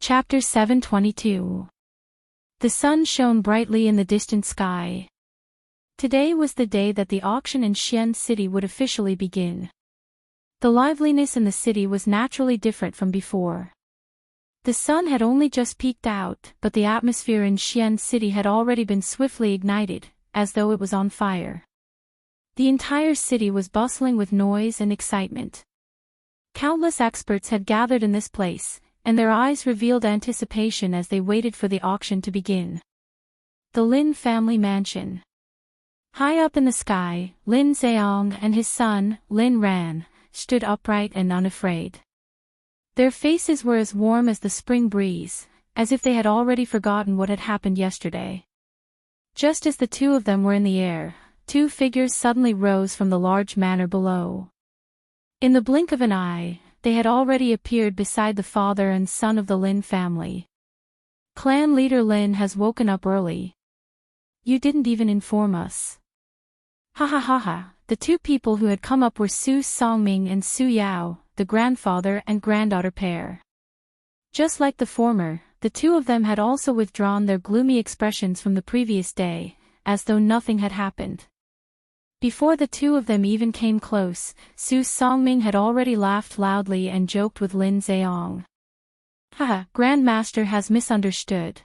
Chapter 722. The sun shone brightly in the distant sky. Today was the day that the auction in Xian City would officially begin. The liveliness in the city was naturally different from before. The sun had only just peeked out, but the atmosphere in Xian City had already been swiftly ignited, as though it was on fire. The entire city was bustling with noise and excitement. Countless experts had gathered in this place, and their eyes revealed anticipation as they waited for the auction to begin. The Lin family mansion. High up in the sky, Lin Zheong and his son, Lin Ran, stood upright and unafraid. Their faces were as warm as the spring breeze, as if they had already forgotten what had happened yesterday. Just as the two of them were in the air, two figures suddenly rose from the large manor below. In the blink of an eye, they had already appeared beside the father and son of the Lin family. Clan leader Lin has woken up early. You didn't even inform us. Ha ha ha ha. The two people who had come up were Su Songming and Su Yao, the grandfather and granddaughter pair. Just like the former, the two of them had also withdrawn their gloomy expressions from the previous day, as though nothing had happened. Before the two of them even came close, Su Songming had already laughed loudly and joked with Lin Zheong. Haha, Grandmaster has misunderstood.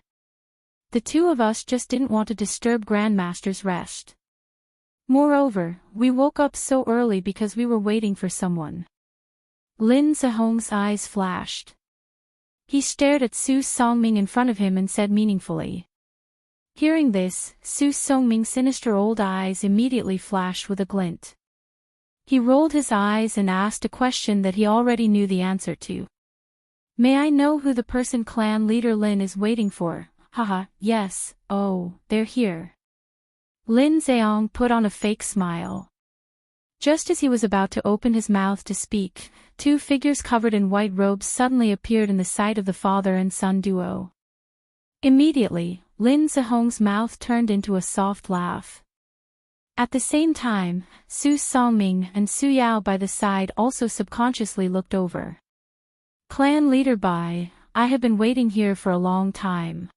The two of us just didn't want to disturb Grandmaster's rest. Moreover, we woke up so early because we were waiting for someone. Lin Zheong's eyes flashed. He stared at Su Songming in front of him and said meaningfully. Hearing this, Su Songming's sinister old eyes immediately flashed with a glint. He rolled his eyes and asked a question that he already knew the answer to. May I know who the person clan leader Lin is waiting for? Haha, yes, oh, they're here. Lin Zheong put on a fake smile. Just as he was about to open his mouth to speak, two figures covered in white robes suddenly appeared in the sight of the father and son duo. Immediately, Lin Zheong's mouth turned into a soft laugh. At the same time, Su Songming and Su Yao by the side also subconsciously looked over. Clan leader Bai, I have been waiting here for a long time.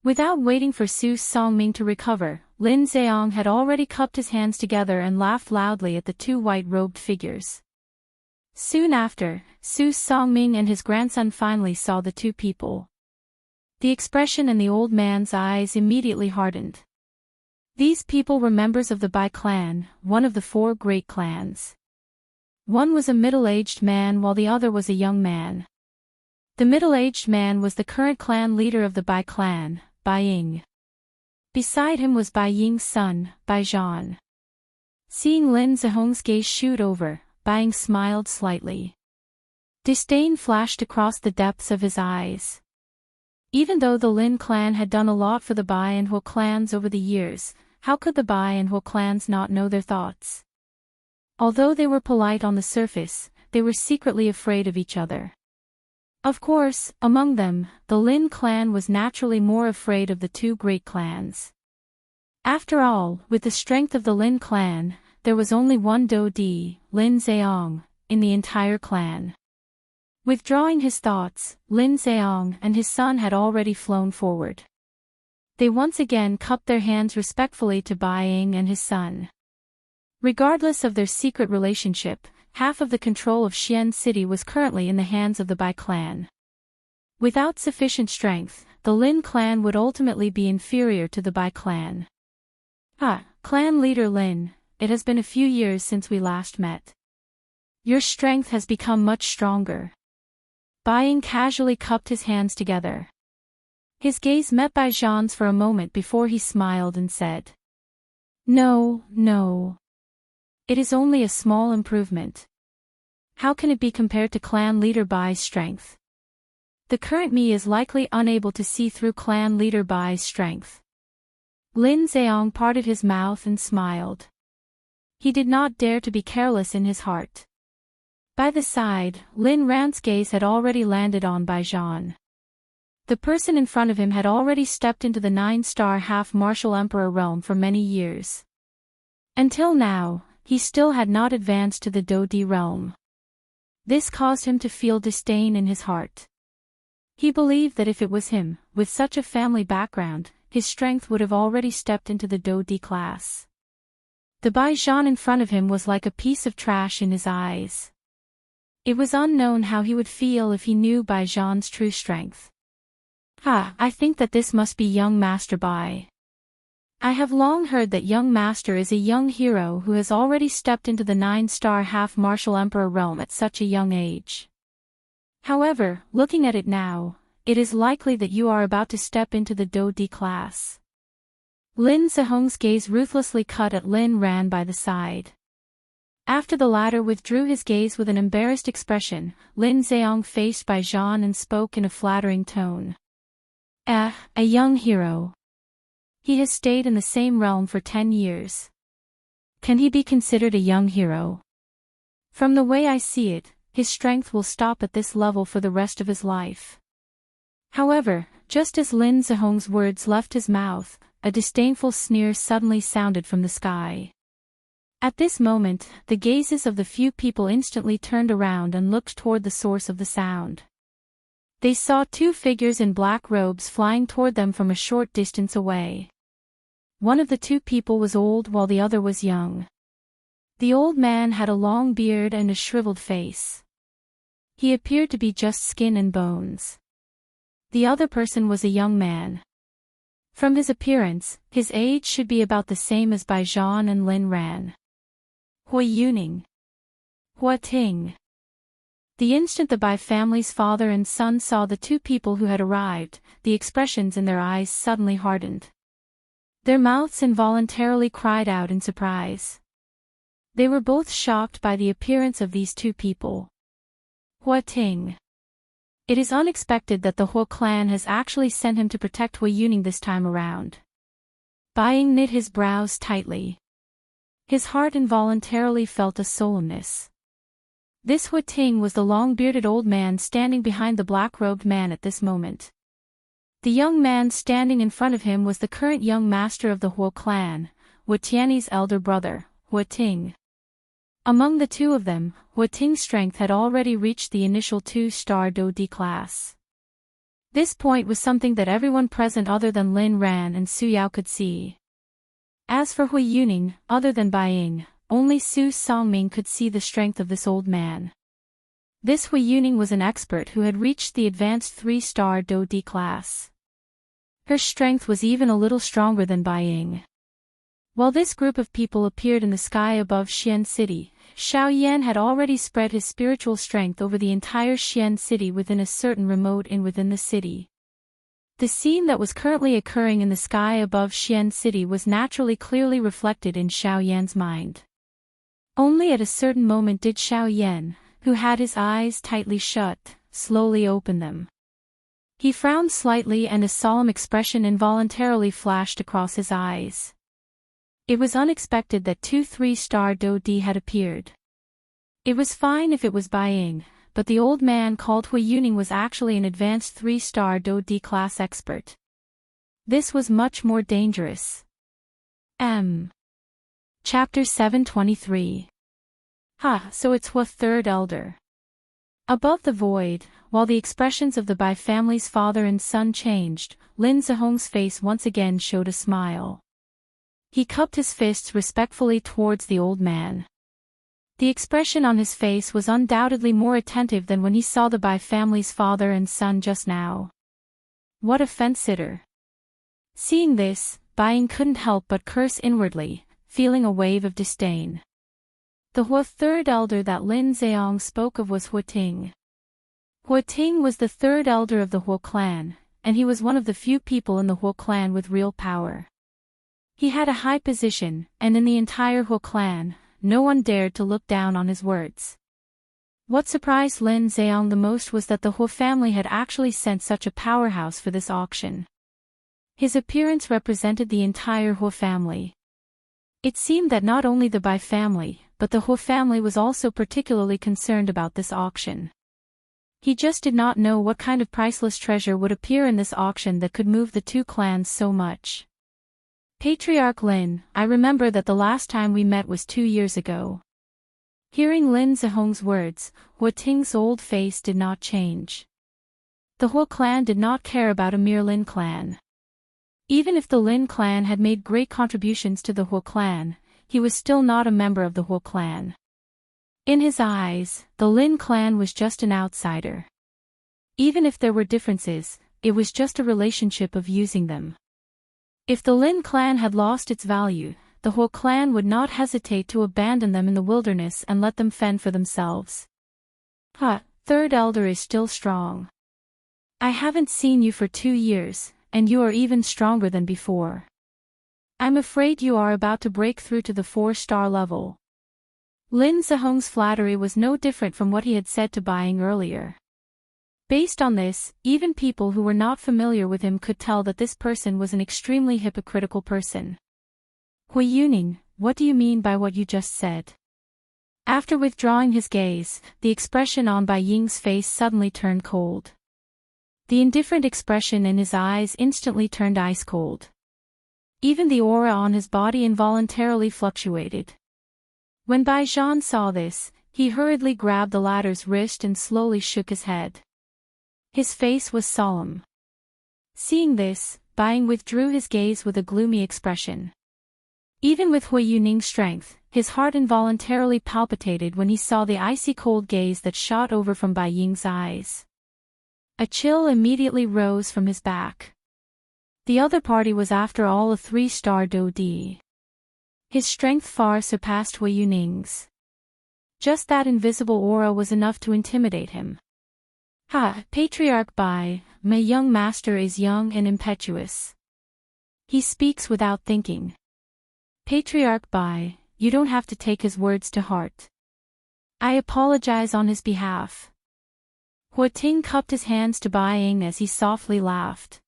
Without waiting for Su Songming to recover, Lin Zheong had already cupped his hands together and laughed loudly at the two white-robed figures. Soon after, Su Songming and his grandson finally saw the two people. The expression in the old man's eyes immediately hardened. These people were members of the Bai clan, one of the four great clans. One was a middle-aged man while the other was a young man. The middle-aged man was the current clan leader of the Bai clan, Bai Ying. Beside him was Bai Ying's son, Bai Zhan. Seeing Lin Zheong's gaze shoot over, Bai Ying smiled slightly. Disdain flashed across the depths of his eyes. Even though the Lin clan had done a lot for the Bai and Huo clans over the years, how could the Bai and Huo clans not know their thoughts? Although they were polite on the surface, they were secretly afraid of each other. Of course, among them, the Lin clan was naturally more afraid of the two great clans. After all, with the strength of the Lin clan, there was only one Dodi, Lin Zheong, in the entire clan. Withdrawing his thoughts, Lin Zheong and his son had already flown forward. They once again cupped their hands respectfully to Bai Ying and his son. Regardless of their secret relationship, half of the control of Xian City was currently in the hands of the Bai clan. Without sufficient strength, the Lin clan would ultimately be inferior to the Bai clan. Clan leader Lin, it has been a few years since we last met. Your strength has become much stronger. Bai Ying casually cupped his hands together. His gaze met Bai Zhan's for a moment before he smiled and said. No. It is only a small improvement. How can it be compared to clan leader Bai's strength? The current me is likely unable to see through clan leader Bai's strength. Lin Zheong parted his mouth and smiled. He did not dare to be careless in his heart. By the side, Lin Ran's gaze had already landed on Bai Zhan. The person in front of him had already stepped into the 9-star half-martial emperor realm for many years. Until now, he still had not advanced to the Dodi realm. This caused him to feel disdain in his heart. He believed that if it was him, with such a family background, his strength would have already stepped into the Do D class. The Bai Zhan in front of him was like a piece of trash in his eyes. It was unknown how he would feel if he knew Bai Zhan's true strength. I think that this must be young Master Bai. I have long heard that young Master is a young hero who has already stepped into the 9-star half-martial emperor realm at such a young age. However, looking at it now, it is likely that you are about to step into the Do D class. Lin Zihong's gaze ruthlessly cut at Lin Ran by the side. After the latter withdrew his gaze with an embarrassed expression, Lin Ziyang faced Bai Zhan and spoke in a flattering tone. A young hero. He has stayed in the same realm for 10 years. Can he be considered a young hero? From the way I see it, his strength will stop at this level for the rest of his life. However, just as Lin Zihong's words left his mouth, a disdainful sneer suddenly sounded from the sky. At this moment, the gazes of the few people instantly turned around and looked toward the source of the sound. They saw two figures in black robes flying toward them from a short distance away. One of the two people was old while the other was young. The old man had a long beard and a shriveled face. He appeared to be just skin and bones. The other person was a young man. From his appearance, his age should be about the same as Bai Zhan and Lin Ran. Hui Yuning. Hua Ting. The instant the Bai family's father and son saw the two people who had arrived, the expressions in their eyes suddenly hardened. Their mouths involuntarily cried out in surprise. They were both shocked by the appearance of these two people. Hua Ting. It is unexpected that the Hua clan has actually sent him to protect Hui Yuning this time around. Bai Ying knit his brows tightly. His heart involuntarily felt a solemnness. This Hua Ting was the long-bearded old man standing behind the black-robed man at this moment. The young man standing in front of him was the current young master of the Hua clan, Hua Tianyi's elder brother, Hua Ting. Among the two of them, Hua Ting's strength had already reached the initial 2-star Do D class. This point was something that everyone present other than Lin Ran and Su Yao could see. As for Hui Yuning, other than Bai Ying, only Su Songming could see the strength of this old man. This Hui Yuning was an expert who had reached the advanced 3-star Do D class. Her strength was even a little stronger than Bai Ying. While this group of people appeared in the sky above Xian City, Xiao Yan had already spread his spiritual strength over the entire Xian City within a certain remote inn within the city. The scene that was currently occurring in the sky above Xian City was naturally clearly reflected in Xiao Yan's mind. Only at a certain moment did Xiao Yan, who had his eyes tightly shut, slowly open them. He frowned slightly and a solemn expression involuntarily flashed across his eyes. It was unexpected that 2 3-star Do D had appeared. It was fine if it was Bai Ying, but the old man called Hui Yuning was actually an advanced 3-star Do D class expert. This was much more dangerous. Chapter 723. So it's Hua Third Elder. Above the void, while the expressions of the Bai family's father and son changed, Lin Zihong's face once again showed a smile. He cupped his fists respectfully towards the old man. The expression on his face was undoubtedly more attentive than when he saw the Bai family's father and son just now. What a fence-sitter. Seeing this, Bai Ying couldn't help but curse inwardly, feeling a wave of disdain. The Hua Third Elder that Lin Ziyang spoke of was Hua Ting. Hua Ting was the third elder of the Hua clan, and he was one of the few people in the Hua clan with real power. He had a high position, and in the entire Hua clan, no one dared to look down on his words. What surprised Lin Ziyang the most was that the Hua family had actually sent such a powerhouse for this auction. His appearance represented the entire Hua family. It seemed that not only the Bai family, but the Hua family was also particularly concerned about this auction. He just did not know what kind of priceless treasure would appear in this auction that could move the two clans so much. Patriarch Lin, I remember that the last time we met was 2 years ago. Hearing Lin Zihong's words, Hua Ting's old face did not change. The whole clan did not care about a mere Lin clan. Even if the Lin clan had made great contributions to the whole clan, he was still not a member of the whole clan. In his eyes, the Lin clan was just an outsider. Even if there were differences, it was just a relationship of using them. If the Lin clan had lost its value, the whole clan would not hesitate to abandon them in the wilderness and let them fend for themselves. Third elder is still strong. I haven't seen you for 2 years, and you are even stronger than before. I'm afraid you are about to break through to the 4-star level. Lin Zhong's flattery was no different from what he had said to Bai Ying earlier. Based on this, even people who were not familiar with him could tell that this person was an extremely hypocritical person. Hui Yuning, what do you mean by what you just said? After withdrawing his gaze, the expression on Bai Ying's face suddenly turned cold. The indifferent expression in his eyes instantly turned ice cold. Even the aura on his body involuntarily fluctuated. When Bai Zhan saw this, he hurriedly grabbed the latter's wrist and slowly shook his head. His face was solemn. Seeing this, Bai Ying withdrew his gaze with a gloomy expression. Even with Hui Yuning's strength, his heart involuntarily palpitated when he saw the icy cold gaze that shot over from Bai Ying's eyes. A chill immediately rose from his back. The other party was after all a 3-star Dodi. His strength far surpassed Hui Yuning's. Just that invisible aura was enough to intimidate him. Patriarch Bai, my young master is young and impetuous. He speaks without thinking. Patriarch Bai, you don't have to take his words to heart. I apologize on his behalf. Hua Ting cupped his hands to Bai Ying as he softly laughed.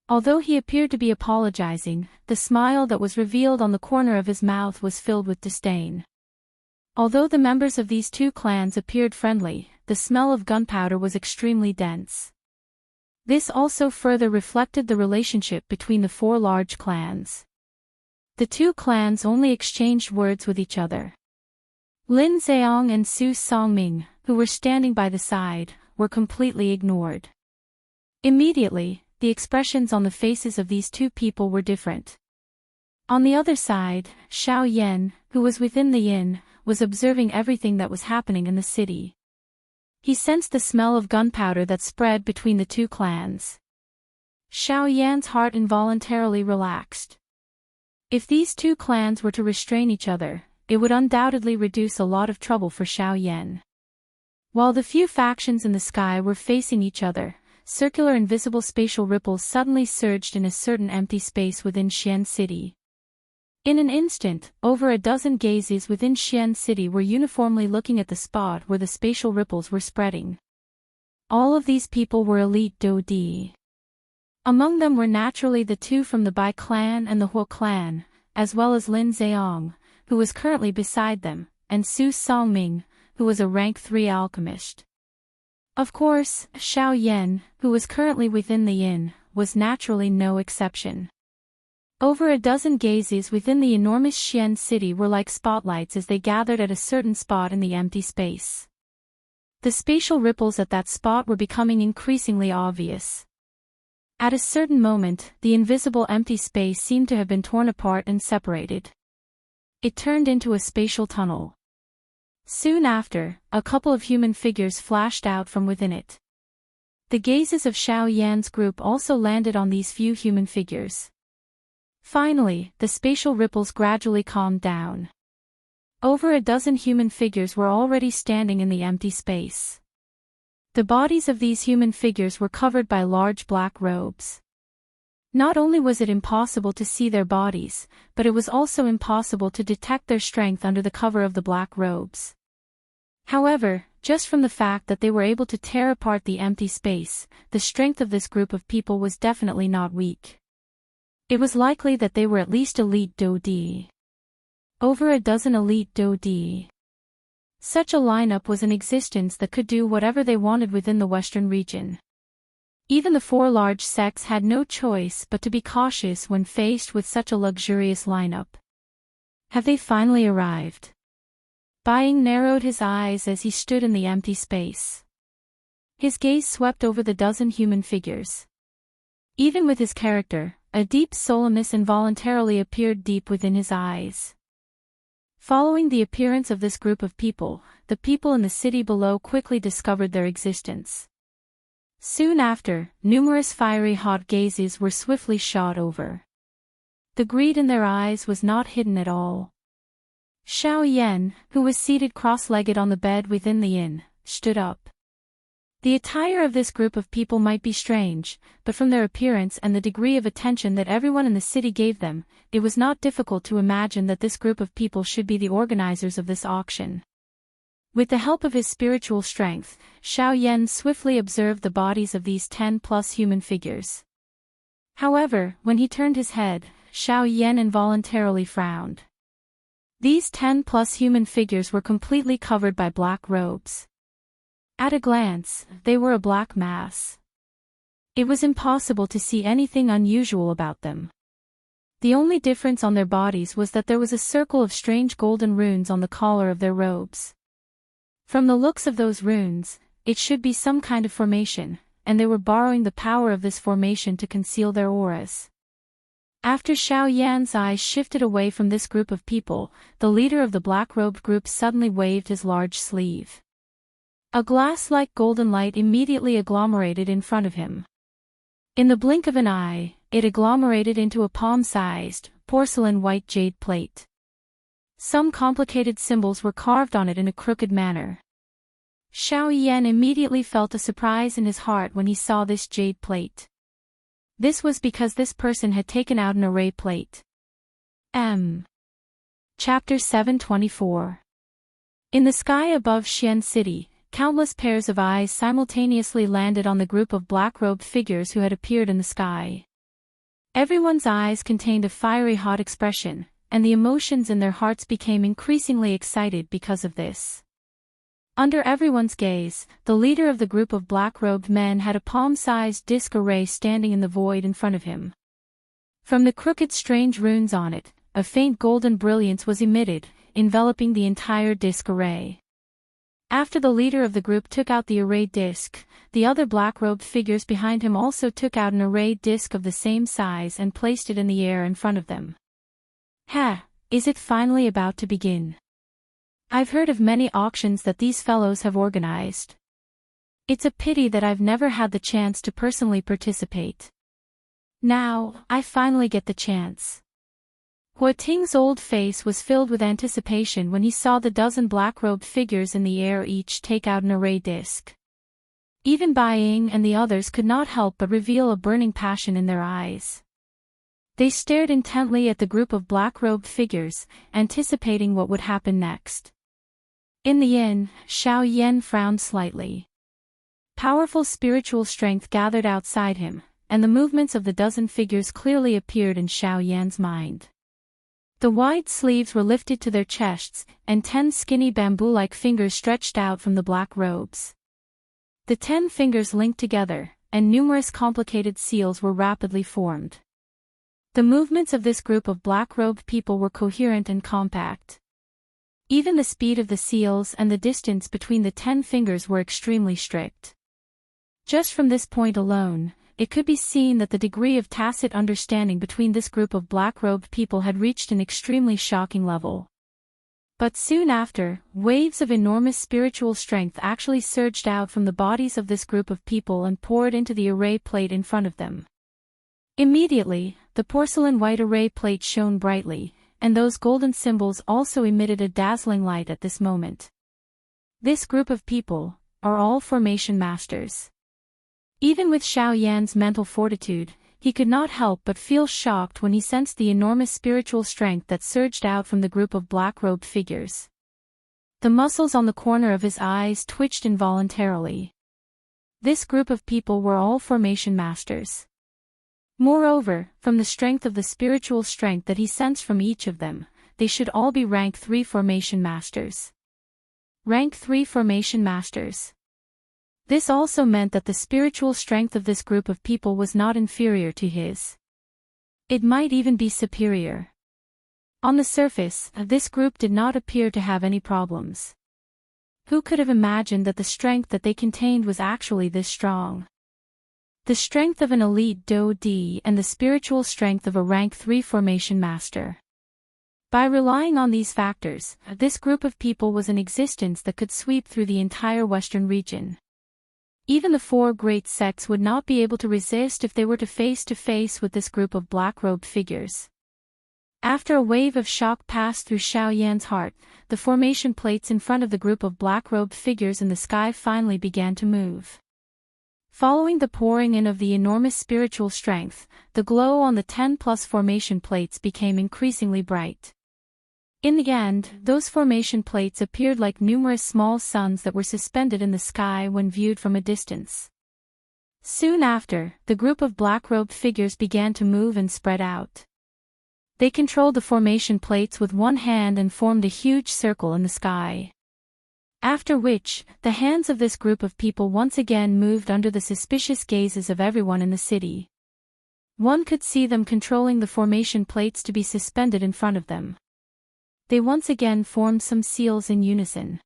Although he appeared to be apologizing, the smile that was revealed on the corner of his mouth was filled with disdain. Although the members of these two clans appeared friendly, the smell of gunpowder was extremely dense. This also further reflected the relationship between the 4 large clans. The 2 clans only exchanged words with each other. Lin Zhong and Su Songming, who were standing by the side, were completely ignored. Immediately, the expressions on the faces of these 2 people were different. On the other side, Xiao Yan, who was within the inn, was observing everything that was happening in the city. He sensed the smell of gunpowder that spread between the 2 clans. Xiao Yan's heart involuntarily relaxed. If these 2 clans were to restrain each other, it would undoubtedly reduce a lot of trouble for Xiao Yan. While the few factions in the sky were facing each other, circular invisible spatial ripples suddenly surged in a certain empty space within Xian City. In an instant, over a dozen gazes within Xian City were uniformly looking at the spot where the spatial ripples were spreading. All of these people were elite Dodi. Among them were naturally the 2 from the Bai clan and the Huo clan, as well as Lin Zhong, who was currently beside them, and Su Songming, who was a rank 3 alchemist. Of course, Xiao Yan, who was currently within the inn, was naturally no exception. Over a dozen gazes within the enormous Xian City were like spotlights as they gathered at a certain spot in the empty space. The spatial ripples at that spot were becoming increasingly obvious. At a certain moment, the invisible empty space seemed to have been torn apart and separated. It turned into a spatial tunnel. Soon after, a couple of human figures flashed out from within it. The gazes of Xiao Yan's group also landed on these few human figures. Finally, the spatial ripples gradually calmed down. Over a dozen human figures were already standing in the empty space. The bodies of these human figures were covered by large black robes. Not only was it impossible to see their bodies, but it was also impossible to detect their strength under the cover of the black robes. However, just from the fact that they were able to tear apart the empty space, the strength of this group of people was definitely not weak. It was likely that they were at least elite Dodi. Over a dozen elite Dodi. Such a lineup was in existence that could do whatever they wanted within the western region. Even the 4 large sects had no choice but to be cautious when faced with such a luxurious lineup. Have they finally arrived? Bai Ying narrowed his eyes as he stood in the empty space. His gaze swept over the dozen human figures. Even with his character, a deep solemnness involuntarily appeared deep within his eyes. Following the appearance of this group of people, the people in the city below quickly discovered their existence. Soon after, numerous fiery hot gazes were swiftly shot over. The greed in their eyes was not hidden at all. Xiao Yan, who was seated cross-legged on the bed within the inn, stood up. The attire of this group of people might be strange, but from their appearance and the degree of attention that everyone in the city gave them, it was not difficult to imagine that this group of people should be the organizers of this auction. With the help of his spiritual strength, Xiao Yan swiftly observed the bodies of these 10+ human figures. However, when he turned his head, Xiao Yan involuntarily frowned. These 10+ human figures were completely covered by black robes. At a glance, they were a black mass. It was impossible to see anything unusual about them. The only difference on their bodies was that there was a circle of strange golden runes on the collar of their robes. From the looks of those runes, it should be some kind of formation, and they were borrowing the power of this formation to conceal their auras. After Xiao Yan's eyes shifted away from this group of people, the leader of the black-robed group suddenly waved his large sleeve. A glass-like golden light immediately agglomerated in front of him. In the blink of an eye, it agglomerated into a palm-sized, porcelain white jade plate. Some complicated symbols were carved on it in a crooked manner. Xiao Yan immediately felt a surprise in his heart when he saw this jade plate. This was because this person had taken out an array plate. Chapter 724. In the sky above Xian City, countless pairs of eyes simultaneously landed on the group of black-robed figures who had appeared in the sky. Everyone's eyes contained a fiery hot expression, and the emotions in their hearts became increasingly excited because of this. Under everyone's gaze, the leader of the group of black-robed men had a palm-sized disc array standing in the void in front of him. From the crooked strange runes on it, a faint golden brilliance was emitted, enveloping the entire disc array. After the leader of the group took out the array disc, the other black-robed figures behind him also took out an array disc of the same size and placed it in the air in front of them. Is it finally about to begin? I've heard of many auctions that these fellows have organized. It's a pity that I've never had the chance to personally participate. Now, I finally get the chance. Hua Ting's old face was filled with anticipation when he saw the dozen black-robed figures in the air each take out an array disc. Even Bai Ying and the others could not help but reveal a burning passion in their eyes. They stared intently at the group of black-robed figures, anticipating what would happen next. In the inn, Xiao Yan frowned slightly. Powerful spiritual strength gathered outside him, and the movements of the dozen figures clearly appeared in Xiao Yan's mind. The wide sleeves were lifted to their chests, and 10 skinny bamboo-like fingers stretched out from the black robes. The 10 fingers linked together, and numerous complicated seals were rapidly formed. The movements of this group of black-robed people were coherent and compact. Even the speed of the seals and the distance between the 10 fingers were extremely strict. Just from this point alone, it could be seen that the degree of tacit understanding between this group of black-robed people had reached an extremely shocking level. But soon after, waves of enormous spiritual strength actually surged out from the bodies of this group of people and poured into the array plate in front of them. Immediately, the porcelain white array plate shone brightly, and those golden symbols also emitted a dazzling light at this moment. This group of people are all formation masters. Even with Xiao Yan's mental fortitude, he could not help but feel shocked when he sensed the enormous spiritual strength that surged out from the group of black-robed figures. The muscles on the corner of his eyes twitched involuntarily. This group of people were all formation masters. Moreover, from the strength of the spiritual strength that he sensed from each of them, they should all be rank 3 formation masters. Rank 3 formation masters. This also meant that the spiritual strength of this group of people was not inferior to his. It might even be superior. On the surface, this group did not appear to have any problems. Who could have imagined that the strength that they contained was actually this strong? The strength of an elite Do D and the spiritual strength of a rank 3 formation master. By relying on these factors, this group of people was in existence that could sweep through the entire western region. Even the 4 great sects would not be able to resist if they were to face with this group of black-robed figures. After a wave of shock passed through Xiao Yan's heart, the formation plates in front of the group of black-robed figures in the sky finally began to move. Following the pouring in of the enormous spiritual strength, the glow on the 10+ formation plates became increasingly bright. In the end, those formation plates appeared like numerous small suns that were suspended in the sky when viewed from a distance. Soon after, the group of black-robed figures began to move and spread out. They controlled the formation plates with one hand and formed a huge circle in the sky. After which, the hands of this group of people once again moved under the suspicious gazes of everyone in the city. One could see them controlling the formation plates to be suspended in front of them. They once again formed some seals in unison.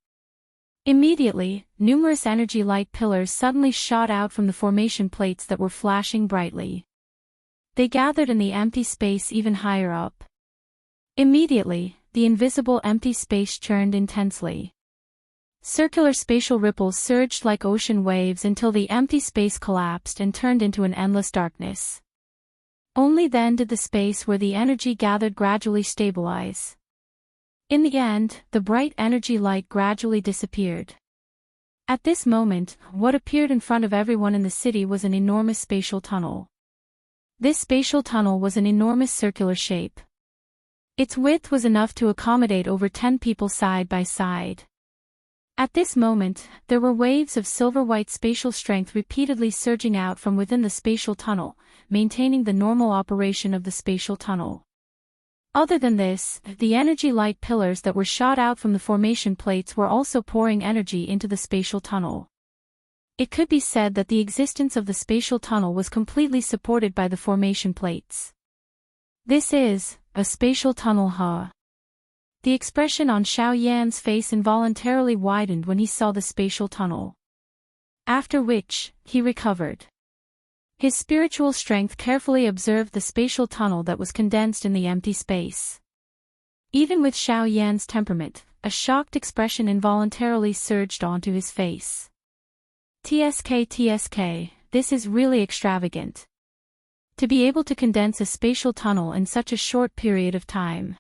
Immediately, numerous energy light pillars suddenly shot out from the formation plates that were flashing brightly. They gathered in the empty space even higher up. Immediately, the invisible empty space churned intensely. Circular spatial ripples surged like ocean waves until the empty space collapsed and turned into an endless darkness. Only then did the space where the energy gathered gradually stabilize. In the end, the bright energy light gradually disappeared. At this moment, what appeared in front of everyone in the city was an enormous spatial tunnel. This spatial tunnel was an enormous circular shape. Its width was enough to accommodate over 10 people side by side. At this moment, there were waves of silver-white spatial strength repeatedly surging out from within the spatial tunnel, maintaining the normal operation of the spatial tunnel. Other than this, the energy light pillars that were shot out from the formation plates were also pouring energy into the spatial tunnel. It could be said that the existence of the spatial tunnel was completely supported by the formation plates. This is a spatial tunnel, huh? The expression on Xiao Yan's face involuntarily widened when he saw the spatial tunnel. After which, he recovered. His spiritual strength carefully observed the spatial tunnel that was condensed in the empty space. Even with Xiao Yan's temperament, a shocked expression involuntarily surged onto his face. TSK, this is really extravagant. To be able to condense a spatial tunnel in such a short period of time.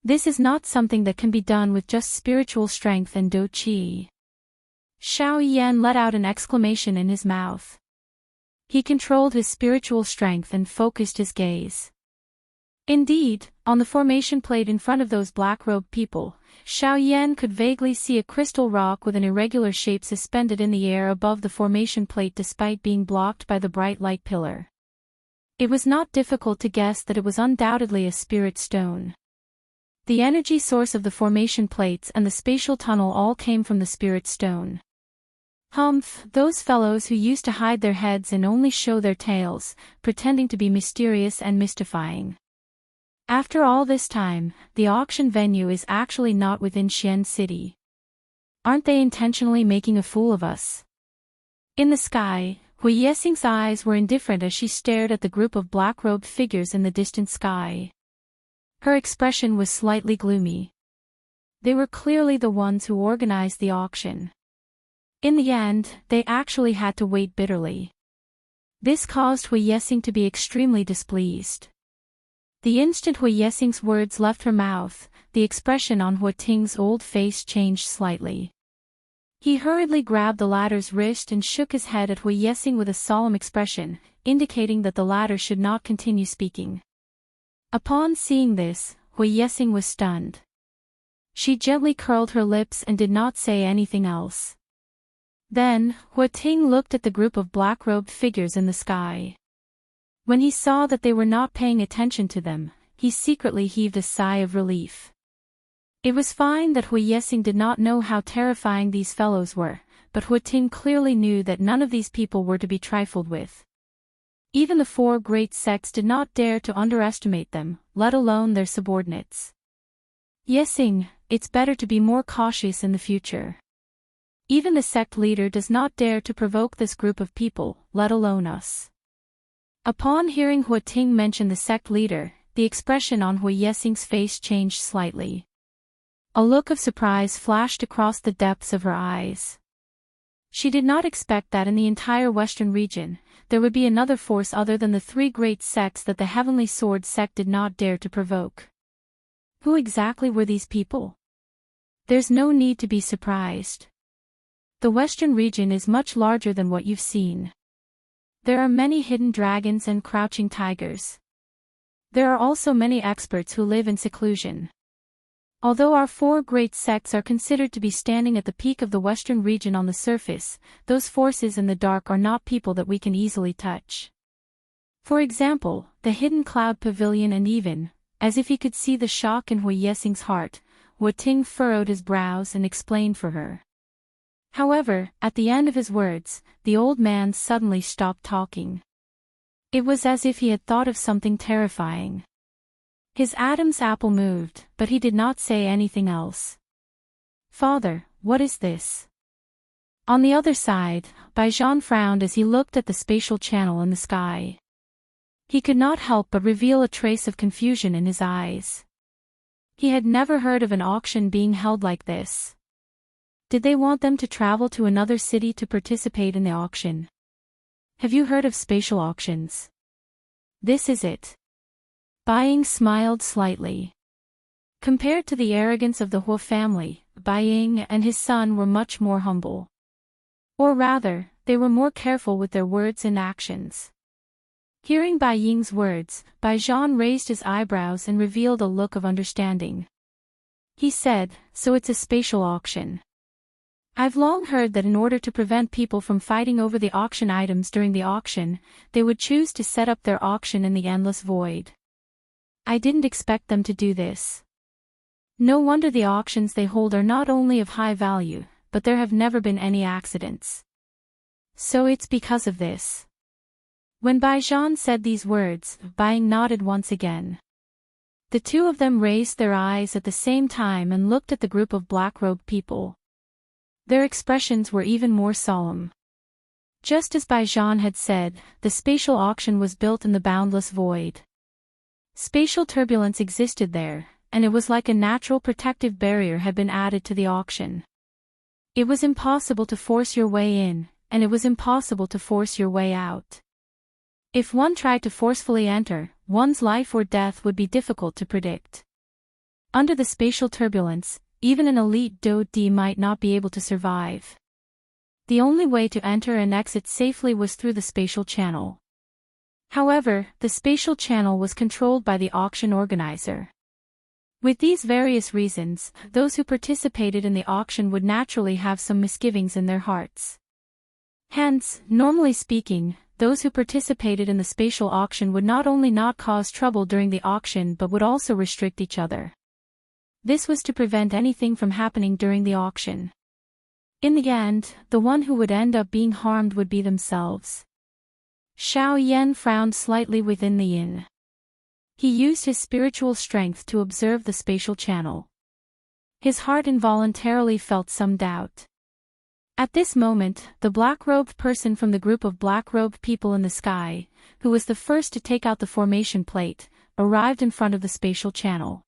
This is not something that can be done with just spiritual strength and Do Qi. Xiao Yan let out an exclamation in his mouth. He controlled his spiritual strength and focused his gaze. Indeed, on the formation plate in front of those black-robed people, Xiao Yan could vaguely see a crystal rock with an irregular shape suspended in the air above the formation plate despite being blocked by the bright light pillar. It was not difficult to guess that it was undoubtedly a spirit stone. The energy source of the formation plates and the spatial tunnel all came from the spirit stone. Humph, those fellows who used to hide their heads and only show their tails, pretending to be mysterious and mystifying. After all this time, the auction venue is actually not within Xian City. Aren't they intentionally making a fool of us? In the sky, Hui Yexing's eyes were indifferent as she stared at the group of black-robed figures in the distant sky. Her expression was slightly gloomy. They were clearly the ones who organized the auction. In the end, they actually had to wait bitterly. This caused Hui Yexing to be extremely displeased. The instant Hui Yexing's words left her mouth, the expression on Hua Ting's old face changed slightly. He hurriedly grabbed the latter's wrist and shook his head at Hui Yexing with a solemn expression, indicating that the latter should not continue speaking. Upon seeing this, Hui Yexing was stunned. She gently curled her lips and did not say anything else. Then, Hua Ting looked at the group of black-robed figures in the sky. When he saw that they were not paying attention to them, he secretly heaved a sigh of relief. It was fine that Hui Yexing did not know how terrifying these fellows were, but Hua Ting clearly knew that none of these people were to be trifled with. Even the 4 great sects did not dare to underestimate them, let alone their subordinates. Yexing, it's better to be more cautious in the future. Even the sect leader does not dare to provoke this group of people, let alone us. Upon hearing Hua Ting mention the sect leader, the expression on Hua Yexing's face changed slightly. A look of surprise flashed across the depths of her eyes. She did not expect that in the entire Western region, there would be another force other than the three great sects that the Heavenly Sword sect did not dare to provoke. Who exactly were these people? There's no need to be surprised. The Western region is much larger than what you've seen. There are many hidden dragons and crouching tigers. There are also many experts who live in seclusion. Although our four great sects are considered to be standing at the peak of the Western region on the surface, those forces in the dark are not people that we can easily touch. For example, the hidden cloud pavilion, and even, as if he could see the shock in Hua Yexing's heart, Hua Ting furrowed his brows and explained for her. However, at the end of his words, the old man suddenly stopped talking. It was as if he had thought of something terrifying. His Adam's apple moved, but he did not say anything else. Father, what is this? On the other side, Baijian frowned as he looked at the spatial channel in the sky. He could not help but reveal a trace of confusion in his eyes. He had never heard of an auction being held like this. Did they want them to travel to another city to participate in the auction? Have you heard of spatial auctions? This is it. Bai Ying smiled slightly. Compared to the arrogance of the Hua family, Bai Ying and his son were much more humble. Or rather, they were more careful with their words and actions. Hearing Bai Ying's words, Baijian raised his eyebrows and revealed a look of understanding. He said, "So it's a spatial auction. I've long heard that in order to prevent people from fighting over the auction items during the auction, they would choose to set up their auction in the endless void. I didn't expect them to do this. No wonder the auctions they hold are not only of high value, but there have never been any accidents. So it's because of this." When Baijian said these words, Bai Ying nodded once again. The two of them raised their eyes at the same time and looked at the group of black-robed people. Their expressions were even more solemn. Just as Baijian had said, the spatial auction was built in the boundless void. Spatial turbulence existed there, and it was like a natural protective barrier had been added to the auction. It was impossible to force your way in, and it was impossible to force your way out. If one tried to forcefully enter, one's life or death would be difficult to predict. Under the spatial turbulence, even an elite Do-D might not be able to survive. The only way to enter and exit safely was through the spatial channel. However, the spatial channel was controlled by the auction organizer. With these various reasons, those who participated in the auction would naturally have some misgivings in their hearts. Hence, normally speaking, those who participated in the spatial auction would not only not cause trouble during the auction but would also restrict each other. This was to prevent anything from happening during the auction. In the end, the one who would end up being harmed would be themselves. Xiao Yan frowned slightly within the yin. He used his spiritual strength to observe the spatial channel. His heart involuntarily felt some doubt. At this moment, the black-robed person from the group of black-robed people in the sky, who was the first to take out the formation plate, arrived in front of the spatial channel.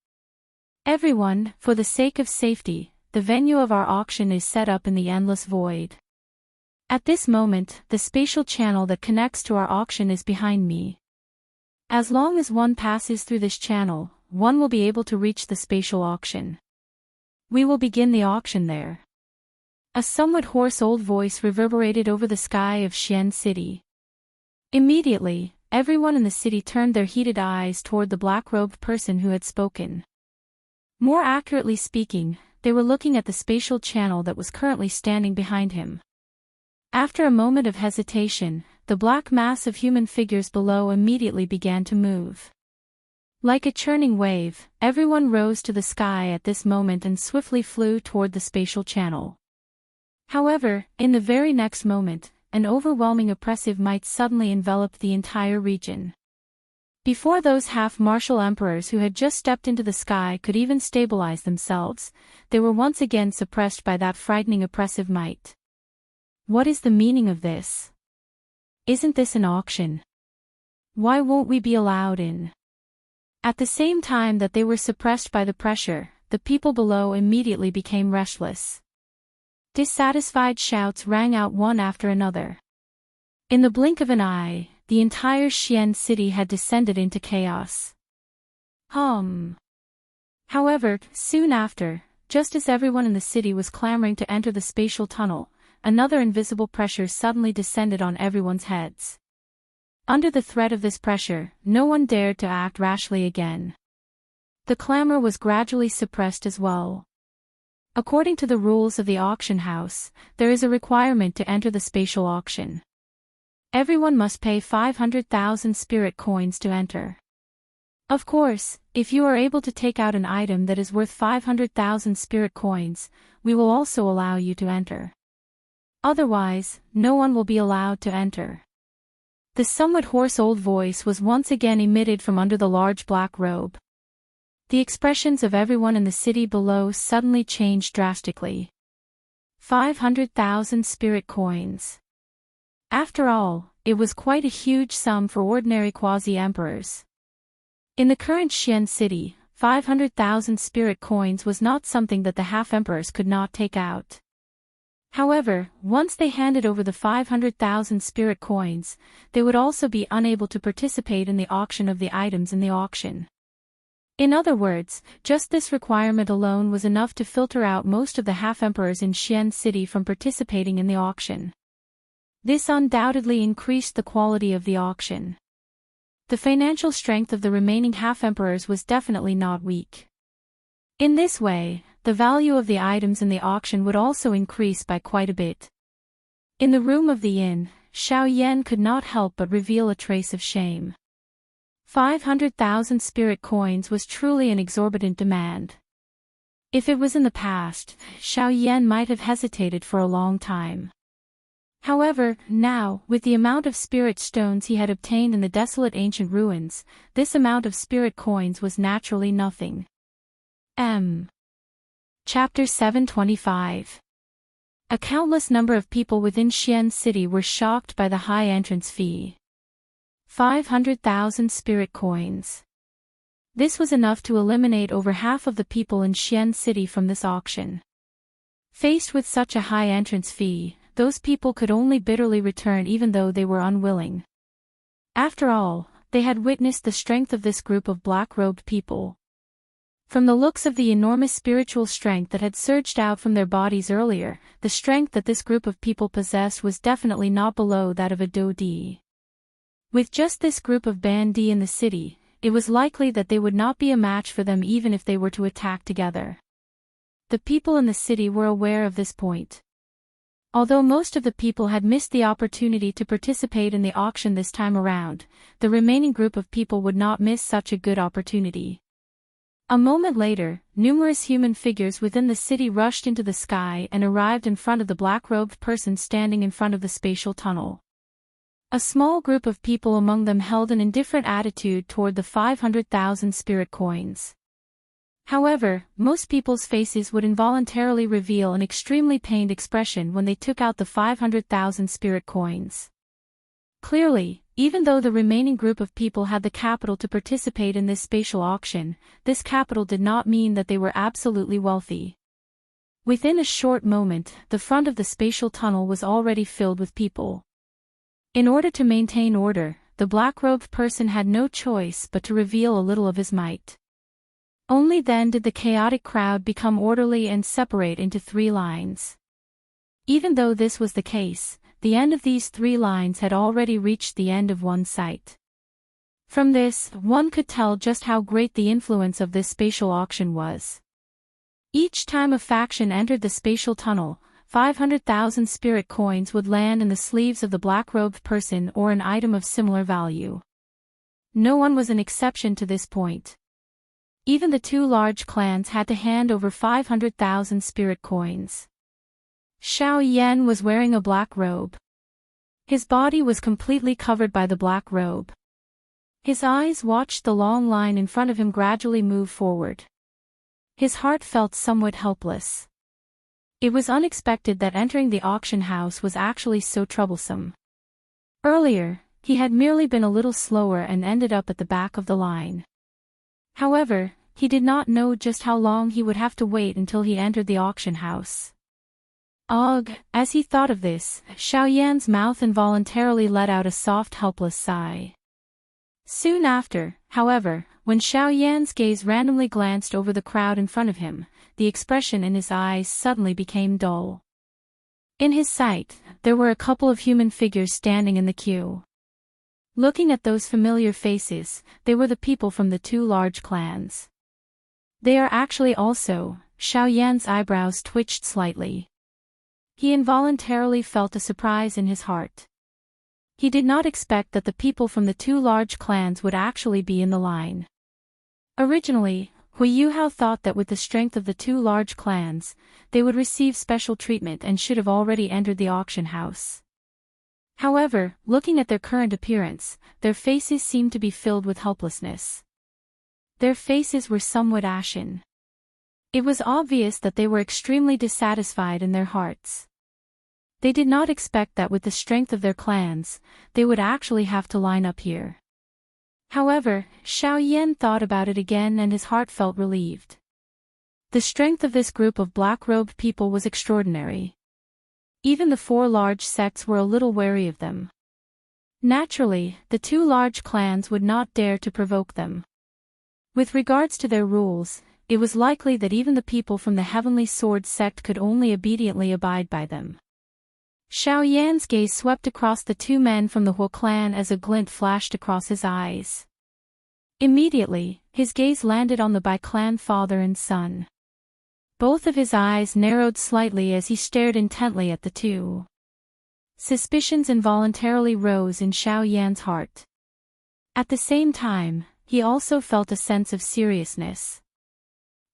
"Everyone, for the sake of safety, the venue of our auction is set up in the endless void. At this moment, the spatial channel that connects to our auction is behind me. As long as one passes through this channel, one will be able to reach the spatial auction. We will begin the auction there." A somewhat hoarse old voice reverberated over the sky of Xian City. Immediately, everyone in the city turned their heated eyes toward the black-robed person who had spoken. More accurately speaking, they were looking at the spatial channel that was currently standing behind him. After a moment of hesitation, the black mass of human figures below immediately began to move. Like a churning wave, everyone rose to the sky at this moment and swiftly flew toward the spatial channel. However, in the very next moment, an overwhelming oppressive might suddenly envelop the entire region. Before those half-martial emperors who had just stepped into the sky could even stabilize themselves, they were once again suppressed by that frightening oppressive might. What is the meaning of this? Isn't this an auction? Why won't we be allowed in? At the same time that they were suppressed by the pressure, the people below immediately became restless. Dissatisfied shouts rang out one after another. In the blink of an eye, the entire Xian city had descended into chaos. However, soon after, just as everyone in the city was clamoring to enter the spatial tunnel, another invisible pressure suddenly descended on everyone's heads. Under the threat of this pressure, no one dared to act rashly again. The clamor was gradually suppressed as well. According to the rules of the auction house, there is a requirement to enter the spatial auction. Everyone must pay 500,000 spirit coins to enter. Of course, if you are able to take out an item that is worth 500,000 spirit coins, we will also allow you to enter. Otherwise, no one will be allowed to enter. The somewhat hoarse old voice was once again emitted from under the large black robe. The expressions of everyone in the city below suddenly changed drastically. 500,000 spirit coins. After all, it was quite a huge sum for ordinary quasi-emperors. In the current Xian city, 500,000 spirit coins was not something that the half-emperors could not take out. However, once they handed over the 500,000 spirit coins, they would also be unable to participate in the auction of the items in the auction. In other words, just this requirement alone was enough to filter out most of the half-emperors in Xian city from participating in the auction. This undoubtedly increased the quality of the auction. The financial strength of the remaining half-emperors was definitely not weak. In this way, the value of the items in the auction would also increase by quite a bit. In the room of the inn, Xiao Yan could not help but reveal a trace of shame. 500,000 spirit coins was truly an exorbitant demand. If it was in the past, Xiao Yan might have hesitated for a long time. However, now, with the amount of spirit stones he had obtained in the desolate ancient ruins, this amount of spirit coins was naturally nothing. Chapter 725. A countless number of people within Xian City were shocked by the high entrance fee. 500,000 spirit coins. This was enough to eliminate over half of the people in Xian City from this auction. Faced with such a high entrance fee, those people could only bitterly return even though they were unwilling. After all, they had witnessed the strength of this group of black-robed people. From the looks of the enormous spiritual strength that had surged out from their bodies earlier, the strength that this group of people possessed was definitely not below that of a Dodi. With just this group of Bandi in the city, it was likely that they would not be a match for them even if they were to attack together. The people in the city were aware of this point. Although most of the people had missed the opportunity to participate in the auction this time around, the remaining group of people would not miss such a good opportunity. A moment later, numerous human figures within the city rushed into the sky and arrived in front of the black-robed person standing in front of the spatial tunnel. A small group of people among them held an indifferent attitude toward the 500,000 spirit coins. However, most people's faces would involuntarily reveal an extremely pained expression when they took out the 500,000 spirit coins. Clearly, even though the remaining group of people had the capital to participate in this spatial auction, this capital did not mean that they were absolutely wealthy. Within a short moment, the front of the spatial tunnel was already filled with people. In order to maintain order, the black-robed person had no choice but to reveal a little of his might. Only then did the chaotic crowd become orderly and separate into 3 lines. Even though this was the case, the end of these 3 lines had already reached the end of one site. From this, one could tell just how great the influence of this spatial auction was. Each time a faction entered the spatial tunnel, 500,000 spirit coins would land in the sleeves of the black-robed person or an item of similar value. No one was an exception to this point. Even the 2 large clans had to hand over 500,000 spirit coins. Xiao Yan was wearing a black robe. His body was completely covered by the black robe. His eyes watched the long line in front of him gradually move forward. His heart felt somewhat helpless. It was unexpected that entering the auction house was actually so troublesome. Earlier, he had merely been a little slower and ended up at the back of the line. However, he did not know just how long he would have to wait until he entered the auction house. Ugh, as he thought of this, Xiaoyan's mouth involuntarily let out a soft helpless sigh. Soon after, however, when Xiaoyan's gaze randomly glanced over the crowd in front of him, the expression in his eyes suddenly became dull. In his sight, there were a couple of human figures standing in the queue. Looking at those familiar faces, they were the people from the two large clans. They are actually also, Xiaoyan's eyebrows twitched slightly. He involuntarily felt a surprise in his heart. He did not expect that the people from the two large clans would actually be in the line. Originally, Hui Yuhao thought that with the strength of the two large clans, they would receive special treatment and should have already entered the auction house. However, looking at their current appearance, their faces seemed to be filled with helplessness. Their faces were somewhat ashen. It was obvious that they were extremely dissatisfied in their hearts. They did not expect that with the strength of their clans, they would actually have to line up here. However, Xiaoyan thought about it again and his heart felt relieved. The strength of this group of black-robed people was extraordinary. Even the four large sects were a little wary of them. Naturally, the two large clans would not dare to provoke them. With regards to their rules, it was likely that even the people from the Heavenly Sword sect could only obediently abide by them. Xiaoyan's gaze swept across the two men from the Huo clan as a glint flashed across his eyes. Immediately, his gaze landed on the Bai clan father and son. Both of his eyes narrowed slightly as he stared intently at the two. Suspicions involuntarily rose in Xiaoyan's heart. At the same time, he also felt a sense of seriousness.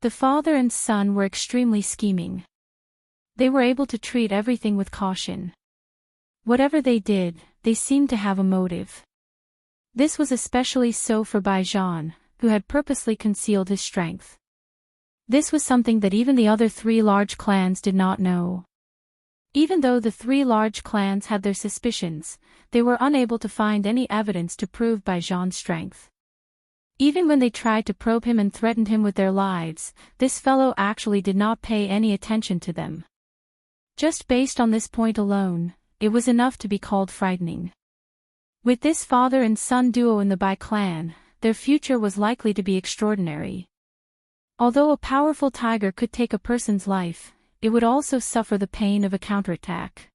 The father and son were extremely scheming. They were able to treat everything with caution. Whatever they did, they seemed to have a motive. This was especially so for Bai Zhan, who had purposely concealed his strength. This was something that even the other three large clans did not know. Even though the three large clans had their suspicions, they were unable to find any evidence to prove Bai Zhan's strength. Even when they tried to probe him and threatened him with their lives, this fellow actually did not pay any attention to them. Just based on this point alone, it was enough to be called frightening. With this father and son duo in the Bai clan, their future was likely to be extraordinary. Although a powerful tiger could take a person's life, it would also suffer the pain of a counterattack.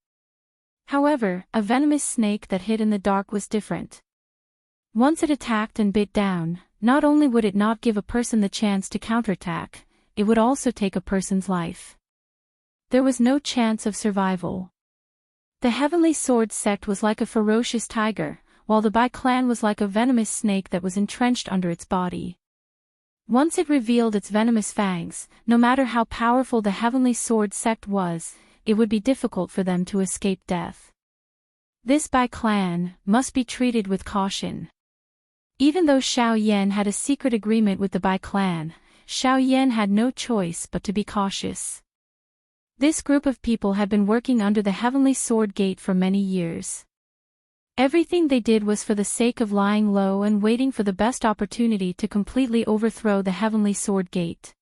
However, a venomous snake that hid in the dark was different. Once it attacked and bit down, not only would it not give a person the chance to counterattack, it would also take a person's life. There was no chance of survival. The Heavenly Sword sect was like a ferocious tiger, while the Bai clan was like a venomous snake that was entrenched under its body. Once it revealed its venomous fangs, no matter how powerful the Heavenly Sword sect was, it would be difficult for them to escape death. This Bai clan must be treated with caution. Even though Xiaoyan had a secret agreement with the Bai clan, Xiaoyan had no choice but to be cautious. This group of people had been working under the Heavenly Sword Gate for many years. Everything they did was for the sake of lying low and waiting for the best opportunity to completely overthrow the Heavenly Sword Gate.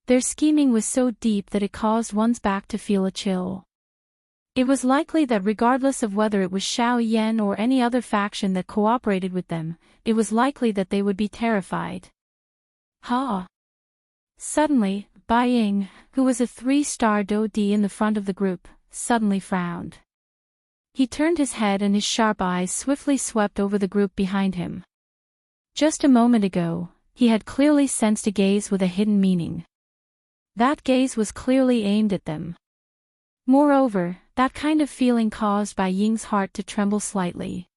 Their scheming was so deep that it caused one's back to feel a chill. It was likely that regardless of whether it was Xiaoyan or any other faction that cooperated with them, it was likely that they would be terrified. Ha! Suddenly, Bai Ying, who was a 3-star Dodi in the front of the group, suddenly frowned. He turned his head and his sharp eyes swiftly swept over the group behind him. Just a moment ago, he had clearly sensed a gaze with a hidden meaning. That gaze was clearly aimed at them. Moreover, that kind of feeling caused Bai Ying's heart to tremble slightly.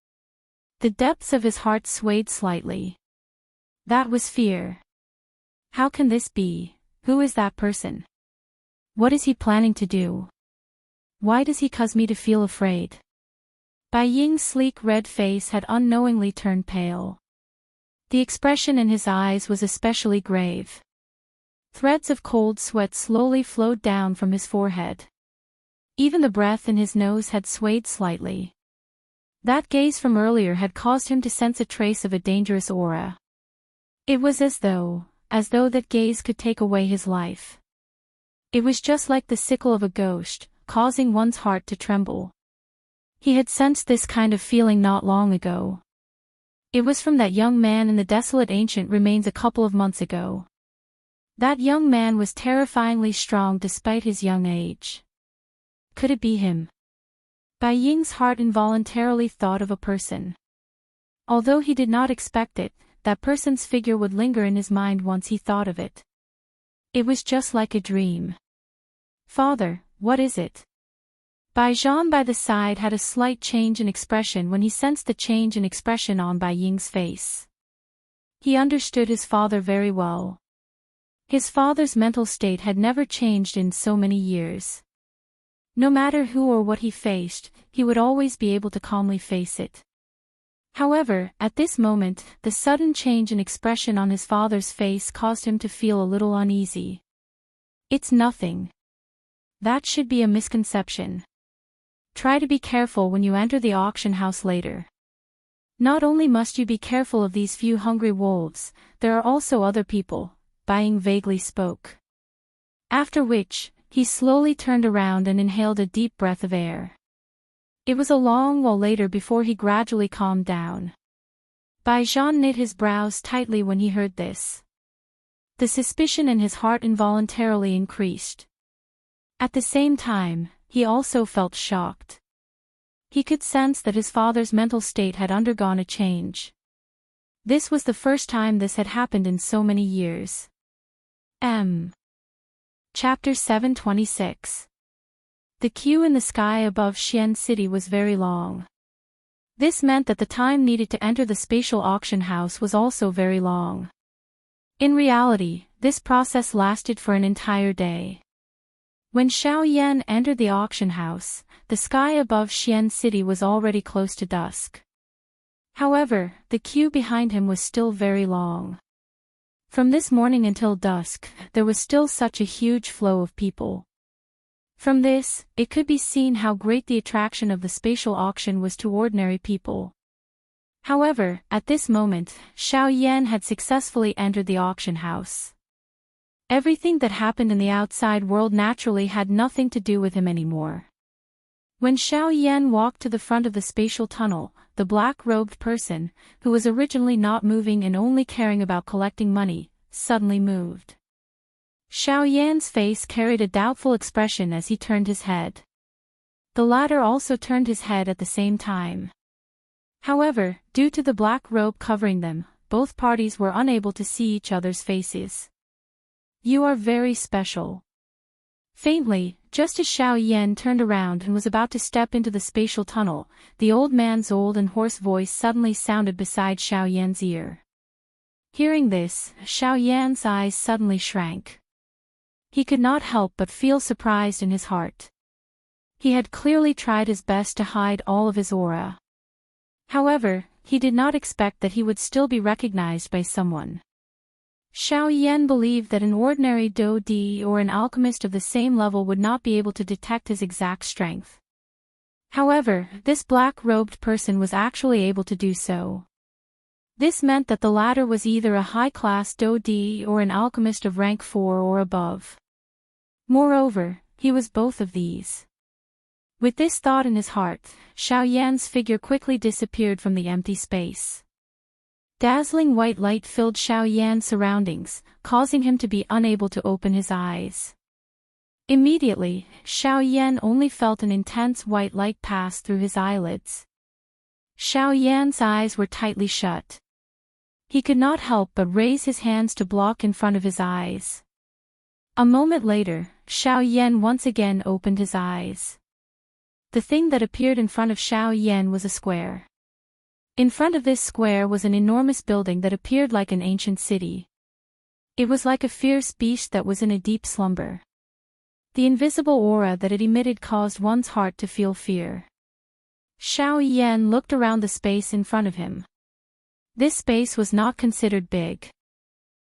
The depths of his heart swayed slightly. That was fear. How can this be? Who is that person? What is he planning to do? Why does he cause me to feel afraid? Bai Ying's sleek red face had unknowingly turned pale. The expression in his eyes was especially grave. Threads of cold sweat slowly flowed down from his forehead. Even the breath in his nose had swayed slightly. That gaze from earlier had caused him to sense a trace of a dangerous aura. It was as though that gaze could take away his life. It was just like the sickle of a ghost, causing one's heart to tremble. He had sensed this kind of feeling not long ago. It was from that young man in the desolate ancient remains a couple of months ago. That young man was terrifyingly strong despite his young age. Could it be him? Bai Ying's heart involuntarily thought of a person. Although he did not expect it, that person's figure would linger in his mind once he thought of it. It was just like a dream. Father, what is it? Bai Zhan by the side had a slight change in expression when he sensed the change in expression on Bai Ying's face. He understood his father very well. His father's mental state had never changed in so many years. No matter who or what he faced, he would always be able to calmly face it. However, at this moment, the sudden change in expression on his father's face caused him to feel a little uneasy. It's nothing. That should be a misconception. Try to be careful when you enter the auction house later. Not only must you be careful of these few hungry wolves, there are also other people, Bai Ying vaguely spoke. After which, he slowly turned around and inhaled a deep breath of air. It was a long while later before he gradually calmed down. Bai Zhan knit his brows tightly when he heard this. The suspicion in his heart involuntarily increased. At the same time, he also felt shocked. He could sense that his father's mental state had undergone a change. This was the first time this had happened in so many years. Chapter 726. The queue in the sky above Xian City was very long. This meant that the time needed to enter the spatial auction house was also very long. In reality, this process lasted for an entire day. When Xiao Yan entered the auction house, the sky above Xian City was already close to dusk. However, the queue behind him was still very long. From this morning until dusk, there was still such a huge flow of people. From this, it could be seen how great the attraction of the spatial auction was to ordinary people. However, at this moment, Xiao Yan had successfully entered the auction house. Everything that happened in the outside world naturally had nothing to do with him anymore. When Xiao Yan walked to the front of the spatial tunnel, the black-robed person, who was originally not moving and only caring about collecting money, suddenly moved. Xiao Yan's face carried a doubtful expression as he turned his head. The latter also turned his head at the same time. However, due to the black robe covering them, both parties were unable to see each other's faces. You are very special. Faintly, just as Xiao Yan turned around and was about to step into the spatial tunnel, the old man's old and hoarse voice suddenly sounded beside Xiao Yan's ear. Hearing this, Xiao Yan's eyes suddenly shrank. He could not help but feel surprised in his heart. He had clearly tried his best to hide all of his aura. However, he did not expect that he would still be recognized by someone. Xiao Yan believed that an ordinary Do Di or an alchemist of the same level would not be able to detect his exact strength. However, this black-robed person was actually able to do so. This meant that the latter was either a high-class Do Di or an alchemist of rank 4 or above. Moreover, he was both of these. With this thought in his heart, Xiao Yan's figure quickly disappeared from the empty space. Dazzling white light filled Xiao Yan's surroundings, causing him to be unable to open his eyes. Immediately, Xiao Yan only felt an intense white light pass through his eyelids. Xiao Yan's eyes were tightly shut. He could not help but raise his hands to block in front of his eyes. A moment later, Xiao Yan once again opened his eyes. The thing that appeared in front of Xiao Yan was a square. In front of this square was an enormous building that appeared like an ancient city. It was like a fierce beast that was in a deep slumber. The invisible aura that it emitted caused one's heart to feel fear. Xiao Yan looked around the space in front of him. This space was not considered big.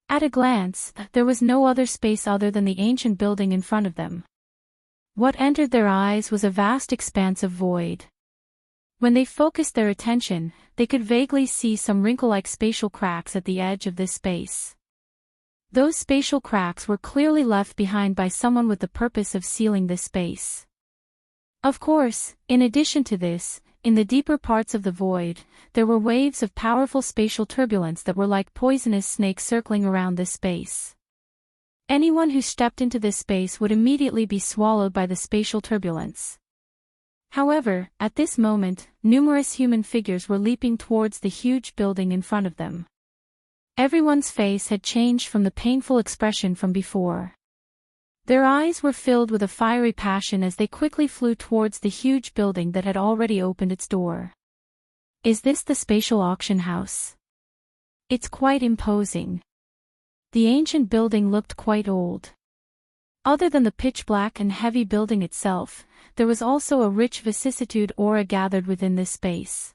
At a glance, there was no other space other than the ancient building in front of them. What entered their eyes was a vast expanse of void. When they focused their attention, they could vaguely see some wrinkle-like spatial cracks at the edge of this space. Those spatial cracks were clearly left behind by someone with the purpose of sealing this space. Of course, in addition to this, in the deeper parts of the void, there were waves of powerful spatial turbulence that were like poisonous snakes circling around this space. Anyone who stepped into this space would immediately be swallowed by the spatial turbulence. However, at this moment, numerous human figures were leaping towards the huge building in front of them. Everyone's face had changed from the painful expression from before. Their eyes were filled with a fiery passion as they quickly flew towards the huge building that had already opened its door. Is this the spatial auction house? It's quite imposing. The ancient building looked quite old. Other than the pitch-black and heavy building itself, there was also a rich vicissitude aura gathered within this space.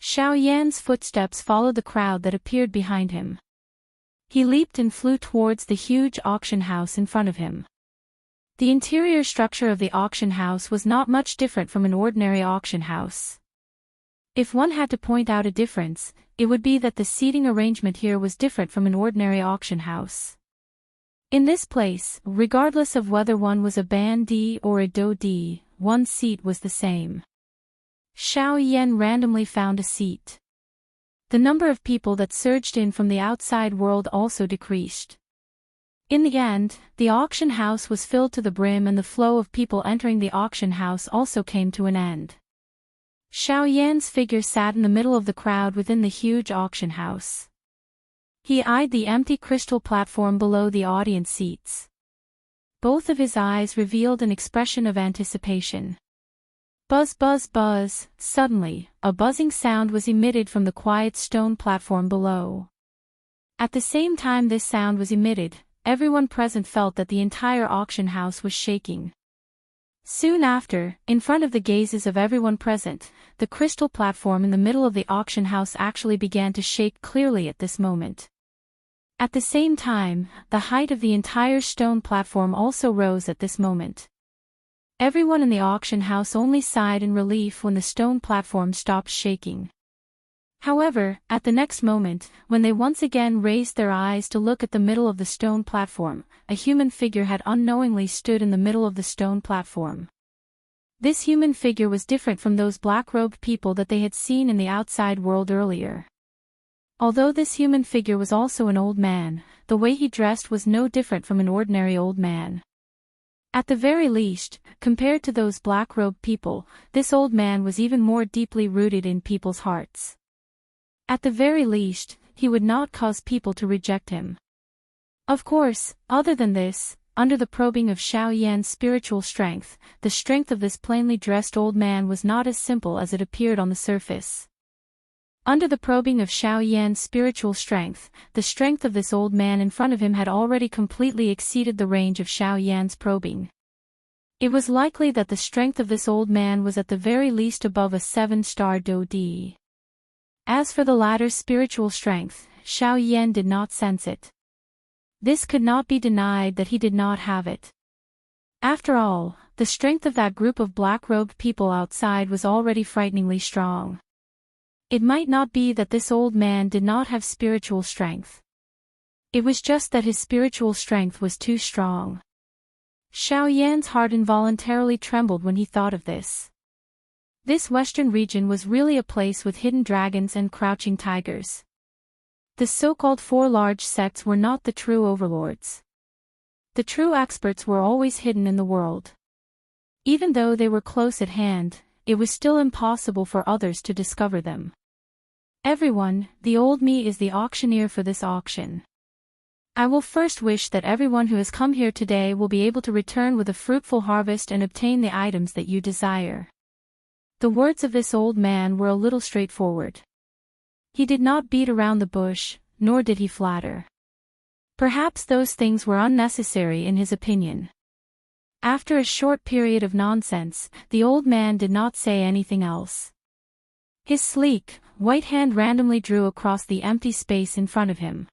Xiao Yan's footsteps followed the crowd that appeared behind him. He leaped and flew towards the huge auction house in front of him. The interior structure of the auction house was not much different from an ordinary auction house. If one had to point out a difference, it would be that the seating arrangement here was different from an ordinary auction house. In this place, regardless of whether one was a ban D or a do D, one's seat was the same. Xiao Yan randomly found a seat. The number of people that surged in from the outside world also decreased. In the end, the auction house was filled to the brim and the flow of people entering the auction house also came to an end. Xiao Yan's figure sat in the middle of the crowd within the huge auction house. He eyed the empty crystal platform below the audience seats. Both of his eyes revealed an expression of anticipation. Buzz buzz buzz, suddenly, a buzzing sound was emitted from the quiet stone platform below. At the same time this sound was emitted, everyone present felt that the entire auction house was shaking. Soon after, in front of the gazes of everyone present, the crystal platform in the middle of the auction house actually began to shake clearly at this moment. At the same time, the height of the entire stone platform also rose at this moment. Everyone in the auction house only sighed in relief when the stone platform stopped shaking. However, at the next moment, when they once again raised their eyes to look at the middle of the stone platform, a human figure had unknowingly stood in the middle of the stone platform. This human figure was different from those black-robed people that they had seen in the outside world earlier. Although this human figure was also an old man, the way he dressed was no different from an ordinary old man. At the very least, compared to those black-robed people, this old man was even more deeply rooted in people's hearts. At the very least, he would not cause people to reject him. Of course, other than this, under the probing of Xiao Yan's spiritual strength, the strength of this plainly dressed old man was not as simple as it appeared on the surface. Under the probing of Xiao Yan's spiritual strength, the strength of this old man in front of him had already completely exceeded the range of Xiao Yan's probing. It was likely that the strength of this old man was at the very least above a 7-star Do D. As for the latter's spiritual strength, Xiao Yan did not sense it. This could not be denied that he did not have it. After all, the strength of that group of black-robed people outside was already frighteningly strong. It might not be that this old man did not have spiritual strength. It was just that his spiritual strength was too strong. Xiao Yan's heart involuntarily trembled when he thought of this. This western region was really a place with hidden dragons and crouching tigers. The so-called 4 large sects were not the true overlords. The true experts were always hidden in the world. Even though they were close at hand, it was still impossible for others to discover them. Everyone, the old me is the auctioneer for this auction. I will first wish that everyone who has come here today will be able to return with a fruitful harvest and obtain the items that you desire. The words of this old man were a little straightforward. He did not beat around the bush, nor did he flatter. Perhaps those things were unnecessary in his opinion. After a short period of nonsense, the old man did not say anything else. His sleek, white hand randomly drew across the empty space in front of him.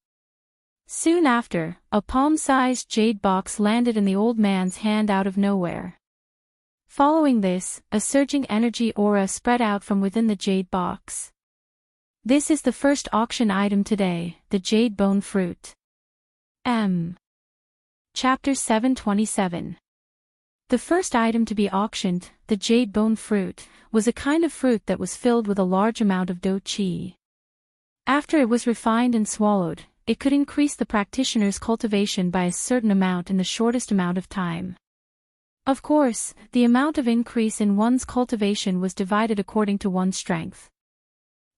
Soon after, a palm-sized jade box landed in the old man's hand out of nowhere. Following this, a surging energy aura spread out from within the jade box. This is the first auction item today, the jade bone fruit. Chapter 727. The first item to be auctioned, the jade bone fruit, was a kind of fruit that was filled with a large amount of do chi. After it was refined and swallowed, it could increase the practitioner's cultivation by a certain amount in the shortest amount of time. Of course, the amount of increase in one's cultivation was divided according to one's strength.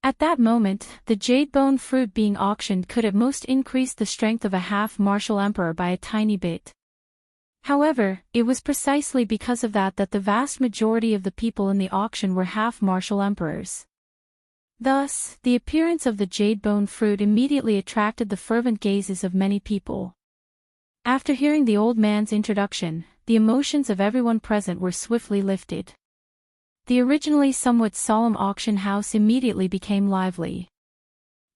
At that moment, the jade bone fruit being auctioned could at most increase the strength of a half-martial emperor by a tiny bit. However, it was precisely because of that the vast majority of the people in the auction were half-martial emperors. Thus, the appearance of the jade bone fruit immediately attracted the fervent gazes of many people. After hearing the old man's introduction, the emotions of everyone present were swiftly lifted. The originally somewhat solemn auction house immediately became lively.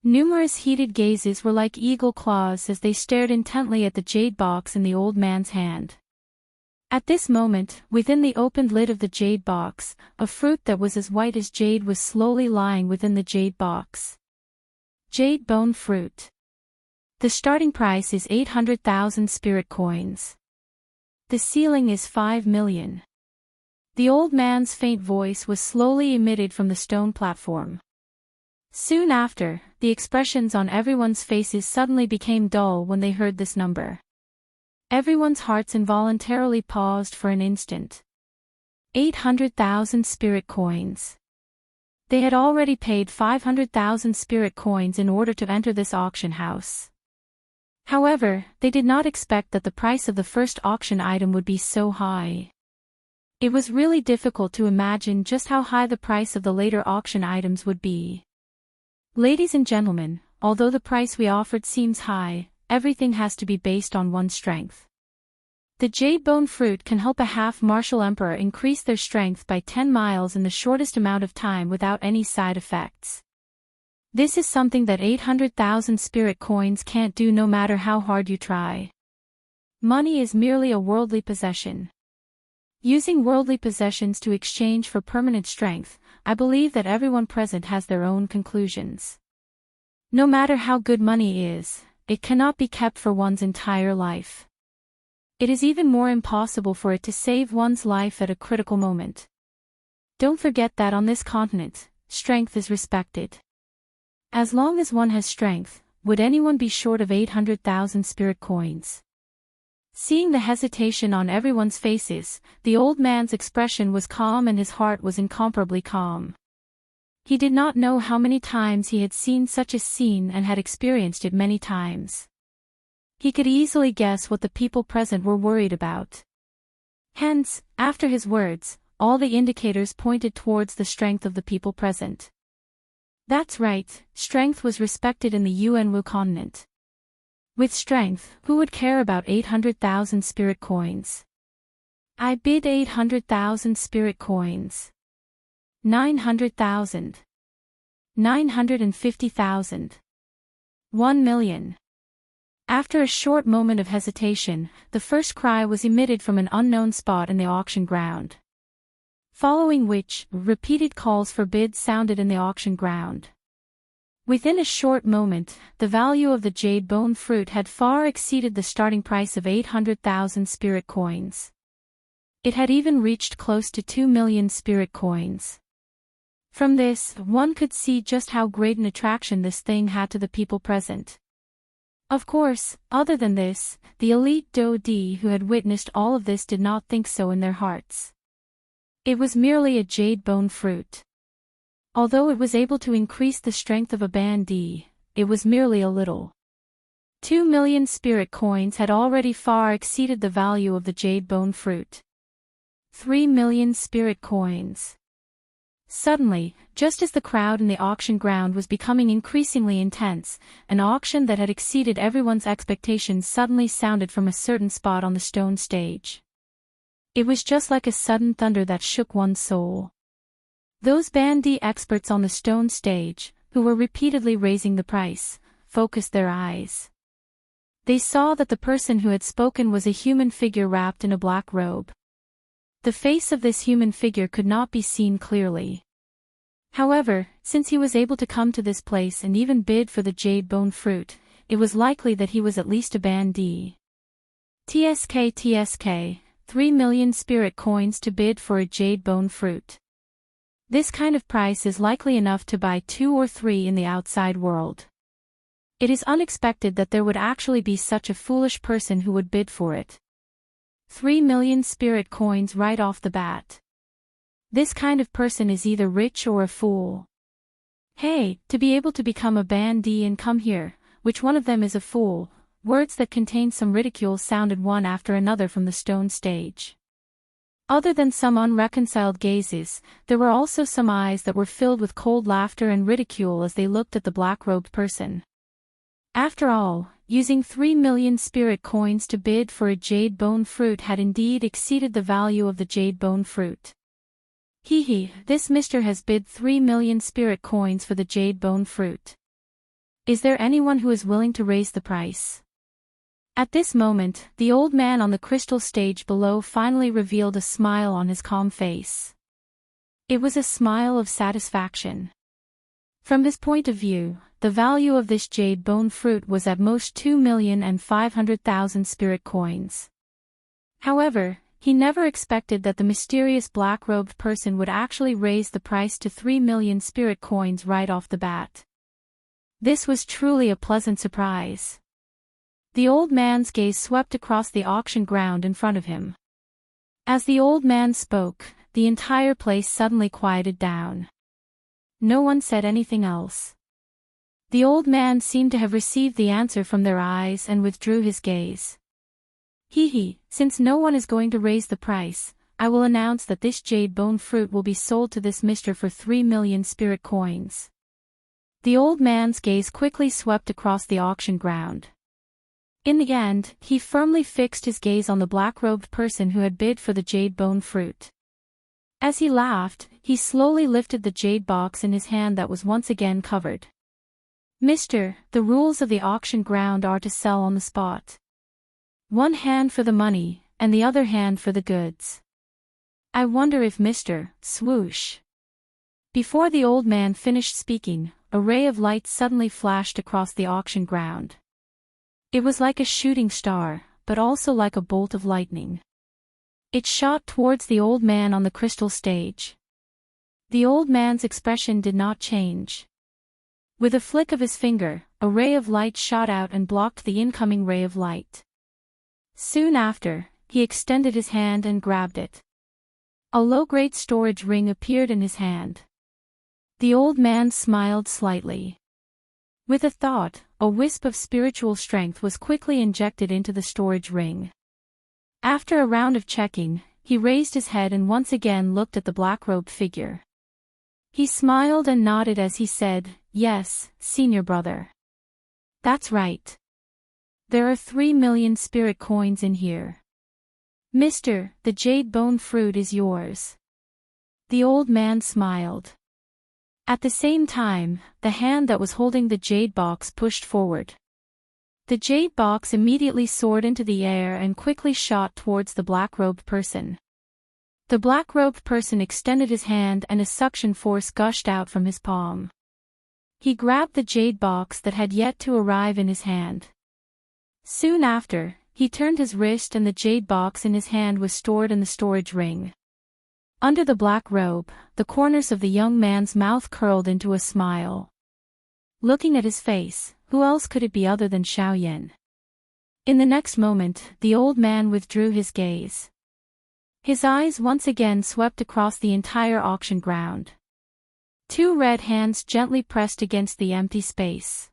Numerous heated gazes were like eagle claws as they stared intently at the jade box in the old man's hand. At this moment, within the opened lid of the jade box, a fruit that was as white as jade was slowly lying within the jade box. Jade bone fruit. The starting price is 800,000 spirit coins. The ceiling is 5 million. The old man's faint voice was slowly emitted from the stone platform. Soon after, the expressions on everyone's faces suddenly became dull when they heard this number. Everyone's hearts involuntarily paused for an instant. 800,000 spirit coins. They had already paid 500,000 spirit coins in order to enter this auction house. However, they did not expect that the price of the first auction item would be so high. It was really difficult to imagine just how high the price of the later auction items would be. Ladies and gentlemen, although the price we offered seems high, everything has to be based on one's strength. The jade bone fruit can help a half-martial emperor increase their strength by 10 miles in the shortest amount of time without any side effects. This is something that 800,000 spirit coins can't do no matter how hard you try. Money is merely a worldly possession. Using worldly possessions to exchange for permanent strength, I believe that everyone present has their own conclusions. No matter how good money is, it cannot be kept for one's entire life. It is even more impossible for it to save one's life at a critical moment. Don't forget that on this continent, strength is respected. As long as one has strength, would anyone be short of 800,000 spirit coins? Seeing the hesitation on everyone's faces, the old man's expression was calm and his heart was incomparably calm. He did not know how many times he had seen such a scene and had experienced it many times. He could easily guess what the people present were worried about. Hence, after his words, all the indicators pointed towards the strength of the people present. That's right, strength was respected in the Yuanwu continent. With strength, who would care about 800,000 spirit coins? I bid 800,000 spirit coins. 900,000. 950,000. 1 million. After a short moment of hesitation, the first cry was emitted from an unknown spot in the auction ground. Following which, repeated calls for bids sounded in the auction ground. Within a short moment, the value of the jade bone fruit had far exceeded the starting price of 800,000 spirit coins. It had even reached close to 2 million spirit coins. From this, one could see just how great an attraction this thing had to the people present. Of course, other than this, the elite Dodi who had witnessed all of this did not think so in their hearts. It was merely a jade bone fruit. Although it was able to increase the strength of a bandit, it was merely a little. 2 million spirit coins had already far exceeded the value of the jade bone fruit. 3 million spirit coins. Suddenly, just as the crowd in the auction ground was becoming increasingly intense, an auction that had exceeded everyone's expectations suddenly sounded from a certain spot on the stone stage. It was just like a sudden thunder that shook one's soul. Those bandy experts on the stone stage, who were repeatedly raising the price, focused their eyes. They saw that the person who had spoken was a human figure wrapped in a black robe. The face of this human figure could not be seen clearly. However, since he was able to come to this place and even bid for the jade bone fruit, it was likely that he was at least a bandee. TSK, 3 million spirit coins to bid for a jade bone fruit. This kind of price is likely enough to buy 2 or 3 in the outside world. It is unexpected that there would actually be such a foolish person who would bid for it. 3 million spirit coins right off the bat. This kind of person is either rich or a fool. Hey, to be able to become a bandee and come here, which one of them is a fool? Words that contained some ridicule sounded one after another from the stone stage. Other than some unreconciled gazes, there were also some eyes that were filled with cold laughter and ridicule as they looked at the black-robed person. After all, using 3 million spirit coins to bid for a jade bone fruit had indeed exceeded the value of the jade bone fruit. This mister has bid 3 million spirit coins for the jade bone fruit. Is there anyone who is willing to raise the price? At this moment, the old man on the crystal stage below finally revealed a smile on his calm face. It was a smile of satisfaction. From his point of view, the value of this jade bone fruit was at most 2,500,000 spirit coins. However, he never expected that the mysterious black-robed person would actually raise the price to 3 million spirit coins right off the bat. This was truly a pleasant surprise. The old man's gaze swept across the auction ground in front of him. As the old man spoke, the entire place suddenly quieted down. No one said anything else. The old man seemed to have received the answer from their eyes and withdrew his gaze. Since no one is going to raise the price, I will announce that this jade bone fruit will be sold to this mister for 3 million spirit coins. The old man's gaze quickly swept across the auction ground. In the end, he firmly fixed his gaze on the black-robed person who had bid for the jade bone fruit. As he laughed, he slowly lifted the jade box in his hand that was once again covered. Mister, the rules of the auction ground are to sell on the spot. One hand for the money, and the other hand for the goods. I wonder if Mr. Swoosh. Before the old man finished speaking, a ray of light suddenly flashed across the auction ground. It was like a shooting star, but also like a bolt of lightning. It shot towards the old man on the crystal stage. The old man's expression did not change. With a flick of his finger, a ray of light shot out and blocked the incoming ray of light. Soon after, he extended his hand and grabbed it. A low-grade storage ring appeared in his hand. The old man smiled slightly. With a thought, a wisp of spiritual strength was quickly injected into the storage ring. After a round of checking, he raised his head and once again looked at the black-robed figure. He smiled and nodded as he said, "Yes, senior brother. That's right. There are 3 million spirit coins in here. Mister, the jade bone fruit is yours." The old man smiled. At the same time, the hand that was holding the jade box pushed forward. The jade box immediately soared into the air and quickly shot towards the black-robed person. The black-robed person extended his hand and a suction force gushed out from his palm. He grabbed the jade box that had yet to arrive in his hand. Soon after, he turned his wrist and the jade box in his hand was stored in the storage ring. Under the black robe, the corners of the young man's mouth curled into a smile. Looking at his face, who else could it be other than Xiaoyan? In the next moment, the old man withdrew his gaze. His eyes once again swept across the entire auction ground. 2 red hands gently pressed against the empty space.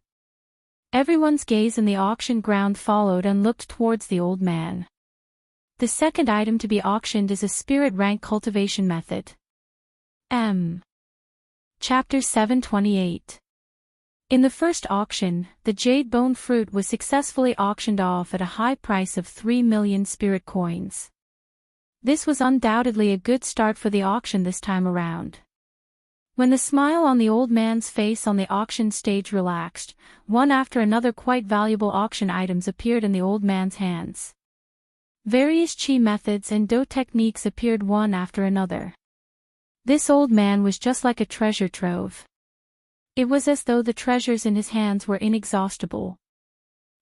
Everyone's gaze in the auction ground followed and looked towards the old man. The second item to be auctioned is a spirit rank cultivation method. Chapter 728. In the first auction, the jade bone fruit was successfully auctioned off at a high price of 3 million spirit coins. This was undoubtedly a good start for the auction this time around. When the smile on the old man's face on the auction stage relaxed, one after another quite valuable auction items appeared in the old man's hands. Various chi methods and do techniques appeared one after another. This old man was just like a treasure trove. It was as though the treasures in his hands were inexhaustible.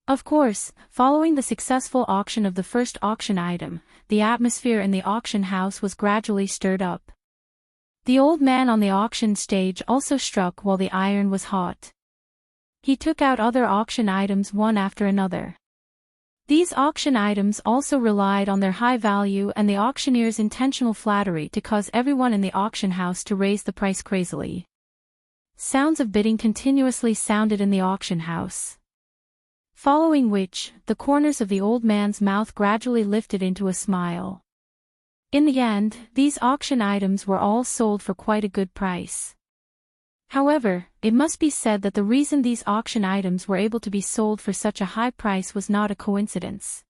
Of course, following the successful auction of the first auction item, the atmosphere in the auction house was gradually stirred up. The old man on the auction stage also struck while the iron was hot. He took out other auction items one after another. These auction items also relied on their high value and the auctioneer's intentional flattery to cause everyone in the auction house to raise the price crazily. Sounds of bidding continuously sounded in the auction house. Following which, the corners of the old man's mouth gradually lifted into a smile. In the end, these auction items were all sold for quite a good price. However, it must be said that the reason these auction items were able to be sold for such a high price was not a coincidence.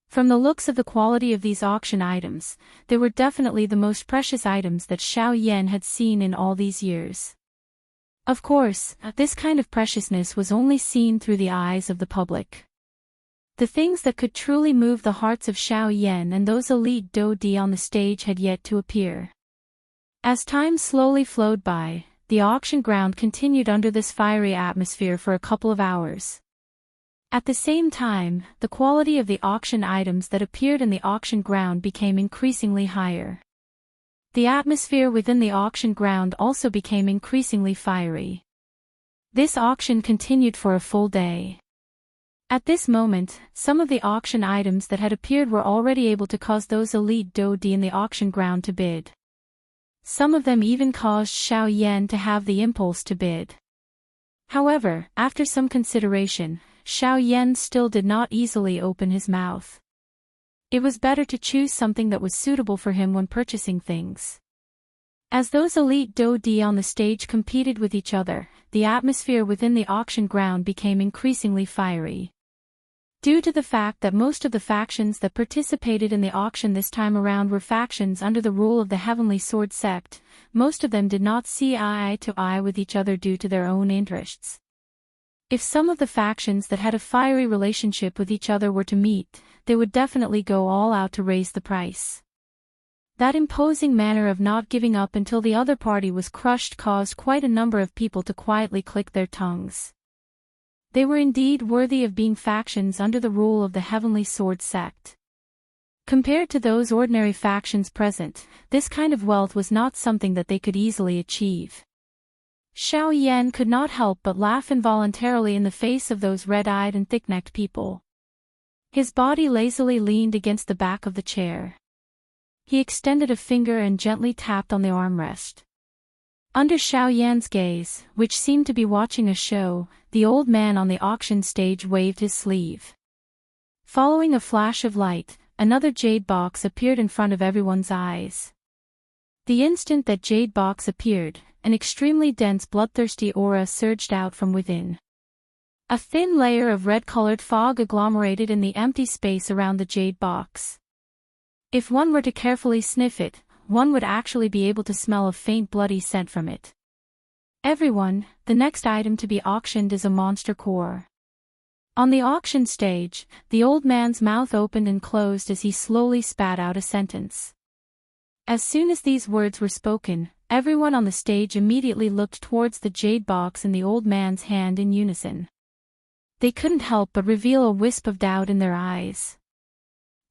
From the looks of the quality of these auction items, they were definitely the most precious items that Xiao Yan had seen in all these years. Of course, this kind of preciousness was only seen through the eyes of the public. The things that could truly move the hearts of Xiao Yan and those elite Dou-Di on the stage had yet to appear. As time slowly flowed by, the auction ground continued under this fiery atmosphere for a couple of hours. At the same time, the quality of the auction items that appeared in the auction ground became increasingly higher. The atmosphere within the auction ground also became increasingly fiery. This auction continued for a full day. At this moment, some of the auction items that had appeared were already able to cause those elite Dou-Di in the auction ground to bid. Some of them even caused Xiao Yan to have the impulse to bid. However, after some consideration, Xiao Yan still did not easily open his mouth. It was better to choose something that was suitable for him when purchasing things. As those elite Dou-Di on the stage competed with each other, the atmosphere within the auction ground became increasingly fiery. Due to the fact that most of the factions that participated in the auction this time around were factions under the rule of the Heavenly Sword Sect, most of them did not see eye to eye with each other due to their own interests. If some of the factions that had a fiery relationship with each other were to meet, they would definitely go all out to raise the price. That imposing manner of not giving up until the other party was crushed caused quite a number of people to quietly click their tongues. They were indeed worthy of being factions under the rule of the Heavenly Sword Sect. Compared to those ordinary factions present, this kind of wealth was not something that they could easily achieve. Xiao Yan could not help but laugh involuntarily in the face of those red-eyed and thick-necked people. His body lazily leaned against the back of the chair. He extended a finger and gently tapped on the armrest. Under Xiao Yan's gaze, which seemed to be watching a show, the old man on the auction stage waved his sleeve. Following a flash of light, another jade box appeared in front of everyone's eyes. The instant that jade box appeared, an extremely dense bloodthirsty aura surged out from within. A thin layer of red-colored fog agglomerated in the empty space around the jade box. If one were to carefully sniff it, one would actually be able to smell a faint bloody scent from it. Everyone, the next item to be auctioned is a monster core. On the auction stage, the old man's mouth opened and closed as he slowly spat out a sentence. As soon as these words were spoken, everyone on the stage immediately looked towards the jade box in the old man's hand in unison. They couldn't help but reveal a wisp of doubt in their eyes.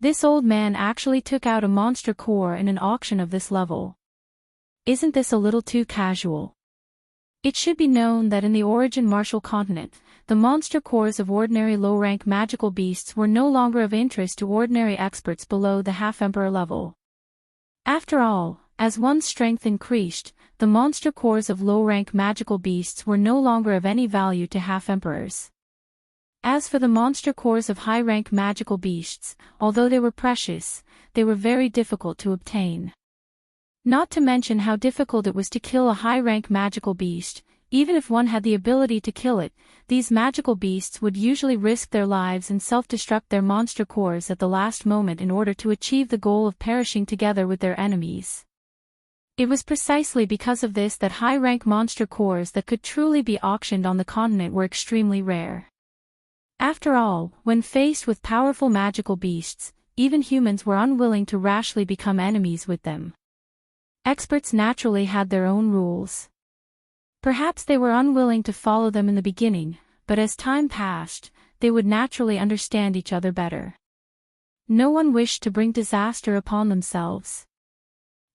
This old man actually took out a monster core in an auction of this level. Isn't this a little too casual? It should be known that in the Origin Martial Continent, the monster cores of ordinary low-rank magical beasts were no longer of interest to ordinary experts below the half-emperor level. After all, as one's strength increased, the monster cores of low-rank magical beasts were no longer of any value to half-emperors. As for the monster cores of high-rank magical beasts, although they were precious, they were very difficult to obtain. Not to mention how difficult it was to kill a high-rank magical beast. Even if one had the ability to kill it, these magical beasts would usually risk their lives and self-destruct their monster cores at the last moment in order to achieve the goal of perishing together with their enemies. It was precisely because of this that high-rank monster cores that could truly be auctioned on the continent were extremely rare. After all, when faced with powerful magical beasts, even humans were unwilling to rashly become enemies with them. Experts naturally had their own rules. Perhaps they were unwilling to follow them in the beginning, but as time passed, they would naturally understand each other better. No one wished to bring disaster upon themselves.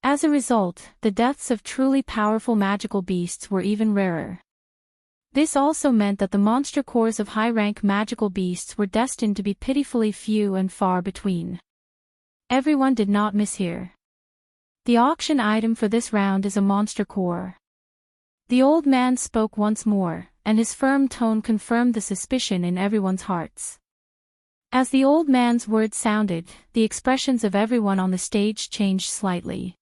As a result, the deaths of truly powerful magical beasts were even rarer. This also meant that the monster cores of high-rank magical beasts were destined to be pitifully few and far between. Everyone did not miss here. The auction item for this round is a monster core. The old man spoke once more, and his firm tone confirmed the suspicion in everyone's hearts. As the old man's words sounded, the expressions of everyone on the stage changed slightly.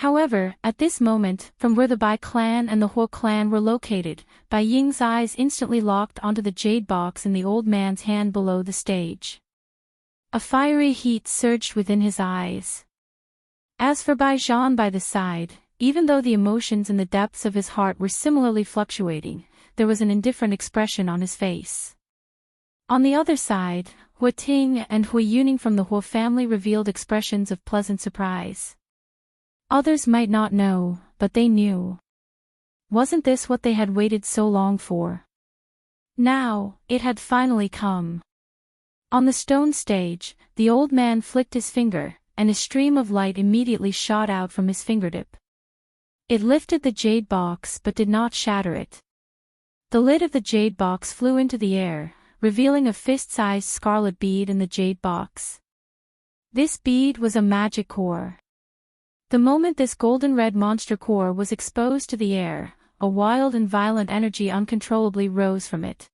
However, at this moment, from where the Bai clan and the Huo clan were located, Bai Ying's eyes instantly locked onto the jade box in the old man's hand below the stage. A fiery heat surged within his eyes. As for Bai Zhan by the side, even though the emotions in the depths of his heart were similarly fluctuating, there was an indifferent expression on his face. On the other side, Hua Ting and Hua Yuning from the Huo family revealed expressions of pleasant surprise. Others might not know, but they knew. Wasn't this what they had waited so long for? Now, it had finally come. On the stone stage, the old man flicked his finger, and a stream of light immediately shot out from his fingertip. It lifted the jade box but did not shatter it. The lid of the jade box flew into the air, revealing a fist-sized scarlet bead in the jade box. This bead was a magic core. The moment this golden-red monster core was exposed to the air, a wild and violent energy uncontrollably rose from it.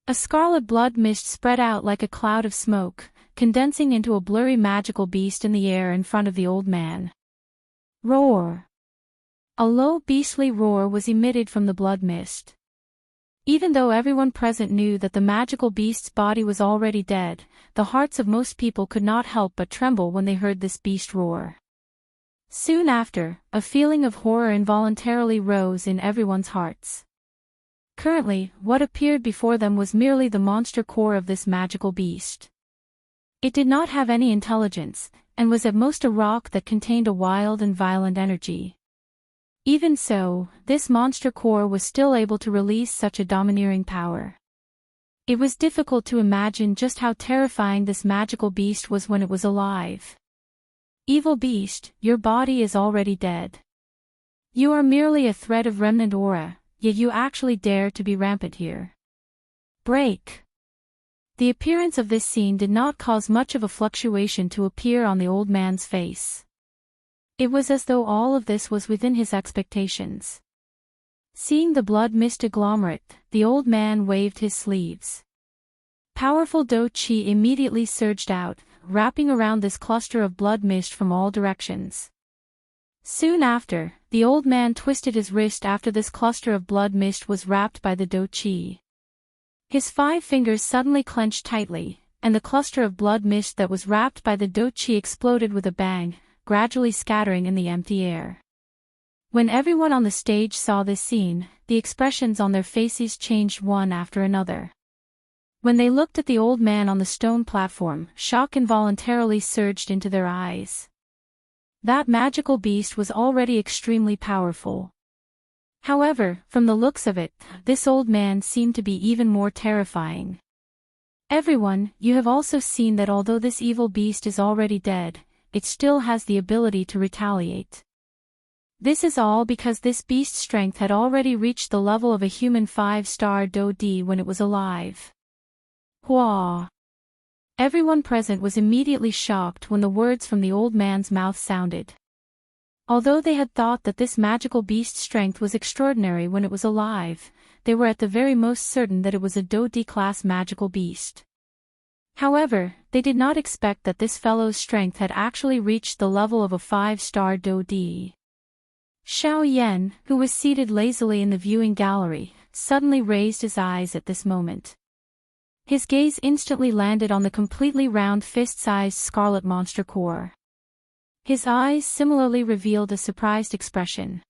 A scarlet blood mist spread out like a cloud of smoke, condensing into a blurry magical beast in the air in front of the old man. Roar! A low beastly roar was emitted from the blood mist. Even though everyone present knew that the magical beast's body was already dead, the hearts of most people could not help but tremble when they heard this beast roar. Soon after, a feeling of horror involuntarily rose in everyone's hearts. Currently, what appeared before them was merely the monster core of this magical beast. It did not have any intelligence, and was at most a rock that contained a wild and violent energy. Even so, this monster core was still able to release such a domineering power. It was difficult to imagine just how terrifying this magical beast was when it was alive. Evil beast, your body is already dead. You are merely a thread of remnant aura, yet you actually dare to be rampant here. Break! The appearance of this scene did not cause much of a fluctuation to appear on the old man's face. It was as though all of this was within his expectations. Seeing the blood mist agglomerate, the old man waved his sleeves. Powerful Do Qi immediately surged out, wrapping around this cluster of blood mist from all directions. Soon after, the old man twisted his wrist after this cluster of blood mist was wrapped by the Do Qi. His 5 fingers suddenly clenched tightly, and the cluster of blood mist that was wrapped by the Do Qi exploded with a bang, gradually scattering in the empty air. When everyone on the stage saw this scene, the expressions on their faces changed one after another. When they looked at the old man on the stone platform, shock involuntarily surged into their eyes. That magical beast was already extremely powerful. However, from the looks of it, this old man seemed to be even more terrifying. Everyone, you have also seen that although this evil beast is already dead, it still has the ability to retaliate. This is all because this beast's strength had already reached the level of a human 5-star Do Di when it was alive. Hua! Everyone present was immediately shocked when the words from the old man's mouth sounded. Although they had thought that this magical beast's strength was extraordinary when it was alive, they were at the very most certain that it was a Do Di class magical beast. However, they did not expect that this fellow's strength had actually reached the level of a 5-star Do Di. Xiao Yan, who was seated lazily in the viewing gallery, suddenly raised his eyes at this moment. His gaze instantly landed on the completely round fist-sized scarlet monster core. His eyes similarly revealed a surprised expression.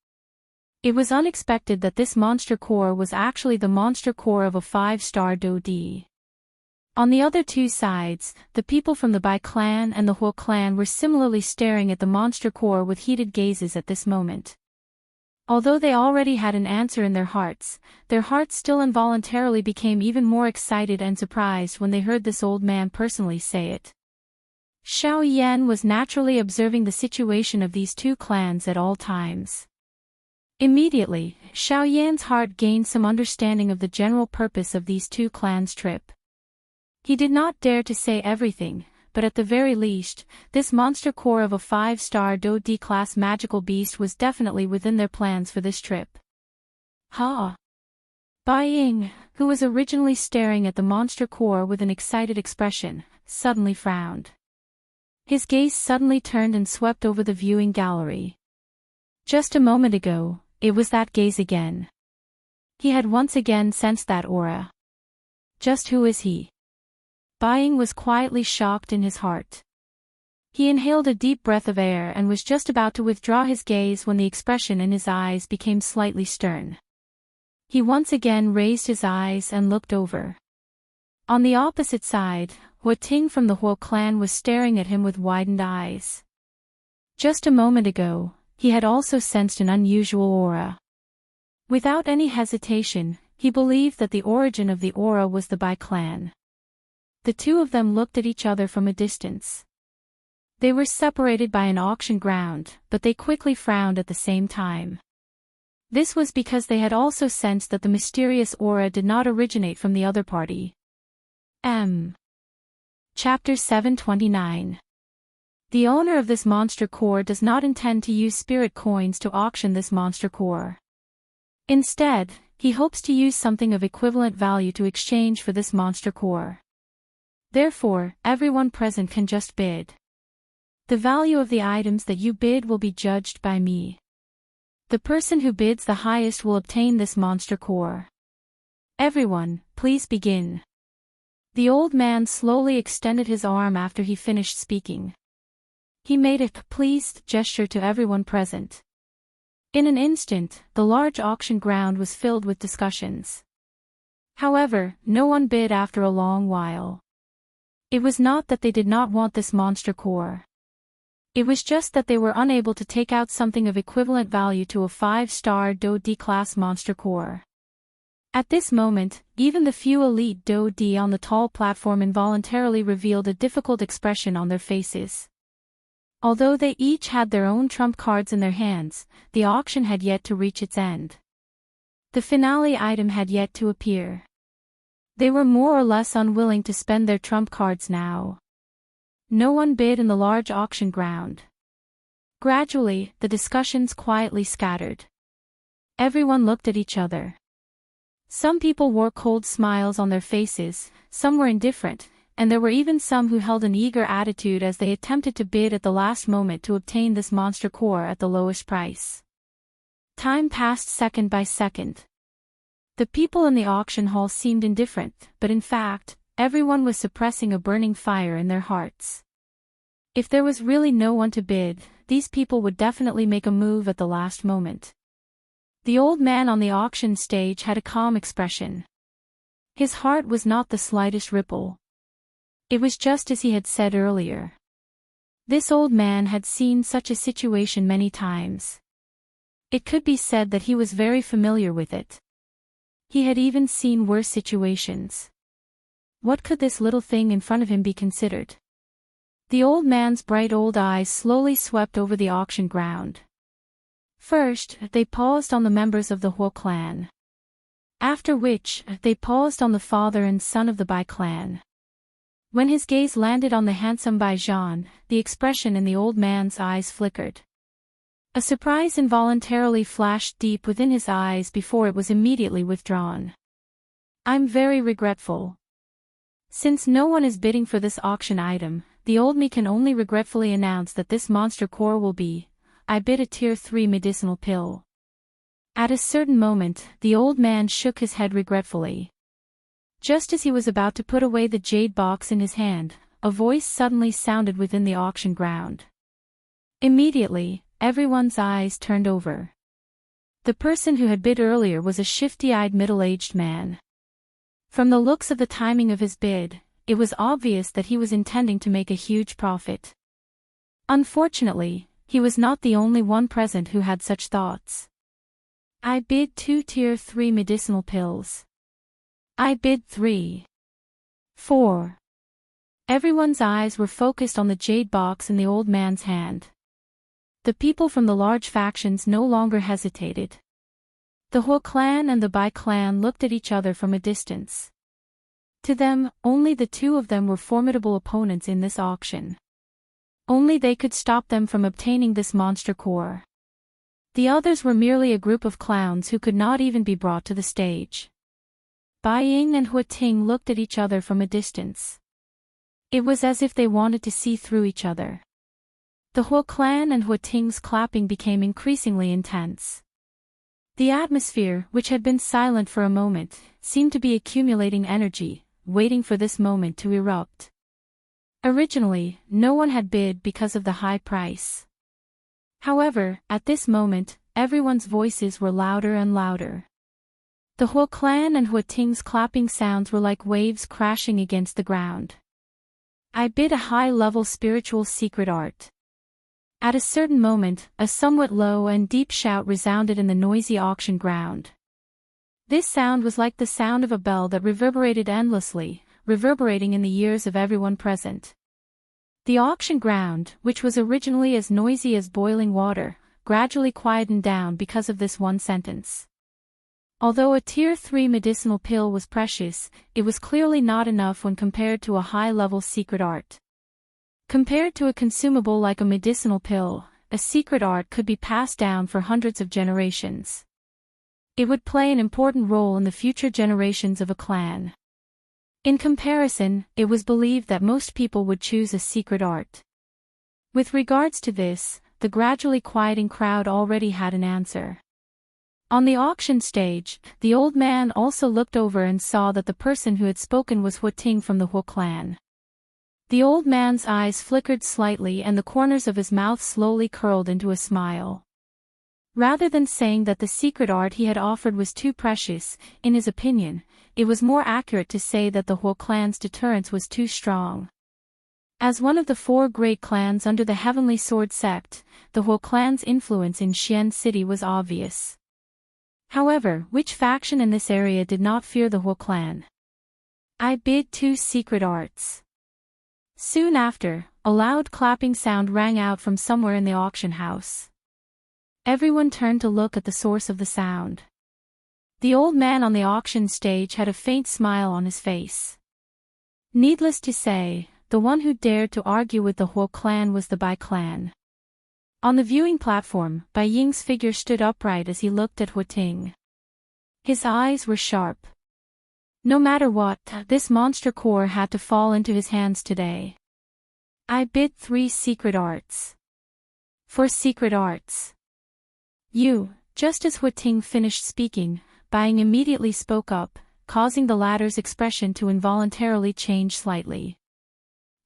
It was unexpected that this monster core was actually the monster core of a 5-star Dodi. On the other two sides, the people from the Bai clan and the Huo clan were similarly staring at the monster core with heated gazes at this moment. Although they already had an answer in their hearts still involuntarily became even more excited and surprised when they heard this old man personally say it. Xiao Yan was naturally observing the situation of these two clans at all times. Immediately, Xiao Yan's heart gained some understanding of the general purpose of these two clans' trip. He did not dare to say everything, but at the very least, this monster core of a 5-star Do D-class magical beast was definitely within their plans for this trip. Ha! Bai Ying, who was originally staring at the monster core with an excited expression, suddenly frowned. His gaze suddenly turned and swept over the viewing gallery. Just a moment ago, it was that gaze again. He had once again sensed that aura. Just who is he? Bai Ying was quietly shocked in his heart. He inhaled a deep breath of air and was just about to withdraw his gaze when the expression in his eyes became slightly stern. He once again raised his eyes and looked over. On the opposite side, Hua Ting from the Huo clan was staring at him with widened eyes. Just a moment ago, he had also sensed an unusual aura. Without any hesitation, he believed that the origin of the aura was the Bai clan. The two of them looked at each other from a distance. They were separated by an auction ground, but they quickly frowned at the same time. This was because they had also sensed that the mysterious aura did not originate from the other party. Chapter 729. The owner of this monster core does not intend to use spirit coins to auction this monster core. Instead, he hopes to use something of equivalent value to exchange for this monster core. Therefore, everyone present can just bid. The value of the items that you bid will be judged by me. The person who bids the highest will obtain this monster core. Everyone, please begin. The old man slowly extended his arm after he finished speaking. He made a pleased gesture to everyone present. In an instant, the large auction ground was filled with discussions. However, no one bid after a long while. It was not that they did not want this monster core. It was just that they were unable to take out something of equivalent value to a 5-star Do D-class monster core. At this moment, even the few elite Do D on the tall platform involuntarily revealed a difficult expression on their faces. Although they each had their own trump cards in their hands, the auction had yet to reach its end. The finale item had yet to appear. They were more or less unwilling to spend their trump cards now. No one bid in the large auction ground. Gradually, the discussions quietly scattered. Everyone looked at each other. Some people wore cold smiles on their faces, some were indifferent, and there were even some who held an eager attitude as they attempted to bid at the last moment to obtain this monster core at the lowest price. Time passed second by second. The people in the auction hall seemed indifferent, but in fact, everyone was suppressing a burning fire in their hearts. If there was really no one to bid, these people would definitely make a move at the last moment. The old man on the auction stage had a calm expression. His heart was not the slightest ripple. It was just as he had said earlier. This old man had seen such a situation many times. It could be said that he was very familiar with it. He had even seen worse situations. What could this little thing in front of him be considered? The old man's bright old eyes slowly swept over the auction ground. First, they paused on the members of the Huo clan. After which, they paused on the father and son of the Bai clan. When his gaze landed on the handsome Bai Zhan, the expression in the old man's eyes flickered. A surprise involuntarily flashed deep within his eyes before it was immediately withdrawn. I'm very regretful. Since no one is bidding for this auction item, the old me can only regretfully announce that this monster core will be, I bid a tier 3 medicinal pill. At a certain moment, the old man shook his head regretfully. Just as he was about to put away the jade box in his hand, a voice suddenly sounded within the auction ground. Immediately, everyone's eyes turned over. The person who had bid earlier was a shifty-eyed middle-aged man. From the looks of the timing of his bid, it was obvious that he was intending to make a huge profit. Unfortunately, he was not the only one present who had such thoughts. I bid 2 tier 3 medicinal pills. I bid 3. 4. Everyone's eyes were focused on the jade box in the old man's hand. The people from the large factions no longer hesitated. The Hua clan and the Bai clan looked at each other from a distance. To them, only the two of them were formidable opponents in this auction. Only they could stop them from obtaining this monster core. The others were merely a group of clowns who could not even be brought to the stage. Bai Ying and Hua Ting looked at each other from a distance. It was as if they wanted to see through each other. The Hua clan and Hua Ting's clapping became increasingly intense. The atmosphere, which had been silent for a moment, seemed to be accumulating energy, waiting for this moment to erupt. Originally, no one had bid because of the high price. However, at this moment, everyone's voices were louder and louder. The Hua clan and Hua Ting's clapping sounds were like waves crashing against the ground. I bid a high-level spiritual secret art. At a certain moment, a somewhat low and deep shout resounded in the noisy auction ground. This sound was like the sound of a bell that reverberated endlessly, reverberating in the ears of everyone present. The auction ground, which was originally as noisy as boiling water, gradually quietened down because of this one sentence. Although a tier 3 medicinal pill was precious, it was clearly not enough when compared to a high-level secret art. Compared to a consumable like a medicinal pill, a secret art could be passed down for hundreds of generations. It would play an important role in the future generations of a clan. In comparison, it was believed that most people would choose a secret art. With regards to this, the gradually quieting crowd already had an answer. On the auction stage, the old man also looked over and saw that the person who had spoken was Hua Ting from the Hua clan. The old man's eyes flickered slightly and the corners of his mouth slowly curled into a smile. Rather than saying that the secret art he had offered was too precious, in his opinion, it was more accurate to say that the Hua clan's deterrence was too strong. As one of the 4 great clans under the Heavenly Sword sect, the Hua clan's influence in Xian City was obvious. However, which faction in this area did not fear the Hua clan? I bid 2 secret arts. Soon after, a loud clapping sound rang out from somewhere in the auction house. Everyone turned to look at the source of the sound. The old man on the auction stage had a faint smile on his face. Needless to say, the one who dared to argue with the Hua clan was the Bai clan. On the viewing platform, Bai Ying's figure stood upright as he looked at Hua Ting. His eyes were sharp. No matter what, this monster core had to fall into his hands today. I bid 3 secret arts. For secret arts. Just as Hua Ting finished speaking, Bai Ying immediately spoke up, causing the latter's expression to involuntarily change slightly.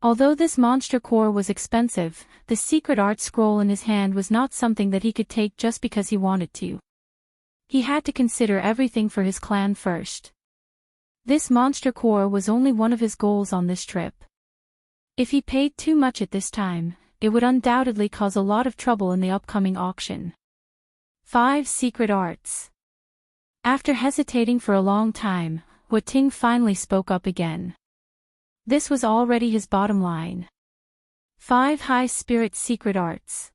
Although this monster core was expensive, the secret art scroll in his hand was not something that he could take just because he wanted to. He had to consider everything for his clan first. This monster core was only one of his goals on this trip. If he paid too much at this time, it would undoubtedly cause a lot of trouble in the upcoming auction. 5 secret arts. After hesitating for a long time, Hua Ting finally spoke up again. This was already his bottom line. 5 high spirit secret arts.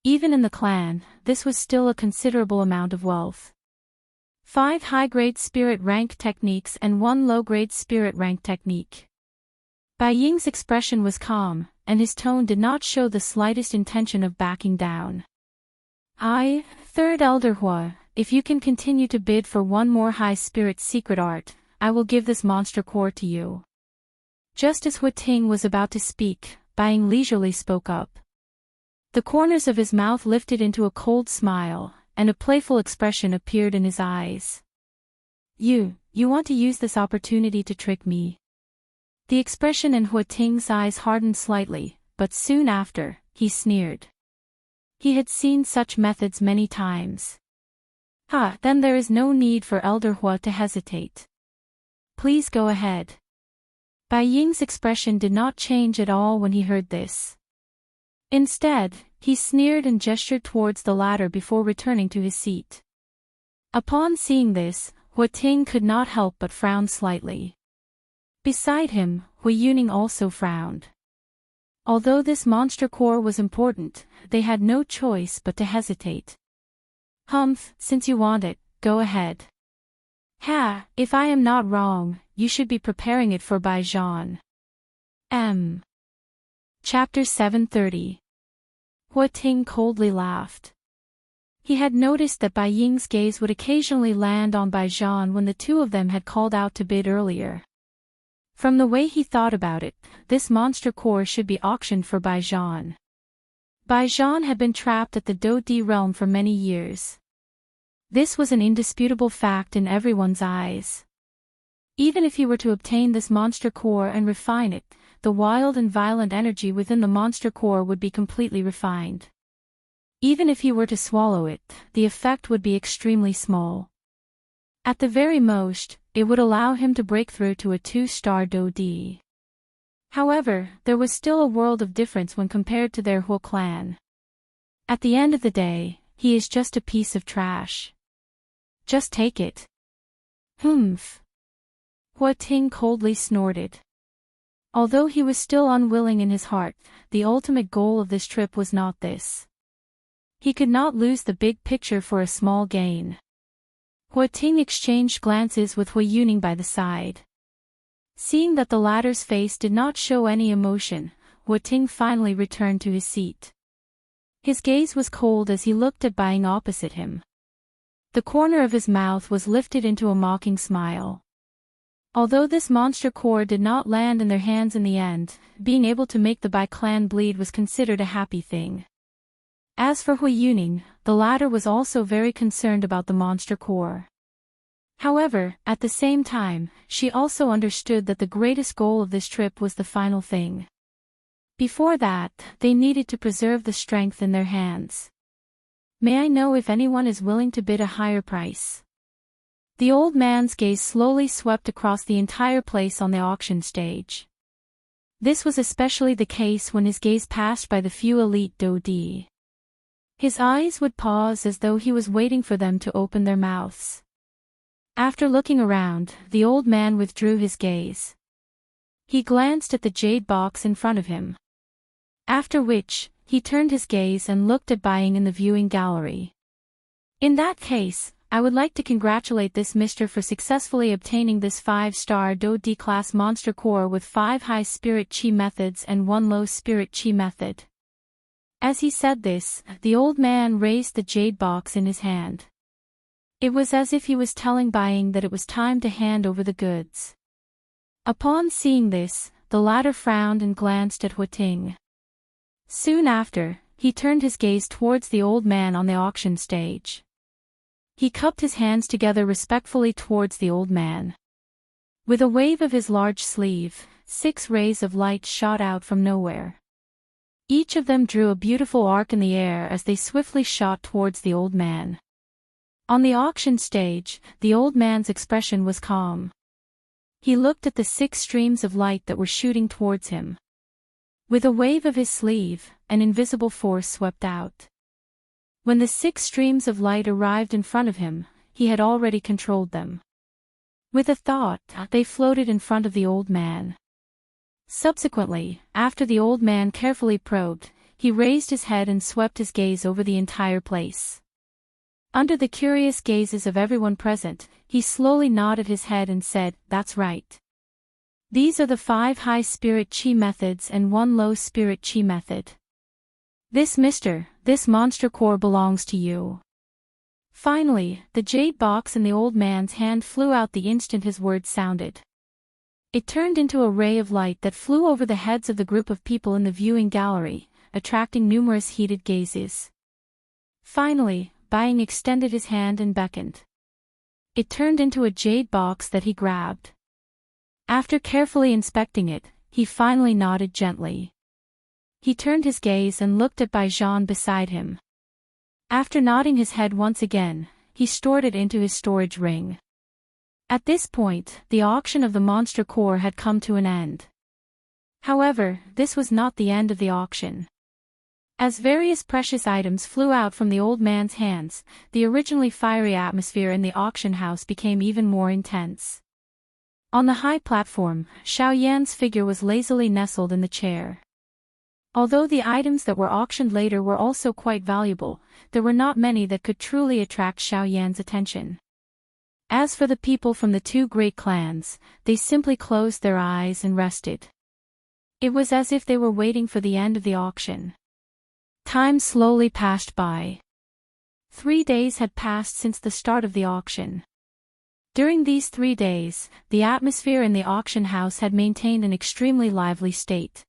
Even in the clan, this was still a considerable amount of wealth. 5 high-grade spirit rank techniques and 1 low-grade spirit rank technique. Bai Ying's expression was calm, and his tone did not show the slightest intention of backing down. Third Elder Hua, if you can continue to bid for 1 more high spirit secret art, I will give this monster core to you. Just as Hua Ting was about to speak, Bai Ying leisurely spoke up. The corners of his mouth lifted into a cold smile, and a playful expression appeared in his eyes. You want to use this opportunity to trick me? The expression in Hua Ting's eyes hardened slightly, but soon after, he sneered. He had seen such methods many times. Then there is no need for Elder Hua to hesitate. Please go ahead. Bai Ying's expression did not change at all when he heard this. Instead, he sneered and gestured towards the ladder before returning to his seat. Upon seeing this, Hua Ting could not help but frown slightly. Beside him, Hui Yuning also frowned. Although this monster core was important, they had no choice but to hesitate. Humph, since you want it, go ahead. If I am not wrong, you should be preparing it for Bai Zhan. Chapter 730. Hua Ting coldly laughed. He had noticed that Bai Ying's gaze would occasionally land on Bai Zhan when the two of them had called out to bid earlier. From the way he thought about it, this monster core should be auctioned for Bai Zhan. Bai Zhan had been trapped at the Do Di realm for many years. This was an indisputable fact in everyone's eyes. Even if he were to obtain this monster core and refine it, the wild and violent energy within the monster core would be completely refined. Even if he were to swallow it, the effect would be extremely small. At the very most, it would allow him to break through to a 2-star Do Di. However, there was still a world of difference when compared to their whole clan. At the end of the day, he is just a piece of trash. Just take it. Humph. Hua Ting coldly snorted. Although he was still unwilling in his heart, the ultimate goal of this trip was not this. He could not lose the big picture for a small gain. Hua Ting exchanged glances with Hui Yuning by the side. Seeing that the latter's face did not show any emotion, Hua Ting finally returned to his seat. His gaze was cold as he looked at Bai Ying opposite him. The corner of his mouth was lifted into a mocking smile. Although this monster core did not land in their hands in the end, being able to make the Bai clan bleed was considered a happy thing. As for Hui Yuning, the latter was also very concerned about the monster core. However, at the same time, she also understood that the greatest goal of this trip was the final thing. Before that, they needed to preserve the strength in their hands. May I know if anyone is willing to bid a higher price? The old man's gaze slowly swept across the entire place on the auction stage. This was especially the case when his gaze passed by the few elite Do Di. His eyes would pause as though he was waiting for them to open their mouths. After looking around, the old man withdrew his gaze. He glanced at the jade box in front of him. After which, he turned his gaze and looked at Bai Ying in the viewing gallery. In that case, I would like to congratulate this mister for successfully obtaining this 5-star Do Di class monster core with 5 high spirit chi methods and 1 low spirit chi method. As he said this, the old man raised the jade box in his hand. It was as if he was telling Bai Ying that it was time to hand over the goods. Upon seeing this, the latter frowned and glanced at Hua Ting. Soon after, he turned his gaze towards the old man on the auction stage. He cupped his hands together respectfully towards the old man. With a wave of his large sleeve, 6 rays of light shot out from nowhere. Each of them drew a beautiful arc in the air as they swiftly shot towards the old man. On the auction stage, the old man's expression was calm. He looked at the 6 streams of light that were shooting towards him. With a wave of his sleeve, an invisible force swept out. When the 6 streams of light arrived in front of him, he had already controlled them. With a thought, they floated in front of the old man. Subsequently, after the old man carefully probed, he raised his head and swept his gaze over the entire place. Under the curious gazes of everyone present, he slowly nodded his head and said, "That's right. These are the 5 high spirit chi methods and 1 low spirit chi method. This monster core belongs to you." Finally, the jade box in the old man's hand flew out the instant his words sounded. It turned into a ray of light that flew over the heads of the group of people in the viewing gallery, attracting numerous heated gazes. Finally, Bai Ying extended his hand and beckoned. It turned into a jade box that he grabbed. After carefully inspecting it, he finally nodded gently. He turned his gaze and looked at Bai Zhan beside him. After nodding his head once again, he stored it into his storage ring. At this point, the auction of the monster core had come to an end. However, this was not the end of the auction. As various precious items flew out from the old man's hands, the originally fiery atmosphere in the auction house became even more intense. On the high platform, Xiao Yan's figure was lazily nestled in the chair. Although the items that were auctioned later were also quite valuable, there were not many that could truly attract Xiao Yan's attention. As for the people from the two great clans, they simply closed their eyes and rested. It was as if they were waiting for the end of the auction. Time slowly passed by. 3 days had passed since the start of the auction. During these 3 days, the atmosphere in the auction house had maintained an extremely lively state.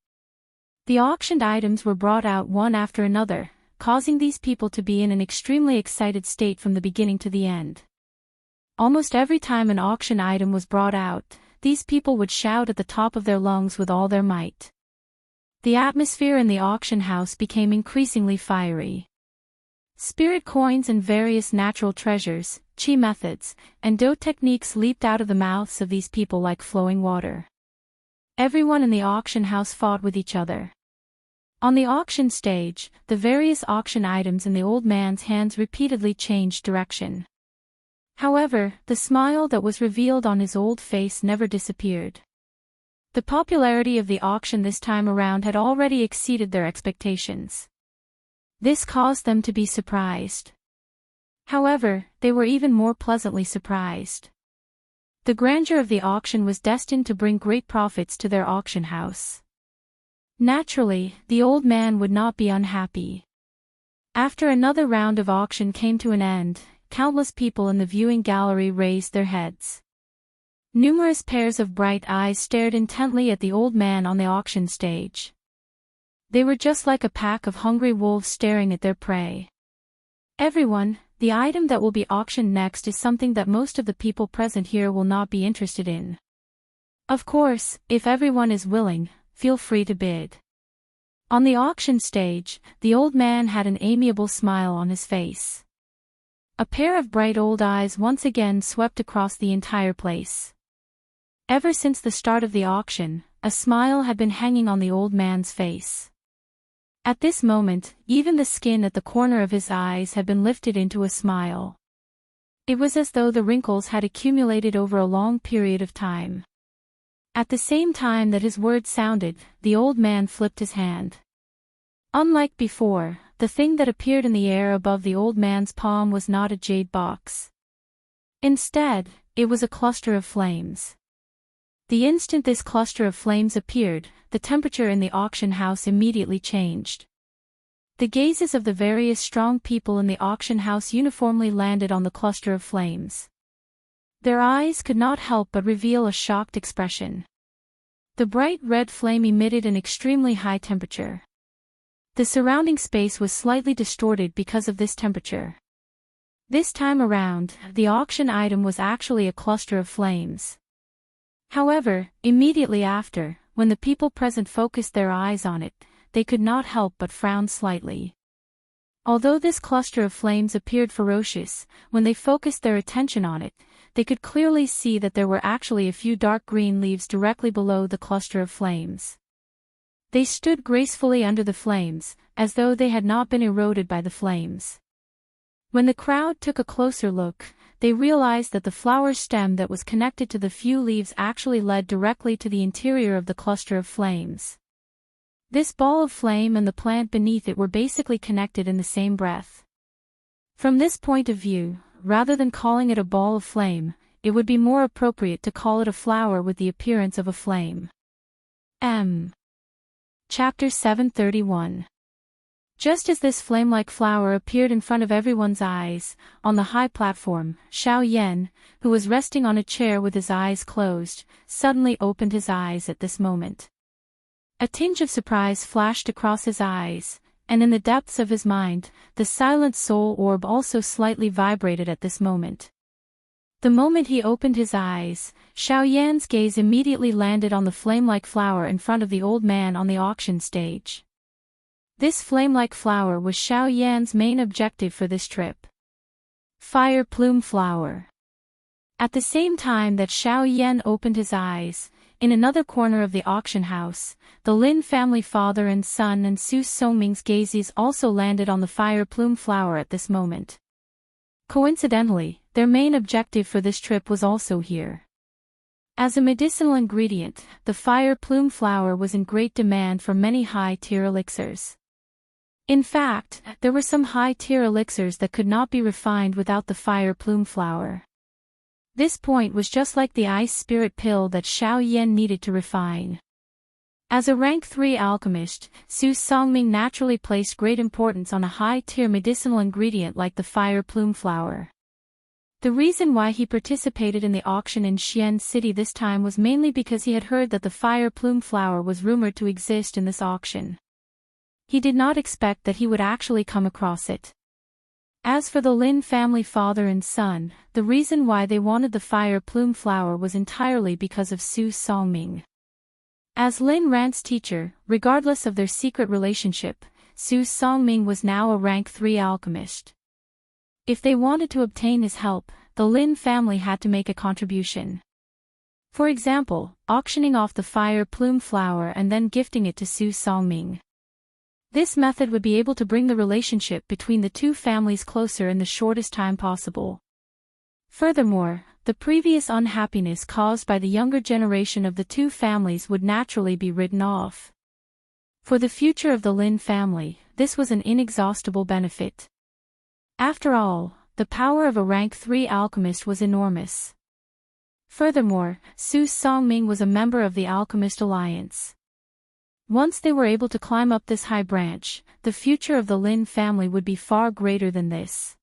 The auctioned items were brought out one after another, causing these people to be in an extremely excited state from the beginning to the end. Almost every time an auction item was brought out, these people would shout at the top of their lungs with all their might. The atmosphere in the auction house became increasingly fiery. Spirit coins and various natural treasures, chi methods, and do techniques leaped out of the mouths of these people like flowing water. Everyone in the auction house fought with each other. On the auction stage, the various auction items in the old man's hands repeatedly changed direction. However, the smile that was revealed on his old face never disappeared. The popularity of the auction this time around had already exceeded their expectations. This caused them to be surprised. However, they were even more pleasantly surprised. The grandeur of the auction was destined to bring great profits to their auction house. Naturally, the old man would not be unhappy. After another round of auction came to an end, countless people in the viewing gallery raised their heads. Numerous pairs of bright eyes stared intently at the old man on the auction stage. They were just like a pack of hungry wolves staring at their prey. Everyone, the item that will be auctioned next is something that most of the people present here will not be interested in. Of course, if everyone is willing, feel free to bid. On the auction stage, the old man had an amiable smile on his face. A pair of bright old eyes once again swept across the entire place. Ever since the start of the auction, a smile had been hanging on the old man's face. At this moment, even the skin at the corner of his eyes had been lifted into a smile. It was as though the wrinkles had accumulated over a long period of time. At the same time that his words sounded, the old man flipped his hand. Unlike before, the thing that appeared in the air above the old man's palm was not a jade box. Instead, it was a cluster of flames. The instant this cluster of flames appeared, the temperature in the auction house immediately changed. The gazes of the various strong people in the auction house uniformly landed on the cluster of flames. Their eyes could not help but reveal a shocked expression. The bright red flame emitted an extremely high temperature. The surrounding space was slightly distorted because of this temperature. This time around, the auction item was actually a cluster of flames. However, immediately after, when the people present focused their eyes on it, they could not help but frown slightly. Although this cluster of flames appeared ferocious, when they focused their attention on it, they could clearly see that there were actually a few dark green leaves directly below the cluster of flames. They stood gracefully under the flames, as though they had not been eroded by the flames. When the crowd took a closer look, they realized that the flower stem that was connected to the few leaves actually led directly to the interior of the cluster of flames. This ball of flame and the plant beneath it were basically connected in the same breath. From this point of view, rather than calling it a ball of flame, it would be more appropriate to call it a flower with the appearance of a flame. Chapter 731. Just as this flame-like flower appeared in front of everyone's eyes, on the high platform, Xiao Yan, who was resting on a chair with his eyes closed, suddenly opened his eyes at this moment. A tinge of surprise flashed across his eyes, and in the depths of his mind, the silent soul orb also slightly vibrated at this moment. The moment he opened his eyes, Xiao Yan's gaze immediately landed on the flame-like flower in front of the old man on the auction stage. This flame-like flower was Xiao Yan's main objective for this trip. Fire plume flower. At the same time that Xiao Yan opened his eyes, in another corner of the auction house, the Lin family father and son and Su Songming's gazes also landed on the fire plume flower at this moment. Coincidentally, their main objective for this trip was also here. As a medicinal ingredient, the fire plume flower was in great demand for many high-tier elixirs. In fact, there were some high-tier elixirs that could not be refined without the fire plume flower. This point was just like the ice spirit pill that Xiao Yan needed to refine. As a rank 3 alchemist, Su Songming naturally placed great importance on a high-tier medicinal ingredient like the fire plume flower. The reason why he participated in the auction in Xian City this time was mainly because he had heard that the fire plume flower was rumored to exist in this auction. He did not expect that he would actually come across it. As for the Lin family father and son, the reason why they wanted the fire plume flower was entirely because of Su Songming. As Lin Rant's teacher, regardless of their secret relationship, Su Songming was now a rank 3 alchemist. If they wanted to obtain his help, the Lin family had to make a contribution. For example, auctioning off the fire plume flower and then gifting it to Su Songming. This method would be able to bring the relationship between the two families closer in the shortest time possible. Furthermore, the previous unhappiness caused by the younger generation of the two families would naturally be written off. For the future of the Lin family, this was an inexhaustible benefit. After all, the power of a rank 3 alchemist was enormous. Furthermore, Su Songming was a member of the Alchemist Alliance. Once they were able to climb up this high branch, the future of the Lin family would be far greater than this.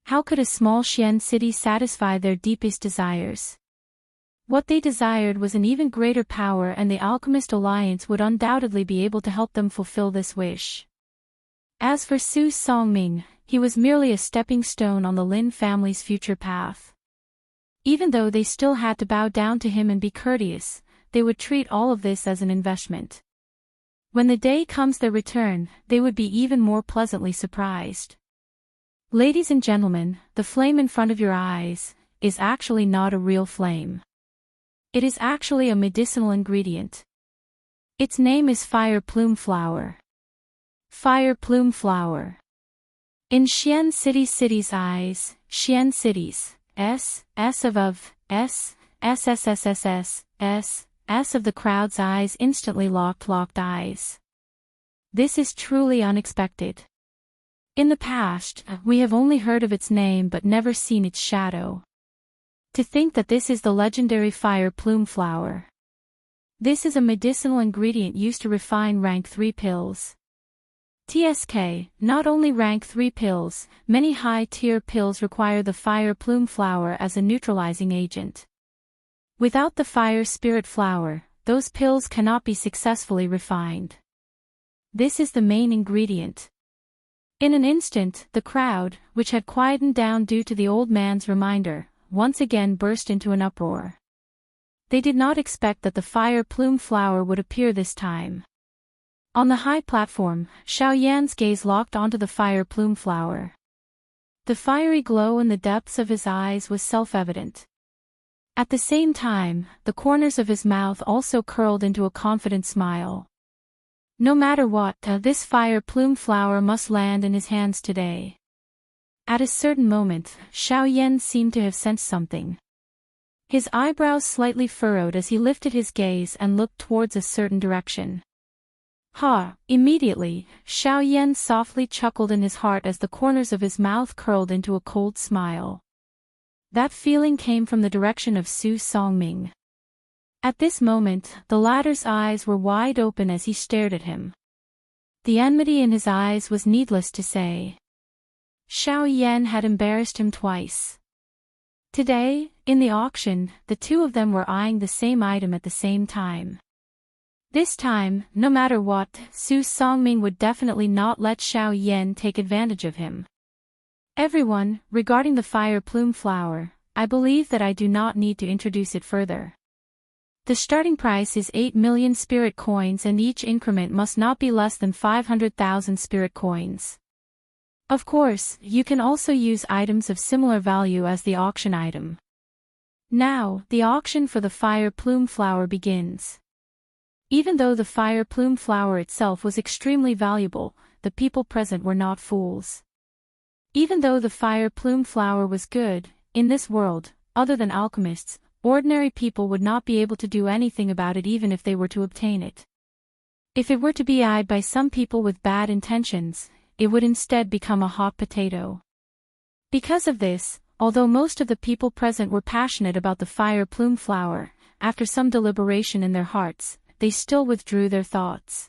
How could a small Xian city satisfy their deepest desires? What they desired was an even greater power, and the Alchemist Alliance would undoubtedly be able to help them fulfill this wish. As for Su Songming, he was merely a stepping stone on the Lin family's future path. Even though they still had to bow down to him and be courteous, they would treat all of this as an investment. When the day comes their return, they would be even more pleasantly surprised. Ladies and gentlemen, the flame in front of your eyes is actually not a real flame. It is actually a medicinal ingredient. Its name is fire plume flower. Fire plume flower. In Xian City's eyes, Xian City's S of S of the crowd's eyes instantly locked eyes. This is truly unexpected. In the past, we have only heard of its name but never seen its shadow. To think that this is the legendary fire plume flower. This is a medicinal ingredient used to refine rank 3 pills. TSK, not only rank 3 pills, many high-tier pills require the fire plume flower as a neutralizing agent. Without the fire spirit flower, those pills cannot be successfully refined. This is the main ingredient. In an instant, the crowd, which had quietened down due to the old man's reminder, once again burst into an uproar. They did not expect that the fire plume flower would appear this time. On the high platform, Xiao Yan's gaze locked onto the fire plume flower. The fiery glow in the depths of his eyes was self-evident. At the same time, the corners of his mouth also curled into a confident smile. No matter what, this fire plume flower must land in his hands today. At a certain moment, Xiao Yan seemed to have sensed something. His eyebrows slightly furrowed as he lifted his gaze and looked towards a certain direction. Immediately, Xiao Yan softly chuckled in his heart as the corners of his mouth curled into a cold smile. That feeling came from the direction of Su Songming. At this moment, the latter's eyes were wide open as he stared at him. The enmity in his eyes was needless to say. Xiao Yan had embarrassed him twice. Today, in the auction, the two of them were eyeing the same item at the same time. This time, no matter what, Su Songming would definitely not let Xiao Yan take advantage of him. Everyone, regarding the fire plume flower, I believe that I do not need to introduce it further. The starting price is 8 million spirit coins and each increment must not be less than 500,000 spirit coins. Of course, you can also use items of similar value as the auction item. Now, the auction for the fire plume flower begins. Even though the fire plume flower itself was extremely valuable, the people present were not fools. Even though the fire plume flower was good, in this world, other than alchemists, ordinary people would not be able to do anything about it even if they were to obtain it. If it were to be eyed by some people with bad intentions, it would instead become a hot potato. Because of this, although most of the people present were passionate about the fire plume flower, after some deliberation in their hearts, they still withdrew their thoughts.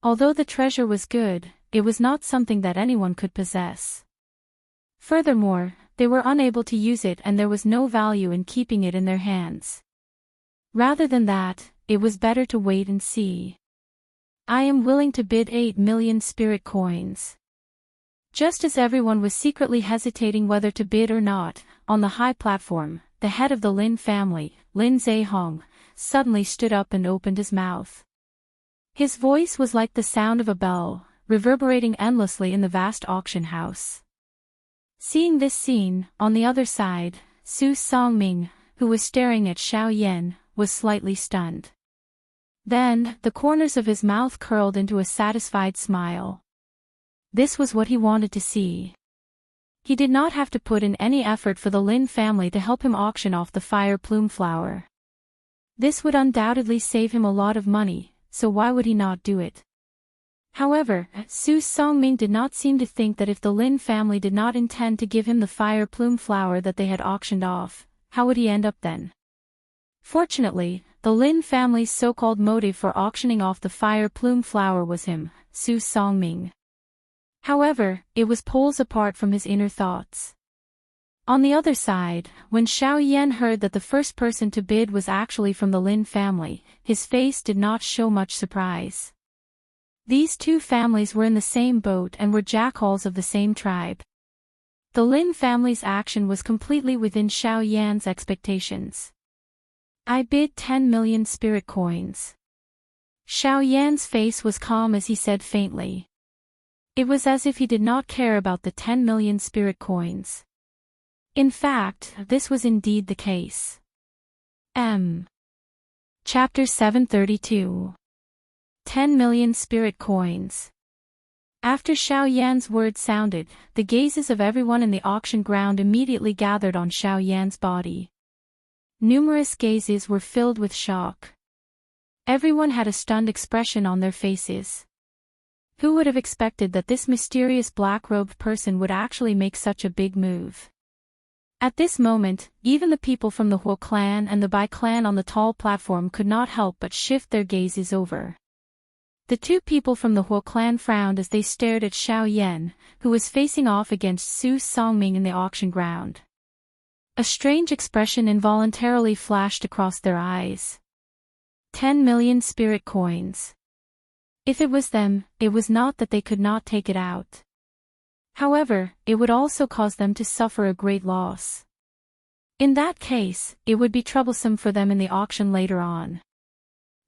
Although the treasure was good, it was not something that anyone could possess. Furthermore, they were unable to use it and there was no value in keeping it in their hands. Rather than that, it was better to wait and see. I am willing to bid 8 million spirit coins. Just as everyone was secretly hesitating whether to bid or not, on the high platform, the head of the Lin family, Lin Zehong, suddenly stood up and opened his mouth. His voice was like the sound of a bell, reverberating endlessly in the vast auction house. Seeing this scene, on the other side, Su Songming, who was staring at Xiao Yan, was slightly stunned. Then, the corners of his mouth curled into a satisfied smile. This was what he wanted to see. He did not have to put in any effort for the Lin family to help him auction off the fire plume flower. This would undoubtedly save him a lot of money, so why would he not do it? However, Su Songming did not seem to think that if the Lin family did not intend to give him the fire plume flower that they had auctioned off, how would he end up then? Fortunately, the Lin family's so-called motive for auctioning off the fire plume flower was him, Su Songming. However, it was poles apart from his inner thoughts. On the other side, when Xiao Yan heard that the first person to bid was actually from the Lin family, his face did not show much surprise. These two families were in the same boat and were jackalls of the same tribe. The Lin family's action was completely within Xiao Yan's expectations. I bid 10 million spirit coins. Xiao Yan's face was calm as he said faintly. It was as if he did not care about the 10 million spirit coins. In fact, this was indeed the case. Chapter 732. 10 million spirit coins. After Xiao Yan's words sounded, the gazes of everyone in the auction ground immediately gathered on Xiao Yan's body. Numerous gazes were filled with shock. Everyone had a stunned expression on their faces. Who would have expected that this mysterious black-robed person would actually make such a big move? At this moment, even the people from the Huo clan and the Bai clan on the tall platform could not help but shift their gazes over. The two people from the Huo clan frowned as they stared at Xiao Yan, who was facing off against Su Songming in the auction ground. A strange expression involuntarily flashed across their eyes. 10 million spirit coins. If it was them, it was not that they could not take it out. However, it would also cause them to suffer a great loss. In that case, it would be troublesome for them in the auction later on.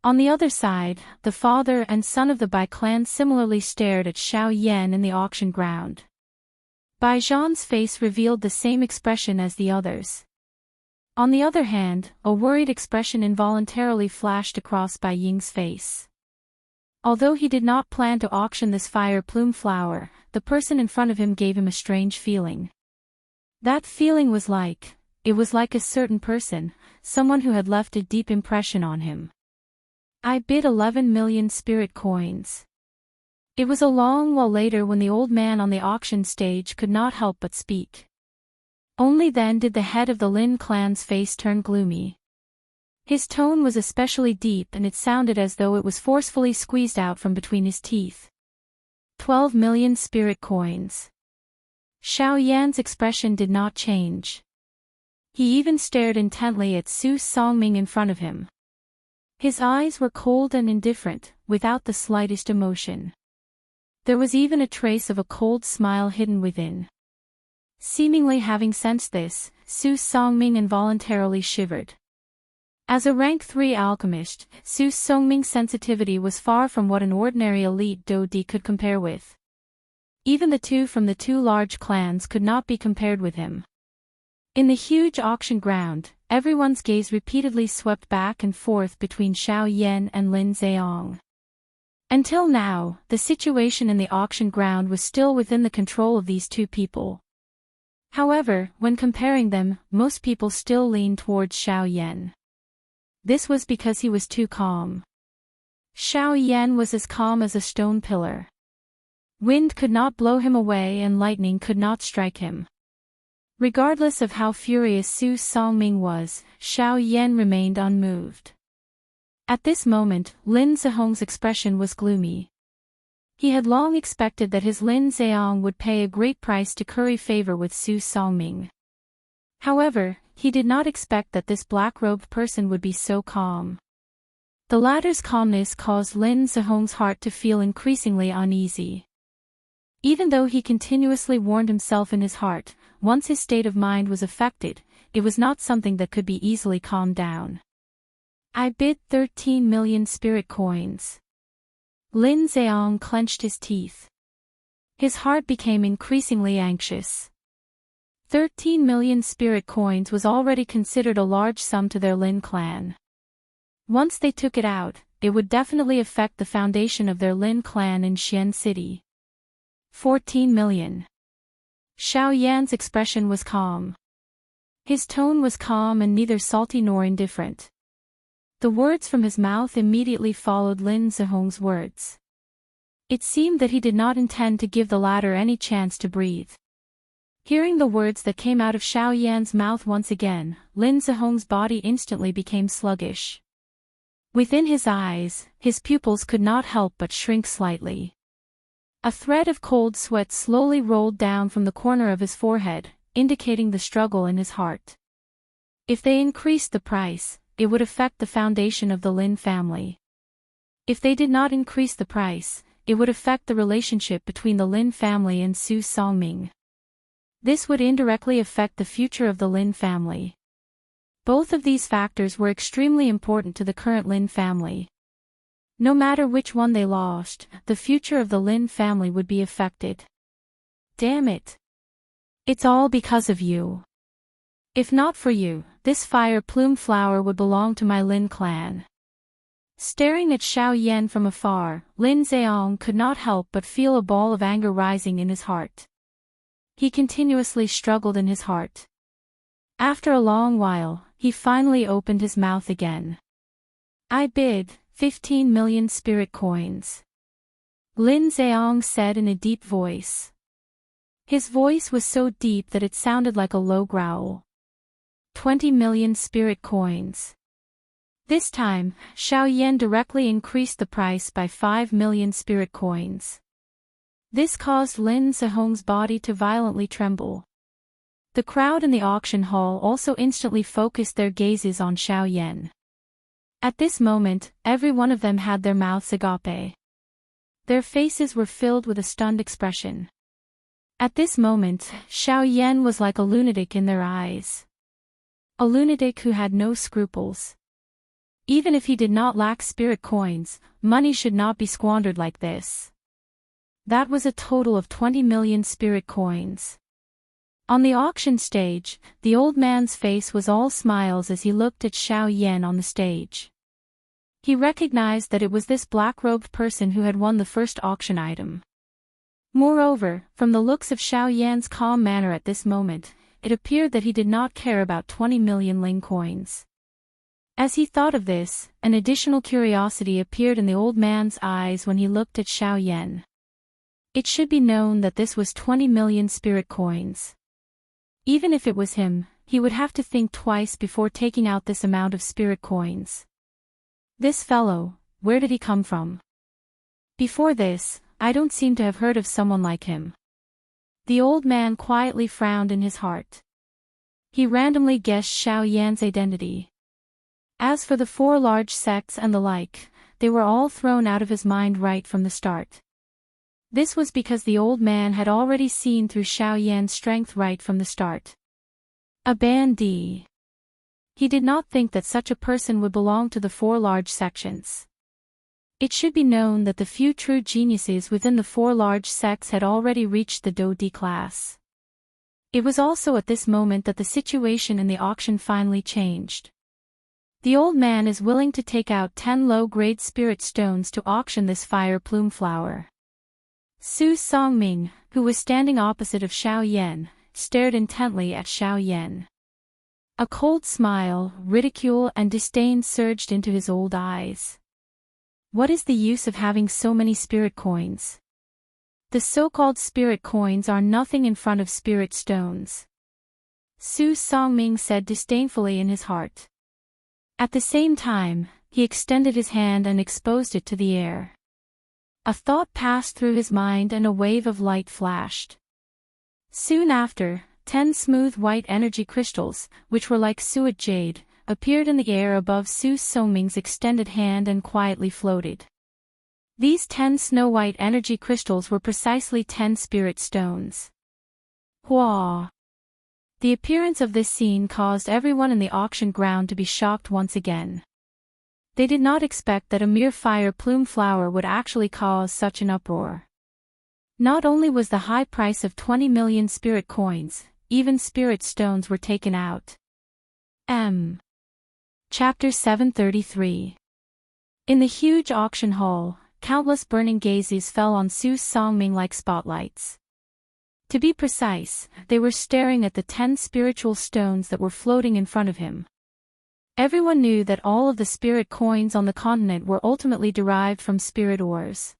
On the other side, the father and son of the Bai clan similarly stared at Xiao Yan in the auction ground. Bai Zhan's face revealed the same expression as the others. On the other hand, a worried expression involuntarily flashed across Bai Ying's face. Although he did not plan to auction this fire plume flower, the person in front of him gave him a strange feeling. That feeling was like a certain person, someone who had left a deep impression on him. I bid 11 million spirit coins. It was a long while later when the old man on the auction stage could not help but speak. Only then did the head of the Lin clan's face turn gloomy. His tone was especially deep and it sounded as though it was forcefully squeezed out from between his teeth. 12 million spirit coins. Xiao Yan's expression did not change. He even stared intently at Su Songming in front of him. His eyes were cold and indifferent, without the slightest emotion. There was even a trace of a cold smile hidden within. Seemingly having sensed this, Su Songming involuntarily shivered. As a rank 3 alchemist, Su Songming's sensitivity was far from what an ordinary elite Dodi could compare with. Even the two from the two large clans could not be compared with him. In the huge auction ground, everyone's gaze repeatedly swept back and forth between Xiao Yan and Lin Zheong. Until now, the situation in the auction ground was still within the control of these two people. However, when comparing them, most people still leaned towards Xiao Yan. This was because he was too calm. Xiao Yan was as calm as a stone pillar. Wind could not blow him away and lightning could not strike him. Regardless of how furious Su Songming was, Xiao Yan remained unmoved. At this moment, Lin Zehong's expression was gloomy. He had long expected that his Lin Zheong would pay a great price to curry favor with Su Songming. However, he did not expect that this black-robed person would be so calm. The latter's calmness caused Lin Zehong's heart to feel increasingly uneasy. Even though he continuously warned himself in his heart, once his state of mind was affected, it was not something that could be easily calmed down. I bid 13 million spirit coins. Lin Zheong clenched his teeth. His heart became increasingly anxious. 13 million spirit coins was already considered a large sum to their Lin clan. Once they took it out, it would definitely affect the foundation of their Lin clan in Xian City. 14 million. Xiao Yan's expression was calm. His tone was calm and neither salty nor indifferent. The words from his mouth immediately followed Lin Zehong's words. It seemed that he did not intend to give the latter any chance to breathe. Hearing the words that came out of Xiao Yan's mouth once again, Lin Zehong's body instantly became sluggish. Within his eyes, his pupils could not help but shrink slightly. A thread of cold sweat slowly rolled down from the corner of his forehead, indicating the struggle in his heart. If they increased the price, it would affect the foundation of the Lin family. If they did not increase the price, it would affect the relationship between the Lin family and Su Songming. This would indirectly affect the future of the Lin family. Both of these factors were extremely important to the current Lin family. No matter which one they lost, the future of the Lin family would be affected. Damn it. It's all because of you. If not for you, this fire plume flower would belong to my Lin clan. Staring at Xiao Yan from afar, Lin Zheong could not help but feel a ball of anger rising in his heart. He continuously struggled in his heart. After a long while, he finally opened his mouth again. I bid 15 million spirit coins. Lin Zheong said in a deep voice. His voice was so deep that it sounded like a low growl. 20 million spirit coins. This time, Xiao Yan directly increased the price by 5 million spirit coins. This caused Lin Zehong's body to violently tremble. The crowd in the auction hall also instantly focused their gazes on Xiao Yan. At this moment, every one of them had their mouths agape. Their faces were filled with a stunned expression. At this moment, Xiao Yan was like a lunatic in their eyes. A lunatic who had no scruples. Even if he did not lack spirit coins, money should not be squandered like this. That was a total of 20 million spirit coins. On the auction stage, the old man's face was all smiles as he looked at Xiao Yan on the stage. He recognized that it was this black-robed person who had won the first auction item. Moreover, from the looks of Xiao Yan's calm manner at this moment, it appeared that he did not care about 20 million Ling coins. As he thought of this, an additional curiosity appeared in the old man's eyes when he looked at Xiao Yan. It should be known that this was 20 million spirit coins. Even if it was him, he would have to think twice before taking out this amount of spirit coins. This fellow, where did he come from? Before this, I don't seem to have heard of someone like him. The old man quietly frowned in his heart. He randomly guessed Xiao Yan's identity. As for the 4 large sects and the like, they were all thrown out of his mind right from the start. This was because the old man had already seen through Xiao Yan's strength right from the start. A bandit. He did not think that such a person would belong to the 4 large sections. It should be known that the few true geniuses within the 4 large sects had already reached the Do D class. It was also at this moment that the situation in the auction finally changed. The old man is willing to take out 10 low-grade spirit stones to auction this fire plume flower. Su Songming, who was standing opposite of Xiao Yan, stared intently at Xiao Yan. A cold smile, ridicule and disdain surged into his old eyes. What is the use of having so many spirit coins? The so-called spirit coins are nothing in front of spirit stones. Su Songming said disdainfully in his heart. At the same time, he extended his hand and exposed it to the air. A thought passed through his mind and a wave of light flashed. Soon after, 10 smooth white energy crystals, which were like suet jade, appeared in the air above Su Songming's extended hand and quietly floated. These 10 snow-white energy crystals were precisely 10 spirit stones. Hua! The appearance of this scene caused everyone in the auction ground to be shocked once again. They did not expect that a mere fire plume flower would actually cause such an uproar. Not only was the high price of 20 million spirit coins, even spirit stones were taken out. Chapter 733. In the huge auction hall, countless burning gazes fell on Su Songming like spotlights. To be precise, they were staring at the 10 spiritual stones that were floating in front of him. Everyone knew that all of the spirit coins on the continent were ultimately derived from spirit ores.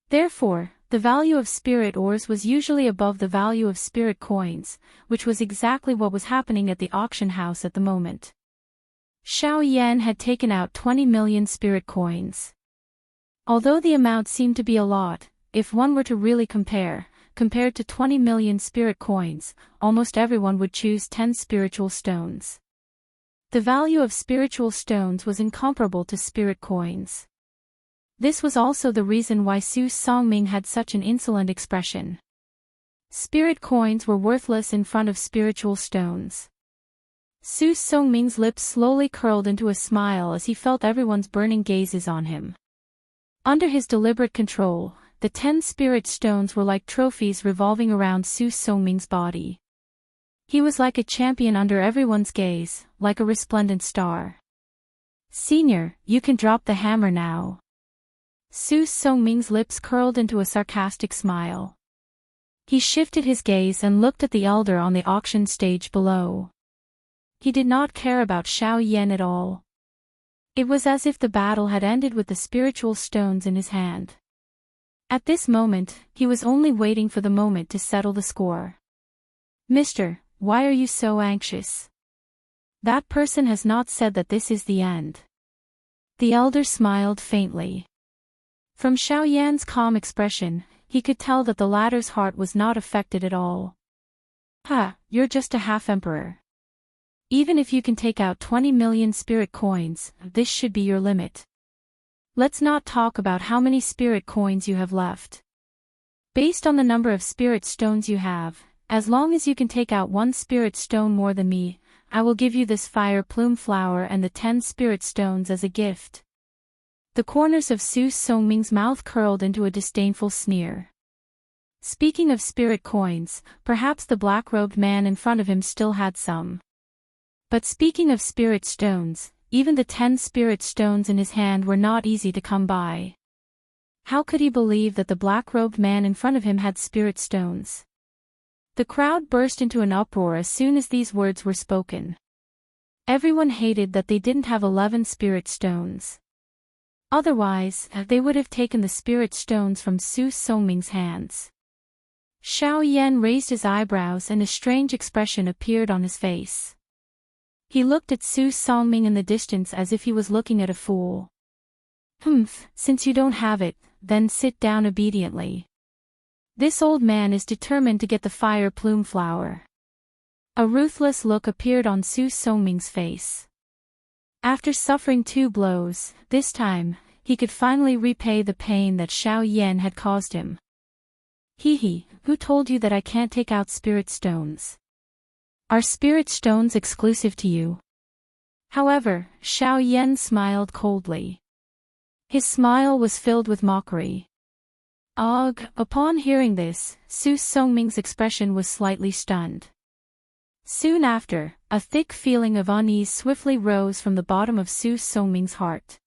Therefore, the value of spirit ores was usually above the value of spirit coins, which was exactly what was happening at the auction house at the moment. Xiao Yan had taken out 20 million spirit coins. Although the amount seemed to be a lot, if one were to really compared to 20 million spirit coins, almost everyone would choose 10 spiritual stones. The value of spiritual stones was incomparable to spirit coins. This was also the reason why Su Songming had such an insolent expression. Spirit coins were worthless in front of spiritual stones. Su Songming's lips slowly curled into a smile as he felt everyone's burning gazes on him. Under his deliberate control, the 10 spirit stones were like trophies revolving around Su Songming's body. He was like a champion under everyone's gaze, like a resplendent star. "Senior, you can drop the hammer now." Su Songming's lips curled into a sarcastic smile. He shifted his gaze and looked at the elder on the auction stage below. He did not care about Xiao Yan at all. It was as if the battle had ended with the spiritual stones in his hand. At this moment, he was only waiting for the moment to settle the score. "Mister, why are you so anxious? That person has not said that this is the end." The elder smiled faintly. From Xiao Yan's calm expression, he could tell that the latter's heart was not affected at all. You're just a half-emperor. Even if you can take out 20 million spirit coins, this should be your limit. Let's not talk about how many spirit coins you have left. Based on the number of spirit stones you have, as long as you can take out 1 spirit stone more than me, I will give you this fire plume flower and the 10 spirit stones as a gift. The corners of Su Songming's mouth curled into a disdainful sneer. Speaking of spirit coins, perhaps the black-robed man in front of him still had some. But speaking of spirit stones, even the 10 spirit stones in his hand were not easy to come by. How could he believe that the black-robed man in front of him had spirit stones? The crowd burst into an uproar as soon as these words were spoken. Everyone hated that they didn't have 11 spirit stones. Otherwise, they would have taken the spirit stones from Su Songming's hands. Xiao Yan raised his eyebrows and a strange expression appeared on his face. He looked at Su Songming in the distance as if he was looking at a fool. Since you don't have it, then sit down obediently. This old man is determined to get the fire plume flower. A ruthless look appeared on Su Songming's face. After suffering 2 blows, this time, he could finally repay the pain that Xiao Yan had caused him. Who told you that I can't take out spirit stones? Are spirit stones exclusive to you? However, Xiao Yan smiled coldly. His smile was filled with mockery. Ugh! Upon hearing this, Su Songming's expression was slightly stunned. Soon after, a thick feeling of unease swiftly rose from the bottom of Su Songming's heart.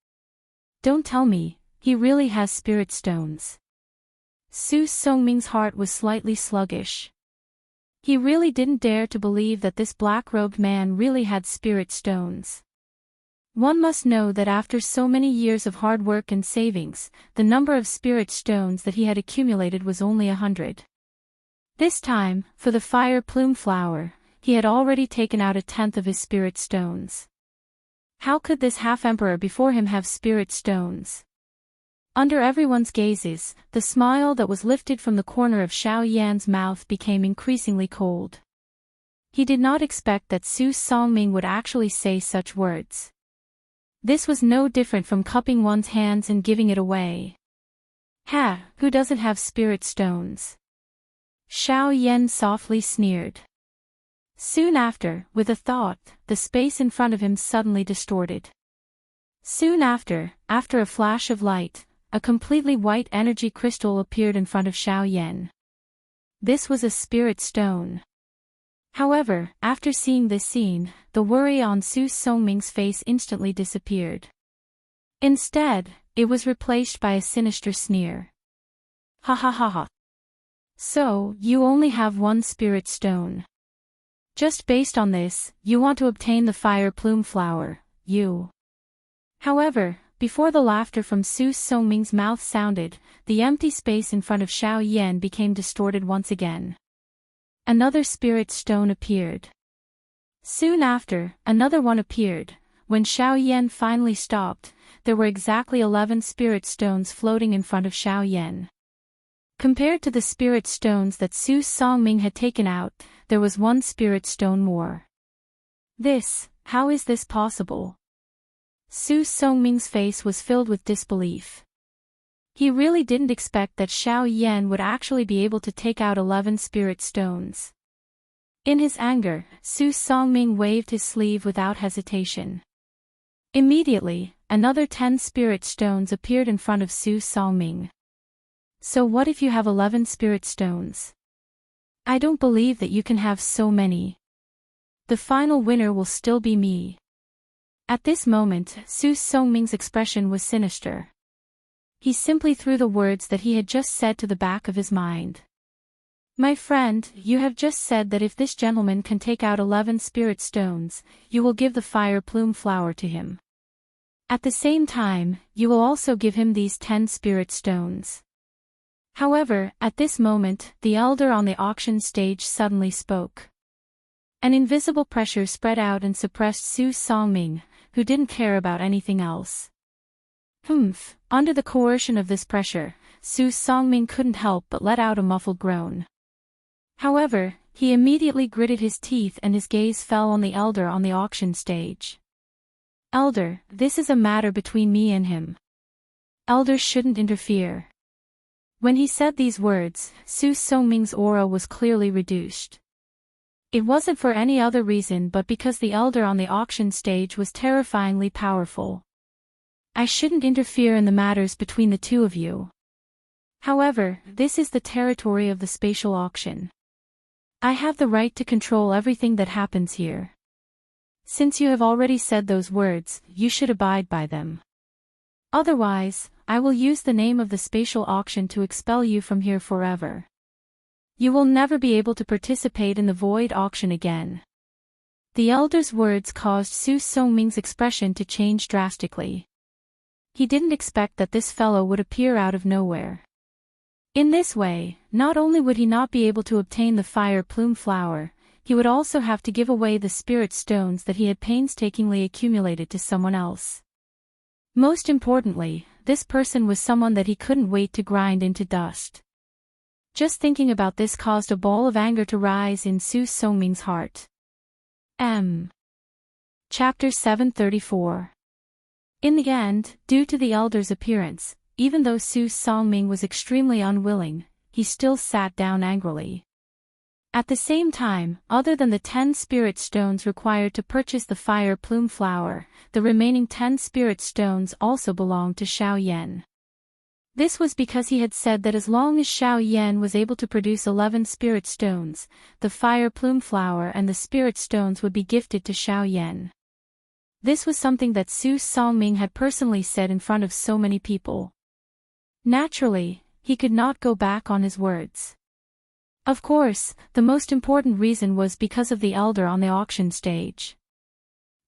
Don't tell me, he really has spirit stones. Su Songming's heart was slightly sluggish. He really didn't dare to believe that this black-robed man really had spirit stones. One must know that after so many years of hard work and savings, the number of spirit stones that he had accumulated was only 100. This time, for the fire plume flower, he had already taken out 1/10 of his spirit stones. How could this half-emperor before him have spirit stones? Under everyone's gazes, the smile that was lifted from the corner of Xiao Yan's mouth became increasingly cold. He did not expect that Su Songming would actually say such words. This was no different from cupping one's hands and giving it away. Ha! Who doesn't have spirit stones? Xiao Yan softly sneered. Soon after, with a thought, the space in front of him suddenly distorted. Soon after a flash of light, a completely white energy crystal appeared in front of Xiao Yan. This was a spirit stone. However, after seeing this scene, the worry on Su Songming's face instantly disappeared. Instead, it was replaced by a sinister sneer. Ha ha ha ha. So, you only have one spirit stone. Just based on this, you want to obtain the fire plume flower, you. However, before the laughter from Su Songming's mouth sounded, the empty space in front of Xiao Yan became distorted once again. Another spirit stone appeared. Soon after, another one appeared. When Xiao Yan finally stopped, there were exactly 11 spirit stones floating in front of Xiao Yan. Compared to the spirit stones that Su Songming had taken out, there was one spirit stone more. How is this possible? Su Songming's face was filled with disbelief. He really didn't expect that Xiao Yan would actually be able to take out 11 spirit stones. In his anger, Su Songming waved his sleeve without hesitation. Immediately, another 10 spirit stones appeared in front of Su Songming. So what if you have 11 spirit stones? I don't believe that you can have so many. The final winner will still be me. At this moment, Su Songming's expression was sinister. He simply threw the words that he had just said to the back of his mind. My friend, you have just said that if this gentleman can take out 11 spirit stones, you will give the fire plume flower to him. At the same time, you will also give him these 10 spirit stones. However, at this moment, the elder on the auction stage suddenly spoke. An invisible pressure spread out and suppressed Su Songming, who didn't care about anything else. Under the coercion of this pressure, Su Songming couldn't help but let out a muffled groan. However, he immediately gritted his teeth and his gaze fell on the elder on the auction stage. Elder, this is a matter between me and him. Elders shouldn't interfere. When he said these words, Su Songming's aura was clearly reduced. It wasn't for any other reason but because the elder on the auction stage was terrifyingly powerful. I shouldn't interfere in the matters between the two of you. However, this is the territory of the spatial auction. I have the right to control everything that happens here. Since you have already said those words, you should abide by them. Otherwise, I will use the name of the spatial auction to expel you from here forever. You will never be able to participate in the void auction again. The elder's words caused Su Songming's expression to change drastically. He didn't expect that this fellow would appear out of nowhere. In this way, not only would he not be able to obtain the fire plume flower, he would also have to give away the spirit stones that he had painstakingly accumulated to someone else. Most importantly, this person was someone that he couldn't wait to grind into dust. Just thinking about this caused a ball of anger to rise in Su Songming's heart. Chapter 734. In the end, due to the elder's appearance, even though Su Songming was extremely unwilling, he still sat down angrily. At the same time, other than the 10 spirit stones required to purchase the fire plume flower, the remaining 10 spirit stones also belonged to Xiao Yan. This was because he had said that as long as Xiao Yan was able to produce 11 spirit stones, the fire plume flower and the spirit stones would be gifted to Xiao Yan. This was something that Su Songming had personally said in front of so many people. Naturally, he could not go back on his words. Of course, the most important reason was because of the elder on the auction stage.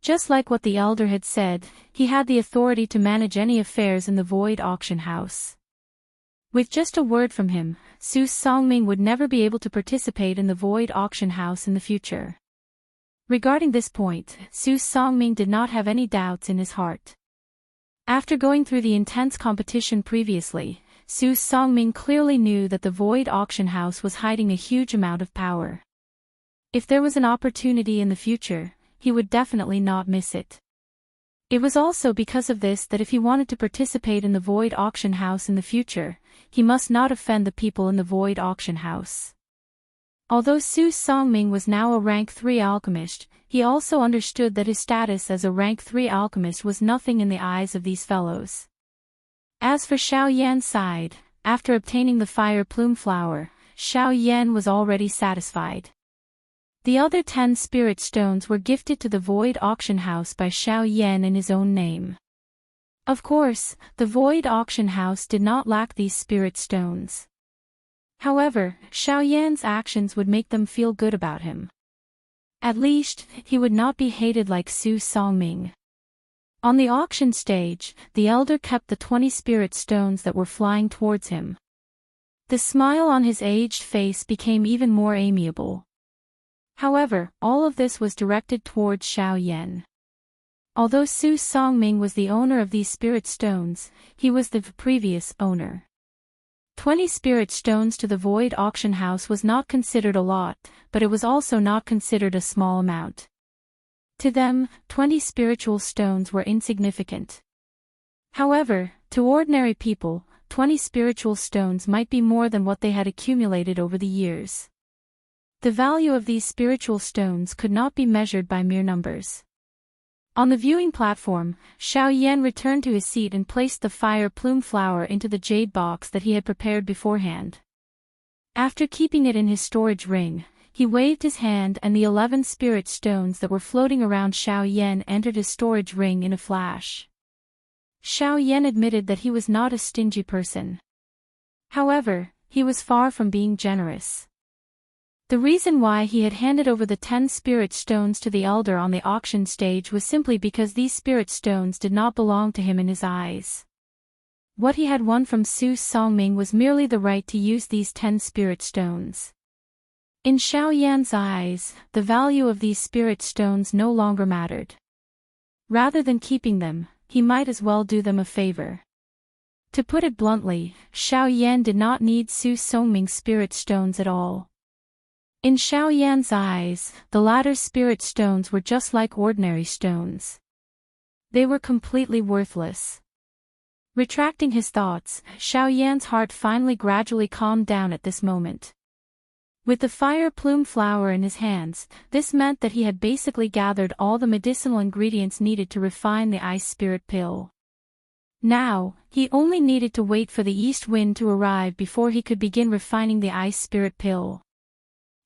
Just like what the elder had said, he had the authority to manage any affairs in the Void Auction House. With just a word from him, Su Songming would never be able to participate in the Void Auction House in the future. Regarding this point, Su Songming did not have any doubts in his heart. After going through the intense competition previously, Su Songming clearly knew that the Void Auction House was hiding a huge amount of power. If there was an opportunity in the future, he would definitely not miss it. It was also because of this that if he wanted to participate in the Void Auction House in the future, he must not offend the people in the Void Auction House. Although Su Songming was now a rank 3 alchemist, he also understood that his status as a rank 3 alchemist was nothing in the eyes of these fellows. As for Xiao Yan's side, after obtaining the fire plume flower, Xiao Yan was already satisfied. The other 10 spirit stones were gifted to the Void Auction House by Xiao Yan in his own name. Of course, the Void Auction House did not lack these spirit stones. However, Xiao Yan's actions would make them feel good about him. At least, he would not be hated like Su Songming. On the auction stage, the elder kept the 20 spirit stones that were flying towards him. The smile on his aged face became even more amiable. However, all of this was directed towards Xiao Yan. Although Su Songming was the owner of these spirit stones, he was the previous owner. 20 spirit stones to the Void Auction House was not considered a lot, but it was also not considered a small amount. To them, 20 spiritual stones were insignificant. However, to ordinary people, 20 spiritual stones might be more than what they had accumulated over the years. The value of these spiritual stones could not be measured by mere numbers. On the viewing platform, Xiao Yan returned to his seat and placed the fire plume flower into the jade box that he had prepared beforehand. After keeping it in his storage ring, he waved his hand and the 11 spirit stones that were floating around Xiao Yan entered his storage ring in a flash. Xiao Yan admitted that he was not a stingy person. However, he was far from being generous. The reason why he had handed over the 10 spirit stones to the elder on the auction stage was simply because these spirit stones did not belong to him in his eyes. What he had won from Su Songming was merely the right to use these 10 spirit stones. In Xiao Yan's eyes, the value of these spirit stones no longer mattered. Rather than keeping them, he might as well do them a favor. To put it bluntly, Xiao Yan did not need Su Songming's spirit stones at all. In Xiao Yan's eyes, the latter's spirit stones were just like ordinary stones. They were completely worthless. Retracting his thoughts, Xiao Yan's heart finally gradually calmed down at this moment. With the fire plume flower in his hands, this meant that he had basically gathered all the medicinal ingredients needed to refine the ice spirit pill. Now, he only needed to wait for the east wind to arrive before he could begin refining the ice spirit pill.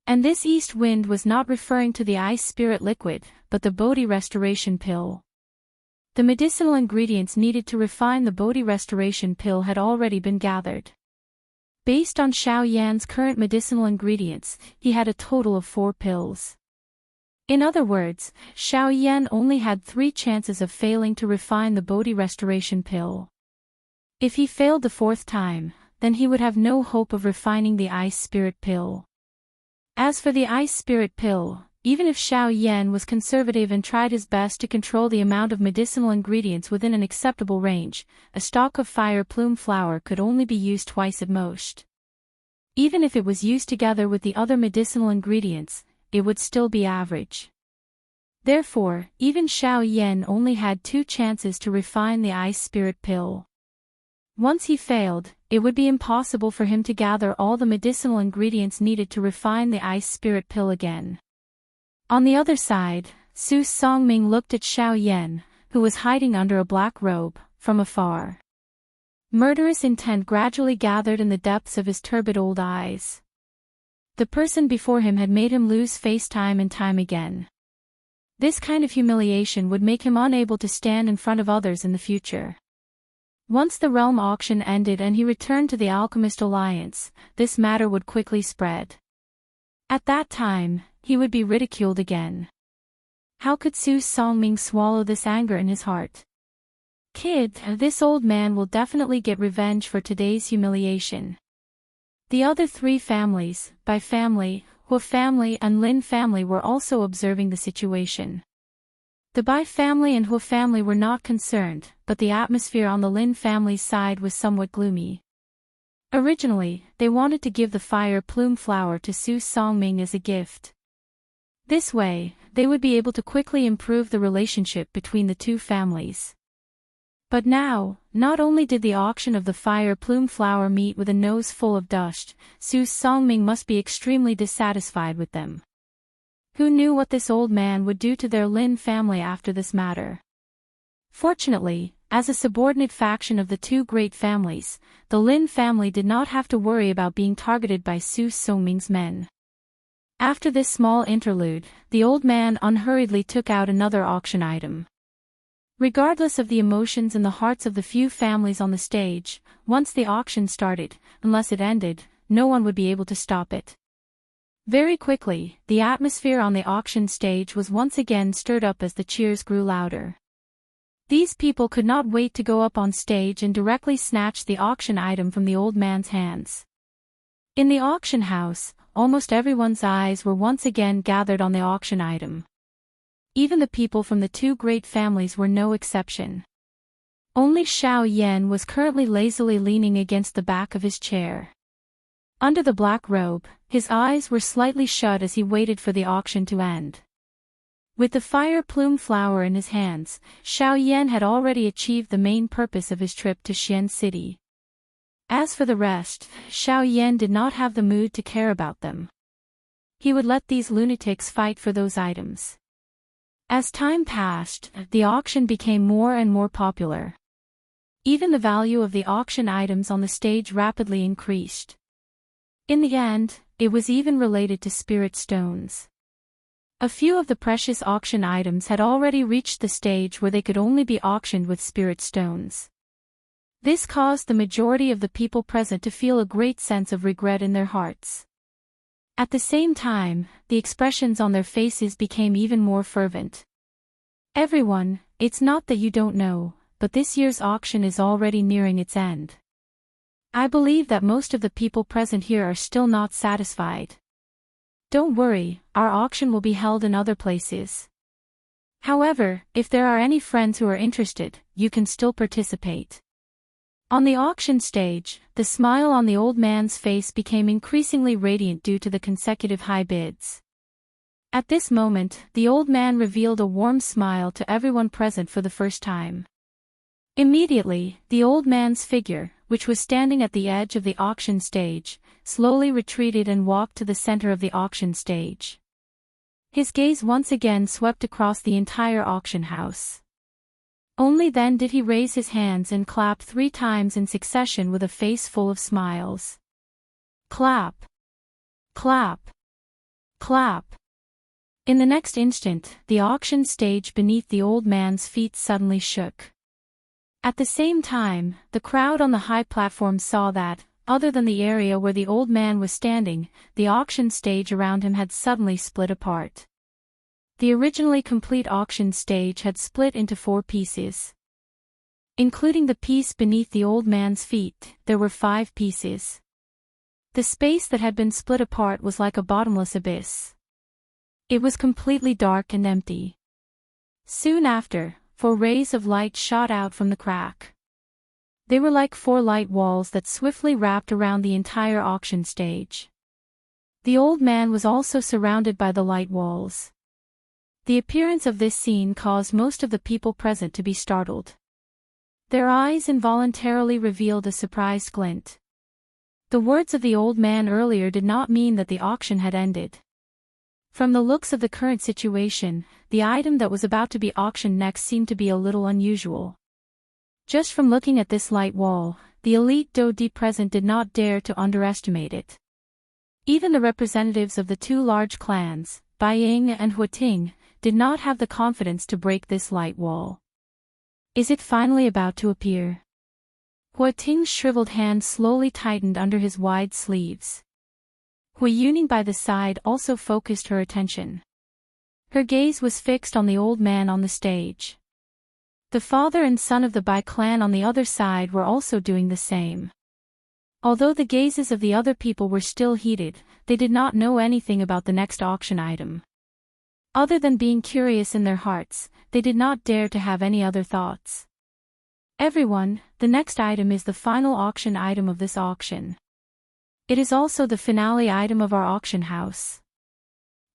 And this east wind was not referring to the ice spirit liquid, but the Bodhi restoration pill. The medicinal ingredients needed to refine the Bodhi restoration pill had already been gathered. Based on Xiao Yan's current medicinal ingredients, he had a total of 4 pills. In other words, Xiao Yan only had 3 chances of failing to refine the Bodhi restoration pill. If he failed the 4th time, then he would have no hope of refining the ice spirit pill. As for the ice spirit pill, even if Xiao Yan was conservative and tried his best to control the amount of medicinal ingredients within an acceptable range, a stalk of fire plume flower could only be used twice at most. Even if it was used together with the other medicinal ingredients, it would still be average. Therefore, even Xiao Yan only had 2 chances to refine the ice spirit pill. Once he failed, it would be impossible for him to gather all the medicinal ingredients needed to refine the ice spirit pill again. On the other side, Su Songming looked at Xiao Yan, who was hiding under a black robe, from afar. Murderous intent gradually gathered in the depths of his turbid old eyes. The person before him had made him lose face time and time again. This kind of humiliation would make him unable to stand in front of others in the future. Once the realm auction ended and he returned to the Alchemist Alliance, this matter would quickly spread. At that time, he would be ridiculed again. How could Su Songming swallow this anger in his heart? Kid, this old man will definitely get revenge for today's humiliation. The other three families, Bai family, Hua family and Lin family were also observing the situation. The Bai family and Hua family were not concerned, but the atmosphere on the Lin family's side was somewhat gloomy. Originally, they wanted to give the fire plume flower to Su Songming as a gift. This way, they would be able to quickly improve the relationship between the two families. But now, not only did the auction of the fire plume flower meet with a nose full of dust, Su Songming must be extremely dissatisfied with them. Who knew what this old man would do to their Lin family after this matter? Fortunately, as a subordinate faction of the two great families, the Lin family did not have to worry about being targeted by Su Songming's men. After this small interlude, the old man unhurriedly took out another auction item. Regardless of the emotions in the hearts of the few families on the stage, once the auction started, unless it ended, no one would be able to stop it. Very quickly, the atmosphere on the auction stage was once again stirred up as the cheers grew louder. These people could not wait to go up on stage and directly snatch the auction item from the old man's hands. In the auction house, almost everyone's eyes were once again gathered on the auction item. Even the people from the two great families were no exception. Only Xiao Yan was currently lazily leaning against the back of his chair. Under the black robe, his eyes were slightly shut as he waited for the auction to end. With the fire plume flower in his hands, Xiao Yan had already achieved the main purpose of his trip to Xian City. As for the rest, Xiao Yan did not have the mood to care about them. He would let these lunatics fight for those items. As time passed, the auction became more and more popular. Even the value of the auction items on the stage rapidly increased. In the end, it was even related to spirit stones. A few of the precious auction items had already reached the stage where they could only be auctioned with spirit stones. This caused the majority of the people present to feel a great sense of regret in their hearts. At the same time, the expressions on their faces became even more fervent. Everyone, it's not that you don't know, but this year's auction is already nearing its end. I believe that most of the people present here are still not satisfied. Don't worry, our auction will be held in other places. However, if there are any friends who are interested, you can still participate. On the auction stage, the smile on the old man's face became increasingly radiant due to the consecutive high bids. At this moment, the old man revealed a warm smile to everyone present for the first time. Immediately, the old man's figure, which was standing at the edge of the auction stage, slowly retreated and walked to the center of the auction stage. His gaze once again swept across the entire auction house. Only then did he raise his hands and clap 3 times in succession with a face full of smiles. Clap! Clap! Clap! In the next instant, the auction stage beneath the old man's feet suddenly shook. At the same time, the crowd on the high platform saw that, other than the area where the old man was standing, the auction stage around him had suddenly split apart. The originally complete auction stage had split into 4 pieces. Including the piece beneath the old man's feet, there were 5 pieces. The space that had been split apart was like a bottomless abyss. It was completely dark and empty. Soon after, 4 rays of light shot out from the crack. They were like 4 light walls that swiftly wrapped around the entire auction stage. The old man was also surrounded by the light walls. The appearance of this scene caused most of the people present to be startled. Their eyes involuntarily revealed a surprised glint. The words of the old man earlier did not mean that the auction had ended. From the looks of the current situation, the item that was about to be auctioned next seemed to be a little unusual. Just from looking at this light wall, the elite Dodi present did not dare to underestimate it. Even the representatives of the two large clans, Baiying and Huating, did not have the confidence to break this light wall. Is it finally about to appear? Huating's shriveled hand slowly tightened under his wide sleeves. Huiyuning by the side also focused her attention. Her gaze was fixed on the old man on the stage. The father and son of the Bai clan on the other side were also doing the same. Although the gazes of the other people were still heated, they did not know anything about the next auction item. Other than being curious in their hearts, they did not dare to have any other thoughts. Everyone, the next item is the final auction item of this auction. It is also the finale item of our auction house.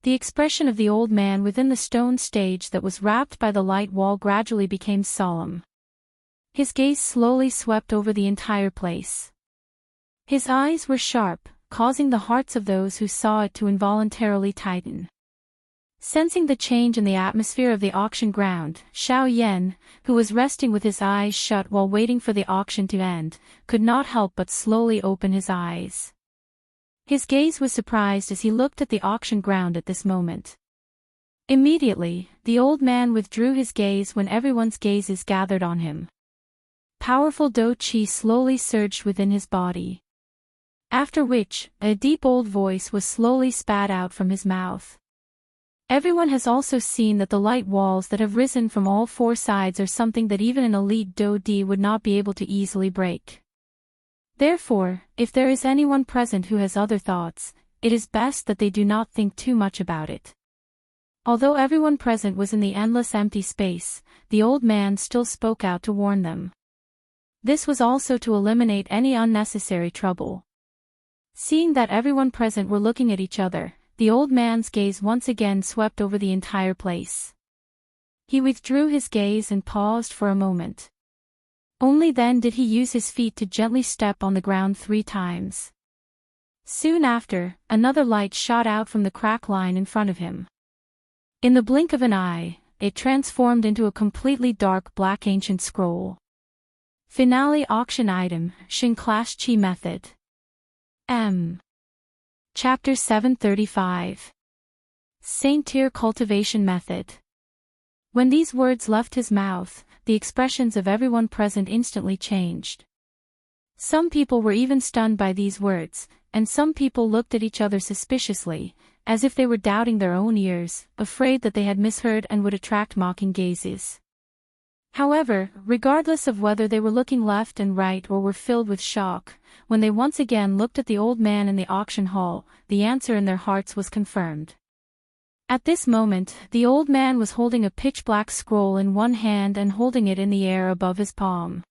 The expression of the old man within the stone stage that was wrapped by the light wall gradually became solemn. His gaze slowly swept over the entire place. His eyes were sharp, causing the hearts of those who saw it to involuntarily tighten. Sensing the change in the atmosphere of the auction ground, Xiao Yan, who was resting with his eyes shut while waiting for the auction to end, could not help but slowly open his eyes. His gaze was surprised as he looked at the auction ground at this moment. Immediately, the old man withdrew his gaze when everyone's gazes gathered on him. Powerful Do Qi slowly surged within his body. After which, a deep old voice was slowly spat out from his mouth. Everyone has also seen that the light walls that have risen from all four sides are something that even an elite Do Di would not be able to easily break. Therefore, if there is anyone present who has other thoughts, it is best that they do not think too much about it. Although everyone present was in the endless empty space, the old man still spoke out to warn them. This was also to eliminate any unnecessary trouble. Seeing that everyone present were looking at each other, the old man's gaze once again swept over the entire place. He withdrew his gaze and paused for a moment. Only then did he use his feet to gently step on the ground 3 times. Soon after, another light shot out from the crack line in front of him. In the blink of an eye, it transformed into a completely dark black ancient scroll. Finale auction item, Shin Class Chi Method. Chapter 735. Saint Tier Cultivation Method. When these words left his mouth, the expressions of everyone present instantly changed. Some people were even stunned by these words, and some people looked at each other suspiciously, as if they were doubting their own ears, afraid that they had misheard and would attract mocking gazes. However, regardless of whether they were looking left and right or were filled with shock, when they once again looked at the old man in the auction hall, the answer in their hearts was confirmed. At this moment, the old man was holding a pitch-black scroll in one hand and holding it in the air above his palm.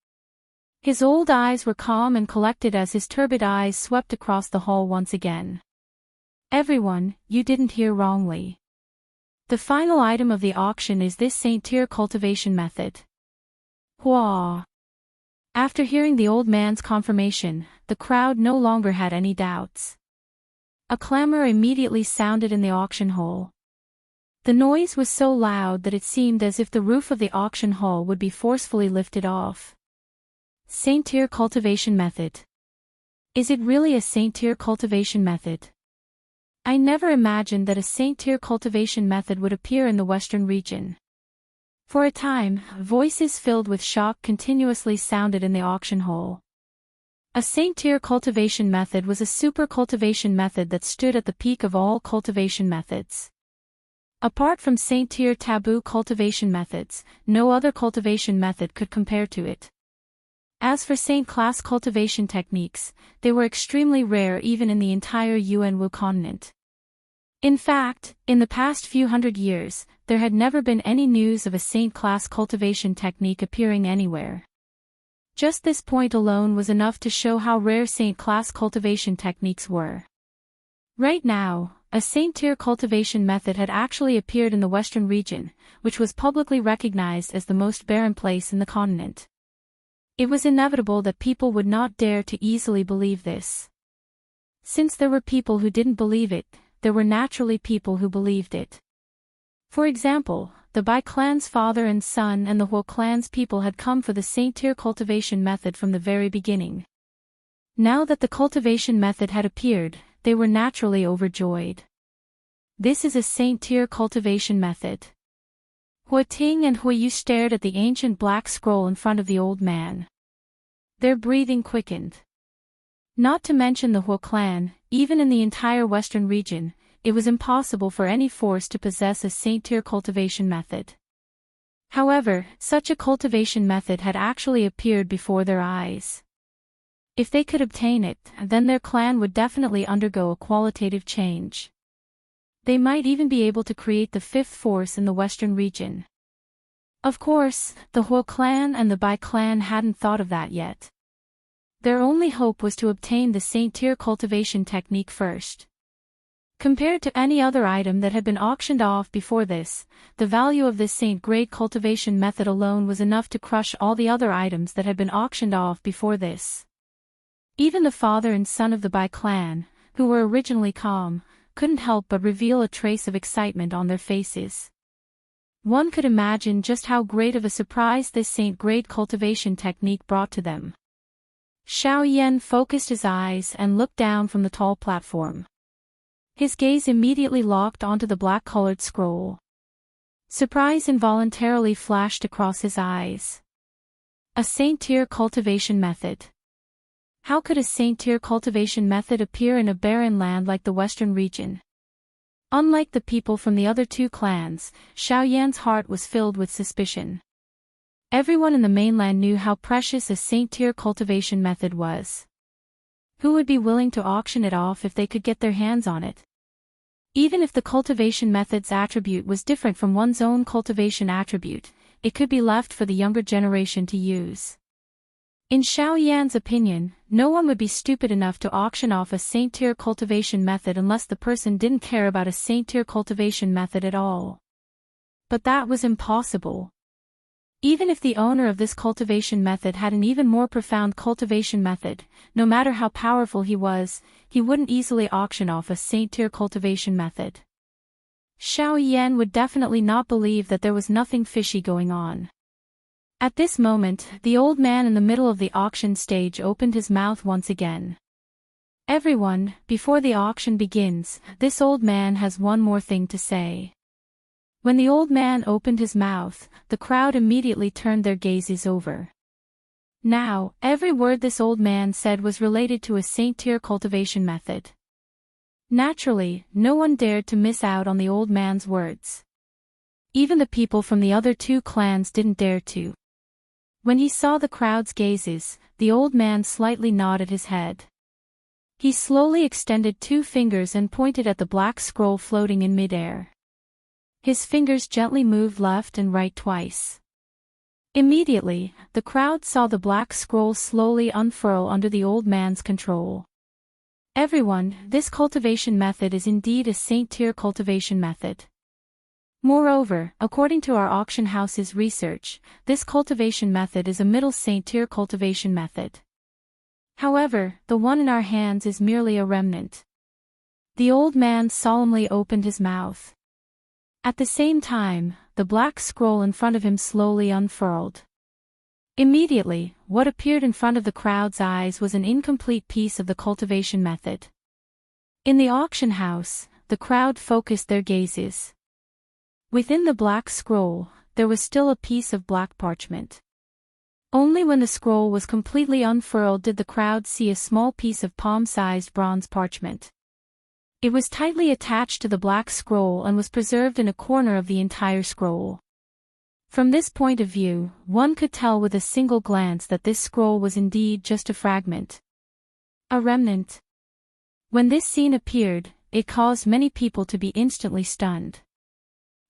His old eyes were calm and collected as his turbid eyes swept across the hall once again. Everyone, you didn't hear wrongly. The final item of the auction is this Saint Tier Cultivation Method. Hua! After hearing the old man's confirmation, the crowd no longer had any doubts. A clamor immediately sounded in the auction hall. The noise was so loud that it seemed as if the roof of the auction hall would be forcefully lifted off. Saint Tier Cultivation Method. Is it really a Saint Tier Cultivation Method? I never imagined that a Saint Tier Cultivation Method would appear in the Western region. For a time, voices filled with shock continuously sounded in the auction hall. A Saint Tier Cultivation Method was a super cultivation method that stood at the peak of all cultivation methods. Apart from Saint Tier taboo cultivation methods, no other cultivation method could compare to it. As for Saint class cultivation techniques, they were extremely rare even in the entire Yuanwu continent. In fact, in the past few hundred years, there had never been any news of a Saint class cultivation technique appearing anywhere. Just this point alone was enough to show how rare Saint class cultivation techniques were. Right now, a Saint Tier cultivation method had actually appeared in the Western region, which was publicly recognized as the most barren place in the continent. It was inevitable that people would not dare to easily believe this. Since there were people who didn't believe it, there were naturally people who believed it. For example, the Bai clan's father and son and the Huo clan's people had come for the Saint Tier cultivation method from the very beginning. Now that the cultivation method had appeared, they were naturally overjoyed. This is a Saint Tier cultivation method. Hua Ting and Hua Yu stared at the ancient black scroll in front of the old man. Their breathing quickened. Not to mention the Huo clan, even in the entire western region, it was impossible for any force to possess a Saint Tier cultivation method. However, such a cultivation method had actually appeared before their eyes. If they could obtain it, then their clan would definitely undergo a qualitative change. They might even be able to create the fifth force in the western region. Of course, the Huo clan and the Bai clan hadn't thought of that yet. Their only hope was to obtain the Saint Tier cultivation technique first. Compared to any other item that had been auctioned off before this, the value of this Saint Grade cultivation method alone was enough to crush all the other items that had been auctioned off before this. Even the father and son of the Bai clan, who were originally calm, couldn't help but reveal a trace of excitement on their faces. One could imagine just how great of a surprise this Saint Grade cultivation technique brought to them. Xiao Yan focused his eyes and looked down from the tall platform. His gaze immediately locked onto the black-colored scroll. Surprise involuntarily flashed across his eyes. A Saint Tier cultivation method. How could a Saint Tier cultivation method appear in a barren land like the western region? Unlike the people from the other two clans, Xiao Yan's heart was filled with suspicion. Everyone in the mainland knew how precious a Saint Tier cultivation method was. Who would be willing to auction it off if they could get their hands on it? Even if the cultivation method's attribute was different from one's own cultivation attribute, it could be left for the younger generation to use. In Xiao Yan's opinion, no one would be stupid enough to auction off a Saint Tier cultivation method unless the person didn't care about a Saint Tier cultivation method at all. But that was impossible. Even if the owner of this cultivation method had an even more profound cultivation method, no matter how powerful he was, he wouldn't easily auction off a Saint Tier cultivation method. Xiao Yan would definitely not believe that there was nothing fishy going on. At this moment, the old man in the middle of the auction stage opened his mouth once again. Everyone, before the auction begins, this old man has one more thing to say. When the old man opened his mouth, the crowd immediately turned their gazes over. Now, every word this old man said was related to a Saint Tier cultivation method. Naturally, no one dared to miss out on the old man's words. Even the people from the other two clans didn't dare to. When he saw the crowd's gazes, the old man slightly nodded his head. He slowly extended two fingers and pointed at the black scroll floating in midair. His fingers gently moved left and right twice. Immediately, the crowd saw the black scroll slowly unfurl under the old man's control. Everyone, this cultivation method is indeed a Saint Tier cultivation method. Moreover, according to our auction house's research, this cultivation method is a middle Saint Tier cultivation method. However, the one in our hands is merely a remnant. The old man solemnly opened his mouth. At the same time, the black scroll in front of him slowly unfurled. Immediately, what appeared in front of the crowd's eyes was an incomplete piece of the cultivation method. In the auction house, the crowd focused their gazes. Within the black scroll, there was still a piece of black parchment. Only when the scroll was completely unfurled did the crowd see a small piece of palm-sized bronze parchment. It was tightly attached to the black scroll and was preserved in a corner of the entire scroll. From this point of view, one could tell with a single glance that this scroll was indeed just a fragment. A remnant. When this scene appeared, it caused many people to be instantly stunned.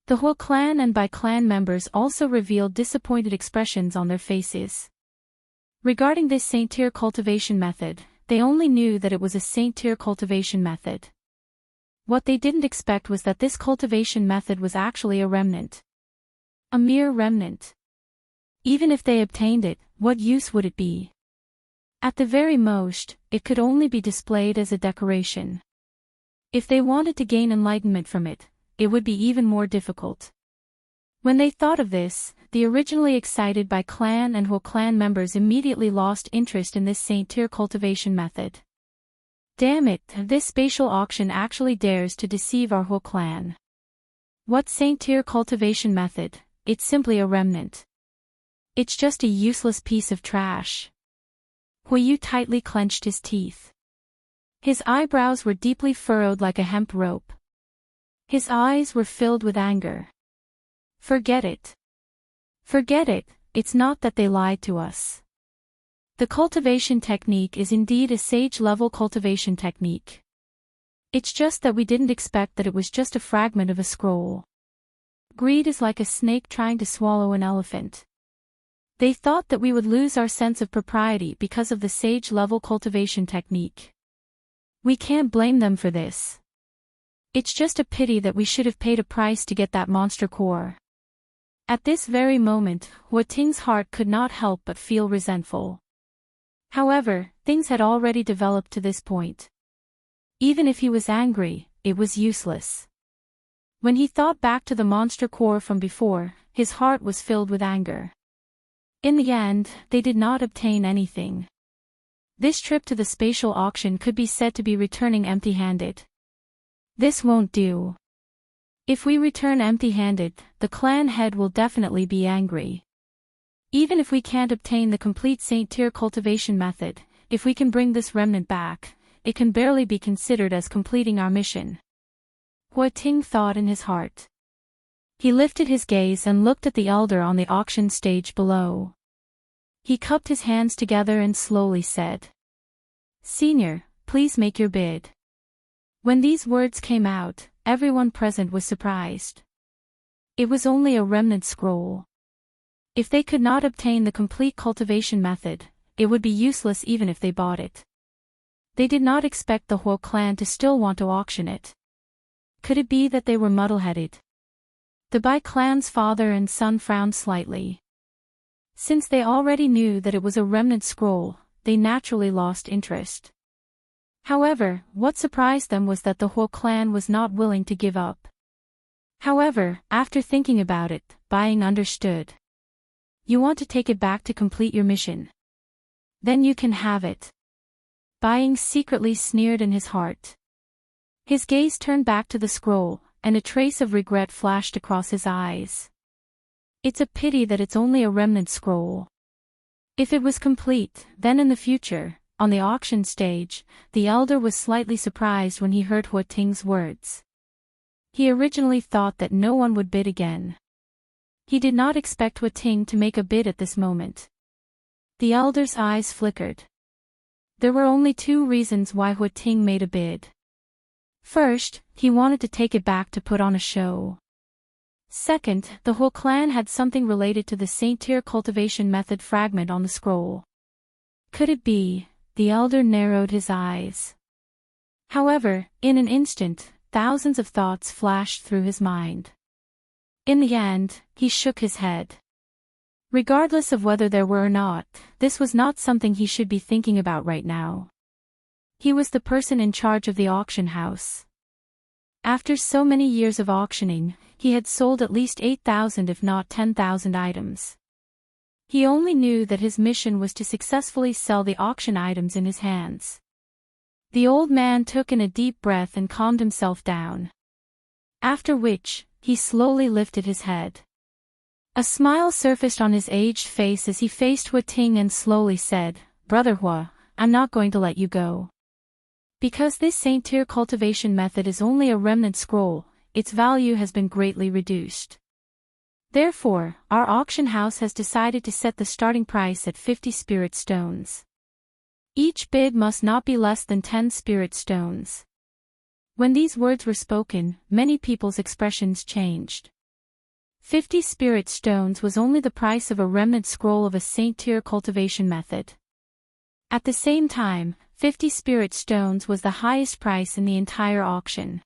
The Huo clan and Bai clan members also revealed disappointed expressions on their faces. Regarding this Saint Tier cultivation method, they only knew that it was a Saint Tier cultivation method. What they didn't expect was that this cultivation method was actually a remnant. A mere remnant. Even if they obtained it, what use would it be? At the very most, it could only be displayed as a decoration. If they wanted to gain enlightenment from it, it would be even more difficult. When they thought of this, the originally excited by clan and whole clan members immediately lost interest in this Saint Tier cultivation method. Damn it, this spatial auction actually dares to deceive our whole clan. What Saint Tier cultivation method? It's simply a remnant. It's just a useless piece of trash. Huiyu tightly clenched his teeth. His eyebrows were deeply furrowed like a hemp rope. His eyes were filled with anger. Forget it. Forget it, it's not that they lied to us. The cultivation technique is indeed a sage-level cultivation technique. It's just that we didn't expect that it was just a fragment of a scroll. Greed is like a snake trying to swallow an elephant. They thought that we would lose our sense of propriety because of the sage-level cultivation technique. We can't blame them for this. It's just a pity that we should have paid a price to get that monster core. At this very moment, Hua Ting's heart could not help but feel resentful. However, things had already developed to this point. Even if he was angry, it was useless. When he thought back to the monster core from before, his heart was filled with anger. In the end, they did not obtain anything. This trip to the spatial auction could be said to be returning empty-handed. This won't do. If we return empty-handed, the clan head will definitely be angry. Even if we can't obtain the complete Saint Tier cultivation method, if we can bring this remnant back, it can barely be considered as completing our mission. Hua Ting thought in his heart. He lifted his gaze and looked at the elder on the auction stage below. He cupped his hands together and slowly said, "Senior, please make your bid." When these words came out, everyone present was surprised. It was only a remnant scroll. If they could not obtain the complete cultivation method, it would be useless even if they bought it. They did not expect the whole clan to still want to auction it. Could it be that they were muddle-headed? The Bai clan's father and son frowned slightly. Since they already knew that it was a remnant scroll, they naturally lost interest. However, what surprised them was that the whole clan was not willing to give up. However, after thinking about it, Bai understood. You want to take it back to complete your mission? Then you can have it. Bai secretly sneered in his heart. His gaze turned back to the scroll, and a trace of regret flashed across his eyes. It's a pity that it's only a remnant scroll. If it was complete, then in the future, on the auction stage, the elder was slightly surprised when he heard Hua Ting's words. He originally thought that no one would bid again. He did not expect Hua Ting to make a bid at this moment. The elder's eyes flickered. There were only two reasons why Hua Ting made a bid. First, he wanted to take it back to put on a show. Second, the whole clan had something related to the Saint Tier cultivation method fragment on the scroll. Could it be? The elder narrowed his eyes. However, in an instant, thousands of thoughts flashed through his mind. In the end, he shook his head. Regardless of whether there were or not, this was not something he should be thinking about right now. He was the person in charge of the auction house. After so many years of auctioning, he had sold at least 8,000 if not 10,000 items. He only knew that his mission was to successfully sell the auction items in his hands. The old man took in a deep breath and calmed himself down. After which, he slowly lifted his head. A smile surfaced on his aged face as he faced Hua Ting and slowly said, "Brother Hua, I'm not going to let you go. Because this Saint Tier cultivation method is only a remnant scroll, its value has been greatly reduced. Therefore, our auction house has decided to set the starting price at 50 spirit stones. Each bid must not be less than 10 spirit stones." When these words were spoken, many people's expressions changed. 50 spirit stones was only the price of a remnant scroll of a Saint Tier cultivation method. At the same time, 50 spirit stones was the highest price in the entire auction.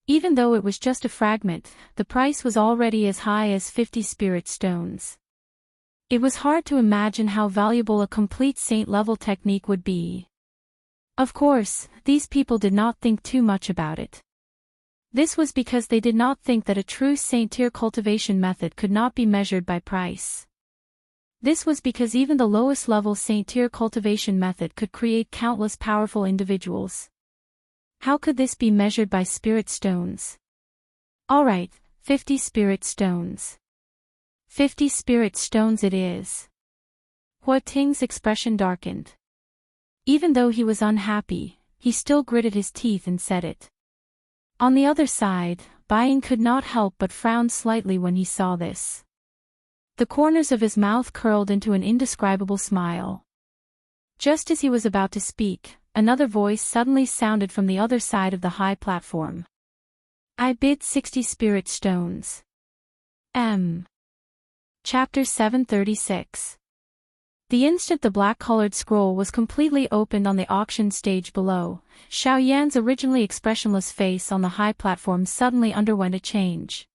Even though it was just a fragment, the price was already as high as 50 spirit stones. It was hard to imagine how valuable a complete saint-level technique would be. Of course, these people did not think too much about it. This was because they did not think that a true saint-tier cultivation method could not be measured by price. This was because even the lowest level saint-tier cultivation method could create countless powerful individuals. How could this be measured by spirit stones? Alright, 50 spirit stones. 50 spirit stones it is. Hua Ting's expression darkened. Even though he was unhappy, he still gritted his teeth and said it. On the other side, Baiying could not help but frown slightly when he saw this. The corners of his mouth curled into an indescribable smile. Just as he was about to speak, another voice suddenly sounded from the other side of the high platform. I bid 60 spirit stones. Chapter 736. The instant the black-colored scroll was completely opened on the auction stage below, Xiao Yan's originally expressionless face on the high platform suddenly underwent a change.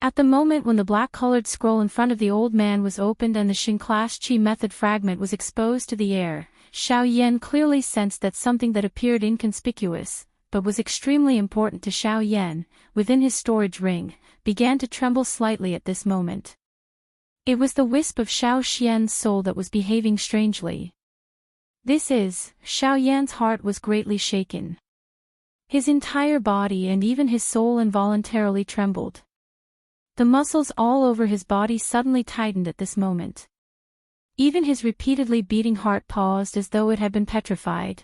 At the moment when the black-colored scroll in front of the old man was opened and the Shin-class Qi method fragment was exposed to the air, Xiao Yan clearly sensed that something that appeared inconspicuous, but was extremely important to Xiao Yan, within his storage ring, began to tremble slightly at this moment. It was the wisp of Xiao Xian's soul that was behaving strangely. Xiao Yan's heart was greatly shaken. His entire body and even his soul involuntarily trembled. The muscles all over his body suddenly tightened at this moment. Even his repeatedly beating heart paused as though it had been petrified.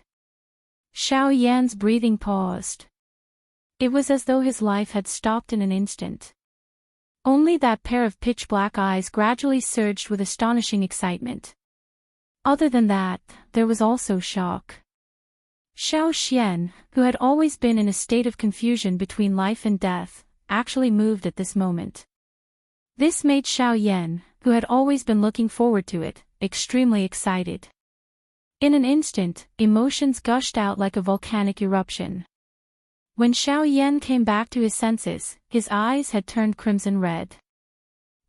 Xiao Yan's breathing paused. It was as though his life had stopped in an instant. Only that pair of pitch-black eyes gradually surged with astonishing excitement. Other than that, there was also shock. Xiao Xian, who had always been in a state of confusion between life and death, actually moved at this moment. This made Xiao Yan, who had always been looking forward to it, extremely excited. In an instant, emotions gushed out like a volcanic eruption. When Xiao Yan came back to his senses, his eyes had turned crimson red.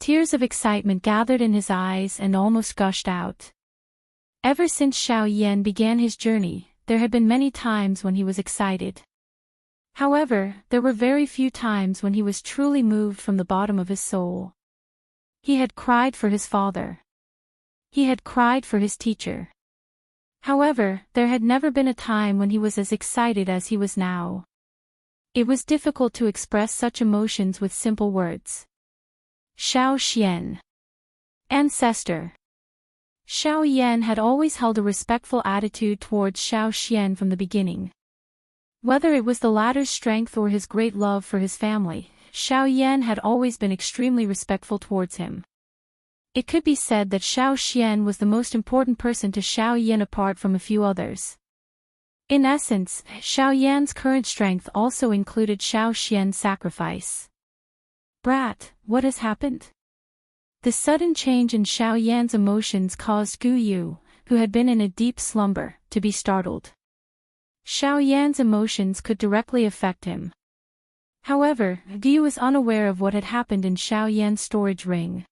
Tears of excitement gathered in his eyes and almost gushed out. Ever since Xiao Yan began his journey, there had been many times when he was excited. However, there were very few times when he was truly moved from the bottom of his soul. He had cried for his father. He had cried for his teacher. However, there had never been a time when he was as excited as he was now. It was difficult to express such emotions with simple words. Xiao Xian. Ancestor. Xiao Yan had always held a respectful attitude towards Xiao Xian from the beginning. Whether it was the latter's strength or his great love for his family, Xiao Yan had always been extremely respectful towards him. It could be said that Xiao Xian was the most important person to Xiao Yan apart from a few others. In essence, Xiao Yan's current strength also included Xiao Xian's sacrifice. Brat, what has happened? The sudden change in Xiao Yan's emotions caused Gu Yu, who had been in a deep slumber, to be startled. Xiao Yan's emotions could directly affect him. However, Gu Yu was unaware of what had happened in Xiao Yan's storage ring.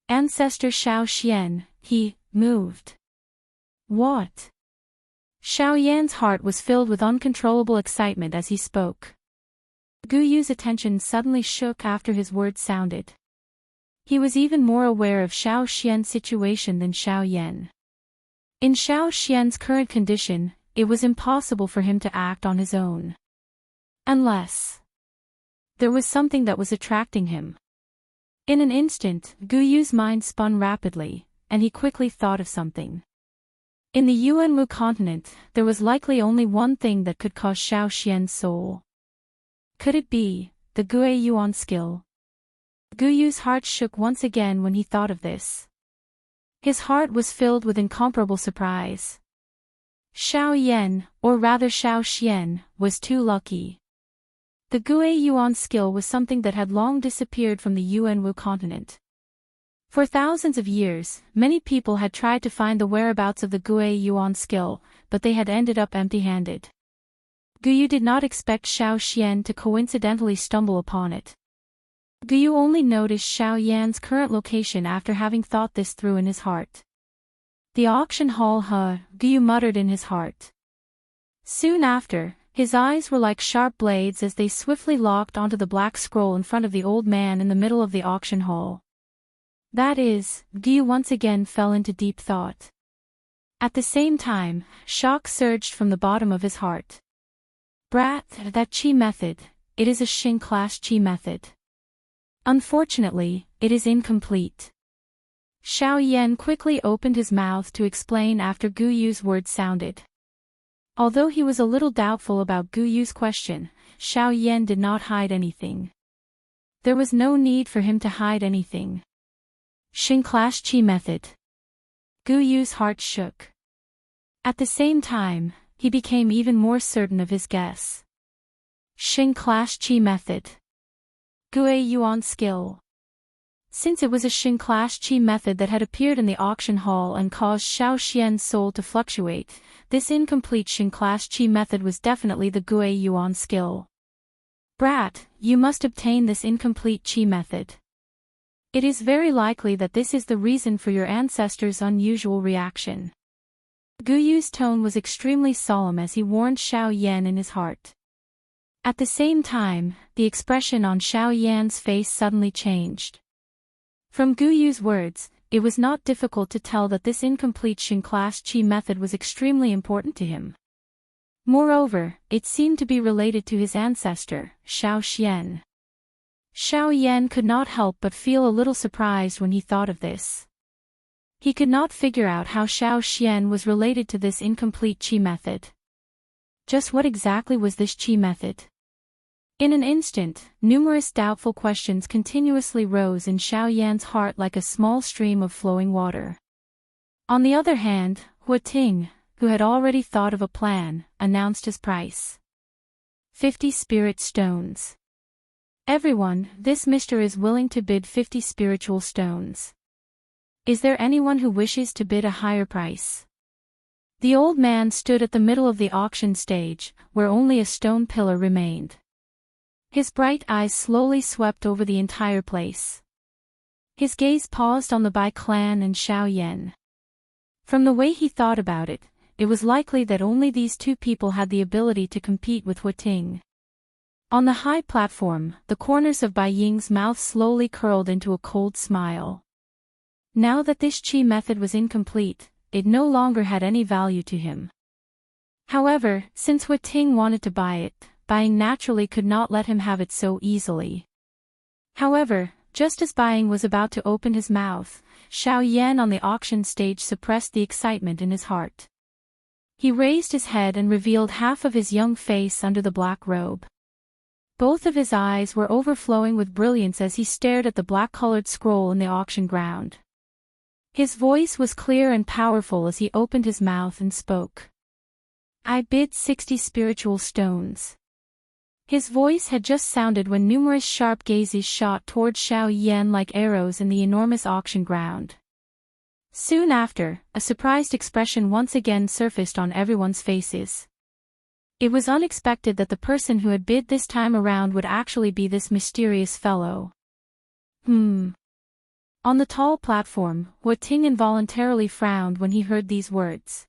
Ancestor Xiao Xian, he moved. What? Xiao Yan's heart was filled with uncontrollable excitement as he spoke. Gu Yu's attention suddenly shook after his words sounded. He was even more aware of Xiao Xian's situation than Xiao Yan. In Xiao Xian's current condition, it was impossible for him to act on his own. Unless there was something that was attracting him. In an instant, Gu Yu's mind spun rapidly, and he quickly thought of something. In the Yuanwu continent, there was likely only one thing that could cause Xiao Xian's soul. Could it be the Gue Yuan skill? Gu Yu's heart shook once again when he thought of this. His heart was filled with incomparable surprise. Xiao Yan, or rather Xiao Xian, was too lucky. The Gue Yuan skill was something that had long disappeared from the Yuanwu continent. For thousands of years, many people had tried to find the whereabouts of the Gue Yuan skill, but they had ended up empty-handed. Gu Yu did not expect Xiao Xian to coincidentally stumble upon it. Guyu only noticed Xiao Yan's current location after having thought this through in his heart. The auction hall, Guyu muttered in his heart. Soon after, his eyes were like sharp blades as they swiftly locked onto the black scroll in front of the old man in the middle of the auction hall. That is, Guyu once again fell into deep thought. At the same time, shock surged from the bottom of his heart. Brat, that chi method, it is a Xing class chi method. Unfortunately, it is incomplete. Xiao Yan quickly opened his mouth to explain after Guyu's words sounded. Although he was a little doubtful about Guyu's question, Xiao Yan did not hide anything. There was no need for him to hide anything. Xing class chi method. Guyu's heart shook. At the same time, he became even more certain of his guess. Xing class chi method. Gue Yuan skill. Since it was a Xing class chi method that had appeared in the auction hall and caused Xiao Xian's soul to fluctuate, this incomplete Xing class chi method was definitely the Gue Yuan skill. Brat, you must obtain this incomplete chi method. It is very likely that this is the reason for your ancestors' unusual reaction. Guyu's tone was extremely solemn as he warned Xiao Yan in his heart. At the same time, the expression on Xiao Yan's face suddenly changed. From Guyu's words, it was not difficult to tell that this incomplete Xing class chi method was extremely important to him. Moreover, it seemed to be related to his ancestor, Xiao Xian. Xiao Yan could not help but feel a little surprised when he thought of this. He could not figure out how Xiao Xian was related to this incomplete chi method. Just what exactly was this chi method? In an instant, numerous doubtful questions continuously rose in Xiao Yan's heart like a small stream of flowing water. On the other hand, Hua Ting, who had already thought of a plan, announced his price. 50 spirit stones. Everyone, this mister is willing to bid 50 spiritual stones. Is there anyone who wishes to bid a higher price? The old man stood at the middle of the auction stage, where only a stone pillar remained. His bright eyes slowly swept over the entire place. His gaze paused on the Bai clan and Xiao Yan. From the way he thought about it, it was likely that only these two people had the ability to compete with Hua Ting. On the high platform, the corners of Bai Ying's mouth slowly curled into a cold smile. Now that this chi method was incomplete, it no longer had any value to him. However, since Hua Ting wanted to buy it, buying naturally could not let him have it so easily. However, just as buying was about to open his mouth, Xiao Yan on the auction stage suppressed the excitement in his heart. He raised his head and revealed half of his young face under the black robe. Both of his eyes were overflowing with brilliance as he stared at the black-colored scroll in the auction ground. His voice was clear and powerful as he opened his mouth and spoke. I bid 60 spiritual stones. His voice had just sounded when numerous sharp gazes shot toward Xiao Yan like arrows in the enormous auction ground. Soon after, a surprised expression once again surfaced on everyone's faces. It was unexpected that the person who had bid this time around would actually be this mysterious fellow. On the tall platform, Hua Ting involuntarily frowned when he heard these words.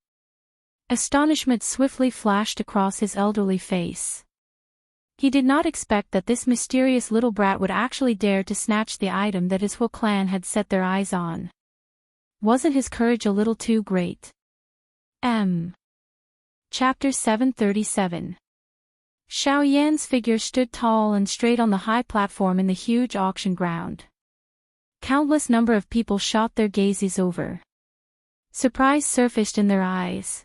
Astonishment swiftly flashed across his elderly face. He did not expect that this mysterious little brat would actually dare to snatch the item that his whole clan had set their eyes on. Wasn't his courage a little too great? Chapter 737. Xiao Yan's figure stood tall and straight on the high platform in the huge auction ground. Countless number of people shot their gazes over. Surprise surfaced in their eyes.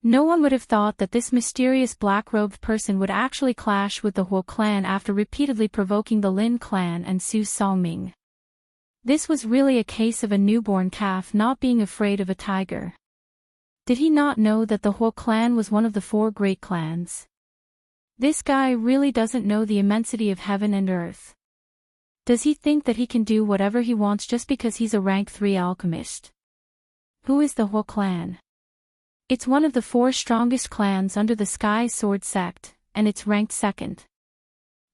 No one would have thought that this mysterious black-robed person would actually clash with the Huo clan after repeatedly provoking the Lin clan and Su Songming. This was really a case of a newborn calf not being afraid of a tiger. Did he not know that the Huo clan was one of the 4 great clans? This guy really doesn't know the immensity of heaven and earth. Does he think that he can do whatever he wants just because he's a rank 3 alchemist? Who is the Huo clan? It's one of the 4 strongest clans under the Sky Sword sect, and it's ranked 2nd.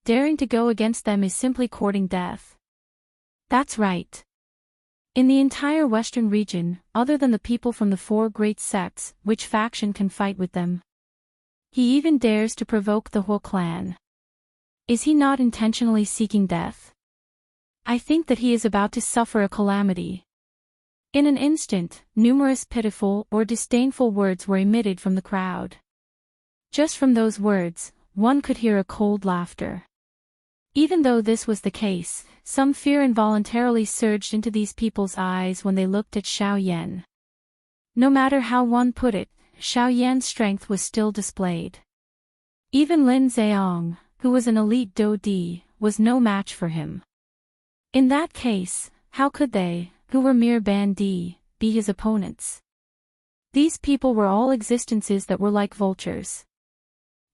daring to go against them is simply courting death. That's right. In the entire western region, other than the people from the 4 great sects, which faction can fight with them? He even dares to provoke the whole clan. Is he not intentionally seeking death? I think that he is about to suffer a calamity. In an instant, numerous pitiful or disdainful words were emitted from the crowd. Just from those words, one could hear a cold laughter. Even though this was the case, some fear involuntarily surged into these people's eyes when they looked at Xiao Yan. No matter how one put it, Xiao Yan's strength was still displayed. Even Lin Zheong, who was an elite Do Di, was no match for him. In that case, how could they, who were mere Bandi, be his opponents? These people were all existences that were like vultures.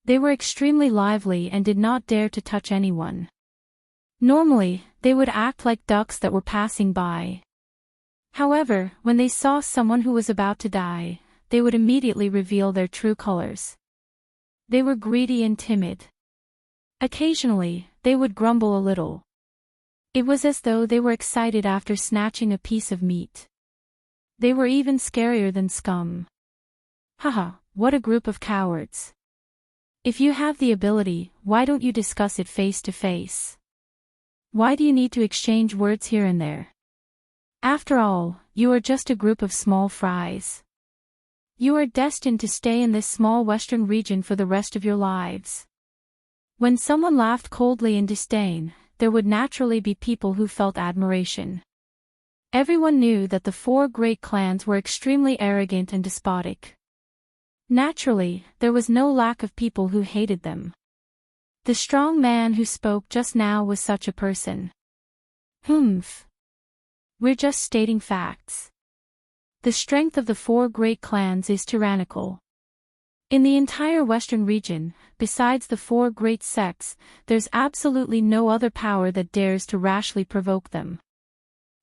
They were extremely lively and did not dare to touch anyone. Normally, they would act like ducks that were passing by. However, when they saw someone who was about to die, they would immediately reveal their true colors. They were greedy and timid. Occasionally, they would grumble a little. It was as though they were excited after snatching a piece of meat. They were even scarier than scum. Haha, what a group of cowards. If you have the ability, why don't you discuss it face to face? Why do you need to exchange words here and there? After all, you are just a group of small fries. You are destined to stay in this small western region for the rest of your lives. When someone laughed coldly in disdain, there would naturally be people who felt admiration. Everyone knew that the 4 great clans were extremely arrogant and despotic. Naturally, there was no lack of people who hated them. The strong man who spoke just now was such a person. Humph. We're just stating facts. The strength of the 4 great clans is tyrannical. In the entire western region, besides the 4 great sects, there's absolutely no other power that dares to rashly provoke them.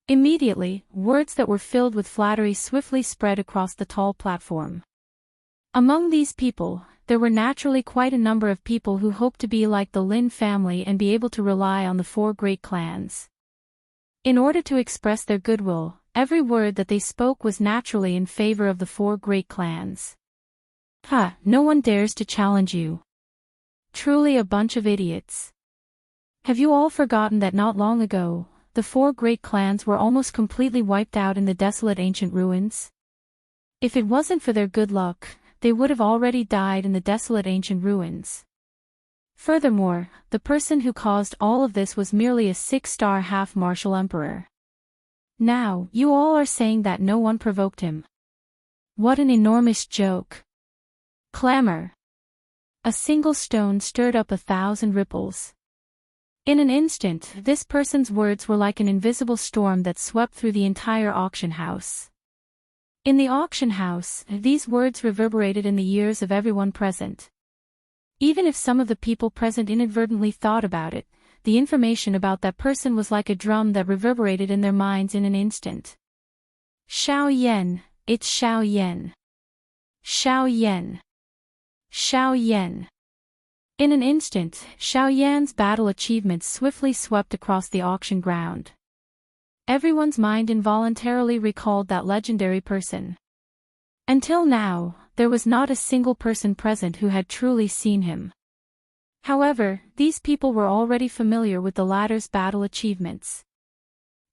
Immediately, words that were filled with flattery swiftly spread across the tall platform. Among these people, there were naturally quite a number of people who hoped to be like the Lin family and be able to rely on the 4 great clans. In order to express their goodwill, every word that they spoke was naturally in favor of the 4 great clans. No one dares to challenge you. Truly a bunch of idiots. Have you all forgotten that not long ago, the 4 great clans were almost completely wiped out in the desolate ancient ruins? If it wasn't for their good luck, they would have already died in the desolate ancient ruins. Furthermore, the person who caused all of this was merely a 6-star half-martial emperor. Now, you all are saying that no one provoked him. What an enormous joke. Clamor. A single stone stirred up 1,000 ripples. In an instant, this person's words were like an invisible storm that swept through the entire auction house. In the auction house, these words reverberated in the ears of everyone present. Even if some of the people present inadvertently thought about it, the information about that person was like a drum that reverberated in their minds in an instant. Xiao Yan, it's Xiao Yan. Xiao Yan. Xiao Yan. In an instant, Xiao Yan's battle achievements swiftly swept across the auction ground. Everyone's mind involuntarily recalled that legendary person. Until now, there was not a single person present who had truly seen him. However, these people were already familiar with the latter's battle achievements.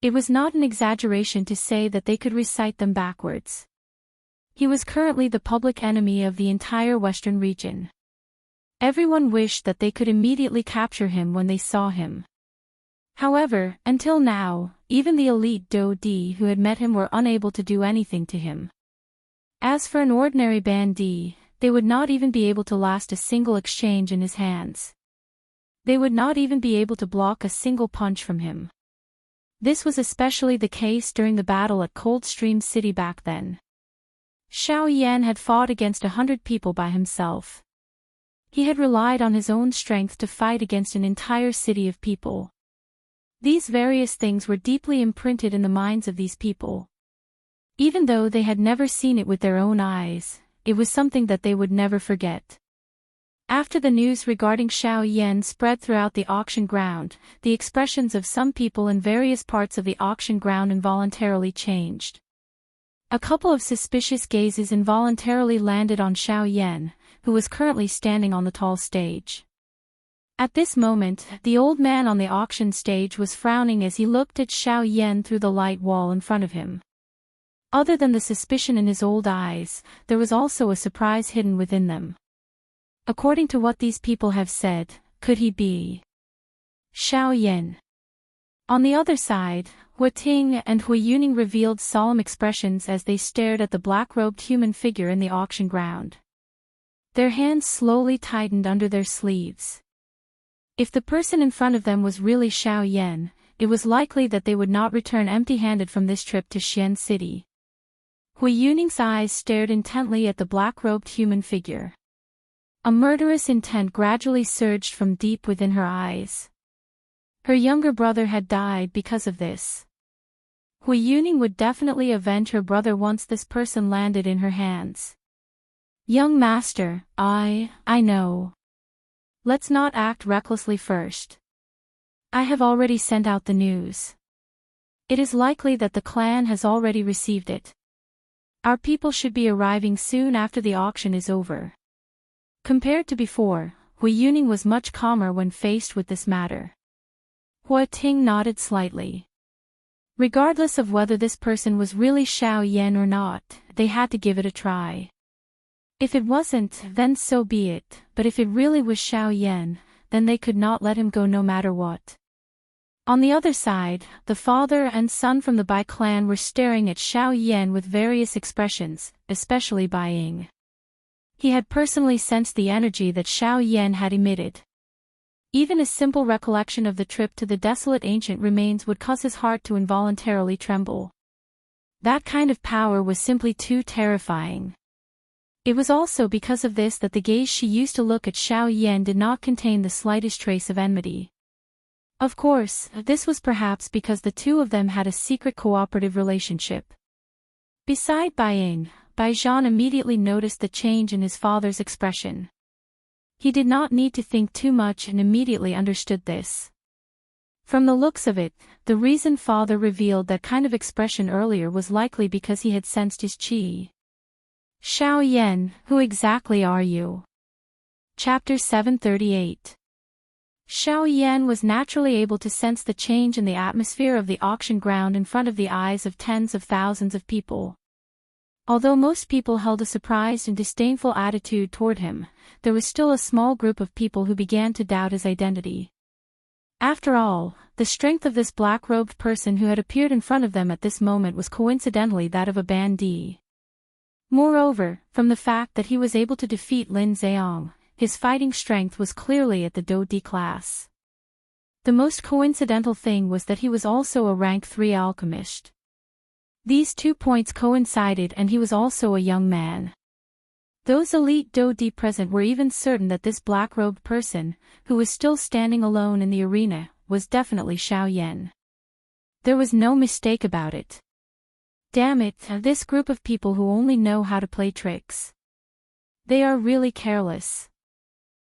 It was not an exaggeration to say that they could recite them backwards. He was currently the public enemy of the entire western region. Everyone wished that they could immediately capture him when they saw him. However, until now, even the elite Do Di who had met him were unable to do anything to him. As for an ordinary Bandi, they would not even be able to last a single exchange in his hands. They would not even be able to block a single punch from him. This was especially the case during the battle at Coldstream City back then. Xiao Yan had fought against 100 people by himself. He had relied on his own strength to fight against an entire city of people. These various things were deeply imprinted in the minds of these people. Even though they had never seen it with their own eyes, it was something that they would never forget. After the news regarding Xiao Yan spread throughout the auction ground, the expressions of some people in various parts of the auction ground involuntarily changed. A couple of suspicious gazes involuntarily landed on Xiao Yan, who was currently standing on the tall stage. At this moment, the old man on the auction stage was frowning as he looked at Xiao Yan through the light wall in front of him. Other than the suspicion in his old eyes, there was also a surprise hidden within them. According to what these people have said, could he be Xiao Yan? On the other side, Hu Ting and Hu Yuning revealed solemn expressions as they stared at the black-robed human figure in the auction ground. Their hands slowly tightened under their sleeves. If the person in front of them was really Xiao Yan, it was likely that they would not return empty-handed from this trip to Xian City. Hu Yuning's eyes stared intently at the black-robed human figure. A murderous intent gradually surged from deep within her eyes. Her younger brother had died because of this. Hu Yuning would definitely avenge her brother once this person landed in her hands. Young master, I know. Let's not act recklessly first. I have already sent out the news. It is likely that the clan has already received it. Our people should be arriving soon after the auction is over. Compared to before, Hu Yuning was much calmer when faced with this matter. Hu Ting nodded slightly. Regardless of whether this person was really Xiao Yan or not, they had to give it a try. If it wasn't, then so be it, but if it really was Xiao Yan, then they could not let him go no matter what. On the other side, the father and son from the Bai clan were staring at Xiao Yan with various expressions, especially Bai Ying. He had personally sensed the energy that Xiao Yan had emitted. Even a simple recollection of the trip to the desolate ancient remains would cause his heart to involuntarily tremble. That kind of power was simply too terrifying. It was also because of this that the gaze she used to look at Xiao Yan did not contain the slightest trace of enmity. Of course, this was perhaps because the two of them had a secret cooperative relationship. Beside Bai Ying, Bai Zhan immediately noticed the change in his father's expression. He did not need to think too much and immediately understood this. From the looks of it, the reason father revealed that kind of expression earlier was likely because he had sensed his qi. Xiao Yan, who exactly are you? Chapter 738. Xiao Yan was naturally able to sense the change in the atmosphere of the auction ground in front of the eyes of tens of thousands of people. Although most people held a surprised and disdainful attitude toward him, there was still a small group of people who began to doubt his identity. After all, the strength of this black-robed person who had appeared in front of them at this moment was coincidentally that of a bandit. Moreover, from the fact that he was able to defeat Lin Zheong, his fighting strength was clearly at the Do D class. The most coincidental thing was that he was also a rank 3 alchemist. These 2 points coincided and he was also a young man. Those elite Do Di present were even certain that this black-robed person, who was still standing alone in the arena, was definitely Xiao Yan. There was no mistake about it. Damn it, this group of people who only know how to play tricks. They are really careless.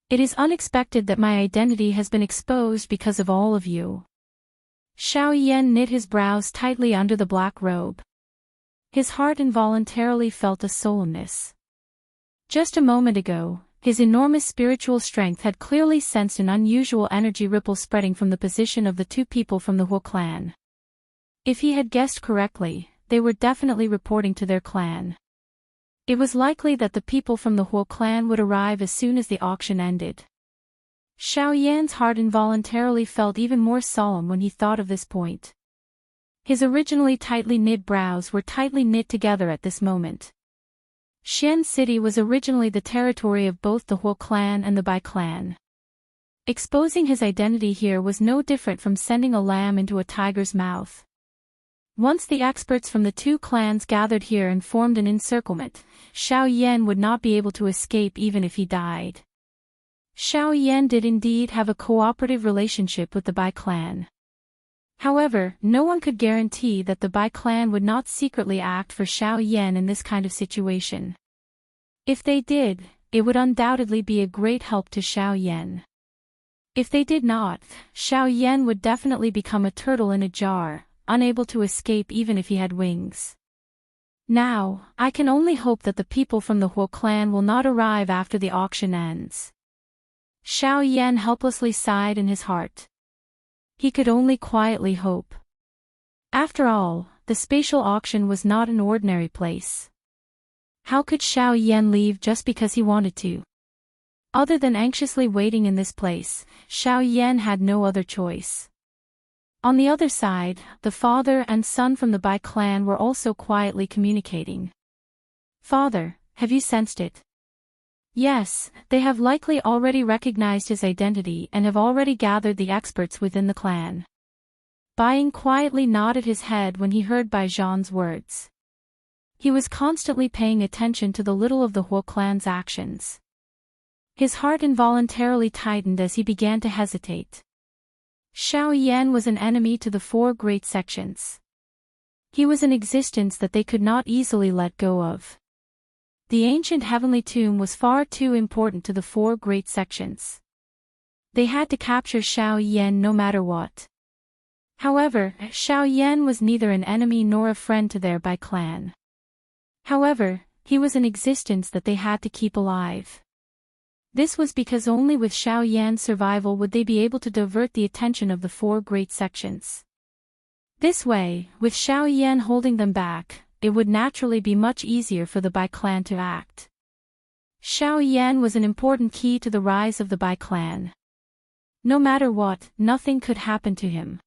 It is unexpected that my identity has been exposed because of all of you. Xiao Yan knit his brows tightly under the black robe. His heart involuntarily felt a solemnness. Just a moment ago, his enormous spiritual strength had clearly sensed an unusual energy ripple spreading from the position of the 2 people from the Hu clan. If he had guessed correctly, they were definitely reporting to their clan. It was likely that the people from the Hu clan would arrive as soon as the auction ended. Xiao Yan's heart involuntarily felt even more solemn when he thought of this point. His originally tightly knit brows were tightly knit together at this moment. Xian City was originally the territory of both the Hu clan and the Bai clan. Exposing his identity here was no different from sending a lamb into a tiger's mouth. Once the experts from the 2 clans gathered here and formed an encirclement, Xiao Yan would not be able to escape even if he died. Xiao Yan did indeed have a cooperative relationship with the Bai clan. However, no one could guarantee that the Bai clan would not secretly act for Xiao Yan in this kind of situation. If they did, it would undoubtedly be a great help to Xiao Yan. If they did not, Xiao Yan would definitely become a turtle in a jar, unable to escape even if he had wings. Now, I can only hope that the people from the Huo clan will not arrive after the auction ends. Xiao Yan helplessly sighed in his heart. He could only quietly hope. After all, the spatial auction was not an ordinary place. How could Xiao Yan leave just because he wanted to? Other than anxiously waiting in this place, Xiao Yan had no other choice. On the other side, the father and son from the Bai clan were also quietly communicating. "Father, have you sensed it?" Yes, they have likely already recognized his identity and have already gathered the experts within the clan. Bai quietly nodded his head when he heard Bai Zhan's words. He was constantly paying attention to the little of the Huo clan's actions. His heart involuntarily tightened as he began to hesitate. Xiao Yan was an enemy to the four great sections. He was an existence that they could not easily let go of. The ancient heavenly tomb was far too important to the four great sections. They had to capture Xiao Yan no matter what. However, Xiao Yan was neither an enemy nor a friend to their Bai clan. However, he was an existence that they had to keep alive. This was because only with Xiao Yan's survival would they be able to divert the attention of the four great sections. This way, with Xiao Yan holding them back, it would naturally be much easier for the Bai clan to act. Xiao Yan was an important key to the rise of the Bai clan. No matter what, nothing could happen to him.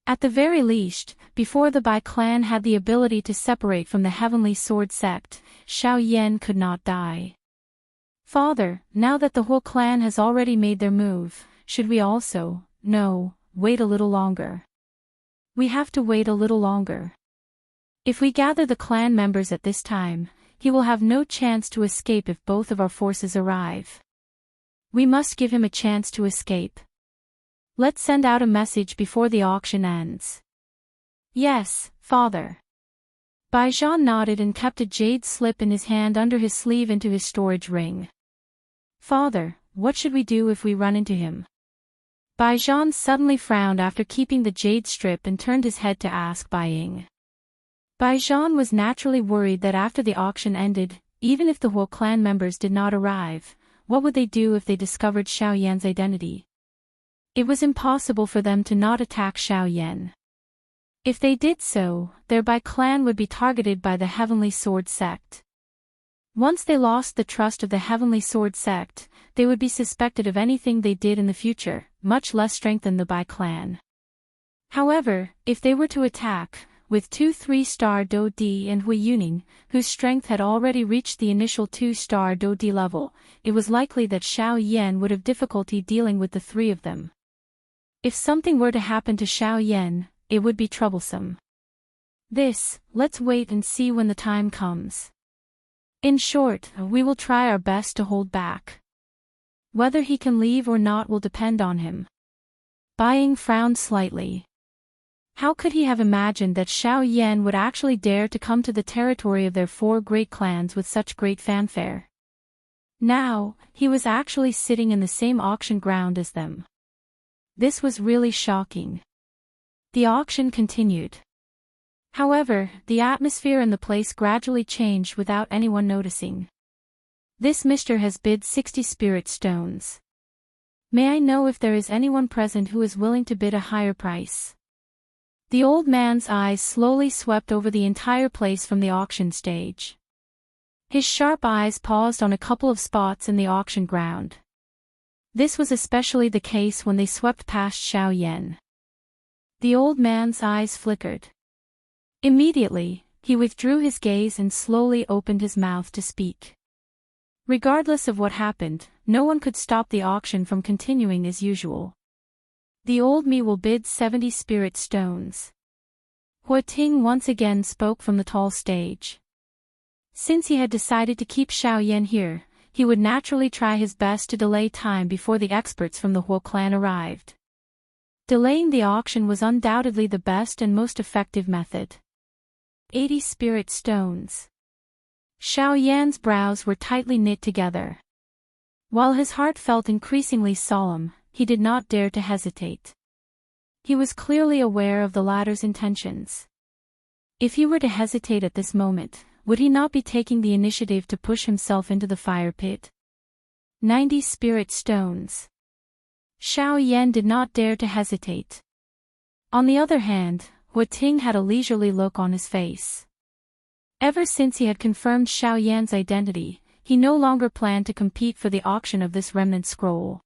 At the very least, before the Bai clan had the ability to separate from the Heavenly Sword sect, Xiao Yan could not die. "Father, now that the whole clan has already made their move, should we also, wait a little longer? We have to wait a little longer. If we gather the clan members at this time, he will have no chance to escape if both of our forces arrive. We must give him a chance to escape. Let's send out a message before the auction ends." "Yes, father." Bai Zhan nodded and kept a jade slip in his hand under his sleeve into his storage ring. "Father, what should we do if we run into him?" Bai Zhan suddenly frowned after keeping the jade strip and turned his head to ask Bai Ying. Bai Zhan was naturally worried that after the auction ended, even if the Huo clan members did not arrive, what would they do if they discovered Xiao Yan's identity? It was impossible for them to not attack Xiao Yan. If they did so, their Bai clan would be targeted by the Heavenly Sword sect. Once they lost the trust of the Heavenly Sword sect, they would be suspected of anything they did in the future, much less strengthen the Bai clan. However, if they were to attack, with 2 3-star Do Di and Hui Yuning, whose strength had already reached the initial 2-star Do Di level, it was likely that Xiao Yan would have difficulty dealing with the three of them. If something were to happen to Xiao Yan, it would be troublesome. Let's wait and see when the time comes. In short, we will try our best to hold back. Whether he can leave or not will depend on him. Bai Ying frowned slightly. How could he have imagined that Xiao Yan would actually dare to come to the territory of their four great clans with such great fanfare? Now, he was actually sitting in the same auction ground as them. This was really shocking. The auction continued. However, the atmosphere in the place gradually changed without anyone noticing. "This mister has bid 60 spirit stones. May I know if there is anyone present who is willing to bid a higher price?" The old man's eyes slowly swept over the entire place from the auction stage. His sharp eyes paused on a couple of spots in the auction ground. This was especially the case when they swept past Xiao Yan. The old man's eyes flickered. Immediately, he withdrew his gaze and slowly opened his mouth to speak. Regardless of what happened, no one could stop the auction from continuing as usual. "The old me will bid 70 spirit stones." Hua Ting once again spoke from the tall stage. Since he had decided to keep Xiao Yan here, he would naturally try his best to delay time before the experts from the Huo clan arrived. Delaying the auction was undoubtedly the best and most effective method. 80 spirit stones. Xiao Yan's brows were tightly knit together. While his heart felt increasingly solemn, he did not dare to hesitate. He was clearly aware of the latter's intentions. If he were to hesitate at this moment, would he not be taking the initiative to push himself into the fire pit? 90 spirit stones. Xiao Yan did not dare to hesitate. On the other hand, Ting had a leisurely look on his face. Ever since he had confirmed Xiao Yan's identity, he no longer planned to compete for the auction of this remnant scroll.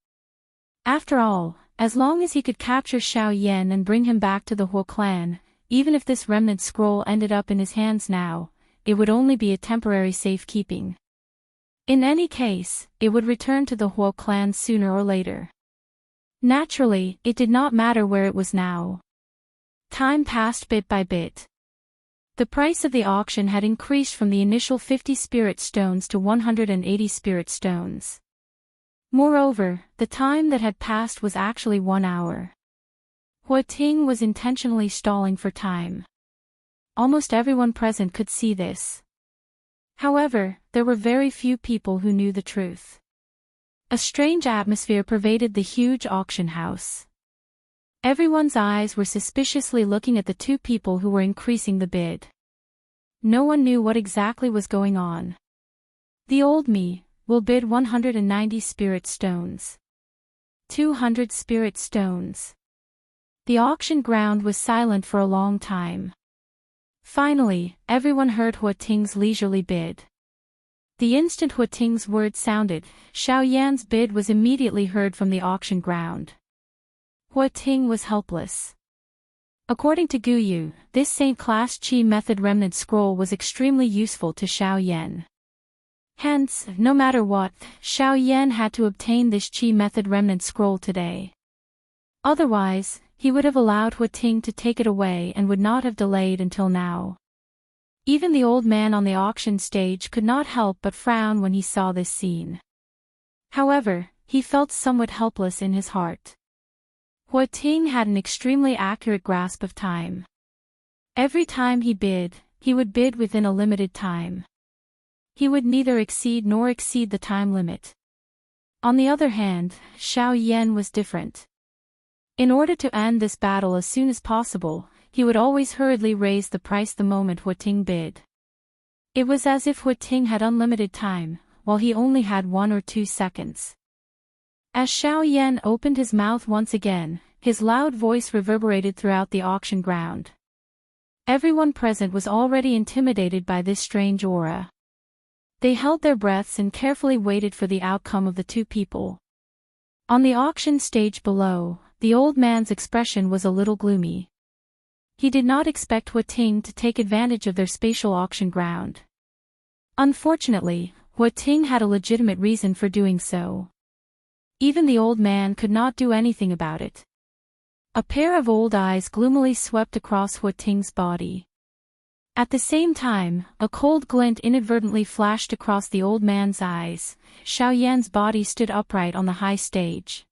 After all, as long as he could capture Xiao Yan and bring him back to the Huo clan, even if this remnant scroll ended up in his hands now, it would only be a temporary safekeeping. In any case, it would return to the Huo clan sooner or later. Naturally, it did not matter where it was now. Time passed bit by bit. The price of the auction had increased from the initial 50 spirit stones to 180 spirit stones. Moreover, the time that had passed was actually 1 hour. Ting was intentionally stalling for time. Almost everyone present could see this. However, there were very few people who knew the truth. A strange atmosphere pervaded the huge auction house. Everyone's eyes were suspiciously looking at the two people who were increasing the bid. No one knew what exactly was going on. The old me will bid 190 spirit stones. 200 spirit stones. The auction ground was silent for a long time. Finally, everyone heard Ting's leisurely bid. The instant Ting's word sounded, Xiao Yan's bid was immediately heard from the auction ground. Ting was helpless. According to Guyu, this Saint-class Qi method remnant scroll was extremely useful to Xiao Yan. Hence, no matter what, Xiao Yan had to obtain this Qi method remnant scroll today. Otherwise, he would have allowed Ting to take it away and would not have delayed until now. Even the old man on the auction stage could not help but frown when he saw this scene. However, he felt somewhat helpless in his heart. Ting had an extremely accurate grasp of time. Every time he bid, he would bid within a limited time. He would neither exceed nor exceed the time limit. On the other hand, Xiao Yan was different. In order to end this battle as soon as possible, he would always hurriedly raise the price the moment Ting bid. It was as if Ting had unlimited time, while he only had 1 or 2 seconds. As Xiao Yan opened his mouth once again, his loud voice reverberated throughout the auction ground. Everyone present was already intimidated by this strange aura. They held their breaths and carefully waited for the outcome of the two people. On the auction stage below, the old man's expression was a little gloomy. He did not expect Ting to take advantage of their spatial auction ground. Unfortunately, Ting had a legitimate reason for doing so. Even the old man could not do anything about it. A pair of old eyes gloomily swept across Ting's body. At the same time, a cold glint inadvertently flashed across the old man's eyes. Xiao Yan's body stood upright on the high stage.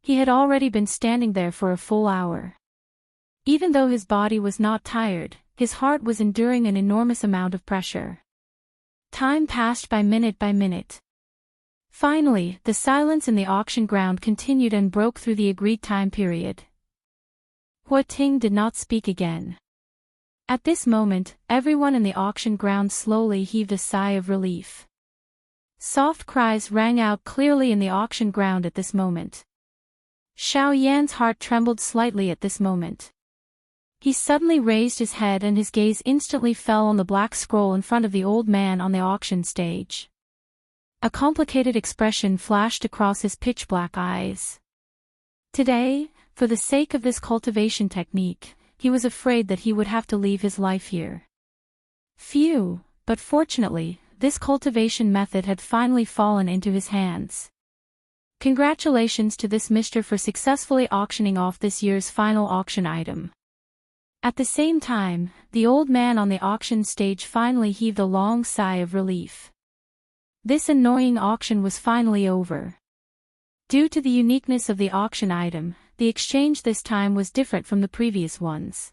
He had already been standing there for a full hour. Even though his body was not tired, his heart was enduring an enormous amount of pressure. Time passed by minute by minute. Finally, the silence in the auction ground continued and broke through the agreed time period. Ting did not speak again. At this moment, everyone in the auction ground slowly heaved a sigh of relief. Soft cries rang out clearly in the auction ground at this moment. Xiao Yan's heart trembled slightly at this moment. He suddenly raised his head and his gaze instantly fell on the black scroll in front of the old man on the auction stage. A complicated expression flashed across his pitch-black eyes. Today, for the sake of this cultivation technique, he was afraid that he would have to leave his life here. Phew, but fortunately, this cultivation method had finally fallen into his hands. Congratulations to this mister for successfully auctioning off this year's final auction item. At the same time, the old man on the auction stage finally heaved a long sigh of relief. This annoying auction was finally over. Due to the uniqueness of the auction item, the exchange this time was different from the previous ones.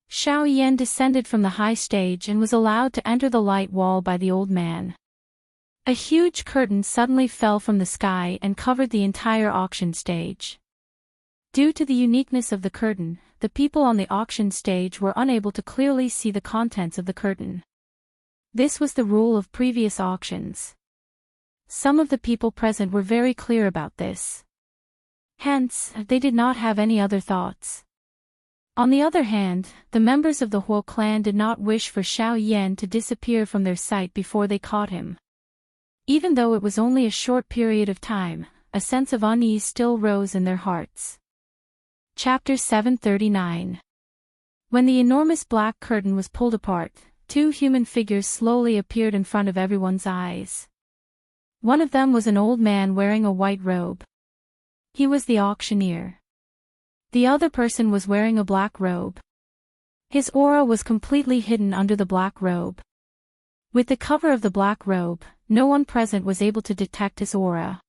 Xiao Yan descended from the high stage and was allowed to enter the light wall by the old man. A huge curtain suddenly fell from the sky and covered the entire auction stage. Due to the uniqueness of the curtain, the people on the auction stage were unable to clearly see the contents of the curtain. This was the rule of previous auctions. Some of the people present were very clear about this. Hence, they did not have any other thoughts. On the other hand, the members of the Huo clan did not wish for Xiao Yan to disappear from their sight before they caught him. Even though it was only a short period of time, a sense of unease still rose in their hearts. Chapter 739. When the enormous black curtain was pulled apart, two human figures slowly appeared in front of everyone's eyes. One of them was an old man wearing a white robe. He was the auctioneer. The other person was wearing a black robe. His aura was completely hidden under the black robe. With the cover of the black robe, no one present was able to detect his aura.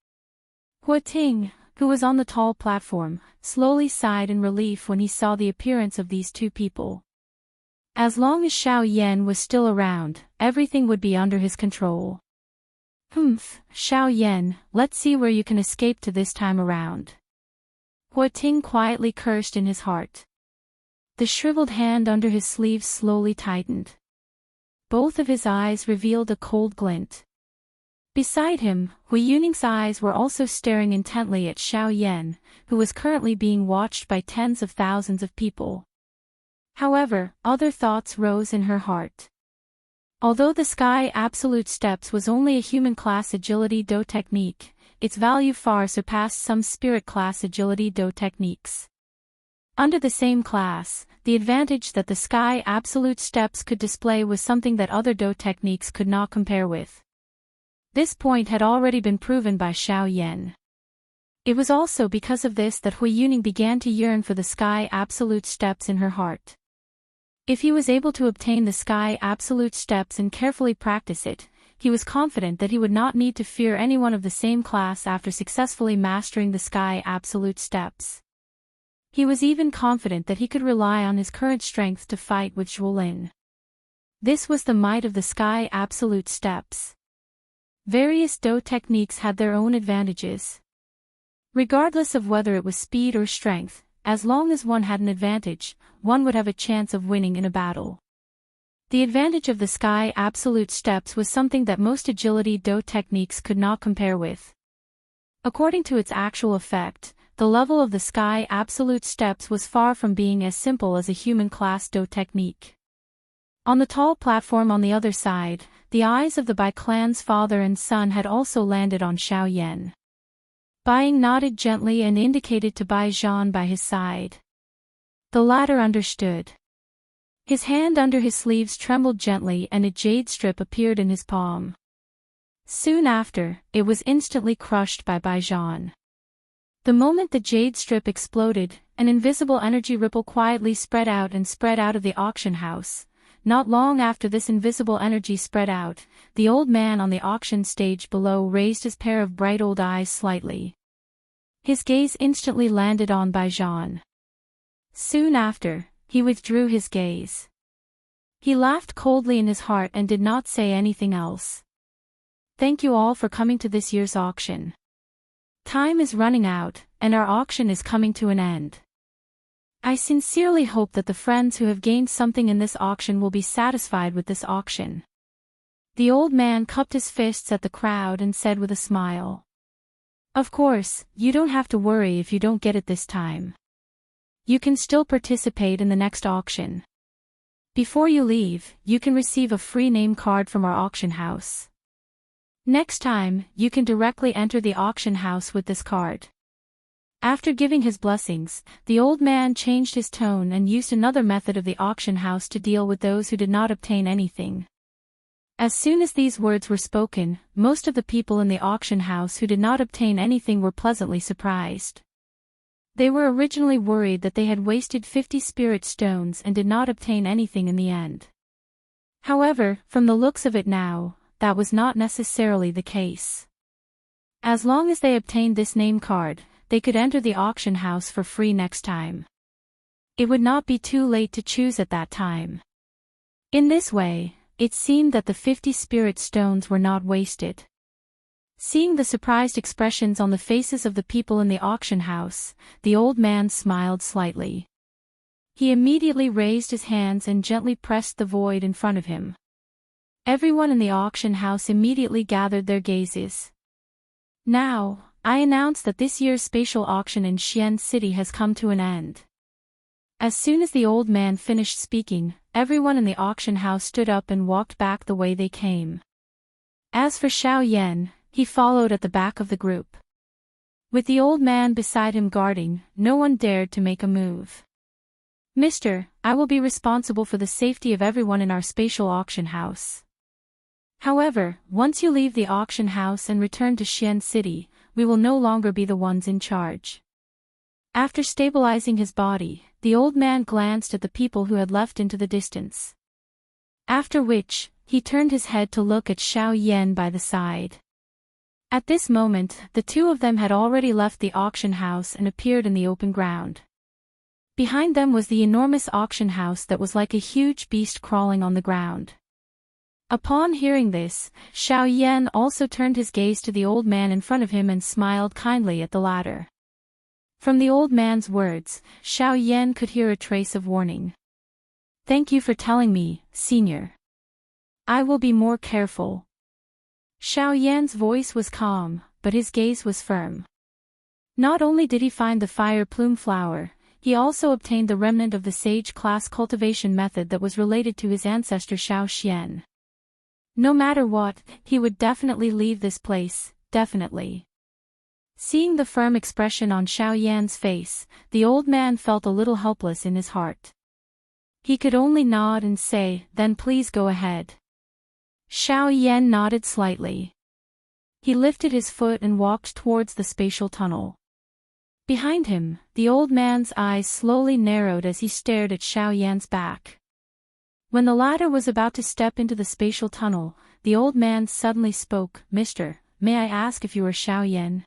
Hua Ting, who was on the tall platform, slowly sighed in relief when he saw the appearance of these two people. As long as Xiao Yan was still around, everything would be under his control. Humph, Xiao Yan, let's see where you can escape to this time around. Hua Ting quietly cursed in his heart. The shriveled hand under his sleeve slowly tightened. Both of his eyes revealed a cold glint. Beside him, Hui Yuning's eyes were also staring intently at Xiao Yan, who was currently being watched by tens of thousands of people. However, other thoughts rose in her heart. Although the Sky Absolute Steps was only a human class agility do technique, its value far surpassed some spirit class agility do techniques. Under the same class, the advantage that the Sky Absolute Steps could display was something that other do techniques could not compare with. This point had already been proven by Xiao Yan. It was also because of this that Hui Yuning began to yearn for the Sky Absolute Steps in her heart. If he was able to obtain the Sky Absolute Steps and carefully practice it, he was confident that he would not need to fear anyone of the same class after successfully mastering the Sky Absolute Steps. He was even confident that he could rely on his current strength to fight with Zhuolin. This was the might of the Sky Absolute Steps. Various do techniques had their own advantages. Regardless of whether it was speed or strength, as long as one had an advantage, one would have a chance of winning in a battle. The advantage of the Sky Absolute Steps was something that most agility do techniques could not compare with. According to its actual effect, the level of the Sky Absolute Steps was far from being as simple as a human class do technique. On the tall platform on the other side, the eyes of the Bai clan's father and son had also landed on Xiao Yan. Bai nodded gently and indicated to Bai Zhan by his side. The latter understood. His hand under his sleeves trembled gently and a jade strip appeared in his palm. Soon after, it was instantly crushed by Bai Zhan. The moment the jade strip exploded, an invisible energy ripple quietly spread out of the auction house. Not long after this invisible energy spread out, the old man on the auction stage below raised his pair of bright old eyes slightly. His gaze instantly landed on Bai Zhan. Soon after, he withdrew his gaze. He laughed coldly in his heart and did not say anything else. Thank you all for coming to this year's auction. Time is running out, and our auction is coming to an end. I sincerely hope that the friends who have gained something in this auction will be satisfied with this auction. The old man cupped his fists at the crowd and said with a smile. Of course, you don't have to worry if you don't get it this time. You can still participate in the next auction. Before you leave, you can receive a free name card from our auction house. Next time, you can directly enter the auction house with this card. After giving his blessings, the old man changed his tone and used another method of the auction house to deal with those who did not obtain anything. As soon as these words were spoken, most of the people in the auction house who did not obtain anything were pleasantly surprised. They were originally worried that they had wasted 50 spirit stones and did not obtain anything in the end. However, from the looks of it now, that was not necessarily the case. As long as they obtained this name card, they could enter the auction house for free next time. it would not be too late to choose at that time. In this way, it seemed that the 50 spirit stones were not wasted. Seeing the surprised expressions on the faces of the people in the auction house, the old man smiled slightly. He immediately raised his hands and gently pressed the void in front of him. Everyone in the auction house immediately gathered their gazes. Now, I announce that this year's spatial auction in Xian City has come to an end. As soon as the old man finished speaking, everyone in the auction house stood up and walked back the way they came. As for Xiao Yan, he followed at the back of the group. With the old man beside him guarding, no one dared to make a move. "Mister, I will be responsible for the safety of everyone in our spatial auction house. However, once you leave the auction house and return to Xian City, we will no longer be the ones in charge." After stabilizing his body, the old man glanced at the people who had left into the distance. After which, he turned his head to look at Xiao Yan by the side. At this moment, the two of them had already left the auction house and appeared in the open ground. Behind them was the enormous auction house that was like a huge beast crawling on the ground. Upon hearing this, Xiao Yan also turned his gaze to the old man in front of him and smiled kindly at the latter. From the old man's words, Xiao Yan could hear a trace of warning. "Thank you for telling me, senior. I will be more careful." Xiao Yan's voice was calm, but his gaze was firm. Not only did he find the fire plume flower, he also obtained the remnant of the sage class cultivation method that was related to his ancestor Xiao Xian. No matter what, he would definitely leave this place, definitely. Seeing the firm expression on Xiao Yan's face, the old man felt a little helpless in his heart. He could only nod and say, "Then please go ahead." Xiao Yan nodded slightly. He lifted his foot and walked towards the spatial tunnel. Behind him, the old man's eyes slowly narrowed as he stared at Xiao Yan's back. When the latter was about to step into the spatial tunnel, the old man suddenly spoke, "Mister, may I ask if you are Xiao Yan?"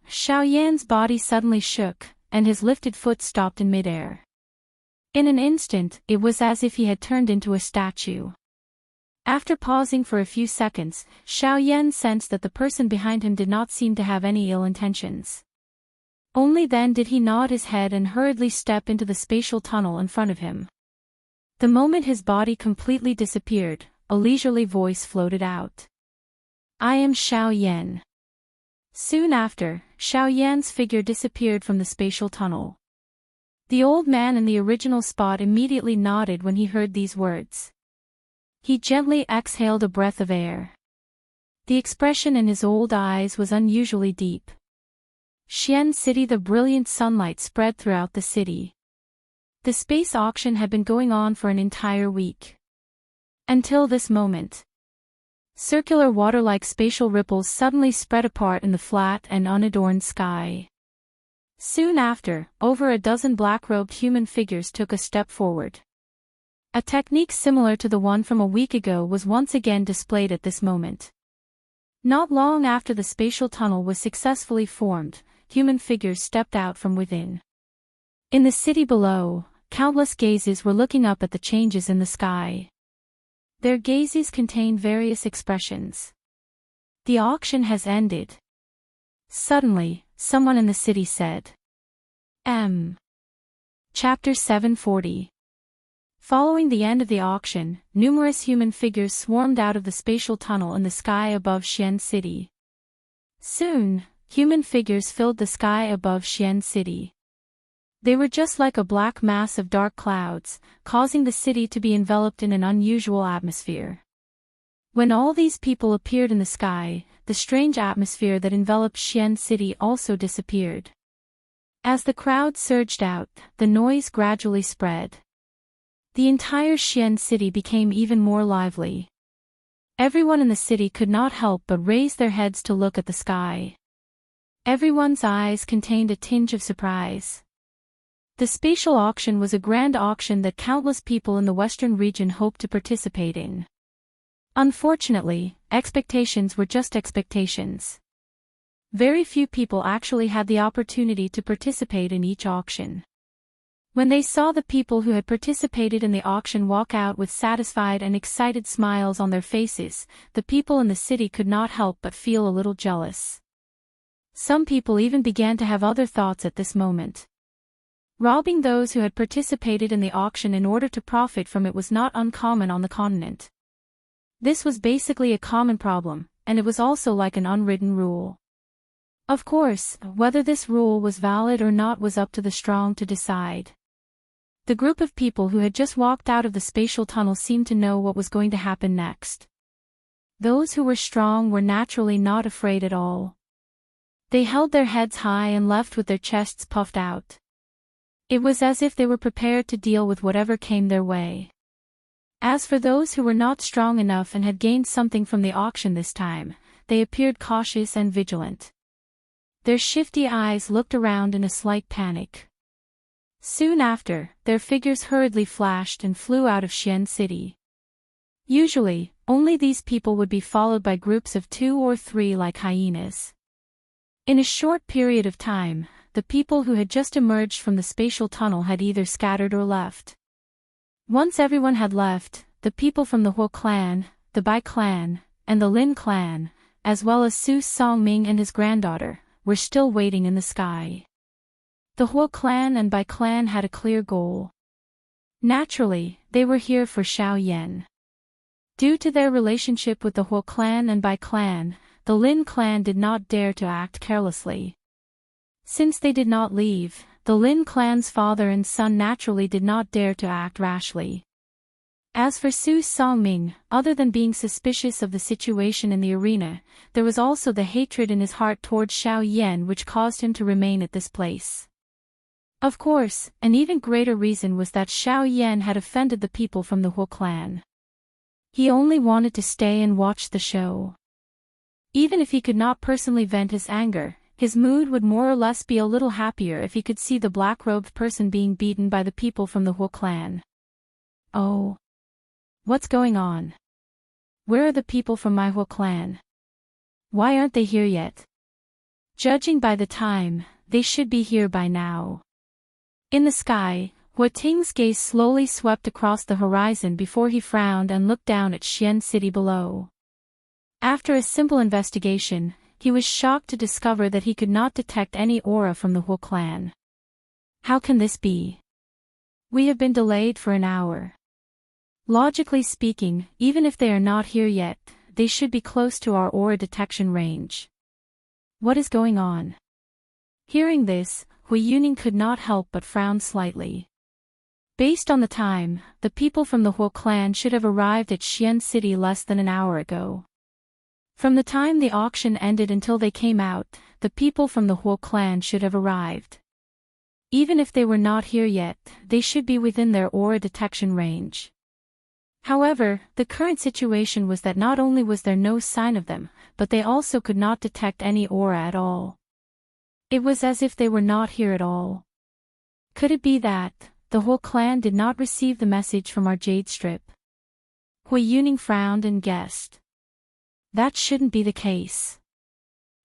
Xiao Yan's body suddenly shook, and his lifted foot stopped in midair. In an instant, it was as if he had turned into a statue. After pausing for a few seconds, Xiao Yan sensed that the person behind him did not seem to have any ill intentions. Only then did he nod his head and hurriedly step into the spatial tunnel in front of him. The moment his body completely disappeared, a leisurely voice floated out. "I am Xiao Yan." Soon after, Xiao Yan's figure disappeared from the spatial tunnel. The old man in the original spot immediately nodded when he heard these words. He gently exhaled a breath of air. The expression in his old eyes was unusually deep. Xian City. The brilliant sunlight spread throughout the city. The space auction had been going on for an entire week. Until this moment. Circular water-like spatial ripples suddenly spread apart in the flat and unadorned sky. Soon after, over a dozen black-robed human figures took a step forward. A technique similar to the one from a week ago was once again displayed at this moment. Not long after the spatial tunnel was successfully formed, human figures stepped out from within. In the city below, countless gazes were looking up at the changes in the sky. Their gazes contained various expressions. "The auction has ended." Suddenly, someone in the city said. Chapter 740. Following the end of the auction, numerous human figures swarmed out of the spatial tunnel in the sky above Xian City. Soon, human figures filled the sky above Xian City. They were just like a black mass of dark clouds, causing the city to be enveloped in an unusual atmosphere. When all these people appeared in the sky, the strange atmosphere that enveloped Xian City also disappeared. As the crowd surged out, the noise gradually spread. The entire Xian City became even more lively. Everyone in the city could not help but raise their heads to look at the sky. Everyone's eyes contained a tinge of surprise. The spatial auction was a grand auction that countless people in the western region hoped to participate in. Unfortunately, expectations were just expectations. Very few people actually had the opportunity to participate in each auction. When they saw the people who had participated in the auction walk out with satisfied and excited smiles on their faces, the people in the city could not help but feel a little jealous. Some people even began to have other thoughts at this moment. Robbing those who had participated in the auction in order to profit from it was not uncommon on the continent. This was basically a common problem, and it was also like an unwritten rule. Of course, whether this rule was valid or not was up to the strong to decide. The group of people who had just walked out of the spatial tunnel seemed to know what was going to happen next. Those who were strong were naturally not afraid at all. They held their heads high and left with their chests puffed out. It was as if they were prepared to deal with whatever came their way. As for those who were not strong enough and had gained something from the auction this time, they appeared cautious and vigilant. Their shifty eyes looked around in a slight panic. Soon after, their figures hurriedly flashed and flew out of Xian City. Usually, only these people would be followed by groups of 2 or 3 like hyenas. In a short period of time, the people who had just emerged from the spatial tunnel had either scattered or left. Once everyone had left, the people from the Huo clan, the Bai clan, and the Lin clan, as well as Su Songming and his granddaughter, were still waiting in the sky. The Huo clan and Bai clan had a clear goal. Naturally, they were here for Xiao Yan. Due to their relationship with the Huo clan and Bai clan, the Lin clan did not dare to act carelessly. Since they did not leave, the Lin clan's father and son naturally did not dare to act rashly. As for Su Songming, other than being suspicious of the situation in the arena, there was also the hatred in his heart towards Xiao Yan which caused him to remain at this place. Of course, an even greater reason was that Xiao Yan had offended the people from the Huo clan. He only wanted to stay and watch the show. Even if he could not personally vent his anger, his mood would more or less be a little happier if he could see the black-robed person being beaten by the people from the Huo clan. Oh. What's going on? Where are the people from my Huo clan? Why aren't they here yet? Judging by the time, they should be here by now. In the sky, Hua Ting's gaze slowly swept across the horizon before he frowned and looked down at Xian City below. After a simple investigation, he was shocked to discover that he could not detect any aura from the Huo clan. How can this be? We have been delayed for an hour. Logically speaking, even if they are not here yet, they should be close to our aura detection range. What is going on? Hearing this, Hui Yuning could not help but frown slightly. Based on the time, the people from the Huo clan should have arrived at Xian City less than an hour ago. From the time the auction ended until they came out, the people from the Huo clan should have arrived. Even if they were not here yet, they should be within their aura detection range. However, the current situation was that not only was there no sign of them, but they also could not detect any aura at all. It was as if they were not here at all. Could it be that the Huo clan did not receive the message from our jade strip? Hui Yuning frowned and guessed. That shouldn't be the case.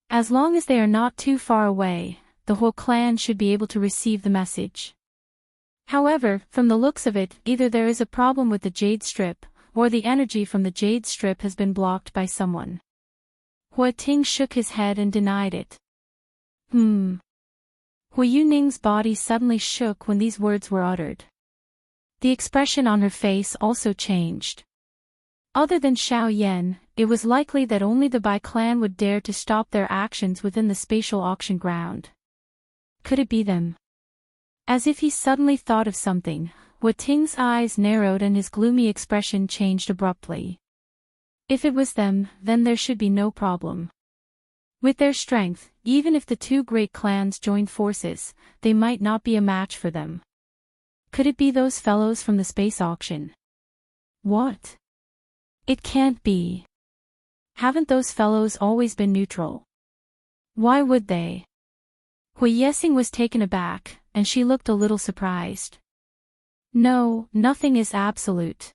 As long as they are not too far away, the Huo clan should be able to receive the message. However, from the looks of it, either there is a problem with the jade strip, or the energy from the jade strip has been blocked by someone. Hua Ting shook his head and denied it. Hui Yuning's body suddenly shook when these words were uttered. The expression on her face also changed. Other than Xiao Yan, it was likely that only the Bai clan would dare to stop their actions within the spatial auction ground. Could it be them? As if he suddenly thought of something, Hua Ting's eyes narrowed and his gloomy expression changed abruptly. If it was them, then there should be no problem. With their strength, even if the two great clans joined forces, they might not be a match for them. Could it be those fellows from the space auction? What? It can't be. Haven't those fellows always been neutral? Why would they? Hui Yesing was taken aback, and she looked a little surprised. No, nothing is absolute.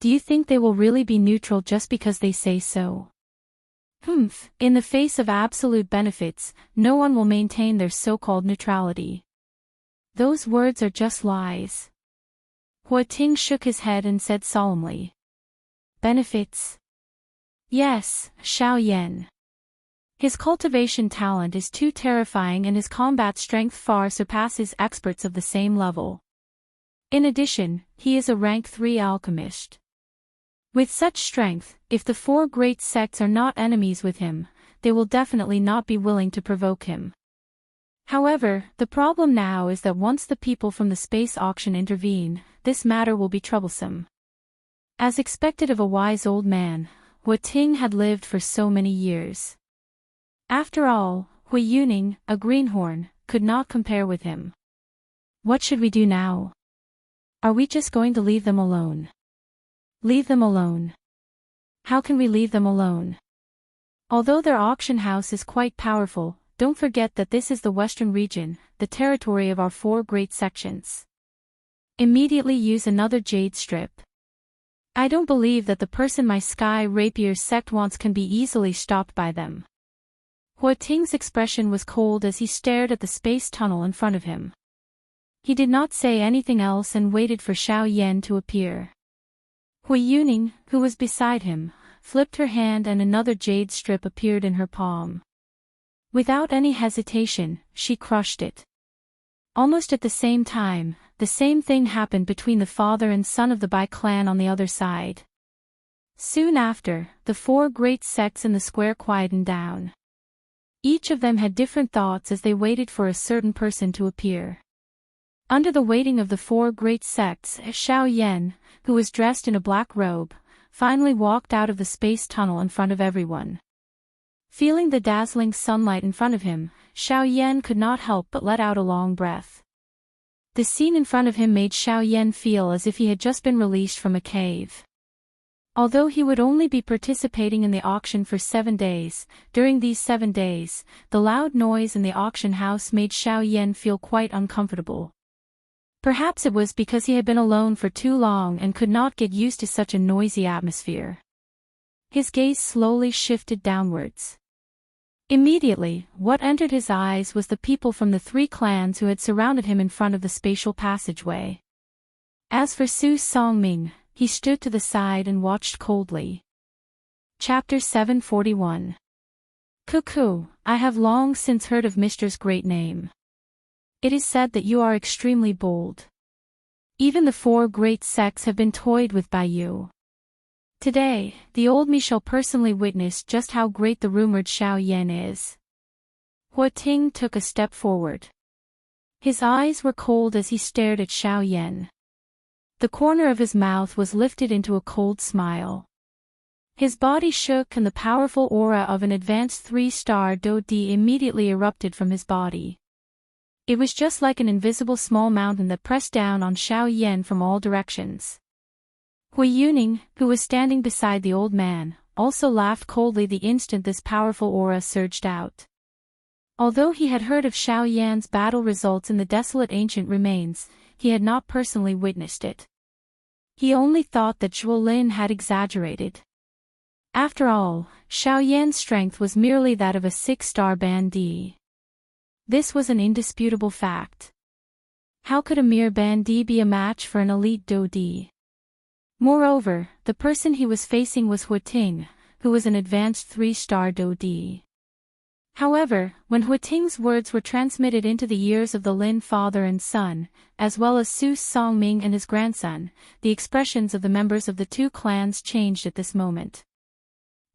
Do you think they will really be neutral just because they say so? In the face of absolute benefits, no one will maintain their so-called neutrality. Those words are just lies. Ting shook his head and said solemnly. Benefits? Yes, Xiao Yan. His cultivation talent is too terrifying and his combat strength far surpasses experts of the same level. In addition, he is a rank 3 alchemist. With such strength, if the 4 great sects are not enemies with him, they will definitely not be willing to provoke him. However, the problem now is that once the people from the space auction intervene, this matter will be troublesome. As expected of a wise old man, Ting had lived for so many years. After all, Hui Yuning, a greenhorn, could not compare with him. What should we do now? Are we just going to leave them alone? Leave them alone? How can we leave them alone? Although their auction house is quite powerful, don't forget that this is the Western region, the territory of our 4 great sections. Immediately use another jade strip. I don't believe that the person my Sky Rapier sect wants can be easily stopped by them. Ting's expression was cold as he stared at the space tunnel in front of him. He did not say anything else and waited for Xiao Yan to appear. Hui Yuning, who was beside him, flipped her hand and another jade strip appeared in her palm. Without any hesitation, she crushed it. Almost at the same time, the same thing happened between the father and son of the Bai clan on the other side. Soon after, the 4 great sects in the square quietened down. Each of them had different thoughts as they waited for a certain person to appear. Under the waiting of the 4 great sects, Xiao Yan, who was dressed in a black robe, finally walked out of the space tunnel in front of everyone. Feeling the dazzling sunlight in front of him, Xiao Yan could not help but let out a long breath. The scene in front of him made Xiao Yan feel as if he had just been released from a cave. Although he would only be participating in the auction for 7 days, during these 7 days, the loud noise in the auction house made Xiao Yan feel quite uncomfortable. Perhaps it was because he had been alone for too long and could not get used to such a noisy atmosphere. His gaze slowly shifted downwards. Immediately, what entered his eyes was the people from the 3 clans who had surrounded him in front of the spatial passageway. As for Su Songming, he stood to the side and watched coldly. Chapter 741. Cuckoo, I have long since heard of Mister's great name. It is said that you are extremely bold. Even the 4 great sects have been toyed with by you. Today, the old me shall personally witness just how great the rumored Xiao Yan is. Ting took a step forward. His eyes were cold as he stared at Xiao Yan. The corner of his mouth was lifted into a cold smile. His body shook and the powerful aura of an advanced 3-star Do Di immediately erupted from his body. It was just like an invisible small mountain that pressed down on Xiao Yan from all directions. Hui Yuning, who was standing beside the old man, also laughed coldly the instant this powerful aura surged out. Although he had heard of Xiao Yan's battle results in the desolate ancient remains, he had not personally witnessed it. He only thought that Zhuo Lin had exaggerated. After all, Xiao Yan's strength was merely that of a 6-star bandit. This was an indisputable fact. How could a mere bandit be a match for an elite Do Di? Moreover, the person he was facing was Ting, who was an advanced 3-star Do Di. However, when Ting's words were transmitted into the ears of the Lin father and son, as well as Su Songming and his grandson, the expressions of the members of the 2 clans changed at this moment.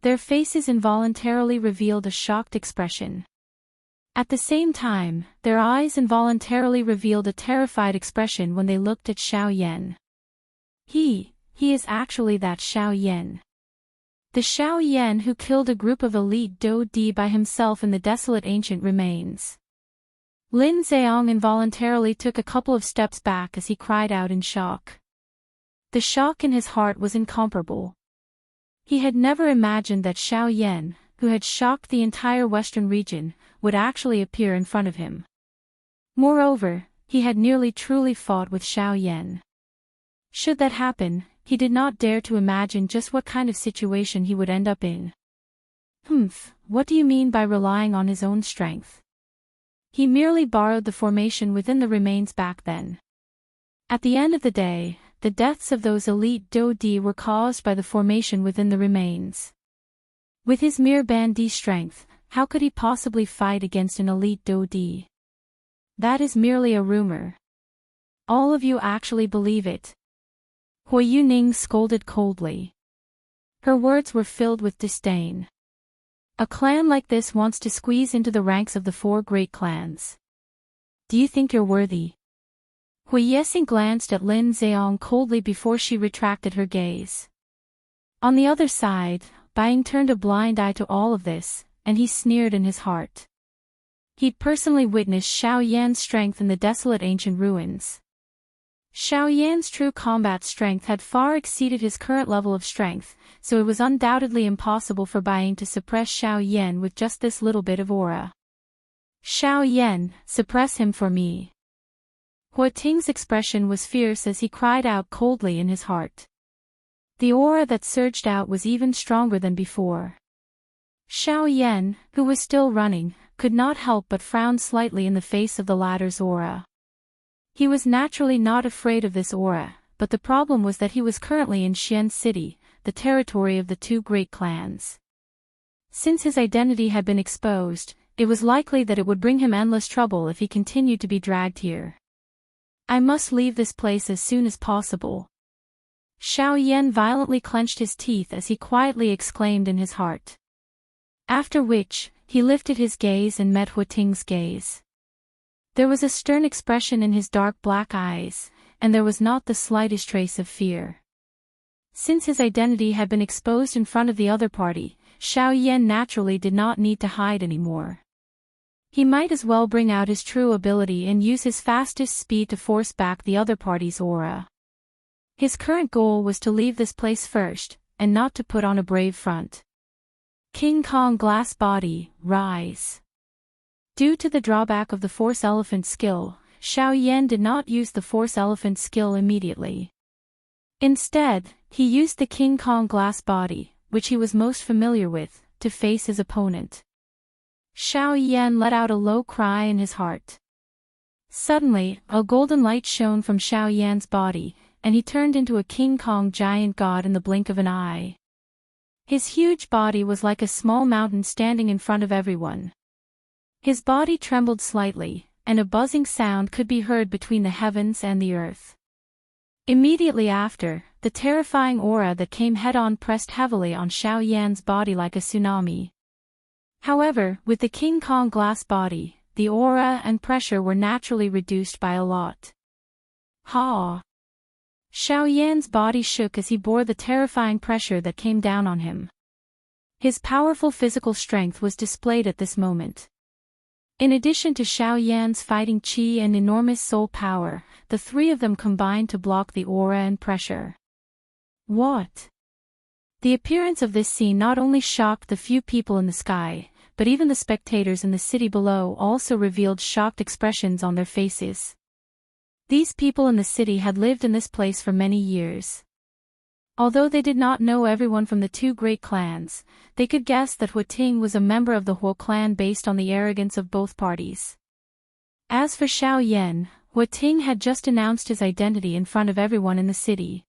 Their faces involuntarily revealed a shocked expression. At the same time, their eyes involuntarily revealed a terrified expression when they looked at Xiao Yan. He is actually that Xiao Yan. The Xiao Yan who killed a group of elite Do Di by himself in the desolate ancient remains. Lin Zheong involuntarily took a couple of steps back as he cried out in shock. The shock in his heart was incomparable. He had never imagined that Xiao Yan, who had shocked the entire western region, would actually appear in front of him. Moreover, he had nearly truly fought with Xiao Yan. Should that happen, he did not dare to imagine just what kind of situation he would end up in. What do you mean by relying on his own strength? He merely borrowed the formation within the remains back then. At the end of the day, the deaths of those elite Do-D were caused by the formation within the remains. With his mere Band-D strength, how could he possibly fight against an elite Do-D? That is merely a rumor. All of you actually believe it. Hui Yuning scolded coldly. Her words were filled with disdain. A clan like this wants to squeeze into the ranks of the 4 great clans. Do you think you're worthy? Hui Yexing glanced at Lin Zheong coldly before she retracted her gaze. On the other side, Buying turned a blind eye to all of this, and he sneered in his heart. He'd personally witnessed Xiao Yan's strength in the desolate ancient ruins. Xiao Yan's true combat strength had far exceeded his current level of strength, so it was undoubtedly impossible for Buying to suppress Xiao Yan with just this little bit of aura. Xiao Yan, suppress him for me. Hua Ting's expression was fierce as he cried out coldly in his heart. The aura that surged out was even stronger than before. Xiao Yan, who was still running, could not help but frown slightly in the face of the latter's aura. He was naturally not afraid of this aura, but the problem was that he was currently in Xian City, the territory of the 2 great clans. Since his identity had been exposed, it was likely that it would bring him endless trouble if he continued to be dragged here. I must leave this place as soon as possible. Xiao Yan violently clenched his teeth as he quietly exclaimed in his heart. After which, he lifted his gaze and met Hua Ting's gaze. There was a stern expression in his dark black eyes, and there was not the slightest trace of fear. Since his identity had been exposed in front of the other party, Xiao Yan naturally did not need to hide anymore. He might as well bring out his true ability and use his fastest speed to force back the other party's aura. His current goal was to leave this place first, and not to put on a brave front. King Kong Glass Body, rise. Due to the drawback of the Force Elephant skill, Xiao Yan did not use the Force Elephant skill immediately. Instead, he used the King Kong Glass Body, which he was most familiar with, to face his opponent. Xiao Yan let out a low cry in his heart. Suddenly, a golden light shone from Xiao Yan's body, and he turned into a King Kong giant god in the blink of an eye. His huge body was like a small mountain standing in front of everyone. His body trembled slightly, and a buzzing sound could be heard between the heavens and the earth. Immediately after, the terrifying aura that came head-on pressed heavily on Xiao Yan's body like a tsunami. However, with the King Kong glass body, the aura and pressure were naturally reduced by a lot. Ha! Xiao Yan's body shook as he bore the terrifying pressure that came down on him. His powerful physical strength was displayed at this moment. In addition to Xiao Yan's fighting chi and enormous soul power, the 3 of them combined to block the aura and pressure. What? The appearance of this scene not only shocked the few people in the sky, but even the spectators in the city below also revealed shocked expressions on their faces. These people in the city had lived in this place for many years. Although they did not know everyone from the 2 great clans, they could guess that Hua Ting was a member of the Huo clan based on the arrogance of both parties. As for Xiao Yan, Hua Ting had just announced his identity in front of everyone in the city.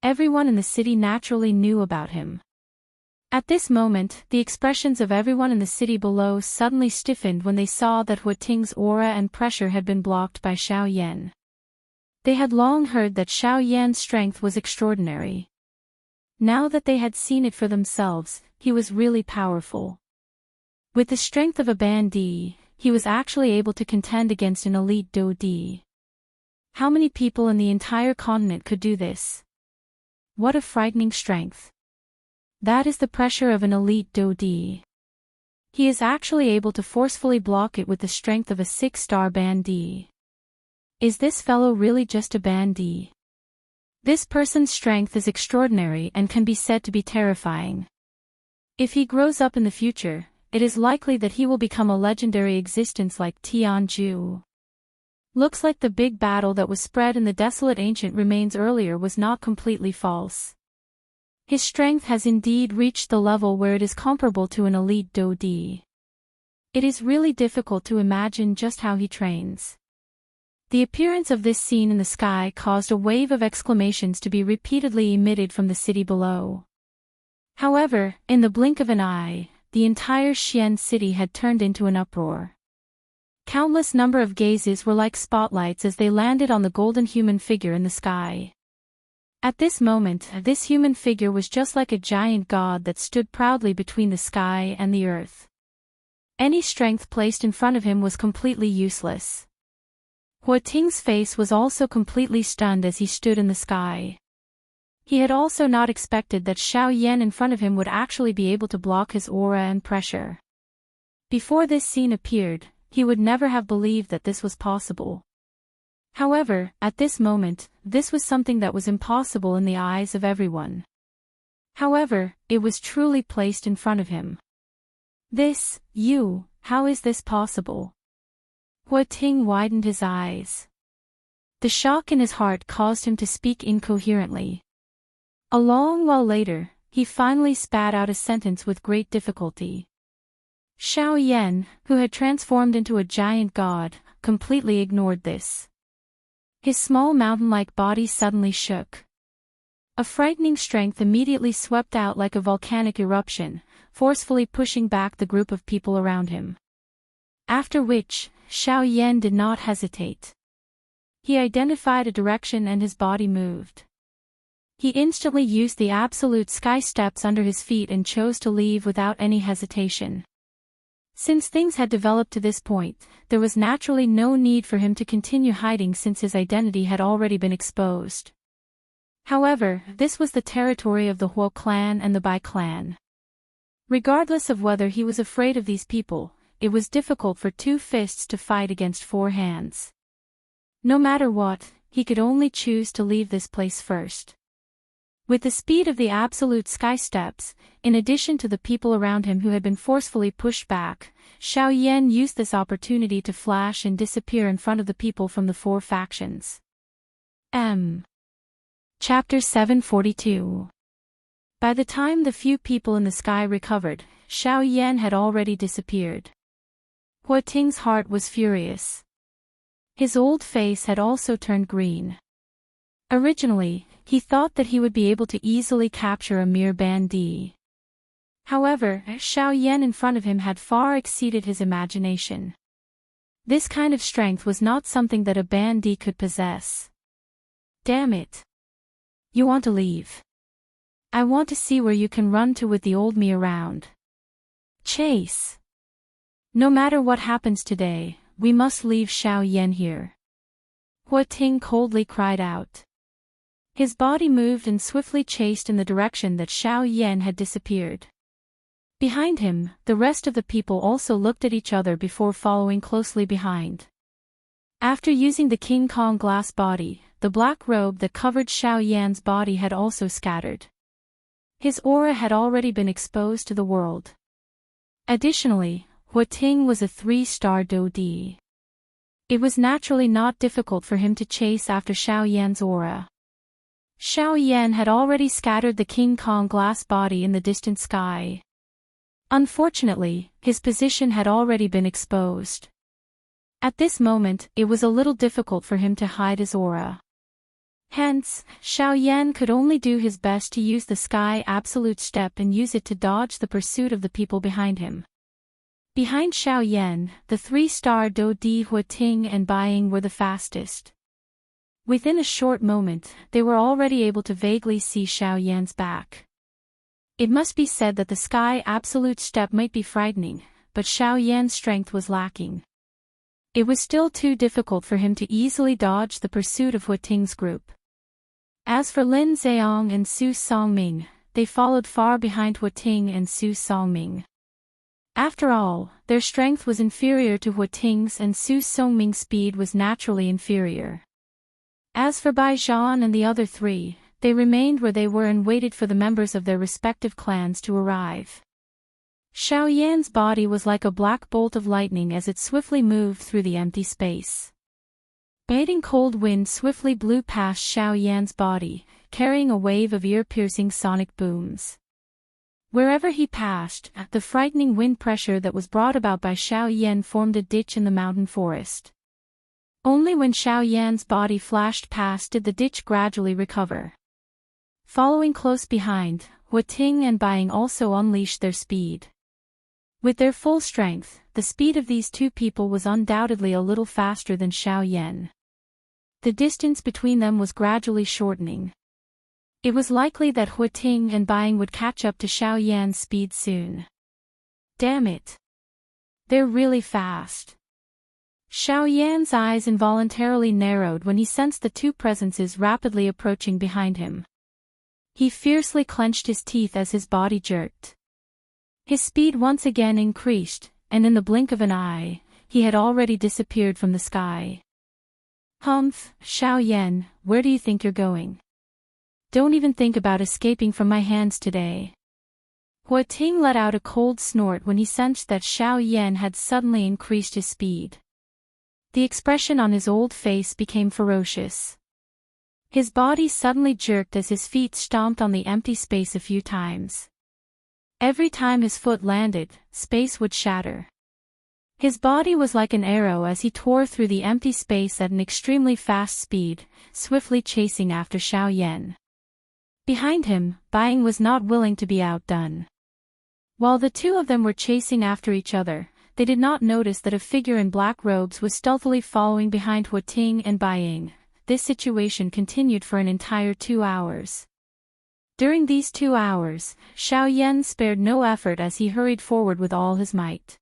Everyone in the city naturally knew about him. At this moment, the expressions of everyone in the city below suddenly stiffened when they saw that Hua Ting's aura and pressure had been blocked by Xiao Yan. They had long heard that Xiao Yan's strength was extraordinary. Now that they had seen it for themselves, he was really powerful. With the strength of a Band-D, he was actually able to contend against an elite Do-D. How many people in the entire continent could do this? What a frightening strength. That is the pressure of an elite Do-D. He is actually able to forcefully block it with the strength of a 6-star Band-D. Is this fellow really just a Band-D? This person's strength is extraordinary and can be said to be terrifying. If he grows up in the future, it is likely that he will become a legendary existence like Tianju. Looks like the big battle that was spread in the desolate ancient remains earlier was not completely false. His strength has indeed reached the level where it is comparable to an elite Do-D. It is really difficult to imagine just how he trains. The appearance of this scene in the sky caused a wave of exclamations to be repeatedly emitted from the city below. However, in the blink of an eye, the entire Xian city had turned into an uproar. Countless number of gazes were like spotlights as they landed on the golden human figure in the sky. At this moment, this human figure was just like a giant god that stood proudly between the sky and the earth. Any strength placed in front of him was completely useless. Hua Ting's face was also completely stunned as he stood in the sky. He had also not expected that Xiao Yan in front of him would actually be able to block his aura and pressure. Before this scene appeared, he would never have believed that this was possible. However, at this moment, this was something that was impossible in the eyes of everyone. However, it was truly placed in front of him. How is this possible? Hua Ting widened his eyes. The shock in his heart caused him to speak incoherently. A long while later, he finally spat out a sentence with great difficulty. Xiao Yan, who had transformed into a giant god, completely ignored this. His small mountain-like body suddenly shook. A frightening strength immediately swept out like a volcanic eruption, forcefully pushing back the group of people around him. After which, Xiao Yan did not hesitate. He identified a direction and his body moved. He instantly used the absolute sky steps under his feet and chose to leave without any hesitation. Since things had developed to this point, there was naturally no need for him to continue hiding since his identity had already been exposed. However, this was the territory of the Huo clan and the Bai clan. Regardless of whether he was afraid of these people, it was difficult for two fists to fight against four hands. No matter what, he could only choose to leave this place first. With the speed of the absolute sky steps, in addition to the people around him who had been forcefully pushed back, Xiao Yan used this opportunity to flash and disappear in front of the people from the four factions. Chapter 742. By the time the few people in the sky recovered, Xiao Yan had already disappeared. Hua Ting's heart was furious. His old face had also turned green. Originally, he thought that he would be able to easily capture a mere bandit. However, Xiao Yan in front of him had far exceeded his imagination. This kind of strength was not something that a bandit could possess. Damn it. You want to leave? I want to see where you can run to with the old me around. Chase. No matter what happens today, we must leave Xiao Yan here. Hua Ting coldly cried out. His body moved and swiftly chased in the direction that Xiao Yan had disappeared. Behind him, the rest of the people also looked at each other before following closely behind. After using the King Kong glass body, the black robe that covered Xiao Yan's body had also scattered. His aura had already been exposed to the world. Additionally, Hua Ting was a 3-star Dodi. It was naturally not difficult for him to chase after Xiao Yan's aura. Xiao Yan had already scattered the King Kong glass body in the distant sky. Unfortunately, his position had already been exposed. At this moment, it was a little difficult for him to hide his aura. Hence, Xiao Yan could only do his best to use the sky absolute step and use it to dodge the pursuit of the people behind him. Behind Xiao Yan, the 3-star Dodi Hua Ting and Buying were the fastest. Within a short moment, they were already able to vaguely see Xiao Yan's back. It must be said that the sky absolute step might be frightening, but Xiao Yan's strength was lacking. It was still too difficult for him to easily dodge the pursuit of Hua Ting's group. As for Lin Zheong and Su Songming, they followed far behind Hua Ting and Su Songming. After all, their strength was inferior to Hua Ting's and Su Songming's speed was naturally inferior. As for Bai Zhan and the other three, they remained where they were and waited for the members of their respective clans to arrive. Xiao Yan's body was like a black bolt of lightning as it swiftly moved through the empty space. Biting cold wind swiftly blew past Xiao Yan's body, carrying a wave of ear-piercing sonic booms. Wherever he passed, the frightening wind pressure that was brought about by Xiao Yan formed a ditch in the mountain forest. Only when Xiao Yan's body flashed past did the ditch gradually recover. Following close behind, Ting and Buying also unleashed their speed. With their full strength, the speed of these two people was undoubtedly a little faster than Xiao Yan. The distance between them was gradually shortening. It was likely that Ting and Buying would catch up to Xiao Yan's speed soon. Damn it! They're really fast. Xiao Yan's eyes involuntarily narrowed when he sensed the two presences rapidly approaching behind him. He fiercely clenched his teeth as his body jerked. His speed once again increased, and in the blink of an eye, he had already disappeared from the sky. Humph, Xiao Yan, where do you think you're going? Don't even think about escaping from my hands today. Ting let out a cold snort when he sensed that Xiao Yan had suddenly increased his speed. The expression on his old face became ferocious. His body suddenly jerked as his feet stomped on the empty space a few times. Every time his foot landed, space would shatter. His body was like an arrow as he tore through the empty space at an extremely fast speed, swiftly chasing after Xiao Yan. Behind him, Buying was not willing to be outdone. While the two of them were chasing after each other, they did not notice that a figure in black robes was stealthily following behind Ting and Buying. This situation continued for an entire 2 hours. During these 2 hours, Xiao Yan spared no effort as he hurried forward with all his might.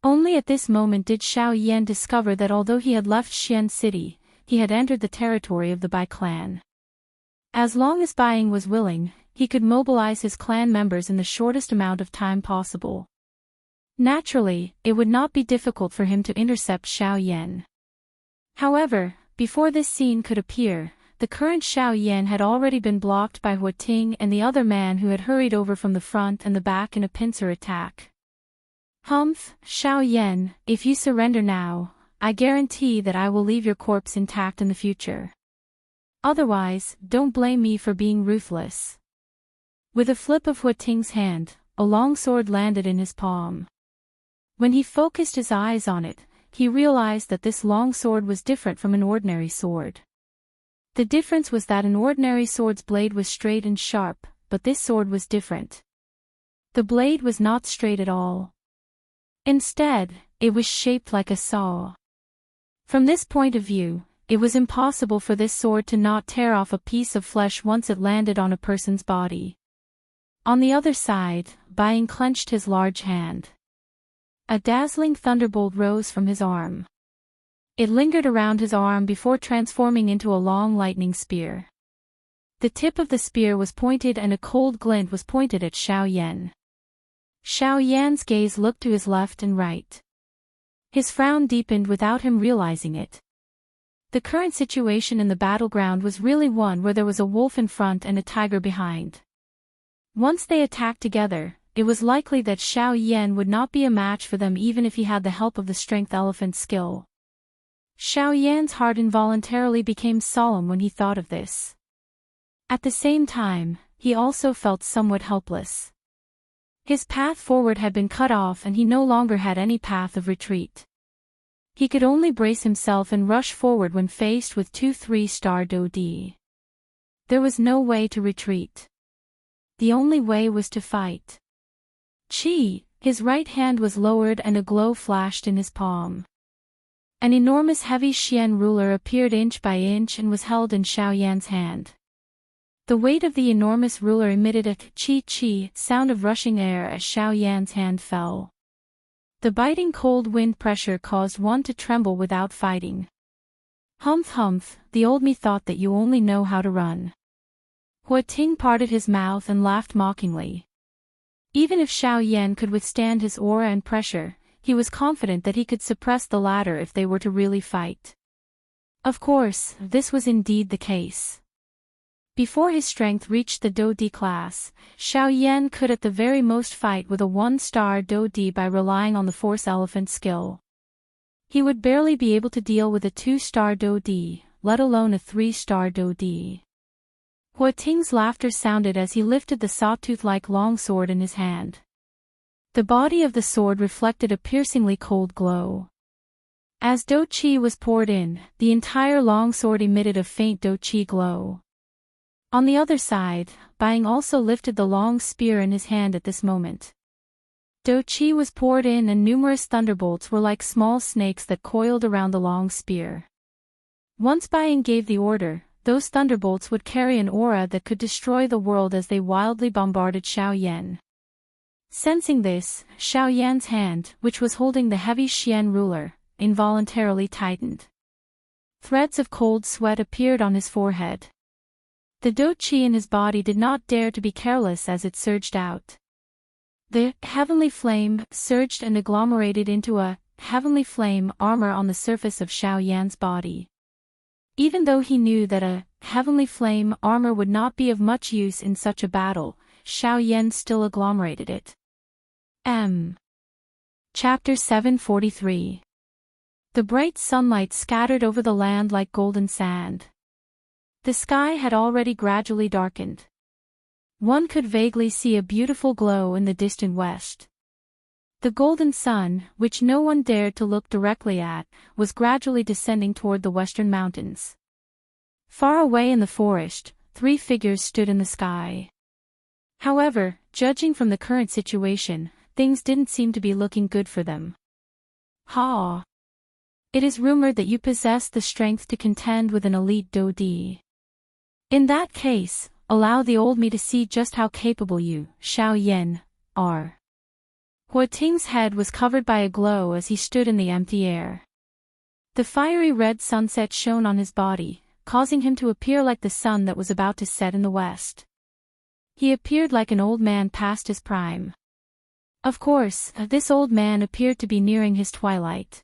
Only at this moment did Xiao Yan discover that although he had left Xian City, he had entered the territory of the Bai clan. As long as Buying was willing, he could mobilize his clan members in the shortest amount of time possible. Naturally, it would not be difficult for him to intercept Xiao Yan. However, before this scene could appear, the current Xiao Yan had already been blocked by Ting and the other man who had hurried over from the front and the back in a pincer attack. Humph, Xiao Yan, if you surrender now, I guarantee that I will leave your corpse intact in the future. Otherwise, don't blame me for being ruthless. With a flip of Ting's hand, a long sword landed in his palm. When he focused his eyes on it, he realized that this long sword was different from an ordinary sword. The difference was that an ordinary sword's blade was straight and sharp, but this sword was different. The blade was not straight at all. Instead, it was shaped like a saw. From this point of view, it was impossible for this sword to not tear off a piece of flesh once it landed on a person's body. On the other side, Buying clenched his large hand. A dazzling thunderbolt rose from his arm. It lingered around his arm before transforming into a long lightning spear. The tip of the spear was pointed and a cold glint was pointed at Xiao Yan. Xiao Yan's gaze looked to his left and right. His frown deepened without him realizing it. The current situation in the battleground was really one where there was a wolf in front and a tiger behind. Once they attacked together, it was likely that Xiao Yan would not be a match for them even if he had the help of the strength elephant skill. Xiao Yan's heart involuntarily became solemn when he thought of this. At the same time, he also felt somewhat helpless. His path forward had been cut off and he no longer had any path of retreat. He could only brace himself and rush forward when faced with 2 3-star Dodi. There was no way to retreat. The only way was to fight. Chi, his right hand was lowered and a glow flashed in his palm. An enormous heavy Xian ruler appeared inch by inch and was held in Xiao Yan's hand. The weight of the enormous ruler emitted a chi-chi sound of rushing air as Xiao Yan's hand fell. The biting cold wind pressure caused one to tremble without fighting. Humph humph, the old me thought that you only know how to run. Ting parted his mouth and laughed mockingly. Even if Xiao Yan could withstand his aura and pressure, he was confident that he could suppress the latter if they were to really fight. Of course, this was indeed the case. Before his strength reached the Dodi class, Xiao Yan could at the very most fight with a 1-star Dodi by relying on the Force Elephant skill. He would barely be able to deal with a 2-star Dodi, let alone a 3-star Dodi. Hua Ting's laughter sounded as he lifted the sawtooth-like long sword in his hand. The body of the sword reflected a piercingly cold glow. As Do Qi was poured in, the entire long sword emitted a faint Do Qi glow. On the other side, Buying also lifted the long spear in his hand at this moment. Do Qi was poured in and numerous thunderbolts were like small snakes that coiled around the long spear. Once Buying gave the order, those thunderbolts would carry an aura that could destroy the world as they wildly bombarded Xiao Yan. Sensing this, Xiao Yan's hand, which was holding the heavy Xian ruler, involuntarily tightened. Threads of cold sweat appeared on his forehead. The Do Qi in his body did not dare to be careless as it surged out. The heavenly flame surged and agglomerated into a heavenly flame armor on the surface of Xiao Yan's body. Even though he knew that a heavenly flame armor would not be of much use in such a battle, Xiao Yan still agglomerated it. Chapter 743. The bright sunlight scattered over the land like golden sand. The sky had already gradually darkened. One could vaguely see a beautiful glow in the distant west. The golden sun, which no one dared to look directly at, was gradually descending toward the western mountains. Far away in the forest, 3 figures stood in the sky. However, judging from the current situation, things didn't seem to be looking good for them. Ha! It is rumored that you possess the strength to contend with an elite Dodi. In that case, allow the old me to see just how capable you, Xiao Yan, are. Hua Ting's head was covered by a glow as he stood in the empty air. The fiery red sunset shone on his body, causing him to appear like the sun that was about to set in the west. He appeared like an old man past his prime. Of course, this old man appeared to be nearing his twilight.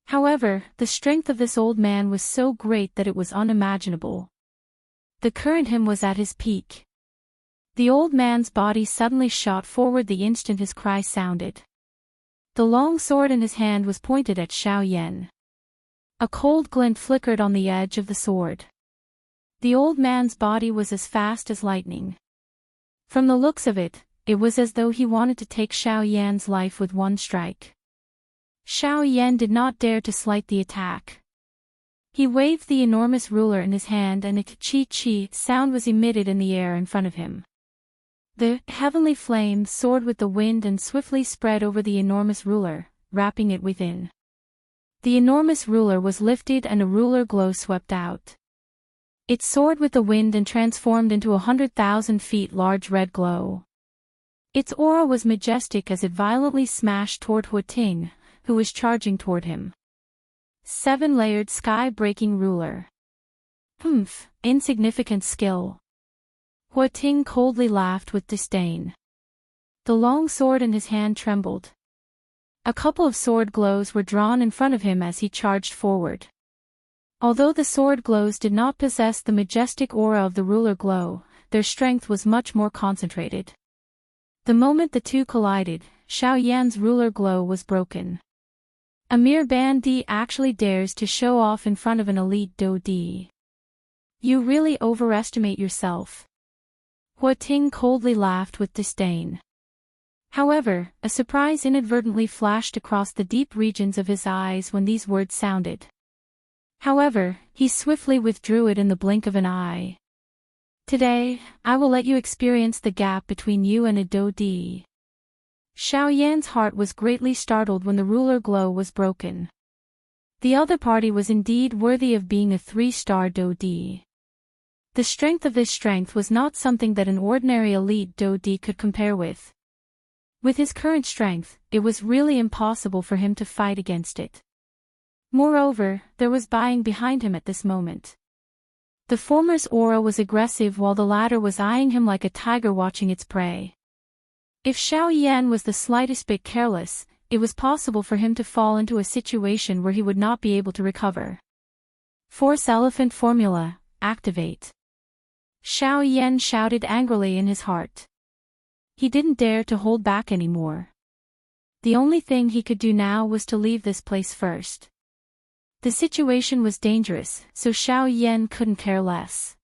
However, the strength of this old man was so great that it was unimaginable. The current him was at his peak. The old man's body suddenly shot forward the instant his cry sounded. The long sword in his hand was pointed at Xiao Yan. A cold glint flickered on the edge of the sword. The old man's body was as fast as lightning. From the looks of it, it was as though he wanted to take Xiao Yan's life with one strike. Xiao Yan did not dare to slight the attack. He waved the enormous ruler in his hand and a chi-chi sound was emitted in the air in front of him. The heavenly flame soared with the wind and swiftly spread over the enormous ruler, wrapping it within. The enormous ruler was lifted and a ruler glow swept out. It soared with the wind and transformed into 100,000 feet large red glow. Its aura was majestic as it violently smashed toward Hua Ting, who was charging toward him. 7-layered sky-breaking ruler. Insignificant skill. Hua Ting coldly laughed with disdain. The long sword in his hand trembled. A couple of sword glows were drawn in front of him as he charged forward. Although the sword glows did not possess the majestic aura of the ruler glow, their strength was much more concentrated. The moment the two collided, Xiao Yan's ruler glow was broken. A mere bandit actually dares to show off in front of an elite Dodi. You really overestimate yourself. Hua Ting coldly laughed with disdain. However, a surprise inadvertently flashed across the deep regions of his eyes when these words sounded. However, he swiftly withdrew it in the blink of an eye. Today, I will let you experience the gap between you and a Dodi. Xiao Yan's heart was greatly startled when the ruler glow was broken. The other party was indeed worthy of being a 3-star Dodi. The strength of this strength was not something that an ordinary elite Dodi could compare with. With his current strength, it was really impossible for him to fight against it. Moreover, there was Buying behind him at this moment. The former's aura was aggressive while the latter was eyeing him like a tiger watching its prey. If Xiao Yan was the slightest bit careless, it was possible for him to fall into a situation where he would not be able to recover. Force Elephant Formula, activate. Xiao Yan shouted angrily in his heart. He didn't dare to hold back anymore. The only thing he could do now was to leave this place first. The situation was dangerous, so Xiao Yan couldn't care less.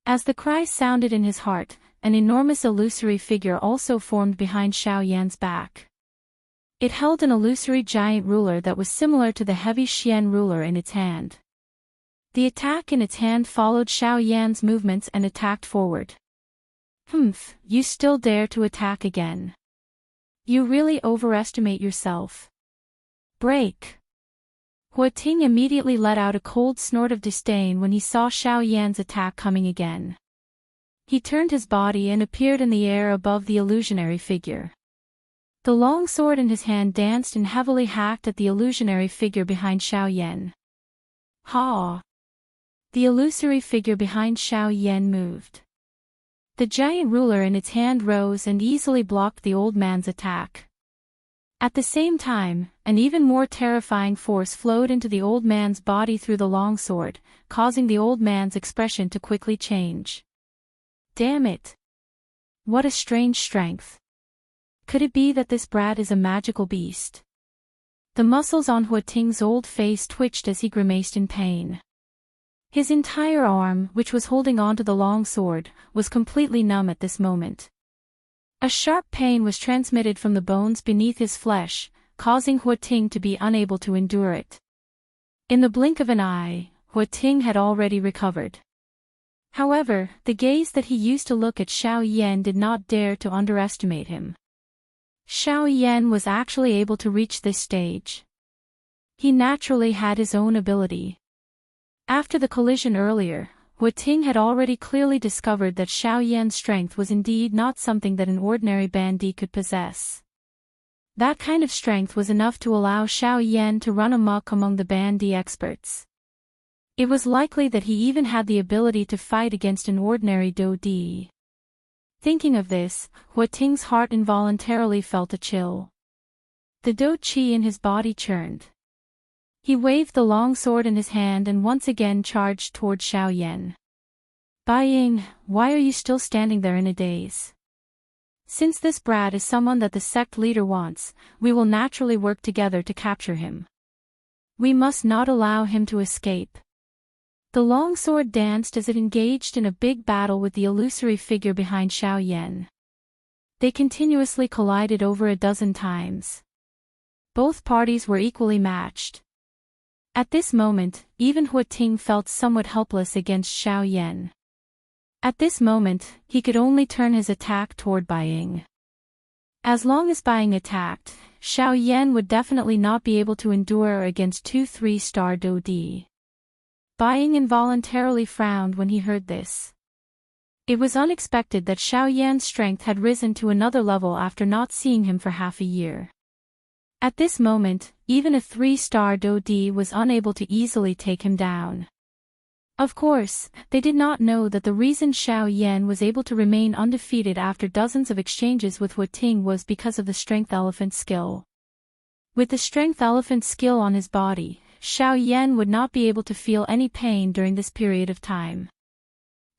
As the cry sounded in his heart, an enormous illusory figure also formed behind Xiao Yan's back. It held an illusory giant ruler that was similar to the heavy Xian ruler in its hand. The attack in its hand followed Xiao Yan's movements and attacked forward. You still dare to attack again. You really overestimate yourself. Break. Ting immediately let out a cold snort of disdain when he saw Xiao Yan's attack coming again. He turned his body and appeared in the air above the illusionary figure. The long sword in his hand danced and heavily hacked at the illusionary figure behind Xiao Yan. Ha! The illusory figure behind Xiao Yan moved. The giant ruler in its hand rose and easily blocked the old man's attack. At the same time, an even more terrifying force flowed into the old man's body through the long sword, causing the old man's expression to quickly change. Damn it! What a strange strength. Could it be that this brat is a magical beast? The muscles on Ting's old face twitched as he grimaced in pain. His entire arm, which was holding onto the long sword, was completely numb at this moment. A sharp pain was transmitted from the bones beneath his flesh, causing Ting to be unable to endure it. In the blink of an eye, Ting had already recovered. However, the gaze that he used to look at Xiao Yan did not dare to underestimate him. Xiao Yan was actually able to reach this stage. He naturally had his own ability. After the collision earlier, Ting had already clearly discovered that Xiao Yan's strength was indeed not something that an ordinary bandit could possess. That kind of strength was enough to allow Xiao Yan to run amok among the bandit experts. It was likely that he even had the ability to fight against an ordinary Do-Di. Thinking of this, Ting's heart involuntarily felt a chill. The Do-Chi in his body churned. He waved the long sword in his hand and once again charged toward Xiao Yan. Bai Ying, why are you still standing there in a daze? Since this brat is someone that the sect leader wants, we will naturally work together to capture him. We must not allow him to escape. The long sword danced as it engaged in a big battle with the illusory figure behind Xiao Yan. They continuously collided over a dozen times. Both parties were equally matched. At this moment, even Ting felt somewhat helpless against Xiao Yan. At this moment, he could only turn his attack toward Bai Ying. As long as Bai Ying attacked, Xiao Yan would definitely not be able to endure against 2 3-star Do-Di. Bai Ying involuntarily frowned when he heard this. It was unexpected that Xiao Yan's strength had risen to another level after not seeing him for half a year. At this moment, even a 3-star Do-Di was unable to easily take him down. Of course, they did not know that the reason Xiao Yan was able to remain undefeated after dozens of exchanges with Ting was because of the Strength Elephant skill. With the Strength Elephant skill on his body, Xiao Yan would not be able to feel any pain during this period of time.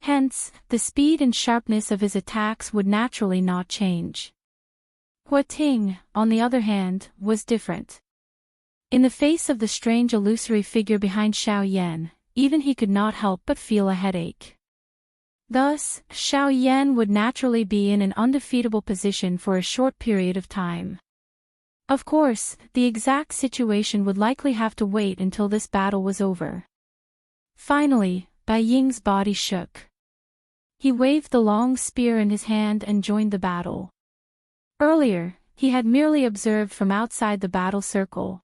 Hence, the speed and sharpness of his attacks would naturally not change. Ting, on the other hand, was different. In the face of the strange illusory figure behind Xiao Yan, even he could not help but feel a headache. Thus, Xiao Yan would naturally be in an undefeatable position for a short period of time. Of course, the exact situation would likely have to wait until this battle was over. Finally, Bai Ying's body shook. He waved the long spear in his hand and joined the battle. Earlier, he had merely observed from outside the battle circle.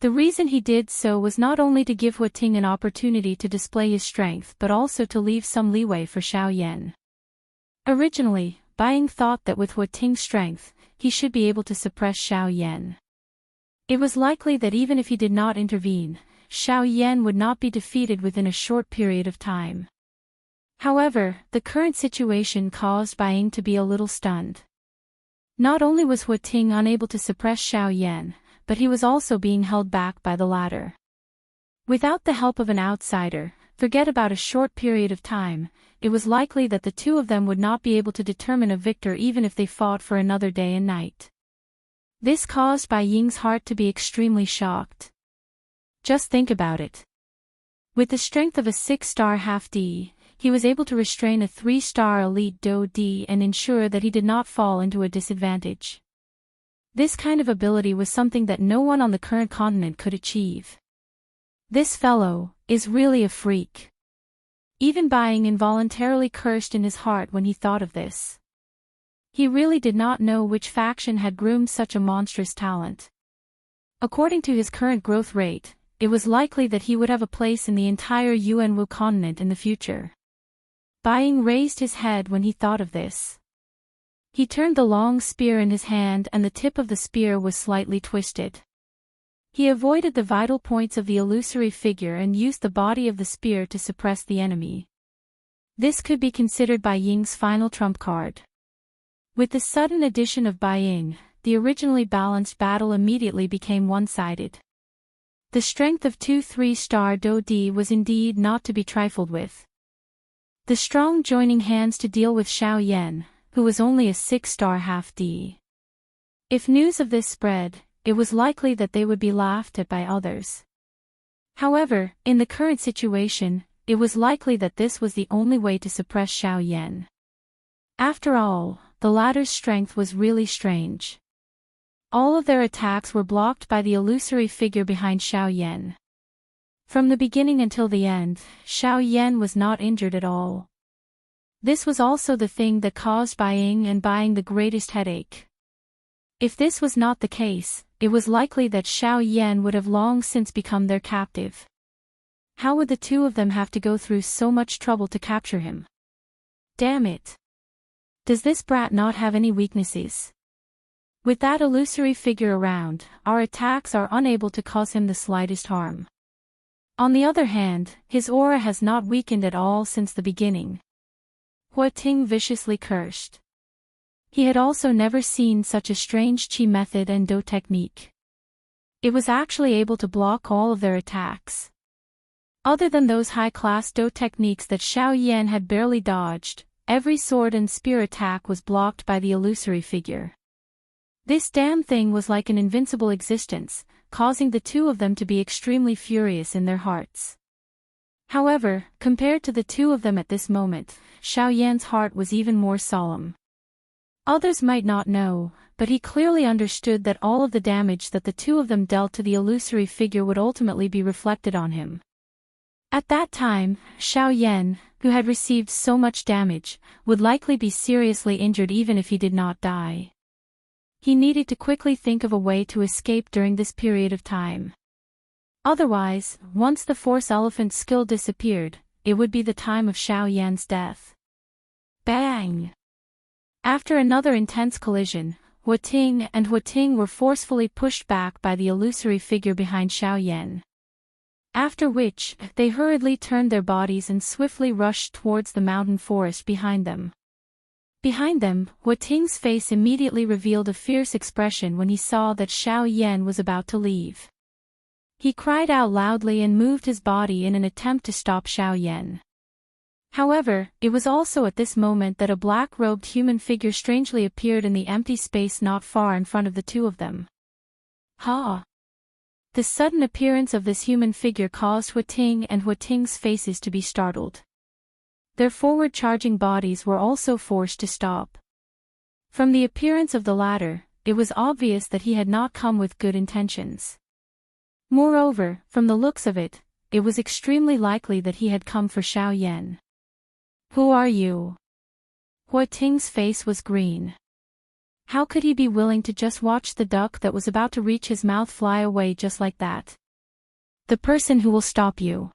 The reason he did so was not only to give Ting an opportunity to display his strength but also to leave some leeway for Xiao Yan. Originally, Bai Ying thought that with Ting's strength, he should be able to suppress Xiao Yan. It was likely that even if he did not intervene, Xiao Yan would not be defeated within a short period of time. However, the current situation caused Bai Ying to be a little stunned. Not only was Ting unable to suppress Xiao Yan, but he was also being held back by the latter. Without the help of an outsider, forget about a short period of time, it was likely that the two of them would not be able to determine a victor even if they fought for another day and night. This caused Bai Ying's heart to be extremely shocked. Just think about it. With the strength of a 6-star half-D, he was able to restrain a 3-star elite Do-D and ensure that he did not fall into a disadvantage. This kind of ability was something that no one on the current continent could achieve. This fellow is really a freak. Even Bying involuntarily cursed in his heart when he thought of this. He really did not know which faction had groomed such a monstrous talent. According to his current growth rate, it was likely that he would have a place in the entire Yuanwu continent in the future. Bying raised his head when he thought of this. He turned the long spear in his hand and the tip of the spear was slightly twisted. He avoided the vital points of the illusory figure and used the body of the spear to suppress the enemy. This could be considered Bai Ying's final trump card. With the sudden addition of Bai Ying, the originally balanced battle immediately became one-sided. The strength of 2 3-star Do-D was indeed not to be trifled with. The strong joining hands to deal with Xiao Yan, who was only a 6-star half-D. If news of this spread, it was likely that they would be laughed at by others. However, in the current situation, it was likely that this was the only way to suppress Xiao Yan. After all, the latter's strength was really strange. All of their attacks were blocked by the illusory figure behind Xiao Yan. From the beginning until the end, Xiao Yan was not injured at all. This was also the thing that caused Bying and Bying the greatest headache. If this was not the case, it was likely that Xiao Yan would have long since become their captive. How would the two of them have to go through so much trouble to capture him? Damn it! Does this brat not have any weaknesses? With that illusory figure around, our attacks are unable to cause him the slightest harm. On the other hand, his aura has not weakened at all since the beginning. Hua Ting viciously cursed. He had also never seen such a strange chi method and Do technique. It was actually able to block all of their attacks. Other than those high-class Do techniques that Xiao Yan had barely dodged, every sword and spear attack was blocked by the illusory figure. This damn thing was like an invincible existence, causing the two of them to be extremely furious in their hearts. However, compared to the two of them at this moment, Xiao Yan's heart was even more solemn. Others might not know, but he clearly understood that all of the damage that the two of them dealt to the illusory figure would ultimately be reflected on him. At that time, Xiao Yan, who had received so much damage, would likely be seriously injured even if he did not die. He needed to quickly think of a way to escape during this period of time. Otherwise, once the Force Elephant skill disappeared, it would be the time of Xiao Yan's death. Bang! After another intense collision, Hua Ting and Hua Ting were forcefully pushed back by the illusory figure behind Xiao Yan. After which, they hurriedly turned their bodies and swiftly rushed towards the mountain forest behind them. Behind them, Hua Ting's face immediately revealed a fierce expression when he saw that Xiao Yan was about to leave. He cried out loudly and moved his body in an attempt to stop Xiao Yan. However, it was also at this moment that a black-robed human figure strangely appeared in the empty space not far in front of the two of them. Ha! The sudden appearance of this human figure caused Hua Ting and Hua Ting's faces to be startled. Their forward-charging bodies were also forced to stop. From the appearance of the latter, it was obvious that he had not come with good intentions. Moreover, from the looks of it, it was extremely likely that he had come for Xiao Yan. Who are you? Hua Ting's face was green. How could he be willing to just watch the duck that was about to reach his mouth fly away just like that? The person who will stop you.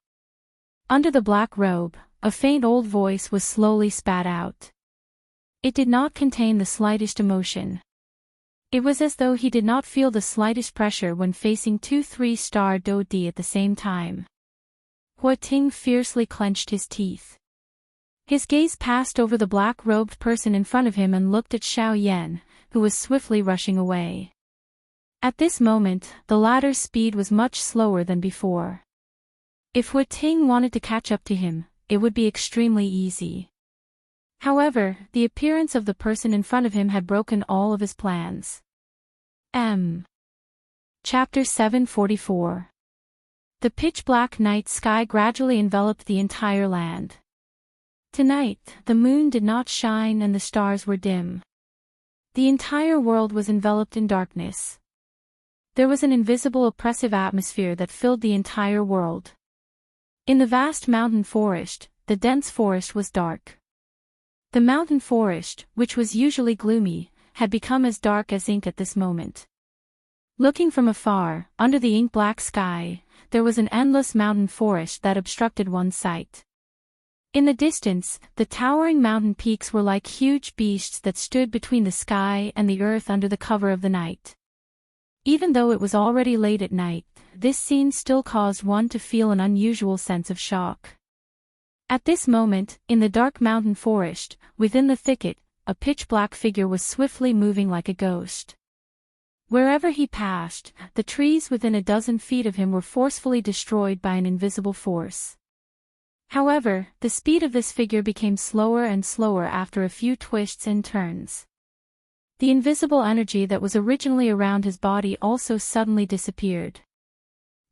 Under the black robe, a faint old voice was slowly spat out. It did not contain the slightest emotion. It was as though he did not feel the slightest pressure when facing 2 3-star Do-D at the same time. Hua Ting fiercely clenched his teeth. His gaze passed over the black-robed person in front of him and looked at Xiao Yan, who was swiftly rushing away. At this moment, the latter's speed was much slower than before. If Hua Ting wanted to catch up to him, it would be extremely easy. However, the appearance of the person in front of him had broken all of his plans. Chapter 744. The pitch-black night sky gradually enveloped the entire land. Tonight, the moon did not shine and the stars were dim. The entire world was enveloped in darkness. There was an invisible oppressive atmosphere that filled the entire world. In the vast mountain forest, the dense forest was dark. The mountain forest, which was usually gloomy, had become as dark as ink at this moment. Looking from afar, under the ink-black sky, there was an endless mountain forest that obstructed one's sight. In the distance, the towering mountain peaks were like huge beasts that stood between the sky and the earth under the cover of the night. Even though it was already late at night, this scene still caused one to feel an unusual sense of shock. At this moment, in the dark mountain forest, within the thicket, a pitch-black figure was swiftly moving like a ghost. Wherever he passed, the trees within a dozen feet of him were forcefully destroyed by an invisible force. However, the speed of this figure became slower and slower after a few twists and turns. The invisible energy that was originally around his body also suddenly disappeared.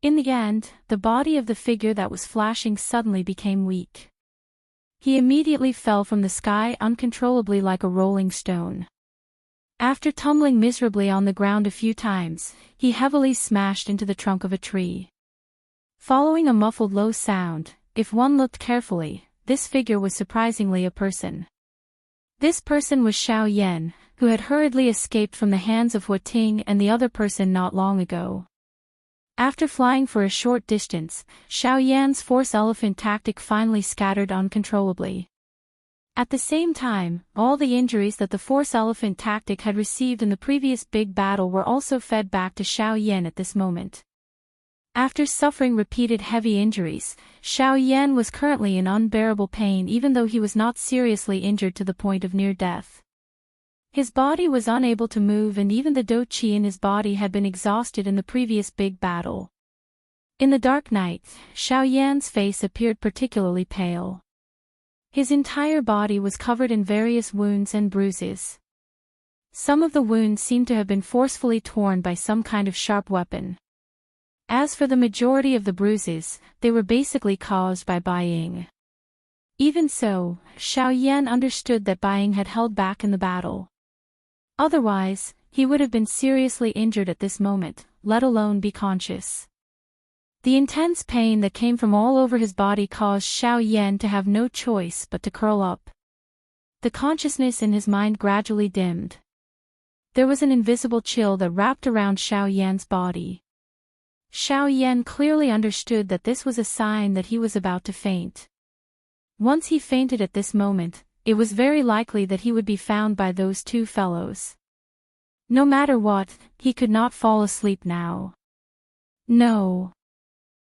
In the end, the body of the figure that was flashing suddenly became weak. He immediately fell from the sky uncontrollably like a rolling stone. After tumbling miserably on the ground a few times, he heavily smashed into the trunk of a tree. Following a muffled low sound, if one looked carefully, this figure was surprisingly a person. This person was Xiao Yan, who had hurriedly escaped from the hands of Huating and the other person not long ago. After flying for a short distance, Xiao Yan's force elephant tactic finally scattered uncontrollably. At the same time, all the injuries that the force elephant tactic had received in the previous big battle were also fed back to Xiao Yan at this moment. After suffering repeated heavy injuries, Xiao Yan was currently in unbearable pain even though he was not seriously injured to the point of near death. His body was unable to move and even the dou qi in his body had been exhausted in the previous big battle. In the dark night, Xiao Yan's face appeared particularly pale. His entire body was covered in various wounds and bruises. Some of the wounds seemed to have been forcefully torn by some kind of sharp weapon. As for the majority of the bruises, they were basically caused by Bai Ying. Even so, Xiao Yan understood that Bai Ying had held back in the battle. Otherwise, he would have been seriously injured at this moment, let alone be conscious. The intense pain that came from all over his body caused Xiao Yan to have no choice but to curl up. The consciousness in his mind gradually dimmed. There was an invisible chill that wrapped around Xiao Yan's body. Xiao Yan clearly understood that this was a sign that he was about to faint. Once he fainted at this moment, it was very likely that he would be found by those two fellows. No matter what, he could not fall asleep now. No.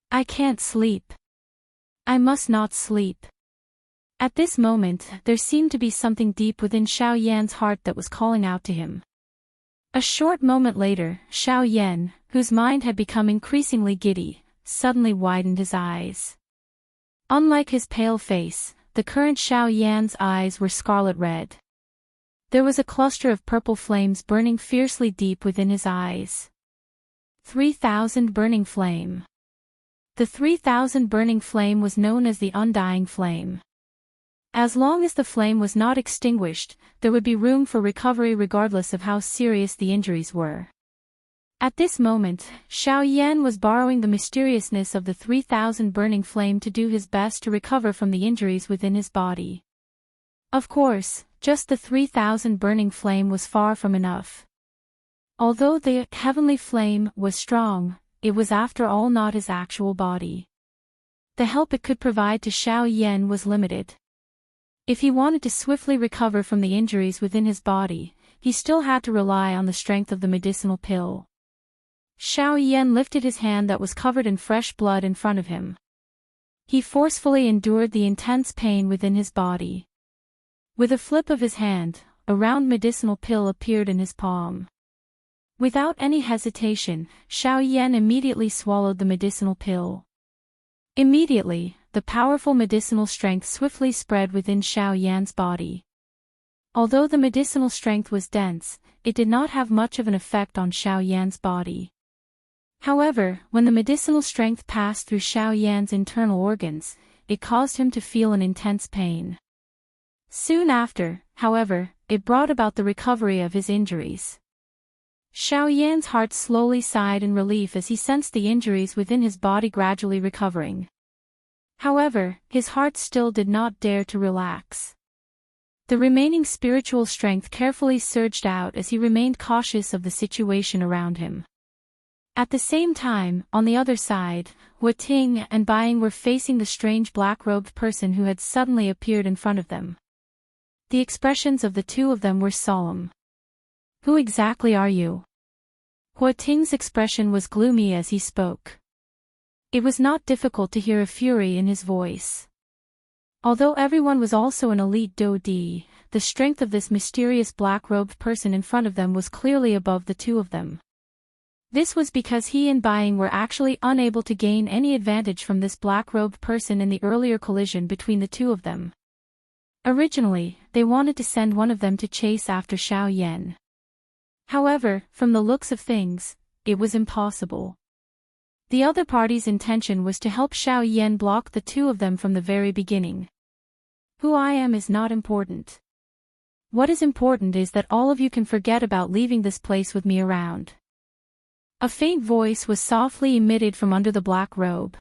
I can't sleep. I must not sleep. At this moment, there seemed to be something deep within Xiao Yan's heart that was calling out to him. A short moment later, Xiao Yan, whose mind had become increasingly giddy, suddenly widened his eyes. Unlike his pale face, the current Xiao Yan's eyes were scarlet red. There was a cluster of purple flames burning fiercely deep within his eyes. 3,000 burning flame. The 3,000 burning flame was known as the undying flame. As long as the flame was not extinguished, there would be room for recovery regardless of how serious the injuries were. At this moment, Xiao Yan was borrowing the mysteriousness of the 3,000 burning flame to do his best to recover from the injuries within his body. Of course, just the 3,000 burning flame was far from enough. Although the heavenly flame was strong, it was after all not his actual body. The help it could provide to Xiao Yan was limited. If he wanted to swiftly recover from the injuries within his body, he still had to rely on the strength of the medicinal pill. Xiao Yan lifted his hand that was covered in fresh blood in front of him. He forcefully endured the intense pain within his body. With a flip of his hand, a round medicinal pill appeared in his palm. Without any hesitation, Xiao Yan immediately swallowed the medicinal pill. Immediately, the powerful medicinal strength swiftly spread within Xiao Yan's body. Although the medicinal strength was dense, it did not have much of an effect on Xiao Yan's body. However, when the medicinal strength passed through Xiao Yan's internal organs, it caused him to feel an intense pain. Soon after, however, it brought about the recovery of his injuries. Xiao Yan's heart slowly sighed in relief as he sensed the injuries within his body gradually recovering. However, his heart still did not dare to relax. The remaining spiritual strength carefully surged out as he remained cautious of the situation around him. At the same time, on the other side, Wu Ting and Buying were facing the strange black-robed person who had suddenly appeared in front of them. The expressions of the two of them were solemn. "Who exactly are you?" Wu Ting's expression was gloomy as he spoke. It was not difficult to hear a fury in his voice. Although everyone was also an elite Dou-Di, the strength of this mysterious black-robed person in front of them was clearly above the two of them. This was because he and Buying were actually unable to gain any advantage from this black-robed person in the earlier collision between the two of them. Originally, they wanted to send one of them to chase after Xiao Yan. However, from the looks of things, it was impossible. The other party's intention was to help Xiao Yan block the two of them from the very beginning. Who I am is not important. What is important is that all of you can forget about leaving this place with me around. A faint voice was softly emitted from under the black robe.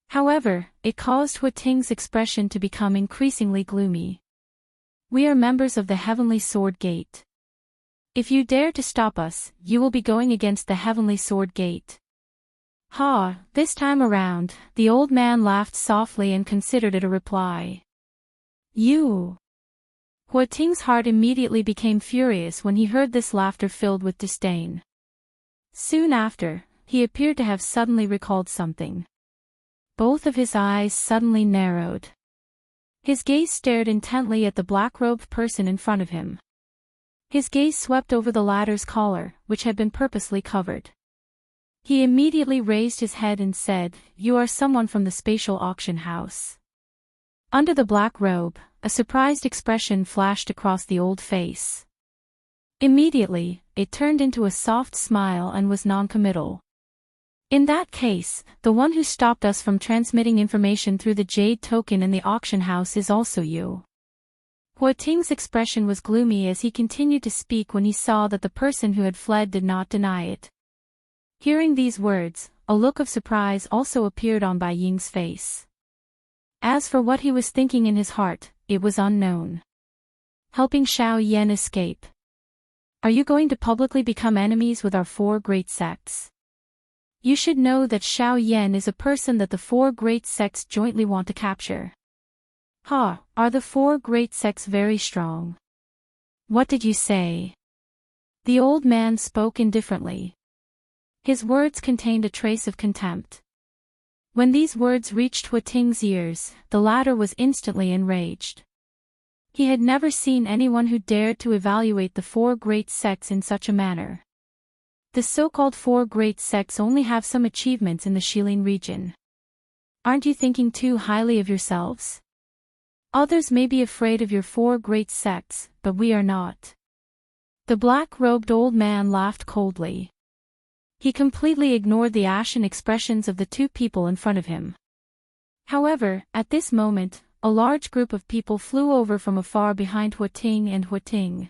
However, it caused Wu Ting's expression to become increasingly gloomy. "We are members of the Heavenly Sword Gate. If you dare to stop us, you will be going against the Heavenly Sword Gate." Ha! This time around, the old man laughed softly and considered it a reply. "You!" Wu Ting's heart immediately became furious when he heard this laughter filled with disdain. Soon after, he appeared to have suddenly recalled something. Both of his eyes suddenly narrowed. His gaze stared intently at the black-robed person in front of him. His gaze swept over the latter's collar, which had been purposely covered. He immediately raised his head and said, "You are someone from the spatial auction house." Under the black robe, a surprised expression flashed across the old face. Immediately, it turned into a soft smile and was non-committal. "In that case, the one who stopped us from transmitting information through the jade token in the auction house is also you." Wu Ting's expression was gloomy as he continued to speak when he saw that the person who had fled did not deny it. Hearing these words, a look of surprise also appeared on Bai Ying's face. As for what he was thinking in his heart, it was unknown. Helping Xiao Yan escape. Are you going to publicly become enemies with our four great sects? You should know that Xiao Yan is a person that the four great sects jointly want to capture. Ha! Are the four great sects very strong? What did you say? The old man spoke indifferently. His words contained a trace of contempt. When these words reached Wu Ting's ears, the latter was instantly enraged. He had never seen anyone who dared to evaluate the four great sects in such a manner. The so-called four great sects only have some achievements in the Shilin region. Aren't you thinking too highly of yourselves? Others may be afraid of your four great sects, but we are not. The black-robed old man laughed coldly. He completely ignored the ashen expressions of the two people in front of him. However, at this moment, a large group of people flew over from afar behind Wu Ting and Wu Ting.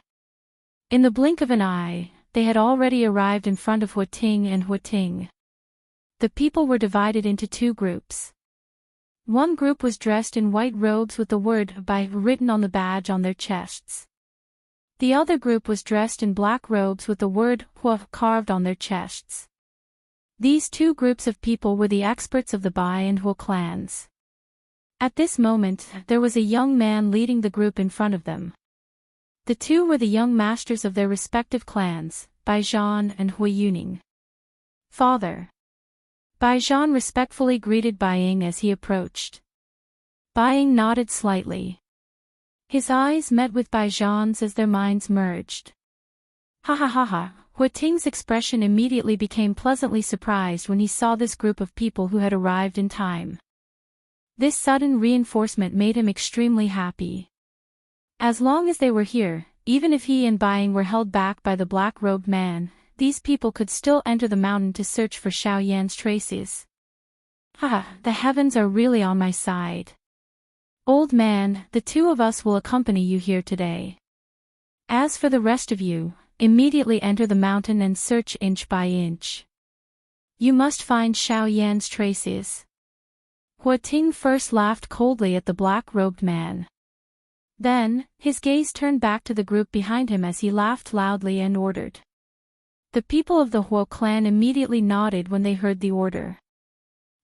In the blink of an eye, they had already arrived in front of Wu Ting and Wu Ting. The people were divided into two groups. One group was dressed in white robes with the word "Bai" written on the badge on their chests. The other group was dressed in black robes with the word "Hua" carved on their chests. These two groups of people were the experts of the Bai and Hua clans. At this moment, there was a young man leading the group in front of them. The two were the young masters of their respective clans, Bai Zhan and Hui Yuning. "Father." Bai Zhan respectfully greeted Bai Ying as he approached. Bai Ying nodded slightly. His eyes met with Bai Zhan's as their minds merged. Ha ha ha ha. Wu Ting's expression immediately became pleasantly surprised when he saw this group of people who had arrived in time. This sudden reinforcement made him extremely happy. As long as they were here, even if he and Bai Ying were held back by the black-robed man, these people could still enter the mountain to search for Xiao Yan's traces. Ha! The heavens are really on my side. Old man, the two of us will accompany you here today. As for the rest of you, immediately enter the mountain and search inch by inch. You must find Xiao Yan's traces. Hua Ting first laughed coldly at the black-robed man. Then, his gaze turned back to the group behind him as he laughed loudly and ordered. The people of the Hua clan immediately nodded when they heard the order.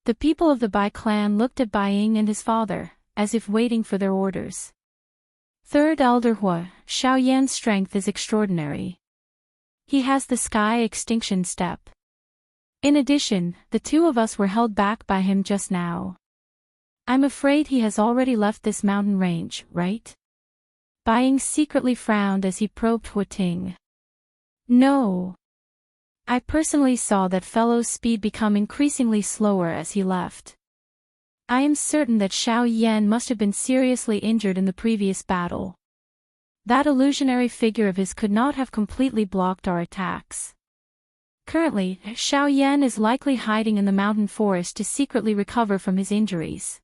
The people of the Bai clan looked at Bai Ying and his father, as if waiting for their orders. Third Elder Hua, Xiao Yan's strength is extraordinary. He has the sky extinction step. In addition, the two of us were held back by him just now. I'm afraid he has already left this mountain range, right? Bai Ying secretly frowned as he probed Hua Ting. No. I personally saw that fellow's speed become increasingly slower as he left. I am certain that Xiao Yan must have been seriously injured in the previous battle. That illusionary figure of his could not have completely blocked our attacks. Currently, Xiao Yan is likely hiding in the mountain forest to secretly recover from his injuries.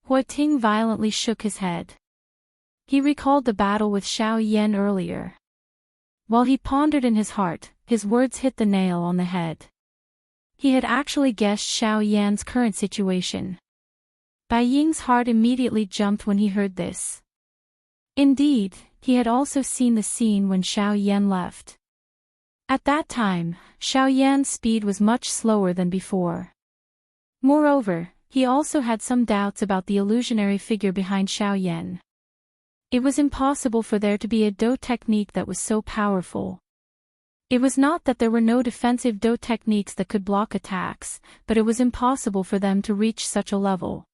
Hua Ting violently shook his head. He recalled the battle with Xiao Yan earlier. While he pondered in his heart, his words hit the nail on the head. He had actually guessed Xiao Yan's current situation. Bai Ying's heart immediately jumped when he heard this. Indeed, he had also seen the scene when Xiao Yan left. At that time, Xiao Yan's speed was much slower than before. Moreover, he also had some doubts about the illusionary figure behind Xiao Yan. It was impossible for there to be a Do technique that was so powerful. It was not that there were no defensive Do techniques that could block attacks, but it was impossible for them to reach such a level.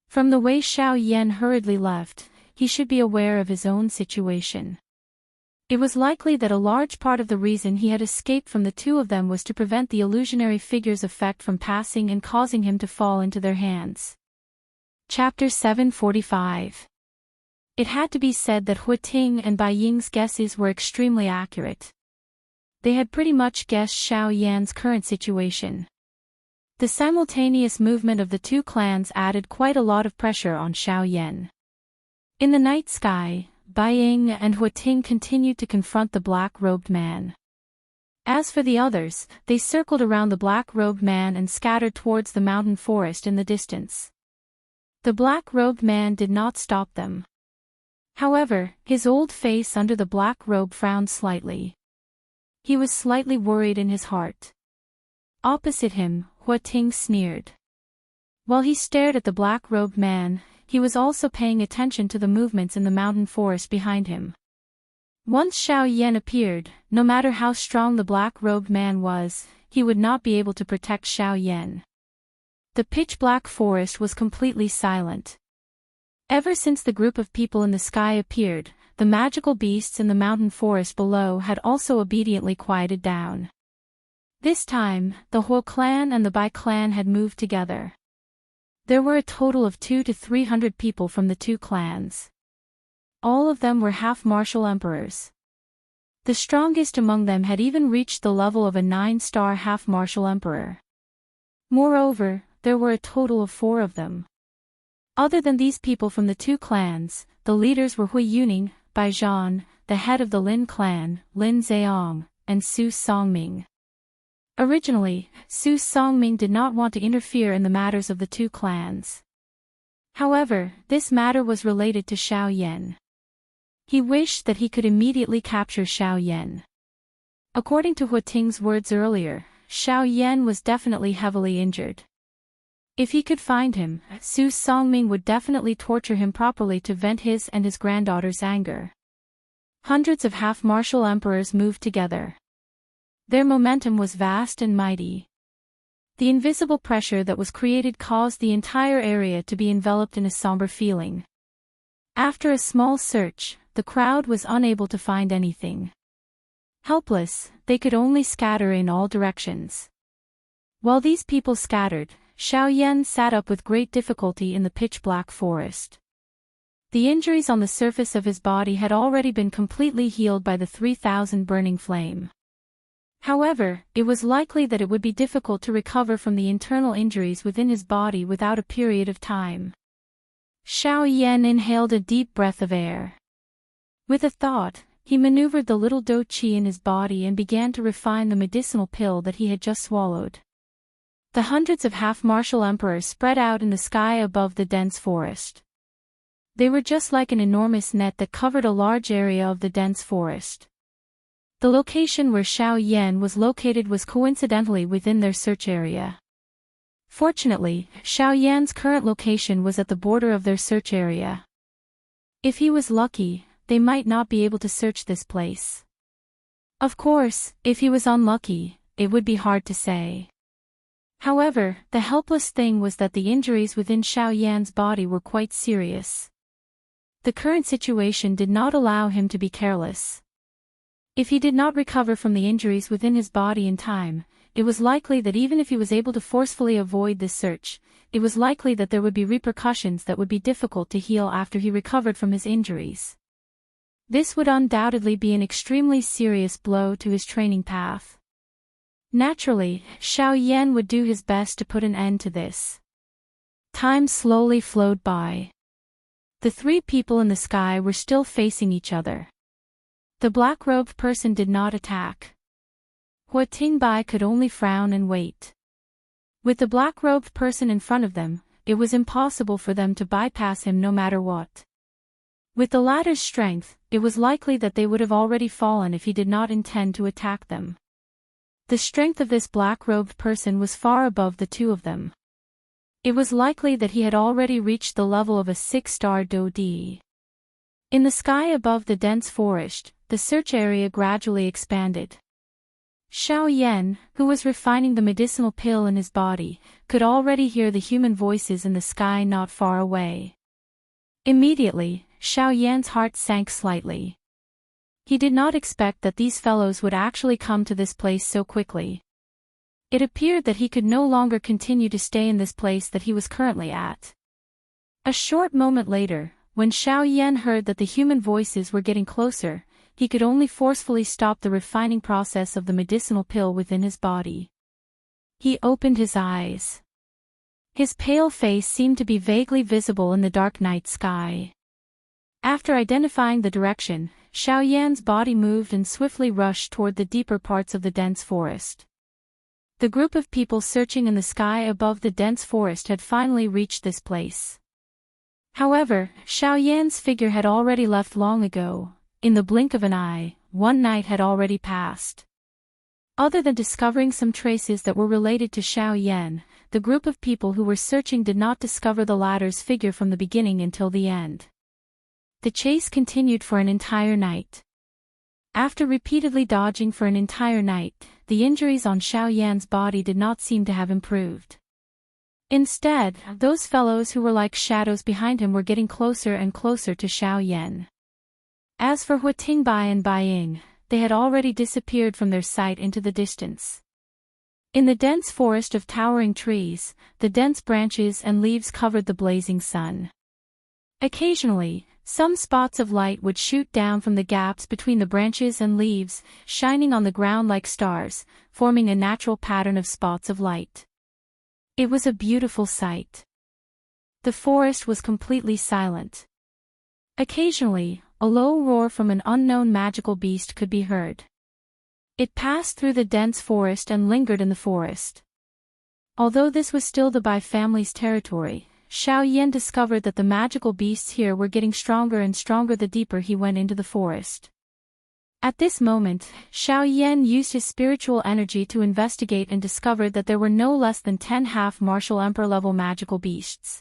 From the way Xiao Yan hurriedly left, he should be aware of his own situation. It was likely that a large part of the reason he had escaped from the two of them was to prevent the illusionary figure's effect from passing and causing him to fall into their hands. Chapter 745. It had to be said that Hua Ting and Bai Ying's guesses were extremely accurate. They had pretty much guessed Xiao Yan's current situation. The simultaneous movement of the two clans added quite a lot of pressure on Xiao Yan. In the night sky, Bai Ying and Hua Ting continued to confront the black-robed man. As for the others, they circled around the black-robed man and scattered towards the mountain forest in the distance. The black-robed man did not stop them. However, his old face under the black robe frowned slightly. He was slightly worried in his heart. Opposite him, Hua Ting sneered. While he stared at the black-robed man, he was also paying attention to the movements in the mountain forest behind him. Once Xiao Yan appeared, no matter how strong the black-robed man was, he would not be able to protect Xiao Yan. The pitch-black forest was completely silent. Ever since the group of people in the sky appeared, the magical beasts in the mountain forest below had also obediently quieted down. This time, the Hua clan and the Bai clan had moved together. There were a total of 200 to 300 people from the two clans. All of them were half-martial emperors. The strongest among them had even reached the level of a 9-star half-martial emperor. Moreover, there were a total of 4 of them. Other than these people from the two clans, the leaders were Hui Yuning, Bai Zhan, the head of the Lin clan, Lin Zheong, and Su Songming. Originally, Su Songming did not want to interfere in the matters of the two clans. However, this matter was related to Xiao Yan. He wished that he could immediately capture Xiao Yan. According to Hua Ting's words earlier, Xiao Yan was definitely heavily injured. If he could find him, Su Songming would definitely torture him properly to vent his and his granddaughter's anger. Hundreds of half-martial emperors moved together. Their momentum was vast and mighty. The invisible pressure that was created caused the entire area to be enveloped in a somber feeling. After a small search, the crowd was unable to find anything. Helpless, they could only scatter in all directions. While these people scattered, Xiao Yan sat up with great difficulty in the pitch-black forest. The injuries on the surface of his body had already been completely healed by the 3,000 burning flame. However, it was likely that it would be difficult to recover from the internal injuries within his body without a period of time. Xiao Yan inhaled a deep breath of air. With a thought, he maneuvered the little dou qi in his body and began to refine the medicinal pill that he had just swallowed. The hundreds of half-martial emperors spread out in the sky above the dense forest. They were just like an enormous net that covered a large area of the dense forest. The location where Xiao Yan was located was coincidentally within their search area. Fortunately, Xiao Yan's current location was at the border of their search area. If he was lucky, they might not be able to search this place. Of course, if he was unlucky, it would be hard to say. However, the helpless thing was that the injuries within Xiao Yan's body were quite serious. The current situation did not allow him to be careless. If he did not recover from the injuries within his body in time, it was likely that even if he was able to forcefully avoid this search, it was likely that there would be repercussions that would be difficult to heal after he recovered from his injuries. This would undoubtedly be an extremely serious blow to his training path. Naturally, Xiao Yan would do his best to put an end to this. Time slowly flowed by. The three people in the sky were still facing each other. The black-robed person did not attack. Hua Tingbai could only frown and wait. With the black-robed person in front of them, it was impossible for them to bypass him no matter what. With the latter's strength, it was likely that they would have already fallen if he did not intend to attack them. The strength of this black-robed person was far above the two of them. It was likely that he had already reached the level of a 6-star Dou Di. In the sky above the dense forest, the search area gradually expanded. Xiao Yan, who was refining the medicinal pill in his body, could already hear the human voices in the sky not far away. Immediately, Xiao Yan's heart sank slightly. He did not expect that these fellows would actually come to this place so quickly. It appeared that he could no longer continue to stay in this place that he was currently at. A short moment later, when Xiao Yan heard that the human voices were getting closer, he could only forcefully stop the refining process of the medicinal pill within his body. He opened his eyes. His pale face seemed to be vaguely visible in the dark night sky. After identifying the direction, Xiao Yan's body moved and swiftly rushed toward the deeper parts of the dense forest. The group of people searching in the sky above the dense forest had finally reached this place. However, Xiao Yan's figure had already left long ago. In the blink of an eye, one night had already passed. Other than discovering some traces that were related to Xiao Yan, the group of people who were searching did not discover the latter's figure from the beginning until the end. The chase continued for an entire night. After repeatedly dodging for an entire night, the injuries on Xiao Yan's body did not seem to have improved. Instead, those fellows who were like shadows behind him were getting closer and closer to Xiao Yan. As for Hua Tingbai and Bai Ying, they had already disappeared from their sight into the distance. In the dense forest of towering trees, the dense branches and leaves covered the blazing sun. Occasionally, some spots of light would shoot down from the gaps between the branches and leaves, shining on the ground like stars, forming a natural pattern of spots of light. It was a beautiful sight. The forest was completely silent. Occasionally, a low roar from an unknown magical beast could be heard. It passed through the dense forest and lingered in the forest. Although this was still the Bai family's territory, Xiao Yan discovered that the magical beasts here were getting stronger and stronger the deeper he went into the forest. At this moment, Xiao Yan used his spiritual energy to investigate and discovered that there were no less than 10 half-martial emperor-level magical beasts.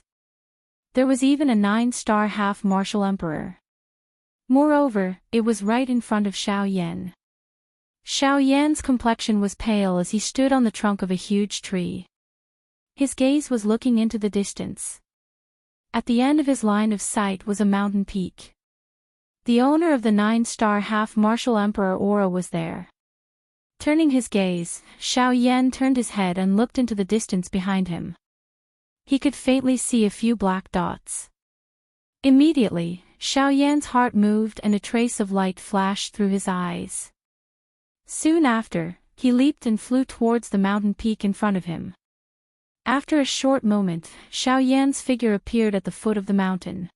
There was even a 9-star half-martial emperor. Moreover, it was right in front of Xiao Yan. Xiao Yan's complexion was pale as he stood on the trunk of a huge tree. His gaze was looking into the distance. At the end of his line of sight was a mountain peak. The owner of the 9-star half-martial emperor aura was there. Turning his gaze, Xiao Yan turned his head and looked into the distance behind him. He could faintly see a few black dots. Immediately, Xiao Yan's heart moved and a trace of light flashed through his eyes. Soon after, he leaped and flew towards the mountain peak in front of him. After a short moment, Xiao Yan's figure appeared at the foot of the mountain.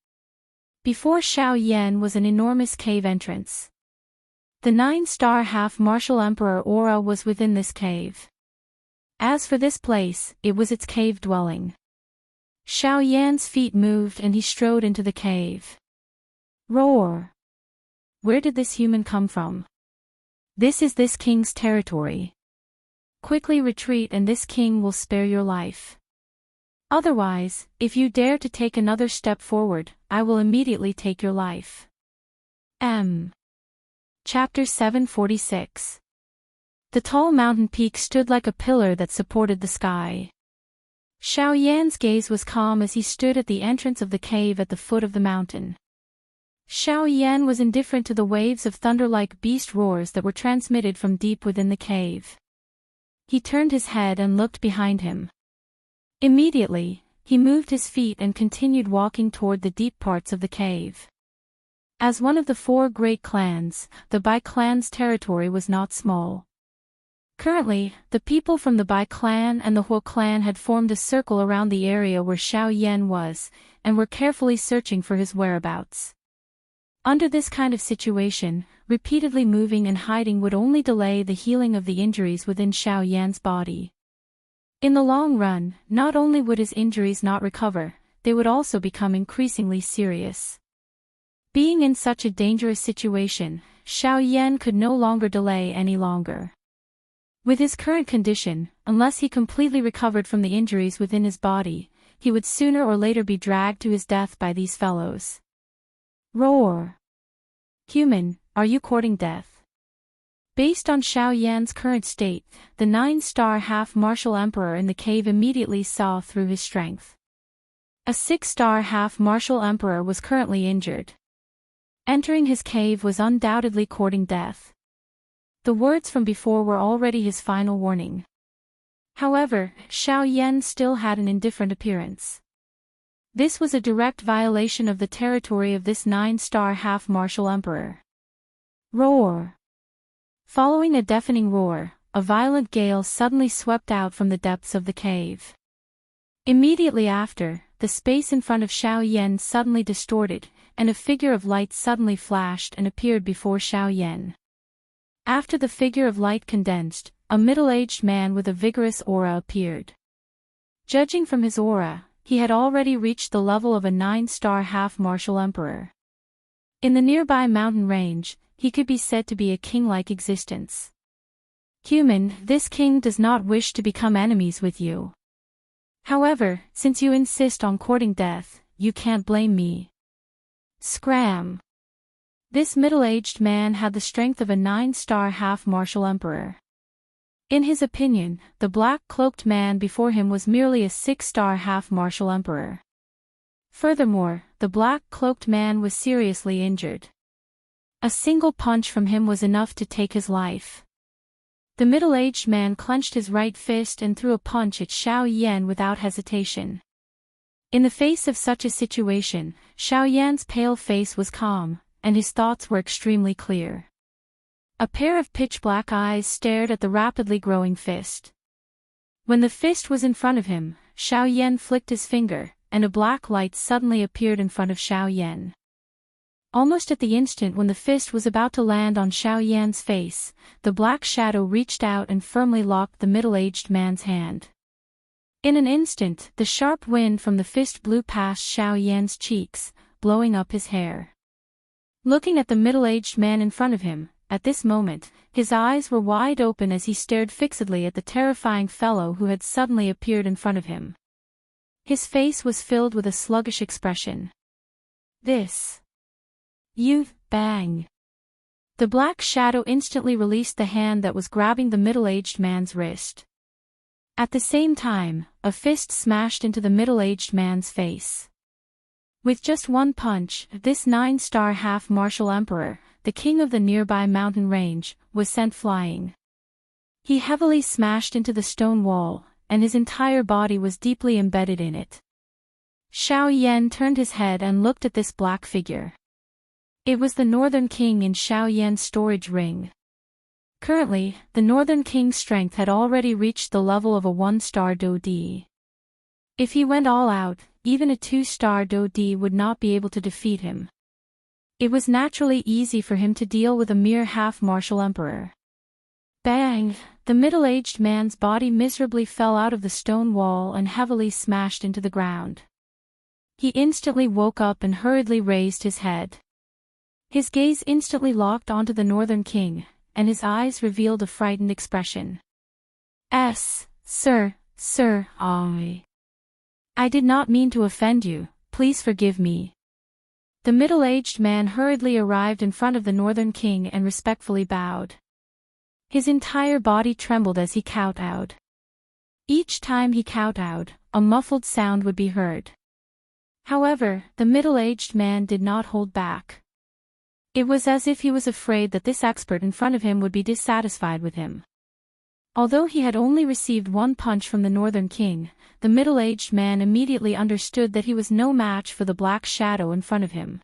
Before Xiao Yan was an enormous cave entrance. The 9-star half-martial emperor aura was within this cave. As for this place, it was its cave dwelling. Xiao Yan's feet moved and he strode into the cave. Roar! Where did this human come from? This is this king's territory. Quickly retreat and this king will spare your life. Otherwise, if you dare to take another step forward, I will immediately take your life. Chapter 746. The tall mountain peak stood like a pillar that supported the sky. Xiao Yan's gaze was calm as he stood at the entrance of the cave at the foot of the mountain. Xiao Yan was indifferent to the waves of thunder-like beast roars that were transmitted from deep within the cave. He turned his head and looked behind him. Immediately, he moved his feet and continued walking toward the deep parts of the cave. As one of the 4 great clans, the Bai clan's territory was not small. Currently, the people from the Bai clan and the Huo clan had formed a circle around the area where Xiao Yan was, and were carefully searching for his whereabouts. Under this kind of situation, repeatedly moving and hiding would only delay the healing of the injuries within Xiao Yan's body. In the long run, not only would his injuries not recover, they would also become increasingly serious. Being in such a dangerous situation, Xiao Yan could no longer delay any longer. With his current condition, unless he completely recovered from the injuries within his body, he would sooner or later be dragged to his death by these fellows. Roar! Human, are you courting death? Based on Xiao Yan's current state, the 9-star half-martial emperor in the cave immediately saw through his strength. A 6-star half-martial emperor was currently injured. Entering his cave was undoubtedly courting death. The words from before were already his final warning. However, Xiao Yan still had an indifferent appearance. This was a direct violation of the territory of this 9-star half-martial emperor. Roar! Following a deafening roar, a violent gale suddenly swept out from the depths of the cave. Immediately after, the space in front of Xiao Yan suddenly distorted, and a figure of light suddenly flashed and appeared before Xiao Yan. After the figure of light condensed, a middle-aged man with a vigorous aura appeared. Judging from his aura, he had already reached the level of a 9-star half-martial emperor. In the nearby mountain range, he could be said to be a king-like existence. Human, this king does not wish to become enemies with you. However, since you insist on courting death, you can't blame me. Scram! This middle-aged man had the strength of a 9-star half-martial emperor. In his opinion, the black-cloaked man before him was merely a 6-star half-martial emperor. Furthermore, the black-cloaked man was seriously injured. A single punch from him was enough to take his life. The middle-aged man clenched his right fist and threw a punch at Xiao Yan without hesitation. In the face of such a situation, Xiao Yan's pale face was calm, and his thoughts were extremely clear. A pair of pitch-black eyes stared at the rapidly growing fist. When the fist was in front of him, Xiao Yan flicked his finger, and a black light suddenly appeared in front of Xiao Yan. Almost at the instant when the fist was about to land on Xiao Yan's face, the black shadow reached out and firmly locked the middle-aged man's hand. In an instant, the sharp wind from the fist blew past Xiao Yan's cheeks, blowing up his hair. Looking at the middle-aged man in front of him, at this moment, his eyes were wide open as he stared fixedly at the terrifying fellow who had suddenly appeared in front of him. His face was filled with a sluggish expression. This. You, bang. The black shadow instantly released the hand that was grabbing the middle-aged man's wrist. At the same time, a fist smashed into the middle-aged man's face. With just one punch, this 9-star half-martial emperor, the king of the nearby mountain range, was sent flying. He heavily smashed into the stone wall, and his entire body was deeply embedded in it. Xiao Yan turned his head and looked at this black figure. It was the Northern King in Xiao Yan's storage ring. Currently, the Northern King's strength had already reached the level of a 1-star Do Di. If he went all out, even a 2-star DoD would not be able to defeat him. It was naturally easy for him to deal with a mere half-martial emperor. Bang! The middle-aged man's body miserably fell out of the stone wall and heavily smashed into the ground. He instantly woke up and hurriedly raised his head. His gaze instantly locked onto the Northern King, and his eyes revealed a frightened expression. Sir, I did not mean to offend you, please forgive me. The middle-aged man hurriedly arrived in front of the Northern King and respectfully bowed. His entire body trembled as he kowtowed. Each time he kowtowed, a muffled sound would be heard. However, the middle-aged man did not hold back. It was as if he was afraid that this expert in front of him would be dissatisfied with him. Although he had only received one punch from the Northern King, the middle-aged man immediately understood that he was no match for the black shadow in front of him.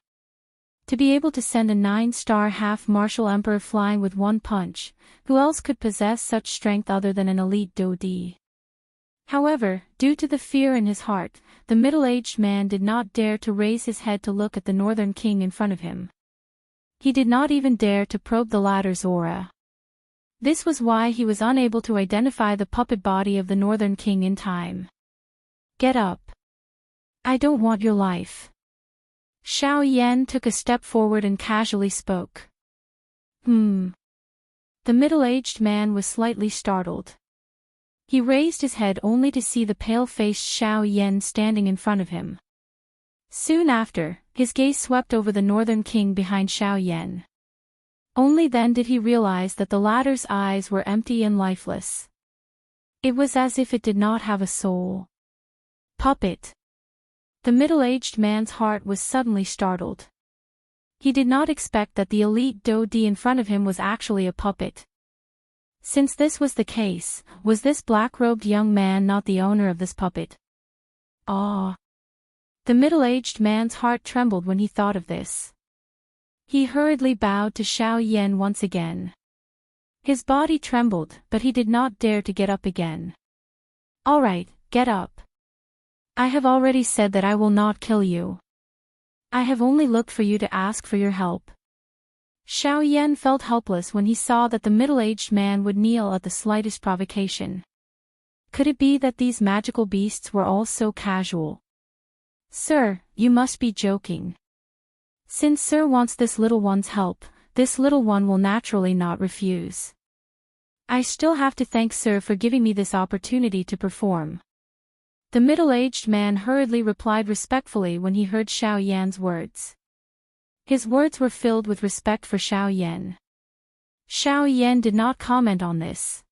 To be able to send a 9-star half-martial emperor flying with one punch, who else could possess such strength other than an elite DoD? However, due to the fear in his heart, the middle-aged man did not dare to raise his head to look at the Northern King in front of him. He did not even dare to probe the latter's aura. This was why he was unable to identify the puppet body of the Northern King in time. Get up. I don't want your life. Xiao Yan took a step forward and casually spoke. The middle-aged man was slightly startled. He raised his head only to see the pale-faced Xiao Yan standing in front of him. Soon after, his gaze swept over the Northern King behind Xiao Yan. Only then did he realize that the latter's eyes were empty and lifeless. It was as if it did not have a soul. Puppet. The middle-aged man's heart was suddenly startled. He did not expect that the elite DoD in front of him was actually a puppet. Since this was the case, was this black-robed young man not the owner of this puppet? Ah! The middle-aged man's heart trembled when he thought of this. He hurriedly bowed to Xiao Yan once again. His body trembled, but he did not dare to get up again. All right, get up. I have already said that I will not kill you. I have only looked for you to ask for your help. Xiao Yan felt helpless when he saw that the middle-aged man would kneel at the slightest provocation. Could it be that these magical beasts were all so casual? Sir, you must be joking. Since Sir wants this little one's help, this little one will naturally not refuse. I still have to thank Sir for giving me this opportunity to perform. The middle-aged man hurriedly replied respectfully when he heard Xiao Yan's words. His words were filled with respect for Xiao Yan. Xiao Yan did not comment on this.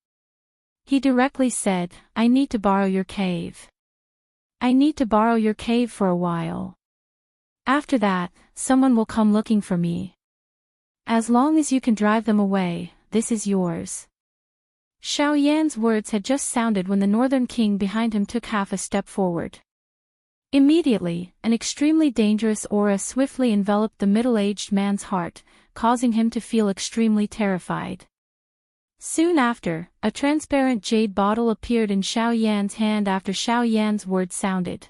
He directly said, I need to borrow your cave. I need to borrow your cave for a while. After that, someone will come looking for me. As long as you can drive them away, this is yours. Xiao Yan's words had just sounded when the Northern King behind him took half a step forward. Immediately, an extremely dangerous aura swiftly enveloped the middle-aged man's heart, causing him to feel extremely terrified. Soon after, a transparent jade bottle appeared in Xiao Yan's hand after Xiao Yan's words sounded.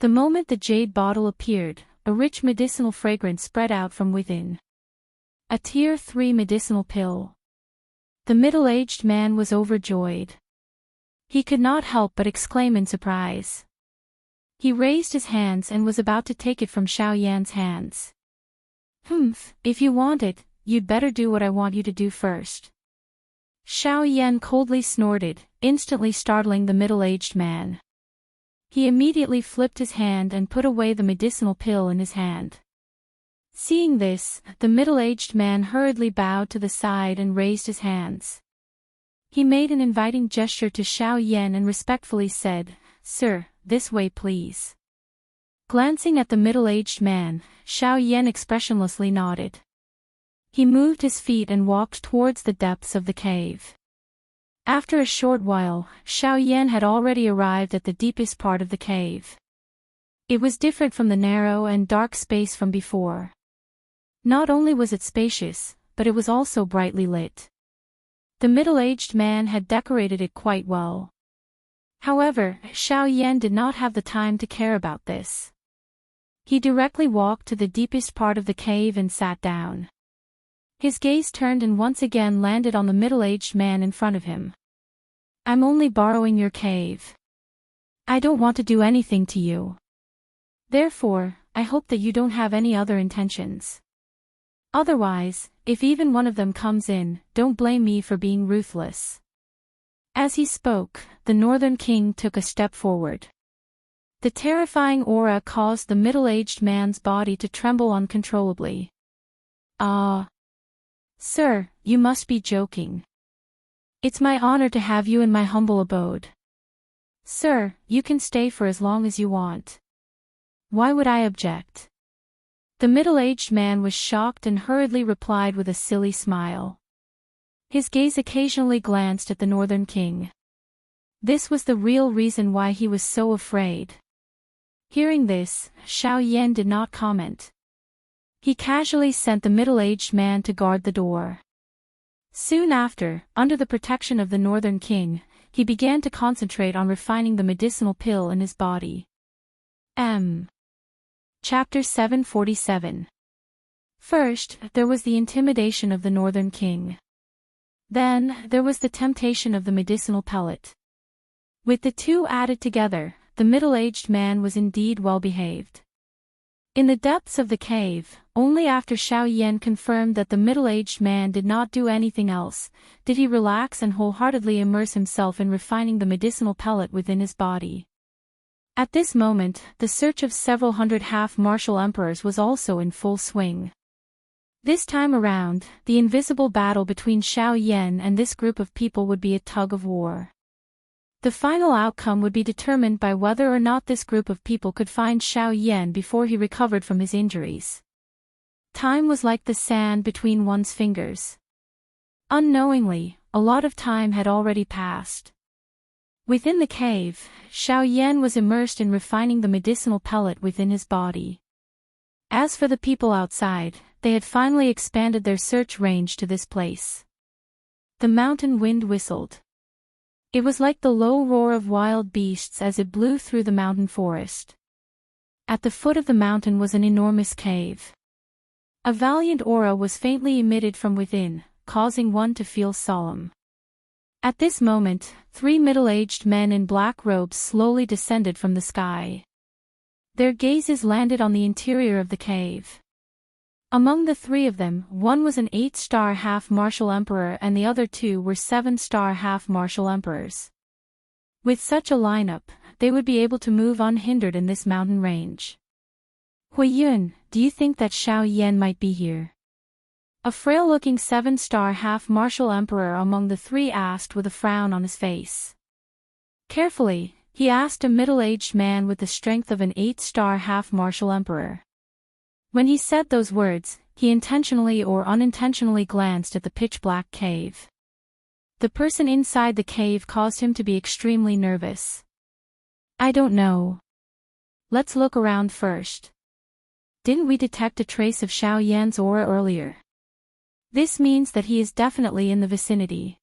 The moment the jade bottle appeared, a rich medicinal fragrance spread out from within. A Tier 3 medicinal pill. The middle-aged man was overjoyed. He could not help but exclaim in surprise. He raised his hands and was about to take it from Xiao Yan's hands. If you want it, you'd better do what I want you to do first. Xiao Yan coldly snorted, instantly startling the middle-aged man. He immediately flipped his hand and put away the medicinal pill in his hand. Seeing this, the middle-aged man hurriedly bowed to the side and raised his hands. He made an inviting gesture to Xiao Yan and respectfully said, Sir, this way please. Glancing at the middle-aged man, Xiao Yan expressionlessly nodded. He moved his feet and walked towards the depths of the cave. After a short while, Xiao Yan had already arrived at the deepest part of the cave. It was different from the narrow and dark space from before. Not only was it spacious, but it was also brightly lit. The middle-aged man had decorated it quite well. However, Xiao Yan did not have the time to care about this. He directly walked to the deepest part of the cave and sat down. His gaze turned and once again landed on the middle-aged man in front of him. I'm only borrowing your cave. I don't want to do anything to you. Therefore, I hope that you don't have any other intentions. Otherwise, if even one of them comes in, don't blame me for being ruthless. As he spoke, the Northern King took a step forward. The terrifying aura caused the middle-aged man's body to tremble uncontrollably. Ah. Sir, you must be joking. It's my honor to have you in my humble abode. Sir, you can stay for as long as you want. Why would I object? The middle-aged man was shocked and hurriedly replied with a silly smile. His gaze occasionally glanced at the Northern King. This was the real reason why he was so afraid. Hearing this, Xiao Yan did not comment. He casually sent the middle-aged man to guard the door. Soon after, under the protection of the Northern King, he began to concentrate on refining the medicinal pill in his body. Chapter 747. First, there was the intimidation of the Northern King. Then, there was the temptation of the medicinal pellet. With the two added together, the middle-aged man was indeed well-behaved. In the depths of the cave, only after Xiao Yan confirmed that the middle-aged man did not do anything else, did he relax and wholeheartedly immerse himself in refining the medicinal pellet within his body. At this moment, the search of several hundred half-martial emperors was also in full swing. This time around, the invisible battle between Xiao Yan and this group of people would be a tug-of-war. The final outcome would be determined by whether or not this group of people could find Xiao Yan before he recovered from his injuries. Time was like the sand between one's fingers. Unknowingly, a lot of time had already passed. Within the cave, Xiao Yan was immersed in refining the medicinal pellet within his body. As for the people outside, they had finally expanded their search range to this place. The mountain wind whistled. It was like the low roar of wild beasts as it blew through the mountain forest. At the foot of the mountain was an enormous cave. A valiant aura was faintly emitted from within, causing one to feel solemn. At this moment, 3 middle-aged men in black robes slowly descended from the sky. Their gazes landed on the interior of the cave. Among the 3 of them, one was an 8-star half-martial emperor and the other 2 were 7-star half-martial emperors. With such a lineup, they would be able to move unhindered in this mountain range. Huiyun, do you think that Xiao Yan might be here? A frail-looking 7-star half-martial emperor among the 3 asked with a frown on his face. Carefully, he asked a middle-aged man with the strength of an 8-star half-martial emperor. When he said those words, he intentionally or unintentionally glanced at the pitch-black cave. The person inside the cave caused him to be extremely nervous. I don't know. Let's look around first. Didn't we detect a trace of Xiao Yan's aura earlier? This means that he is definitely in the vicinity.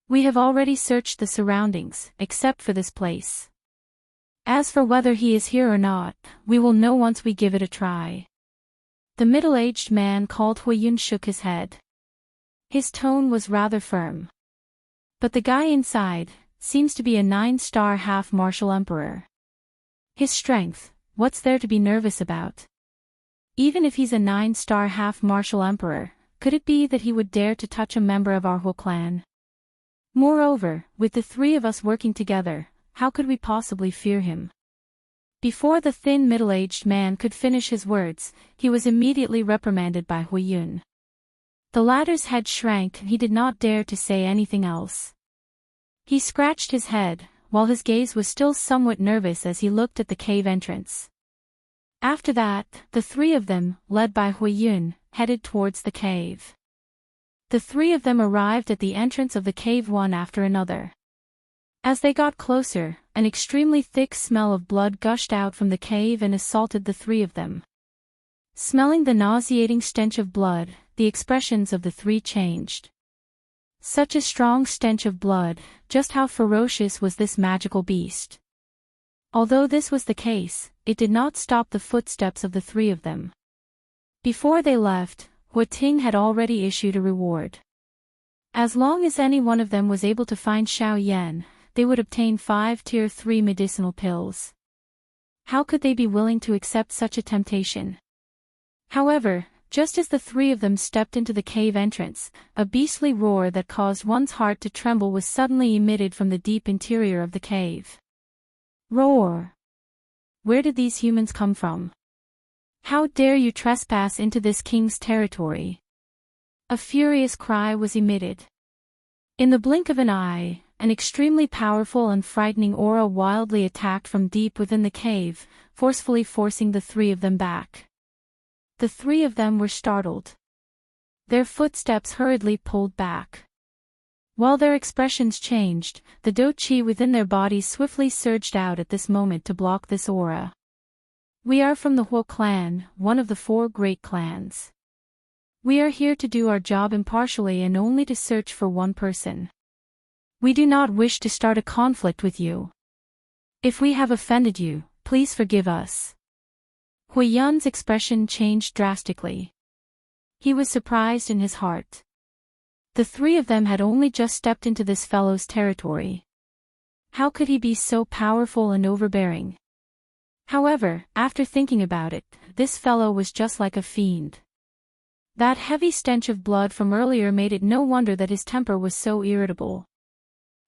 We have already searched the surroundings, except for this place. As for whether he is here or not, we will know once we give it a try. The middle-aged man called Huiyun shook his head. His tone was rather firm. But the guy inside seems to be a 9-star half-martial emperor. His strength, what's there to be nervous about? Even if he's a 9-star half-martial emperor, could it be that he would dare to touch a member of our whole clan? Moreover, with the 3 of us working together, how could we possibly fear him? Before the thin middle-aged man could finish his words, he was immediately reprimanded by Huiyun. The latter's head shrank and he did not dare to say anything else. He scratched his head, while his gaze was still somewhat nervous as he looked at the cave entrance. After that, the 3 of them, led by Huiyun, headed towards the cave. The 3 of them arrived at the entrance of the cave one after another. As they got closer, an extremely thick smell of blood gushed out from the cave and assaulted the 3 of them. Smelling the nauseating stench of blood, the expressions of the 3 changed. Such a strong stench of blood, just how ferocious was this magical beast? Although this was the case, it did not stop the footsteps of the three of them. Before they left, Ting had already issued a reward. As long as any one of them was able to find Xiao Yan, they would obtain 5 Tier 3 medicinal pills. How could they be willing to accept such a temptation? However, just as the three of them stepped into the cave entrance, a beastly roar that caused one's heart to tremble was suddenly emitted from the deep interior of the cave. Roar! Where did these humans come from? How dare you trespass into this king's territory? A furious cry was emitted. In the blink of an eye, an extremely powerful and frightening aura wildly attacked from deep within the cave, forcefully forcing the three of them back. The three of them were startled. Their footsteps hurriedly pulled back. While their expressions changed, the Do Chi within their bodies swiftly surged out at this moment to block this aura. We are from the Huo clan, one of the 4 great clans. We are here to do our job impartially and only to search for one person. We do not wish to start a conflict with you. If we have offended you, please forgive us. Hui Yun's expression changed drastically. He was surprised in his heart. The three of them had only just stepped into this fellow's territory. How could he be so powerful and overbearing? However, after thinking about it, this fellow was just like a fiend. That heavy stench of blood from earlier made it no wonder that his temper was so irritable.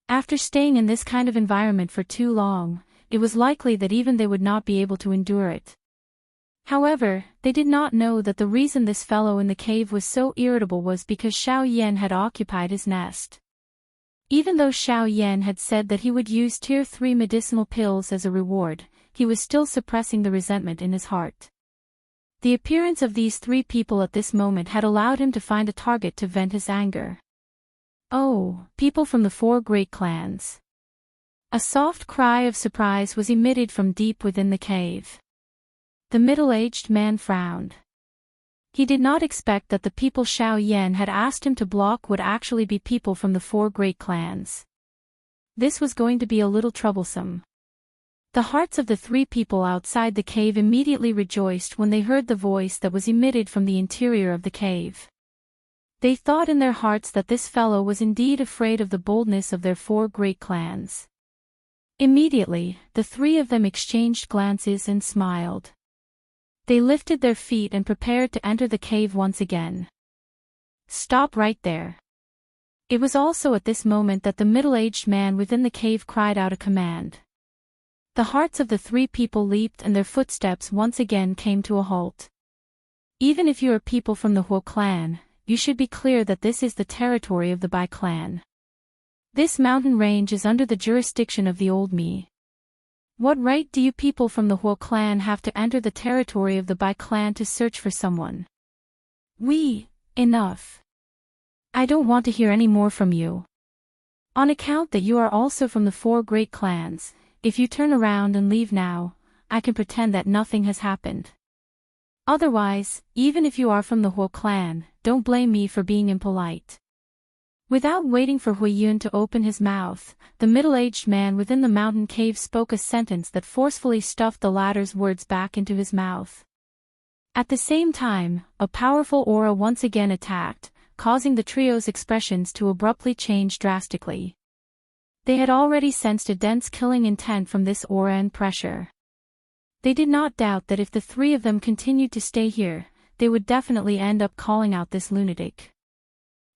After staying in this kind of environment for too long, it was likely that even they would not be able to endure it. However, they did not know that the reason this fellow in the cave was so irritable was because Xiao Yan had occupied his nest. Even though Xiao Yan had said that he would use Tier 3 medicinal pills as a reward, he was still suppressing the resentment in his heart. The appearance of these 3 people at this moment had allowed him to find a target to vent his anger. Oh, people from the 4 great clans. A soft cry of surprise was emitted from deep within the cave. The middle-aged man frowned. He did not expect that the people Xiao Yan had asked him to block would actually be people from the 4 great clans. This was going to be a little troublesome. The hearts of the 3 people outside the cave immediately rejoiced when they heard the voice that was emitted from the interior of the cave. They thought in their hearts that this fellow was indeed afraid of the boldness of their 4 great clans. Immediately, the 3 of them exchanged glances and smiled. They lifted their feet and prepared to enter the cave once again. Stop right there. It was also at this moment that the middle-aged man within the cave cried out a command. The hearts of the 3 people leaped and their footsteps once again came to a halt. Even if you are people from the Huo clan, you should be clear that this is the territory of the Bai clan. This mountain range is under the jurisdiction of the Old Mi. What right do you people from the Huo clan have to enter the territory of the Bai clan to search for someone? Enough. I don't want to hear any more from you. On account that you are also from the 4 great clans, if you turn around and leave now, I can pretend that nothing has happened. Otherwise, even if you are from the Huo clan, don't blame me for being impolite. Without waiting for Hui Yun to open his mouth, the middle-aged man within the mountain cave spoke a sentence that forcefully stuffed the latter's words back into his mouth. At the same time, a powerful aura once again attacked, causing the trio's expressions to abruptly change drastically. They had already sensed a dense killing intent from this aura and pressure. They did not doubt that if the 3 of them continued to stay here, they would definitely end up calling out this lunatic.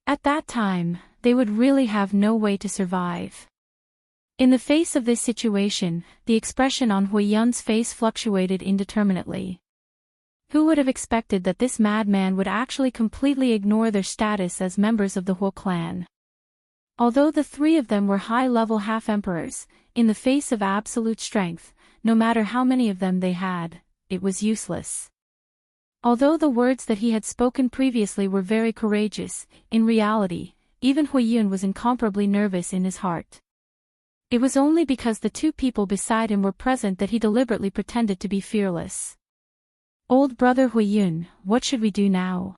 At that time, they would really have no way to survive. In the face of this situation, the expression on Hui Yun's face fluctuated indeterminately. Who would have expected that this madman would actually completely ignore their status as members of the Huo clan? Although the 3 of them were high-level half-emperors, in the face of absolute strength, no matter how many of them they had, it was useless. Although the words that he had spoken previously were very courageous, in reality, even Hui Yun was incomparably nervous in his heart. It was only because the 2 people beside him were present that he deliberately pretended to be fearless. Old brother Hui Yun, what should we do now?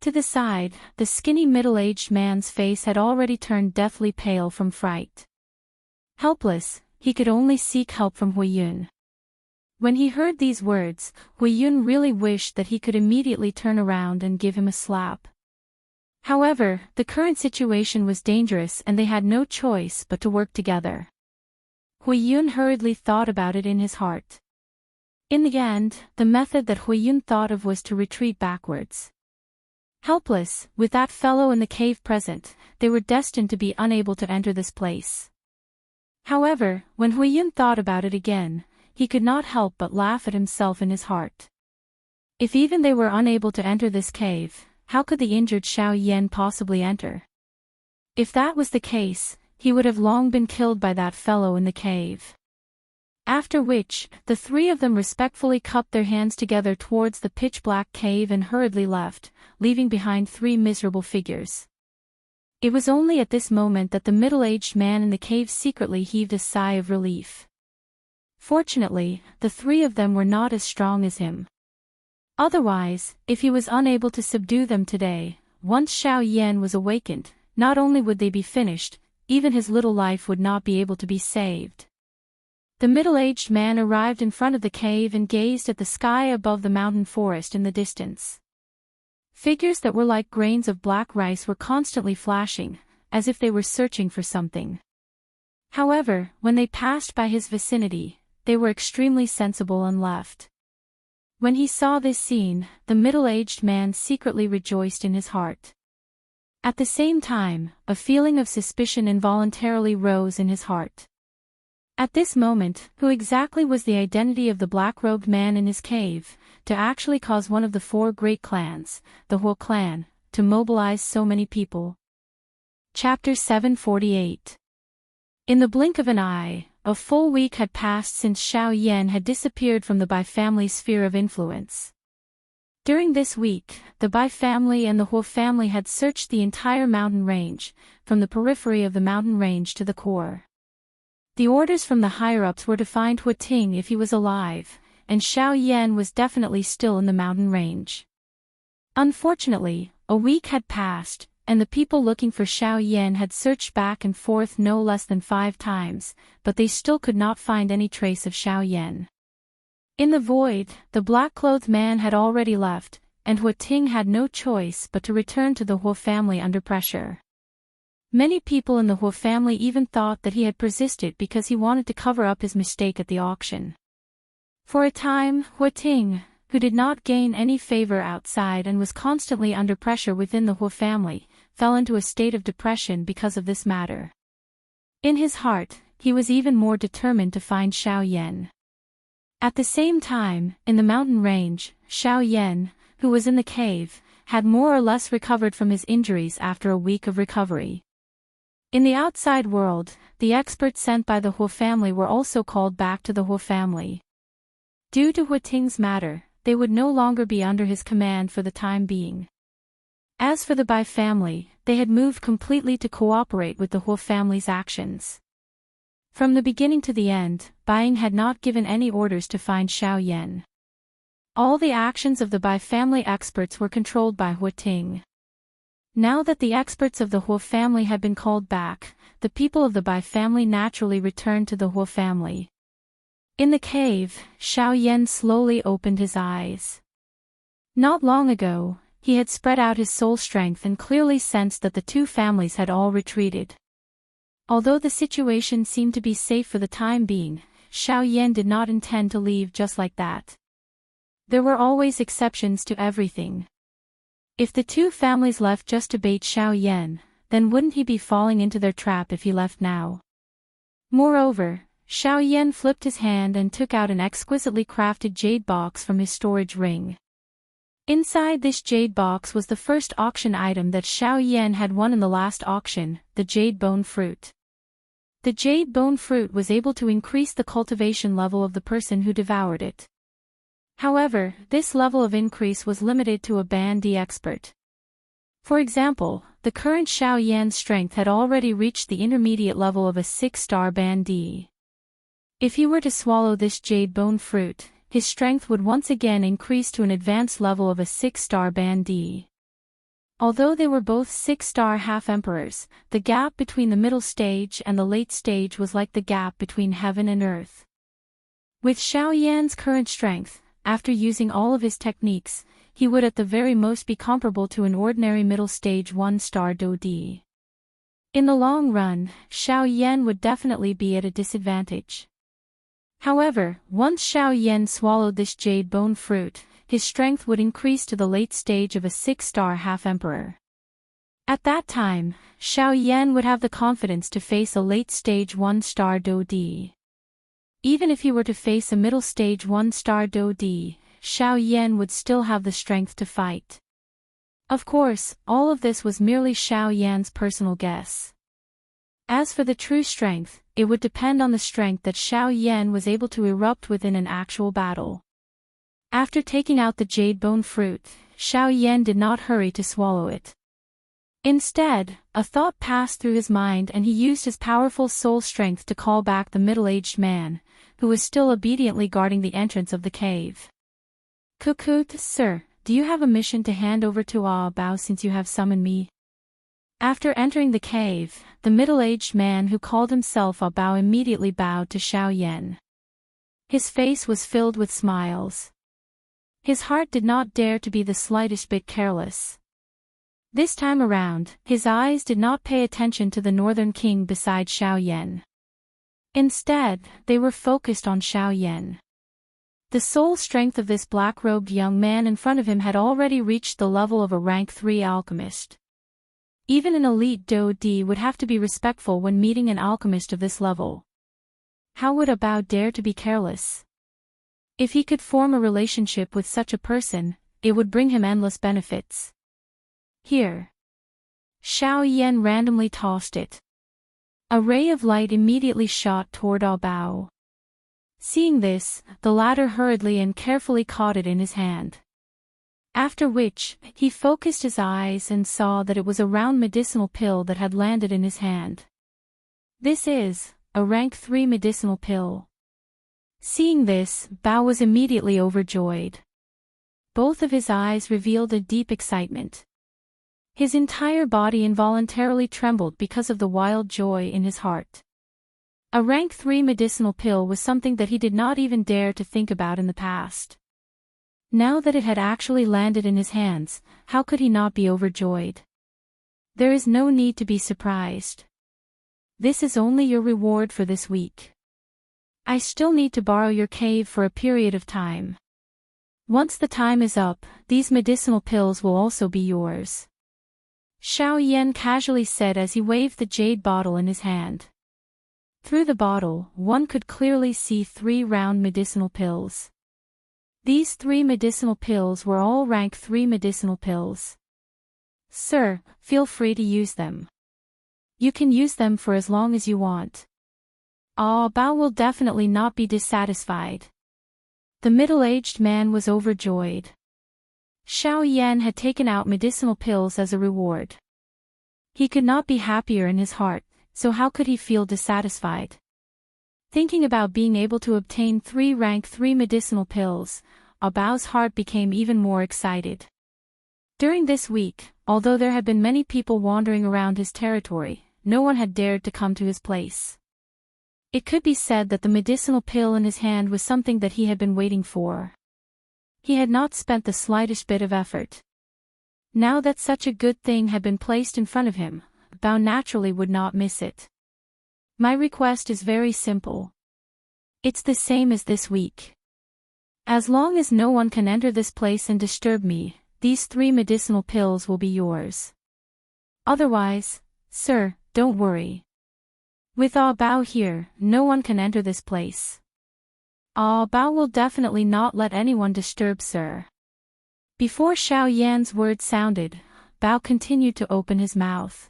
To the side, the skinny middle-aged man's face had already turned deathly pale from fright. Helpless, he could only seek help from Huiyun. When he heard these words, Huiyun really wished that he could immediately turn around and give him a slap. However, the current situation was dangerous and they had no choice but to work together. Huiyun hurriedly thought about it in his heart. In the end, the method that Huiyun thought of was to retreat backwards. Helpless, with that fellow in the cave present, they were destined to be unable to enter this place. However, when Huiyun thought about it again, he could not help but laugh at himself in his heart. If even they were unable to enter this cave, how could the injured Xiao Yan possibly enter? If that was the case, he would have long been killed by that fellow in the cave. After which, the three of them respectfully cupped their hands together towards the pitch-black cave and hurriedly left, leaving behind three miserable figures. It was only at this moment that the middle-aged man in the cave secretly heaved a sigh of relief. Fortunately, the three of them were not as strong as him. Otherwise, if he was unable to subdue them today, once Xiao Yan was awakened, not only would they be finished, even his little life would not be able to be saved. The middle-aged man arrived in front of the cave and gazed at the sky above the mountain forest in the distance. Figures that were like grains of black rice were constantly flashing, as if they were searching for something. However, when they passed by his vicinity, they were extremely sensible and left. When he saw this scene, the middle-aged man secretly rejoiced in his heart. At the same time, a feeling of suspicion involuntarily rose in his heart. At this moment, who exactly was the identity of the black-robed man in his cave, to actually cause one of the four great clans, the Huo clan, to mobilize so many people? Chapter 748. In the blink of an eye, a full week had passed since Xiao Yan had disappeared from the Bai family's sphere of influence. During this week, the Bai family and the Huo family had searched the entire mountain range, from the periphery of the mountain range to the core. The orders from the higher-ups were to find Huiting if he was alive, and Xiao Yan was definitely still in the mountain range. Unfortunately, a week had passed, and the people looking for Xiao Yan had searched back and forth no less than 5 times, but they still could not find any trace of Xiao Yan. In the void, the black-clothed man had already left, and Huiting had no choice but to return to the Huo family under pressure. Many people in the Huo family even thought that he had persisted because he wanted to cover up his mistake at the auction. For a time, Huiting, who did not gain any favor outside and was constantly under pressure within the Huo family, fell into a state of depression because of this matter. In his heart, he was even more determined to find Xiao Yan. At the same time, in the mountain range, Xiao Yan, who was in the cave, had more or less recovered from his injuries after a week of recovery. In the outside world, the experts sent by the Huo family were also called back to the Huo family. Due to Huiting's matter, they would no longer be under his command for the time being. As for the Bai family, they had moved completely to cooperate with the Huo family's actions. From the beginning to the end, Baiing had not given any orders to find Xiao Yan. All the actions of the Bai family experts were controlled by Huiting. Now that the experts of the Huo family had been called back, the people of the Bai family naturally returned to the Huo family. In the cave, Xiao Yan slowly opened his eyes. Not long ago, he had spread out his soul strength and clearly sensed that the two families had all retreated. Although the situation seemed to be safe for the time being, Xiao Yan did not intend to leave just like that. There were always exceptions to everything. If the two families left just to bait Xiao Yan, then wouldn't he be falling into their trap if he left now? Moreover, Xiao Yan flipped his hand and took out an exquisitely crafted jade box from his storage ring. Inside this jade box was the first auction item that Xiao Yan had won in the last auction, the jade bone fruit. The jade bone fruit was able to increase the cultivation level of the person who devoured it. However, this level of increase was limited to a Band D expert. For example, the current Xiao Yan's strength had already reached the intermediate level of a 6-star Band D. If he were to swallow this jade bone fruit, his strength would once again increase to an advanced level of a 6-star Band D. Although they were both 6-star half-emperors, the gap between the middle stage and the late stage was like the gap between heaven and earth. With Xiao Yan's current strength, after using all of his techniques, he would at the very most be comparable to an ordinary middle stage 1-star Dodi. In the long run, Xiao Yan would definitely be at a disadvantage. However, once Xiao Yan swallowed this jade bone fruit, his strength would increase to the late stage of a 6-star half-emperor. At that time, Xiao Yan would have the confidence to face a late stage 1-star Dodi. Even if he were to face a middle stage 1-star Dodi, Xiao Yan would still have the strength to fight. Of course, all of this was merely Xiao Yan's personal guess. As for the true strength, it would depend on the strength that Xiao Yan was able to erupt within an actual battle. After taking out the jade bone fruit, Xiao Yan did not hurry to swallow it. Instead, a thought passed through his mind and he used his powerful soul strength to call back the middle-aged man, who was still obediently guarding the entrance of the cave. "Kukut, sir, do you have a mission to hand over to Ah Bao since you have summoned me?" After entering the cave, the middle-aged man who called himself Ah Bao immediately bowed to Xiao Yan. His face was filled with smiles. His heart did not dare to be the slightest bit careless. This time around, his eyes did not pay attention to the northern king beside Xiao Yan. Instead, they were focused on Xiao Yan. The soul strength of this black-robed young man in front of him had already reached the level of a rank 3 alchemist. Even an elite Dodi would have to be respectful when meeting an alchemist of this level. How would A Bao dare to be careless? If he could form a relationship with such a person, it would bring him endless benefits. Here. Xiao Yan randomly tossed it. A ray of light immediately shot toward A Bao. Seeing this, the latter hurriedly and carefully caught it in his hand. After which, he focused his eyes and saw that it was a round medicinal pill that had landed in his hand. This is a rank 3 medicinal pill. Seeing this, Bao was immediately overjoyed. Both of his eyes revealed a deep excitement. His entire body involuntarily trembled because of the wild joy in his heart. A rank 3 medicinal pill was something that he did not even dare to think about in the past. Now that it had actually landed in his hands, how could he not be overjoyed? There is no need to be surprised. This is only your reward for this week. I still need to borrow your cave for a period of time. Once the time is up, these medicinal pills will also be yours. Xiao Yan casually said as he waved the jade bottle in his hand. Through the bottle, one could clearly see 3 round medicinal pills. These 3 medicinal pills were all rank 3 medicinal pills. Sir, feel free to use them. You can use them for as long as you want. Ah Bao will definitely not be dissatisfied. The middle-aged man was overjoyed. Xiao Yan had taken out medicinal pills as a reward. He could not be happier in his heart, so how could he feel dissatisfied? Thinking about being able to obtain 3 rank 3 medicinal pills, A Bao's heart became even more excited. During this week, although there had been many people wandering around his territory, no one had dared to come to his place. It could be said that the medicinal pill in his hand was something that he had been waiting for. He had not spent the slightest bit of effort. Now that such a good thing had been placed in front of him, Bao naturally would not miss it. My request is very simple. It's the same as this week. As long as no one can enter this place and disturb me, these 3 medicinal pills will be yours. Otherwise, sir, don't worry. With Ah Bao here, no one can enter this place. Ah Bao will definitely not let anyone disturb sir. Before Xiao Yan's words sounded, Bao continued to open his mouth.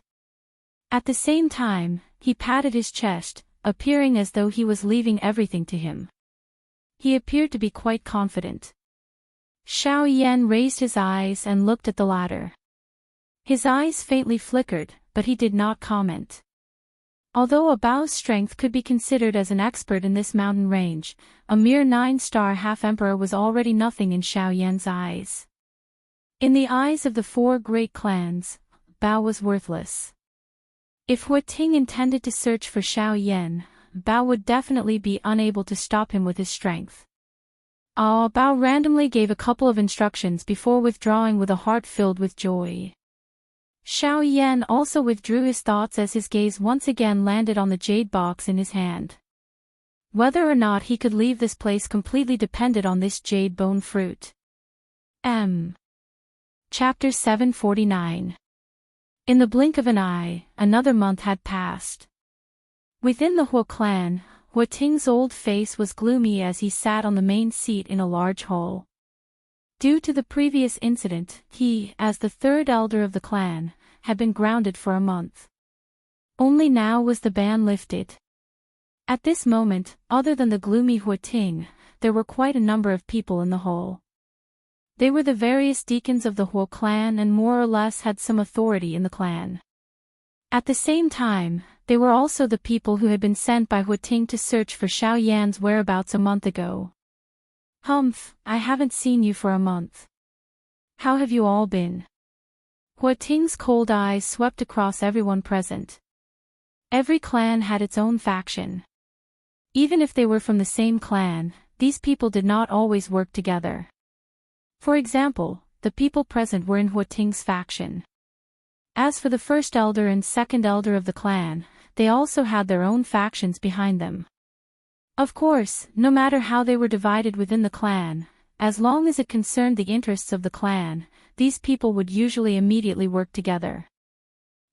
At the same time, he patted his chest, appearing as though he was leaving everything to him. He appeared to be quite confident. Xiao Yan raised his eyes and looked at the latter. His eyes faintly flickered, but he did not comment. Although A Bao's strength could be considered as an expert in this mountain range, a mere 9-star half-emperor was already nothing in Xiao Yan's eyes. In the eyes of the four great clans, Bao was worthless. If Huating intended to search for Xiao Yan, Bao would definitely be unable to stop him with his strength. Bao randomly gave a couple of instructions before withdrawing with a heart filled with joy. Xiao Yan also withdrew his thoughts as his gaze once again landed on the jade box in his hand. Whether or not he could leave this place completely depended on this jade bone fruit. Chapter 749. In the blink of an eye, another month had passed. Within the Huo clan, Huating's old face was gloomy as he sat on the main seat in a large hall. Due to the previous incident, he, as the third elder of the clan, had been grounded for a month. Only now was the ban lifted. At this moment, other than the gloomy Huating, there were quite a number of people in the hall. They were the various deacons of the Huo clan and more or less had some authority in the clan. At the same time, they were also the people who had been sent by Huating to search for Xiao Yan's whereabouts a month ago. I haven't seen you for a month. How have you all been? Huating's cold eyes swept across everyone present. Every clan had its own faction. Even if they were from the same clan, these people did not always work together. For example, the people present were in Huating's faction. As for the first elder and second elder of the clan, they also had their own factions behind them. Of course, no matter how they were divided within the clan, as long as it concerned the interests of the clan, these people would usually immediately work together.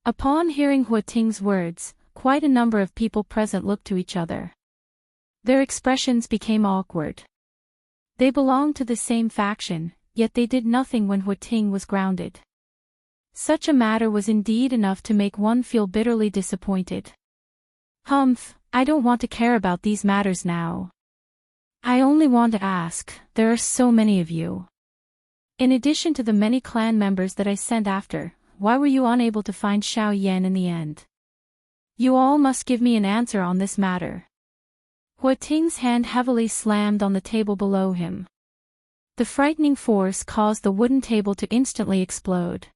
Upon hearing Huating's words, quite a number of people present looked to each other. Their expressions became awkward. They belonged to the same faction, yet they did nothing when Huating was grounded. Such a matter was indeed enough to make one feel bitterly disappointed. I don't want to care about these matters now. I only want to ask, there are so many of you. In addition to the many clan members that I sent after, why were you unable to find Xiao Yan in the end? You all must give me an answer on this matter. Huating's hand heavily slammed on the table below him. The frightening force caused the wooden table to instantly explode.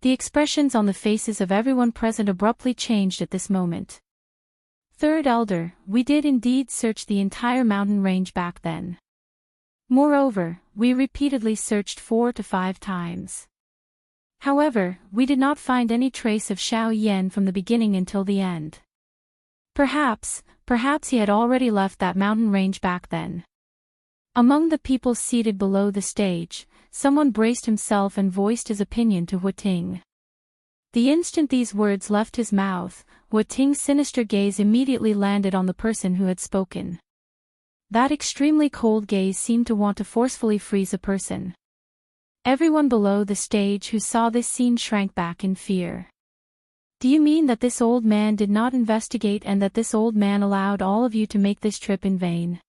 The expressions on the faces of everyone present abruptly changed at this moment. Third elder, we did indeed search the entire mountain range back then. Moreover, we repeatedly searched 4 to 5 times. However, we did not find any trace of Xiao Yan from the beginning until the end. Perhaps he had already left that mountain range back then. Among the people seated below the stage, someone braced himself and voiced his opinion to Huating. The instant these words left his mouth, Huating's sinister gaze immediately landed on the person who had spoken. That extremely cold gaze seemed to want to forcefully freeze a person. Everyone below the stage who saw this scene shrank back in fear. Do you mean that this old man did not investigate and that this old man allowed all of you to make this trip in vain?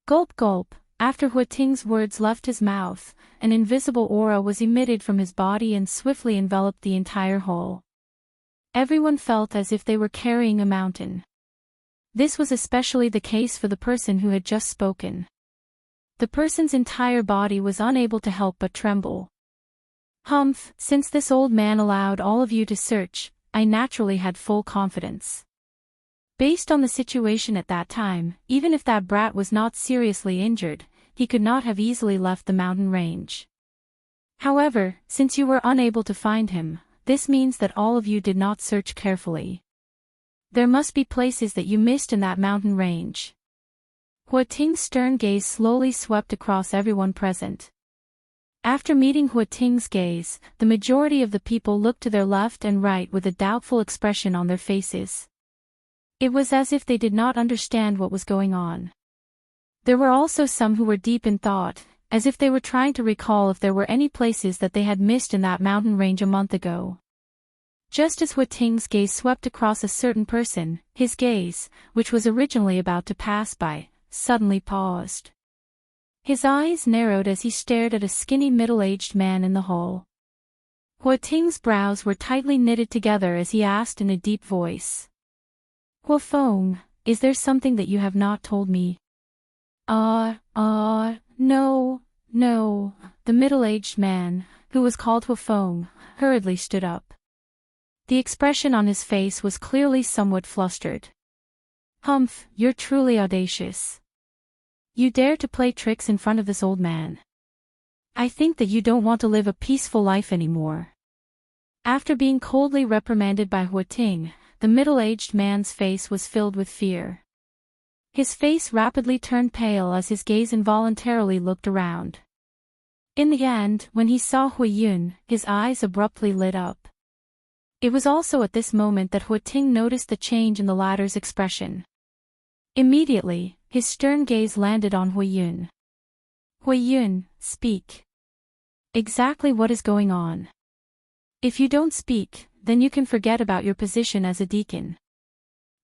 Gulp gulp, after Huating's words left his mouth, an invisible aura was emitted from his body and swiftly enveloped the entire hall. Everyone felt as if they were carrying a mountain. This was especially the case for the person who had just spoken. The person's entire body was unable to help but tremble. Since this old man allowed all of you to search, I naturally had full confidence. Based on the situation at that time, even if that brat was not seriously injured, he could not have easily left the mountain range. However, since you were unable to find him, this means that all of you did not search carefully. There must be places that you missed in that mountain range. Huating's stern gaze slowly swept across everyone present. After meeting Huating's gaze, the majority of the people looked to their left and right with a doubtful expression on their faces. It was as if they did not understand what was going on. There were also some who were deep in thought, as if they were trying to recall if there were any places that they had missed in that mountain range a month ago. Just as Huating's gaze swept across a certain person, his gaze, which was originally about to pass by, suddenly paused. His eyes narrowed as he stared at a skinny middle-aged man in the hall. Huating's brows were tightly knitted together as he asked in a deep voice. Huafeng, is there something that you have not told me? No, No, the middle-aged man, who was called Huafeng, hurriedly stood up. The expression on his face was clearly somewhat flustered. Humph, you're truly audacious. You dare to play tricks in front of this old man. I think that you don't want to live a peaceful life anymore. After being coldly reprimanded by Huating, the middle-aged man's face was filled with fear. His face rapidly turned pale as his gaze involuntarily looked around. In the end, when he saw Huiyun, his eyes abruptly lit up. It was also at this moment that Huating noticed the change in the latter's expression. Immediately, his stern gaze landed on Huiyun. Huiyun, speak. Exactly what is going on? If you don't speak, then you can forget about your position as a deacon.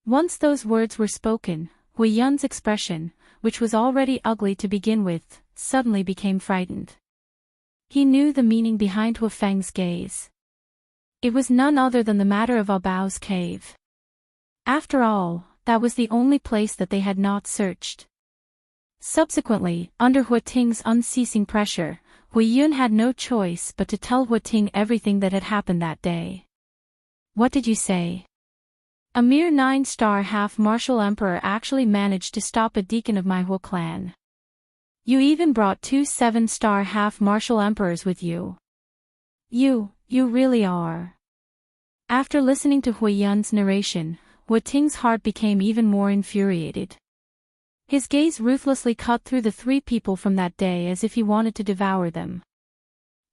Once those words were spoken, Huiyun's expression, which was already ugly to begin with, suddenly became frightened. He knew the meaning behind Huafeng's gaze. It was none other than the matter of Abao's cave. After all, that was the only place that they had not searched. Subsequently, under Huating's unceasing pressure, Huiyun had no choice but to tell Huating everything that had happened that day. What did you say? A mere 9-star half-martial emperor actually managed to stop a deacon of my Hua clan. You even brought 2 7-star half-martial emperors with you. You really are. After listening to Huiyun's narration, Huating's heart became even more infuriated. His gaze ruthlessly cut through the 3 people from that day as if he wanted to devour them.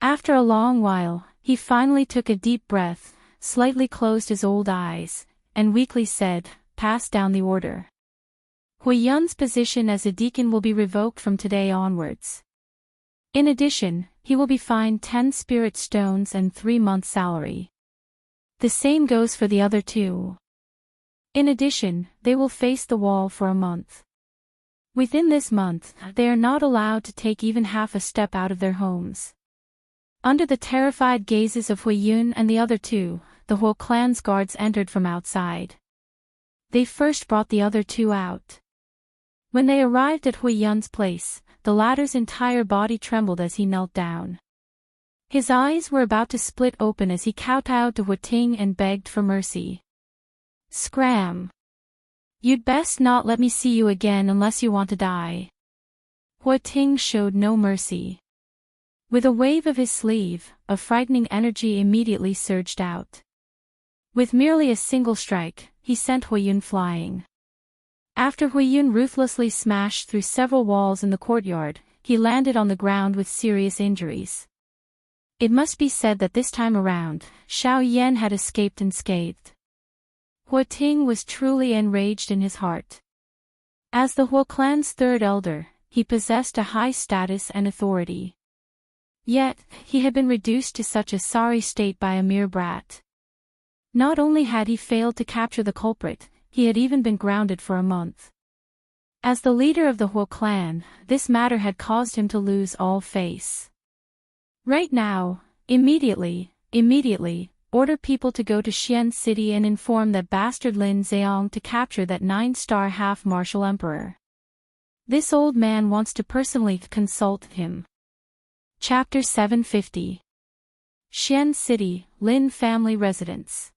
After a long while, he finally took a deep breath, slightly closed his old eyes, and weakly said, "Pass down the order. Huiyun's position as a deacon will be revoked from today onwards. In addition, he will be fined 10 spirit stones and 3 months' salary. The same goes for the other 2. In addition, they will face the wall for a month. Within this month, they are not allowed to take even half a step out of their homes." Under the terrified gazes of Huiyun and the other 2, the whole clan's guards entered from outside. They first brought the other 2 out. When they arrived at Huiyun's place, the latter's entire body trembled as he knelt down. His eyes were about to split open as he kowtowed to Huating and begged for mercy. "Scram! You'd best not let me see you again unless you want to die." Huating showed no mercy. With a wave of his sleeve, a frightening energy immediately surged out. With merely a single strike, he sent Huiyun flying. After Huiyun ruthlessly smashed through several walls in the courtyard, he landed on the ground with serious injuries. It must be said that this time around, Xiao Yan had escaped unscathed. Huating was truly enraged in his heart. As the Hua clan's 3rd elder, he possessed a high status and authority. Yet, he had been reduced to such a sorry state by a mere brat. Not only had he failed to capture the culprit, he had even been grounded for a month. As the leader of the Hua clan, this matter had caused him to lose all face. Right now, immediately, order people to go to Xian City and inform that bastard Lin Zheong to capture that 9-star half-martial emperor. This old man wants to personally consult him. Chapter 750. Xian City, Lin family residence.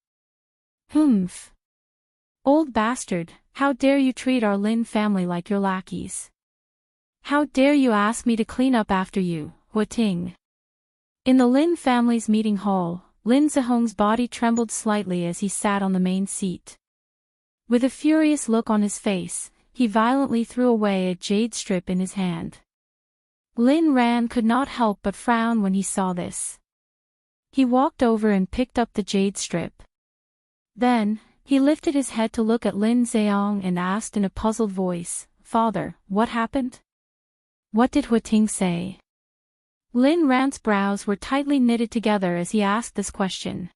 Humph. Old bastard, how dare you treat our Lin family like your lackeys? How dare you ask me to clean up after you, Huating? In the Lin family's meeting hall, Lin Zheong's body trembled slightly as he sat on the main seat. With a furious look on his face, he violently threw away a jade strip in his hand. Lin Ran could not help but frown when he saw this. He walked over and picked up the jade strip. Then, he lifted his head to look at Lin Zheong and asked in a puzzled voice, "Father, what happened? What did Huating say?" Lin Ran's brows were tightly knitted together as he asked this question.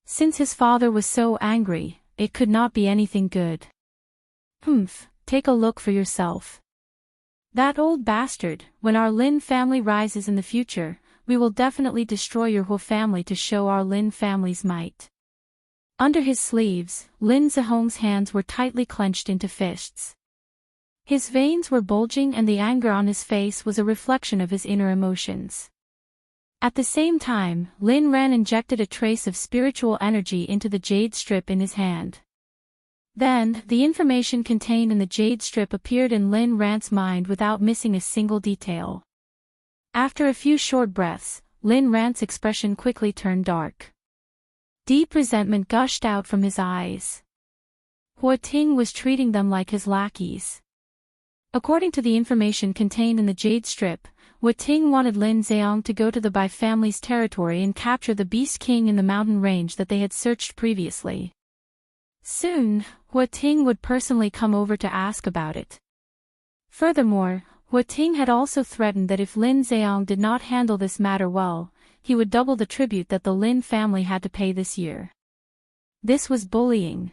Since his father was so angry, it could not be anything good. Humph, take a look for yourself. That old bastard, when our Lin family rises in the future, we will definitely destroy your whole family to show our Lin family's might. Under his sleeves, Lin Zheong's hands were tightly clenched into fists. His veins were bulging and the anger on his face was a reflection of his inner emotions. At the same time, Lin Ran injected a trace of spiritual energy into the jade strip in his hand. Then, the information contained in the jade strip appeared in Lin Ran's mind without missing a single detail. After a few short breaths, Lin Ran's expression quickly turned dark. Deep resentment gushed out from his eyes. Hua Ting was treating them like his lackeys. According to the information contained in the jade strip, Hua Ting wanted Lin Zheong to go to the Bai family's territory and capture the Beast King in the mountain range that they had searched previously. Soon, Hua Ting would personally come over to ask about it. Furthermore, Hua Ting had also threatened that if Lin Zheong did not handle this matter well, he would double the tribute that the Lin family had to pay this year. This was bullying.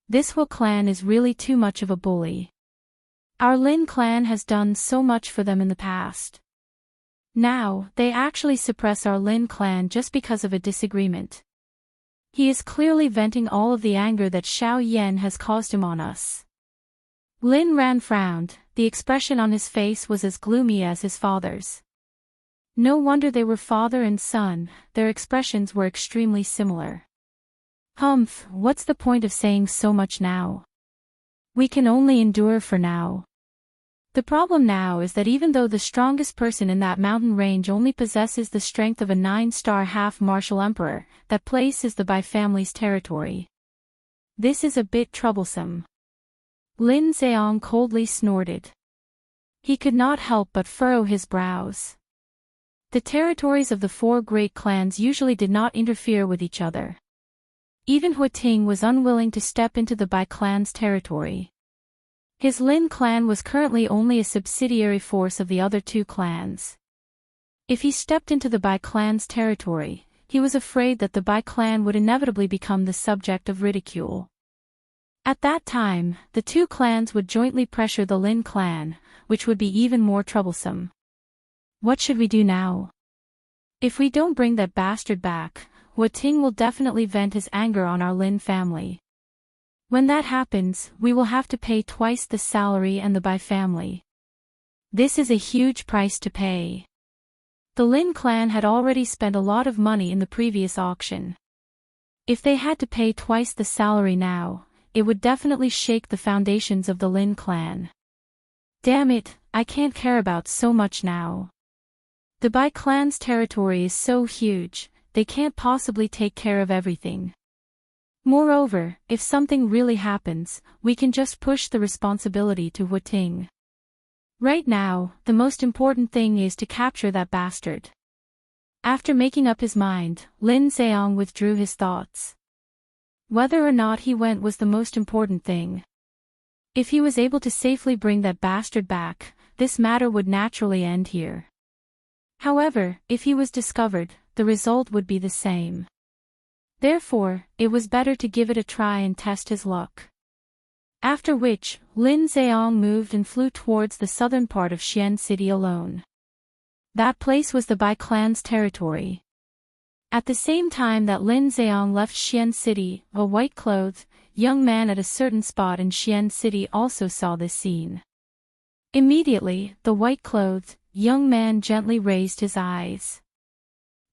This Hua clan is really too much of a bully. Our Lin clan has done so much for them in the past. Now, they actually suppress our Lin clan just because of a disagreement. He is clearly venting all of the anger that Xiao Yan has caused him on us. Lin Ran frowned, the expression on his face was as gloomy as his father's. No wonder they were father and son, their expressions were extremely similar. Humph, what's the point of saying so much now? We can only endure for now. The problem now is that even though the strongest person in that mountain range only possesses the strength of a 9-star half-martial emperor, that place is the Bai family's territory. This is a bit troublesome. Lin Zheong coldly snorted. He could not help but furrow his brows. The territories of the 4 great clans usually did not interfere with each other. Even Hua Ting was unwilling to step into the Bai clan's territory. His Lin clan was currently only a subsidiary force of the other 2 clans. If he stepped into the Bai clan's territory, he was afraid that the Bai clan would inevitably become the subject of ridicule. At that time, the 2 clans would jointly pressure the Lin clan, which would be even more troublesome. What should we do now? If we don't bring that bastard back, Hua Ting will definitely vent his anger on our Lin family. When that happens, we will have to pay twice the salary and the Bai family. This is a huge price to pay. The Lin clan had already spent a lot of money in the previous auction. If they had to pay twice the salary now, it would definitely shake the foundations of the Lin clan. Damn it, I can't care about so much now. The Bai clan's territory is so huge, they can't possibly take care of everything. Moreover, if something really happens, we can just push the responsibility to Hua Ting. Right now, the most important thing is to capture that bastard. After making up his mind, Lin Zheong withdrew his thoughts. Whether or not he went was the most important thing. If he was able to safely bring that bastard back, this matter would naturally end here. However, if he was discovered, the result would be the same. Therefore, it was better to give it a try and test his luck. After which, Lin Zheong moved and flew towards the southern part of Xian City alone. That place was the Bai clan's territory. At the same time that Lin Zheong left Xian City, a white-clothed, young man at a certain spot in Xian City also saw this scene. Immediately, the white-clothed, young man gently raised his eyes.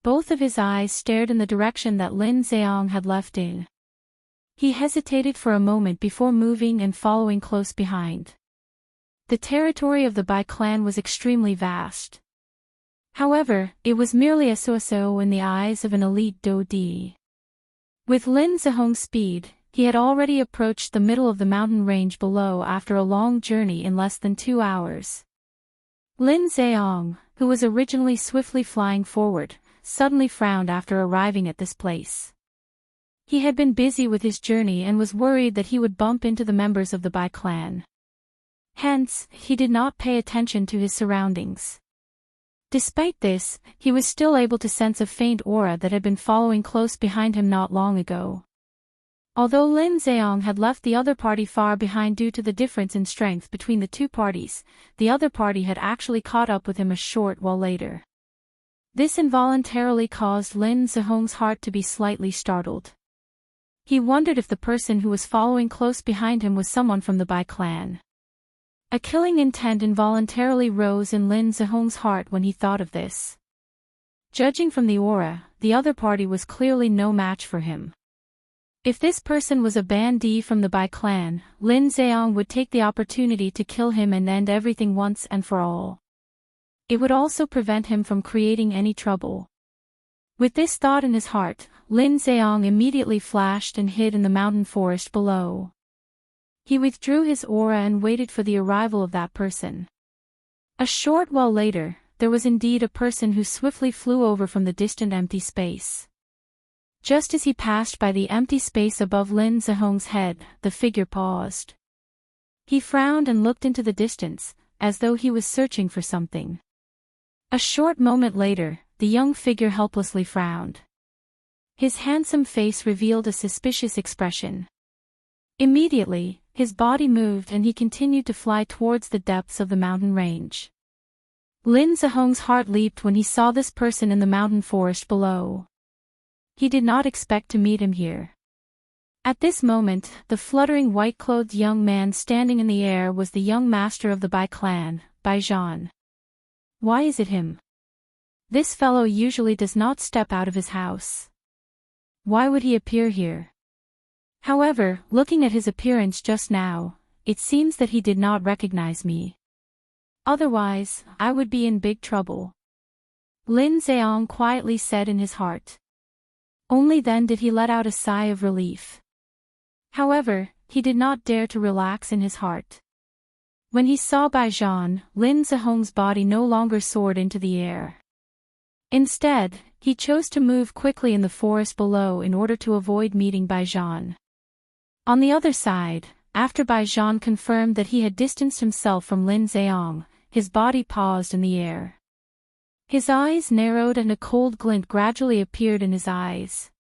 Both of his eyes stared in the direction that Lin Zheong had left in. He hesitated for a moment before moving and following close behind. The territory of the Bai clan was extremely vast. However, it was merely a so-so in the eyes of an elite Dodi. With Lin Zheong's speed, he had already approached the middle of the mountain range below after a long journey in less than 2 hours. Lin Zheong, who was originally swiftly flying forward, suddenly frowned after arriving at this place. He had been busy with his journey and was worried that he would bump into the members of the Bai clan. Hence, he did not pay attention to his surroundings. Despite this, he was still able to sense a faint aura that had been following close behind him not long ago. Although Lin Zheong had left the other party far behind due to the difference in strength between the 2 parties, the other party had actually caught up with him a short while later. This involuntarily caused Lin Zheong's heart to be slightly startled. He wondered if the person who was following close behind him was someone from the Bai clan. A killing intent involuntarily rose in Lin Zihong's heart when he thought of this. Judging from the aura, the other party was clearly no match for him. If this person was a bandit from the Bai clan, Lin Zheong would take the opportunity to kill him and end everything once and for all. It would also prevent him from creating any trouble. With this thought in his heart, Lin Zheong immediately flashed and hid in the mountain forest below. He withdrew his aura and waited for the arrival of that person. A short while later, there was indeed a person who swiftly flew over from the distant empty space. Just as he passed by the empty space above Lin Zihong's head, the figure paused. He frowned and looked into the distance, as though he was searching for something. A short moment later, the young figure helplessly frowned. His handsome face revealed a suspicious expression. Immediately, his body moved and he continued to fly towards the depths of the mountain range. Lin Zihong's heart leaped when he saw this person in the mountain forest below. He did not expect to meet him here. At this moment, the fluttering white-clothed young man standing in the air was the young master of the Bai clan, Bai Zhan. Why is it him? This fellow usually does not step out of his house. Why would he appear here? However, looking at his appearance just now, it seems that he did not recognize me. Otherwise, I would be in big trouble. Lin Zheong quietly said in his heart. Only then did he let out a sigh of relief. However, he did not dare to relax in his heart. When he saw Bai Zhan, Lin Zihong's body no longer soared into the air. Instead, he chose to move quickly in the forest below in order to avoid meeting Bai Zhan. On the other side, after Bai Zhan confirmed that he had distanced himself from Lin Zheong, his body paused in the air. His eyes narrowed and a cold glint gradually appeared in his eyes.